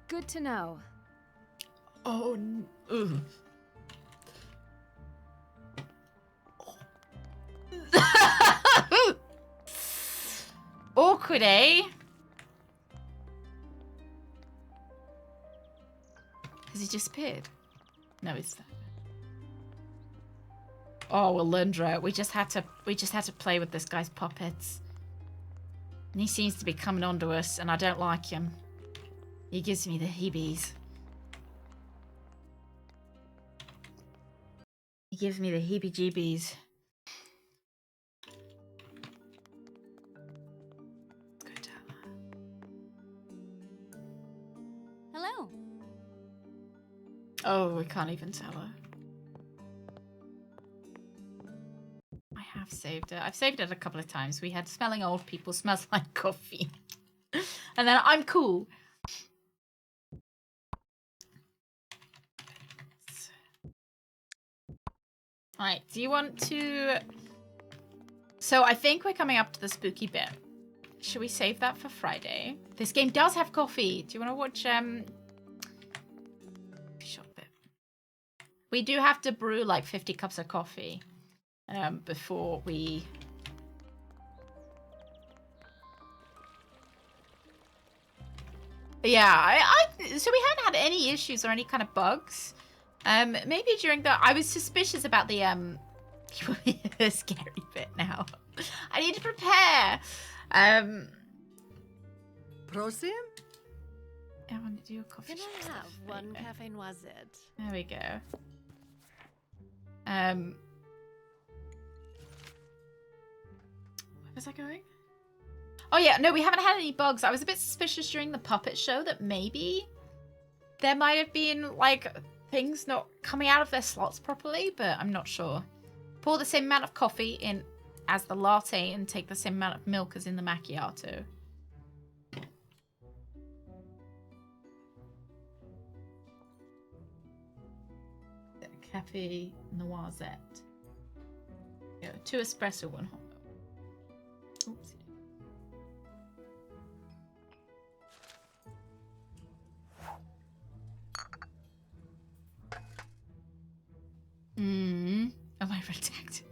Speaker 2: good to know.
Speaker 1: Oh, awkward, eh? Has he disappeared? No, he's there. Oh, well, Lundra, we just had to play with this guy's puppets. And he seems to be coming on to us, and I don't like him. He gives me the heebies. He gives me the heebie-jeebies.
Speaker 19: Hello.
Speaker 1: Oh, we can't even tell her. I have saved it. I've saved it a couple of times. We had smelling old people smells like coffee. And then I'm cool. Alright, do you want to... So I think we're coming up to the spooky bit. Should we save that for Friday? This game does have coffee. Do you want to watch... Short bit. We do have to brew like 50 cups of coffee before we... Yeah, so we hadn't had any issues or any kind of bugs. Maybe during the... I was suspicious about the scary bit now. I need to prepare.
Speaker 3: Prosim?
Speaker 1: I want to do a coffee.
Speaker 10: Can I have one cafe noisette?
Speaker 1: There we go. Where was I going? Oh yeah, no, we haven't had any bugs. I was a bit suspicious during the puppet show that maybe there might have been like things not coming out of their slots properly, but I'm not sure. Pour the same amount of coffee in as the latte and take the same amount of milk as in the macchiato. Cafe noisette. Yeah, 2 espresso, 1 hot milk. Oops. Am I protected?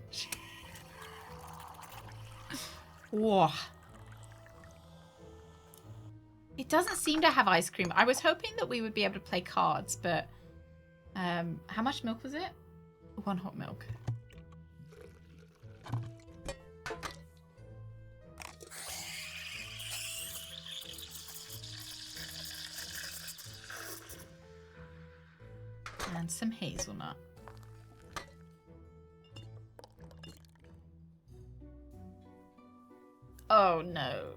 Speaker 1: Whoa. It doesn't seem to have ice cream. I was hoping that we would be able to play cards, but how much milk was it? 1 hot milk. And some hazelnut. Oh no.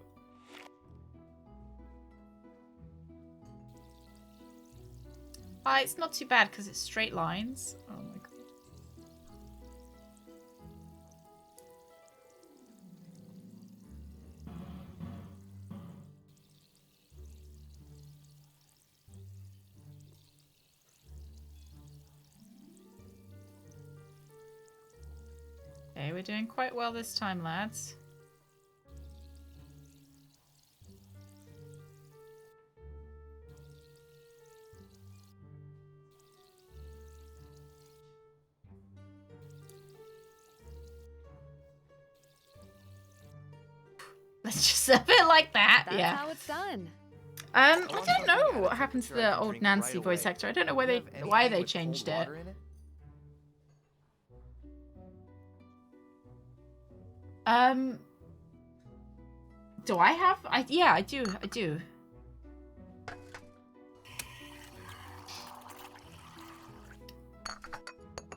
Speaker 1: It's not too bad because it's straight lines. Oh my god. Okay, we're doing quite well this time, lads. Let's just serve it like that.
Speaker 2: That's
Speaker 1: yeah.
Speaker 2: how it's done.
Speaker 1: I don't know what happened to the old Nancy voice actor. I don't know why they changed it. Do I have? Yeah, I do. I do.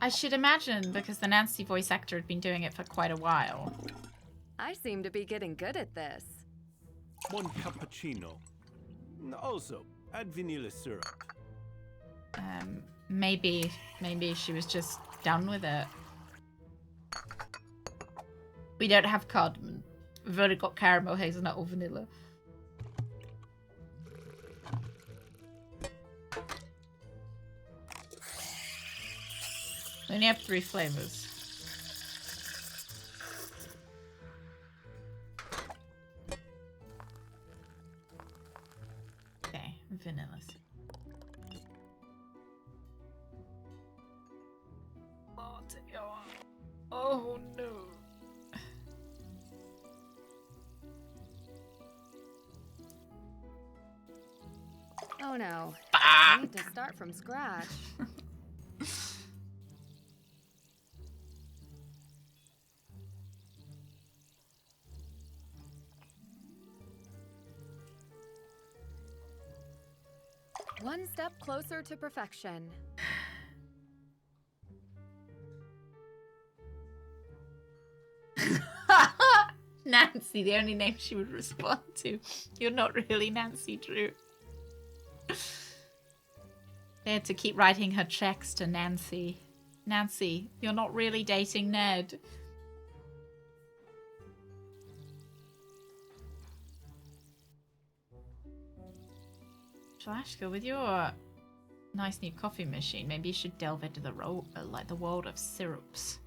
Speaker 1: I should imagine because the Nancy voice actor had been doing it for quite a while.
Speaker 2: I seem to be getting good at this.
Speaker 12: 1 cappuccino. Also, add vanilla syrup.
Speaker 1: Maybe she was just done with it. We don't have cardamom. We've only got caramel, hazelnut, or vanilla. We only have 3 flavors. Okay, vanilla. Oh no.
Speaker 2: Oh no. I need to start from scratch. One step closer to perfection.
Speaker 1: Nancy, the only name she would respond to. You're not really Nancy Drew. They had to keep writing her checks to Nancy. Nancy, you're not really dating Ned. Shalashka, with your nice new coffee machine, maybe you should delve into the world of syrups.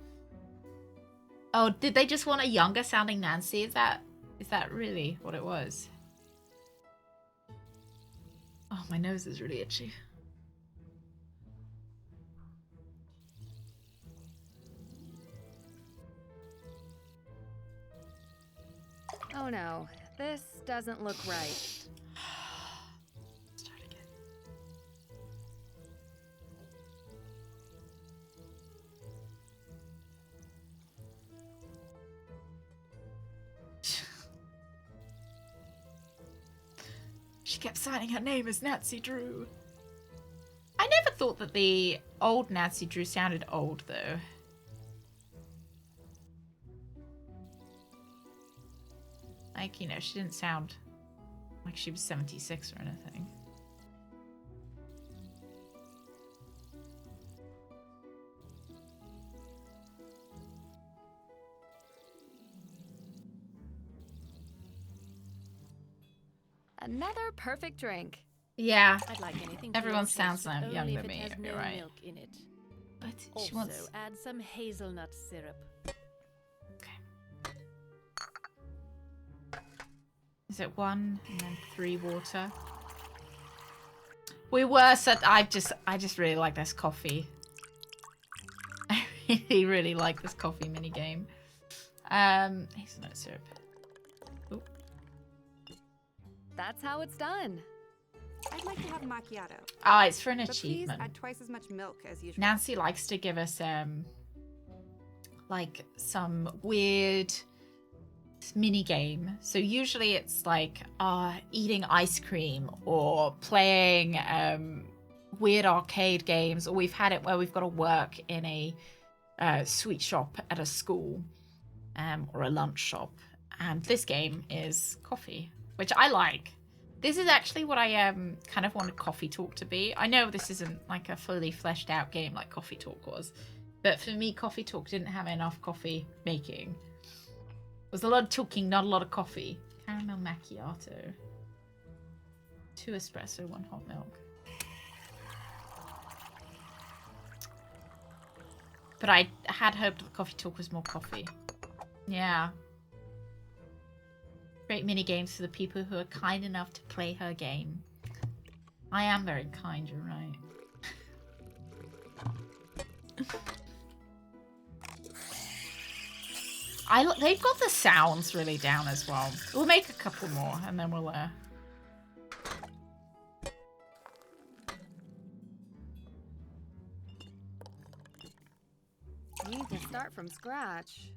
Speaker 1: Oh, did they just want a younger sounding Nancy? Is that really what it was? Oh, my nose is really itchy.
Speaker 2: Oh no, this doesn't look right.
Speaker 1: Start again. She kept signing her name as Nancy Drew. I never thought that the old Nancy Drew sounded old, though. Like, you know, she didn't sound like she was 76 or anything.
Speaker 2: Another perfect drink.
Speaker 1: Yeah.
Speaker 10: I'd like anything.
Speaker 1: Everyone
Speaker 10: to
Speaker 1: sounds
Speaker 10: taste,
Speaker 1: young
Speaker 10: only
Speaker 1: to
Speaker 10: if
Speaker 1: me,
Speaker 10: it has
Speaker 1: you're
Speaker 10: no
Speaker 1: right.
Speaker 10: milk in it.
Speaker 1: But
Speaker 10: Also,
Speaker 1: she wants...
Speaker 10: add some hazelnut syrup.
Speaker 1: Is it 1 and then 3 water? We were set. I just really like this coffee. I really like this coffee mini game. Hazelnut syrup. Ooh.
Speaker 2: That's how it's done.
Speaker 9: I'd like to have macchiato.
Speaker 1: Oh, it's for an
Speaker 9: But
Speaker 1: achievement.
Speaker 9: please add twice as much milk as usual.
Speaker 1: Nancy likes to give us like some weird mini game. So usually it's like eating ice cream or playing weird arcade games, or we've had it where we've got to work in a sweet shop at a school or a lunch shop, and this game is coffee, which I like. This is actually what I kind of wanted Coffee Talk to be. I know this isn't like a fully fleshed out game like Coffee Talk was, but for me Coffee Talk didn't have enough coffee making. It was a lot of talking, not a lot of coffee. Caramel macchiato. 2 espresso, 1 hot milk. But I had hoped that Coffee Talk was more coffee. Yeah. Great mini games for the people who are kind enough to play her game. I am very kind, you're right. They've got the sounds really down as well. We'll make a couple more and then we'll
Speaker 2: Need to start from scratch.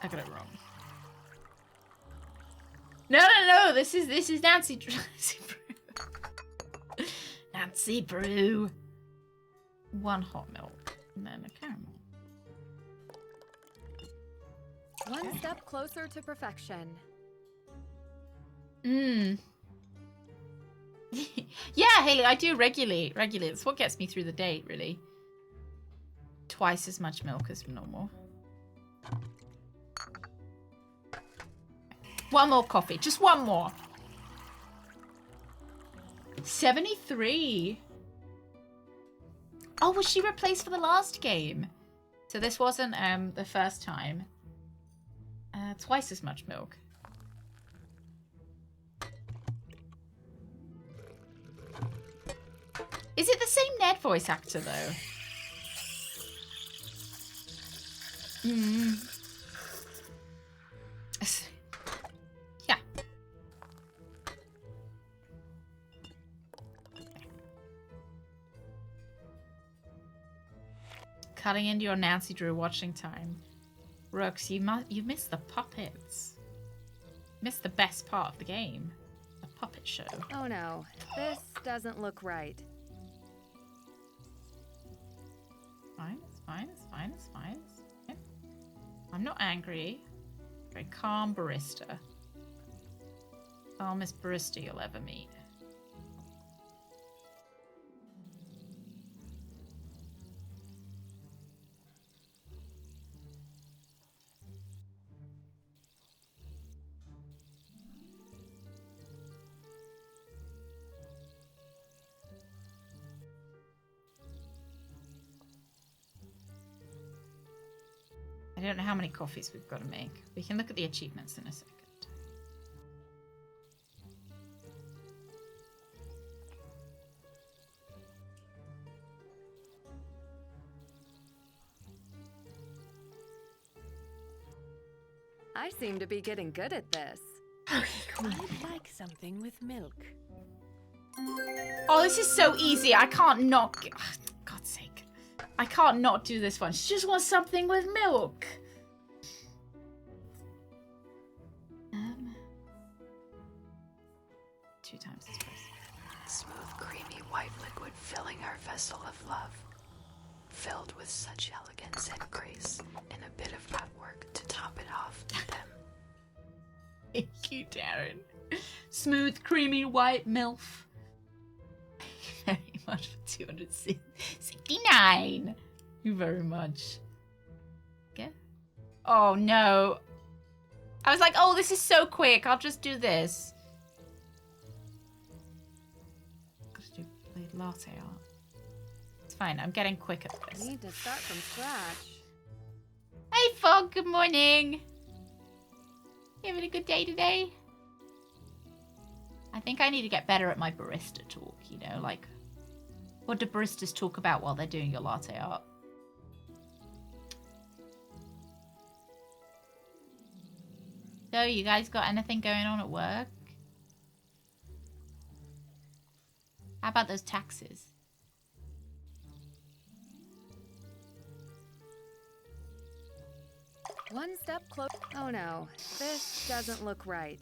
Speaker 1: I got it wrong. No. This is Nancy Brew. Nancy Brew. 1 hot milk and then a caramel.
Speaker 2: One step closer to perfection.
Speaker 1: Yeah, Haley, I do regularly. It's what gets me through the day, really. Twice as much milk as normal. 1 more coffee. Just 1 more. 73. Oh, was she replaced for the last game? So this wasn't the first time. Twice as much milk. Is it the same Ned voice actor though? Yeah. Cutting into your Nancy Drew watching time. Rooks, you missed the puppets. Missed the best part of the game. The puppet show.
Speaker 2: Oh no, this doesn't look right.
Speaker 1: Fine, it's fine, it's fine, it's fine. It's fine. I'm not angry. Very calm barista. Calmest barista you'll ever meet. I don't know how many coffees we've got to make. We can look at the achievements in a second.
Speaker 2: I seem to be getting good at this.
Speaker 10: I'd like something with milk.
Speaker 1: Oh, this is so easy. I can't not... God's sake. I can't not do this one. She just wants something with milk. 2 times this price.
Speaker 7: Smooth, creamy white liquid filling our vessel of love. Filled with such elegance and grace, and a bit of artwork to top it off with them.
Speaker 1: Thank you, Darren. Smooth, creamy, white MILF. Very much for 269. Thank you very much. Okay. Oh no. I was like, oh, this is so quick. I'll just do this. Gotta do blade latte art. It's fine. I'm getting quick at this.
Speaker 2: Need to start from scratch.
Speaker 1: Hey, Fog. Good morning. You having a good day today? I think I need to get better at my barista talk, you know, like, what do baristas talk about while they're doing your latte art? So, you guys got anything going on at work? How about those taxes?
Speaker 2: One step close. Oh no, this doesn't look right.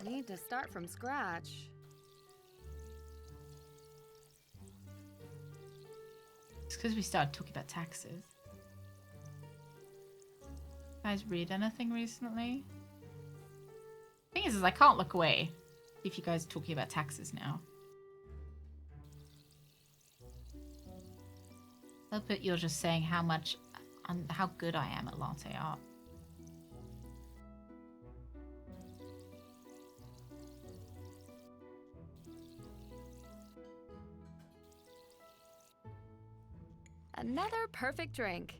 Speaker 2: Need to start from scratch.
Speaker 1: It's because we started talking about taxes. You guys read anything recently? Thing is I can't look away if you guys are talking about taxes now. I hope that you're just saying how much and how good I am at latte art.
Speaker 2: Another perfect drink.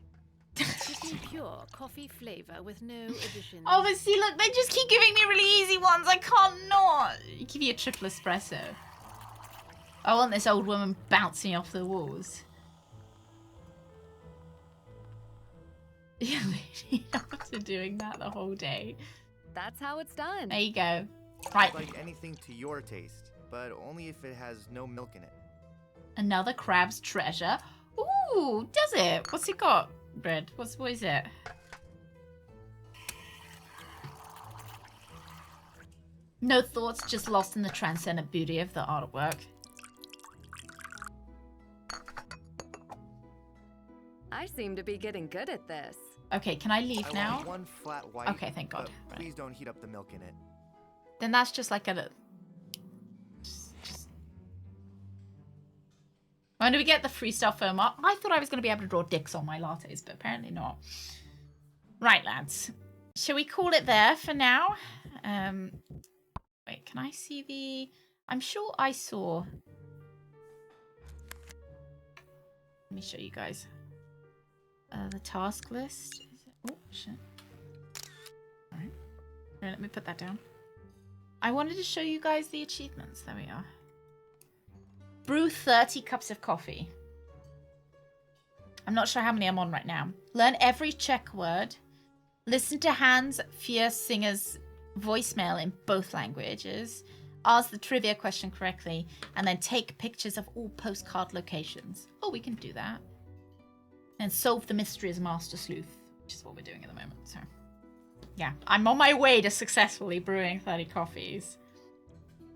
Speaker 10: Pretty pure coffee flavor with no additions.
Speaker 1: Oh, but see, look, they just keep giving me really easy ones. I can't not. Give you a triple espresso. I want this old woman bouncing off the walls. Yeah, after doing that the whole day.
Speaker 2: That's how it's done.
Speaker 1: There you go. Right.
Speaker 11: Like anything to your taste, but only if it has no milk in it.
Speaker 1: Another crab's treasure. Ooh, does it? What's it got? Bread. What is it? No thoughts, just lost in the transcendent beauty of the artwork.
Speaker 2: I seem to be getting good at this.
Speaker 1: Okay, can I leave now?
Speaker 11: I want one flat white.
Speaker 1: Okay, thank God.
Speaker 11: But please don't heat up the milk in it.
Speaker 1: Then that's just like a... When do we get the freestyle foam art? I thought I was going to be able to draw dicks on my lattes, but apparently not. Right, lads. Shall we call it there for now? Wait, can I see the... I'm sure I saw... Let me show you guys. The task list. Is it... Oh, shit. Alright. Alright, let me put that down. I wanted to show you guys the achievements. There we are. Brew 30 cups of coffee. I'm not sure how many I'm on right now. Learn every Czech word. Listen to Hans Fiersinger's voicemail in both languages. Ask the trivia question correctly. And then take pictures of all postcard locations. Oh, we can do that. And solve the mystery as Master Sleuth, which is what we're doing at the moment. So, yeah. I'm on my way to successfully brewing 30 coffees.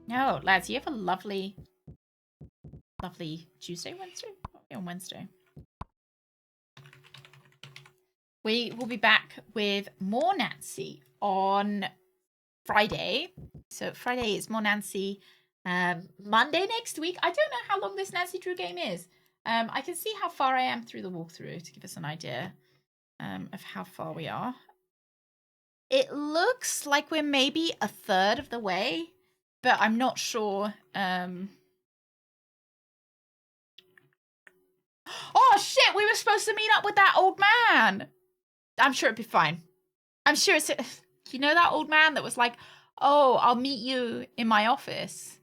Speaker 1: No, lads, you have a lovely Tuesday, Wednesday? Probably on Wednesday. We will be back with more Nancy on Friday. So Friday is more Nancy. Monday next week. I don't know how long this Nancy Drew game is. I can see how far I am through the walkthrough to give us an idea of how far we are. It looks like we're maybe a third of the way, but I'm not sure. Oh shit, we were supposed to meet up with that old man. I'm sure it'd be fine. I'm sure it's... You know that old man that was like, oh, I'll meet you in my office?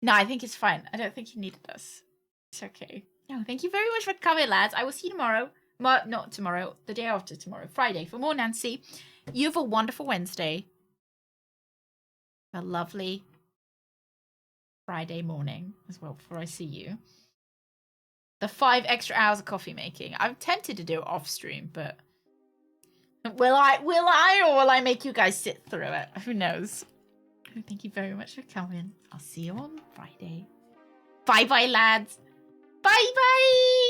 Speaker 1: No, I think it's fine. I don't think he needed us. It's okay. No, thank you very much for coming, lads. I will see you tomorrow. Not tomorrow. The day after tomorrow. Friday for more Nancy. You have a wonderful Wednesday. A lovely Friday morning as well before I see you. The 5 extra hours of coffee making. I'm tempted to do it off stream, but will I or will I make you guys sit through it? Who knows? Thank you very much for coming. I'll see you on Friday. Bye bye, lads. Bye bye.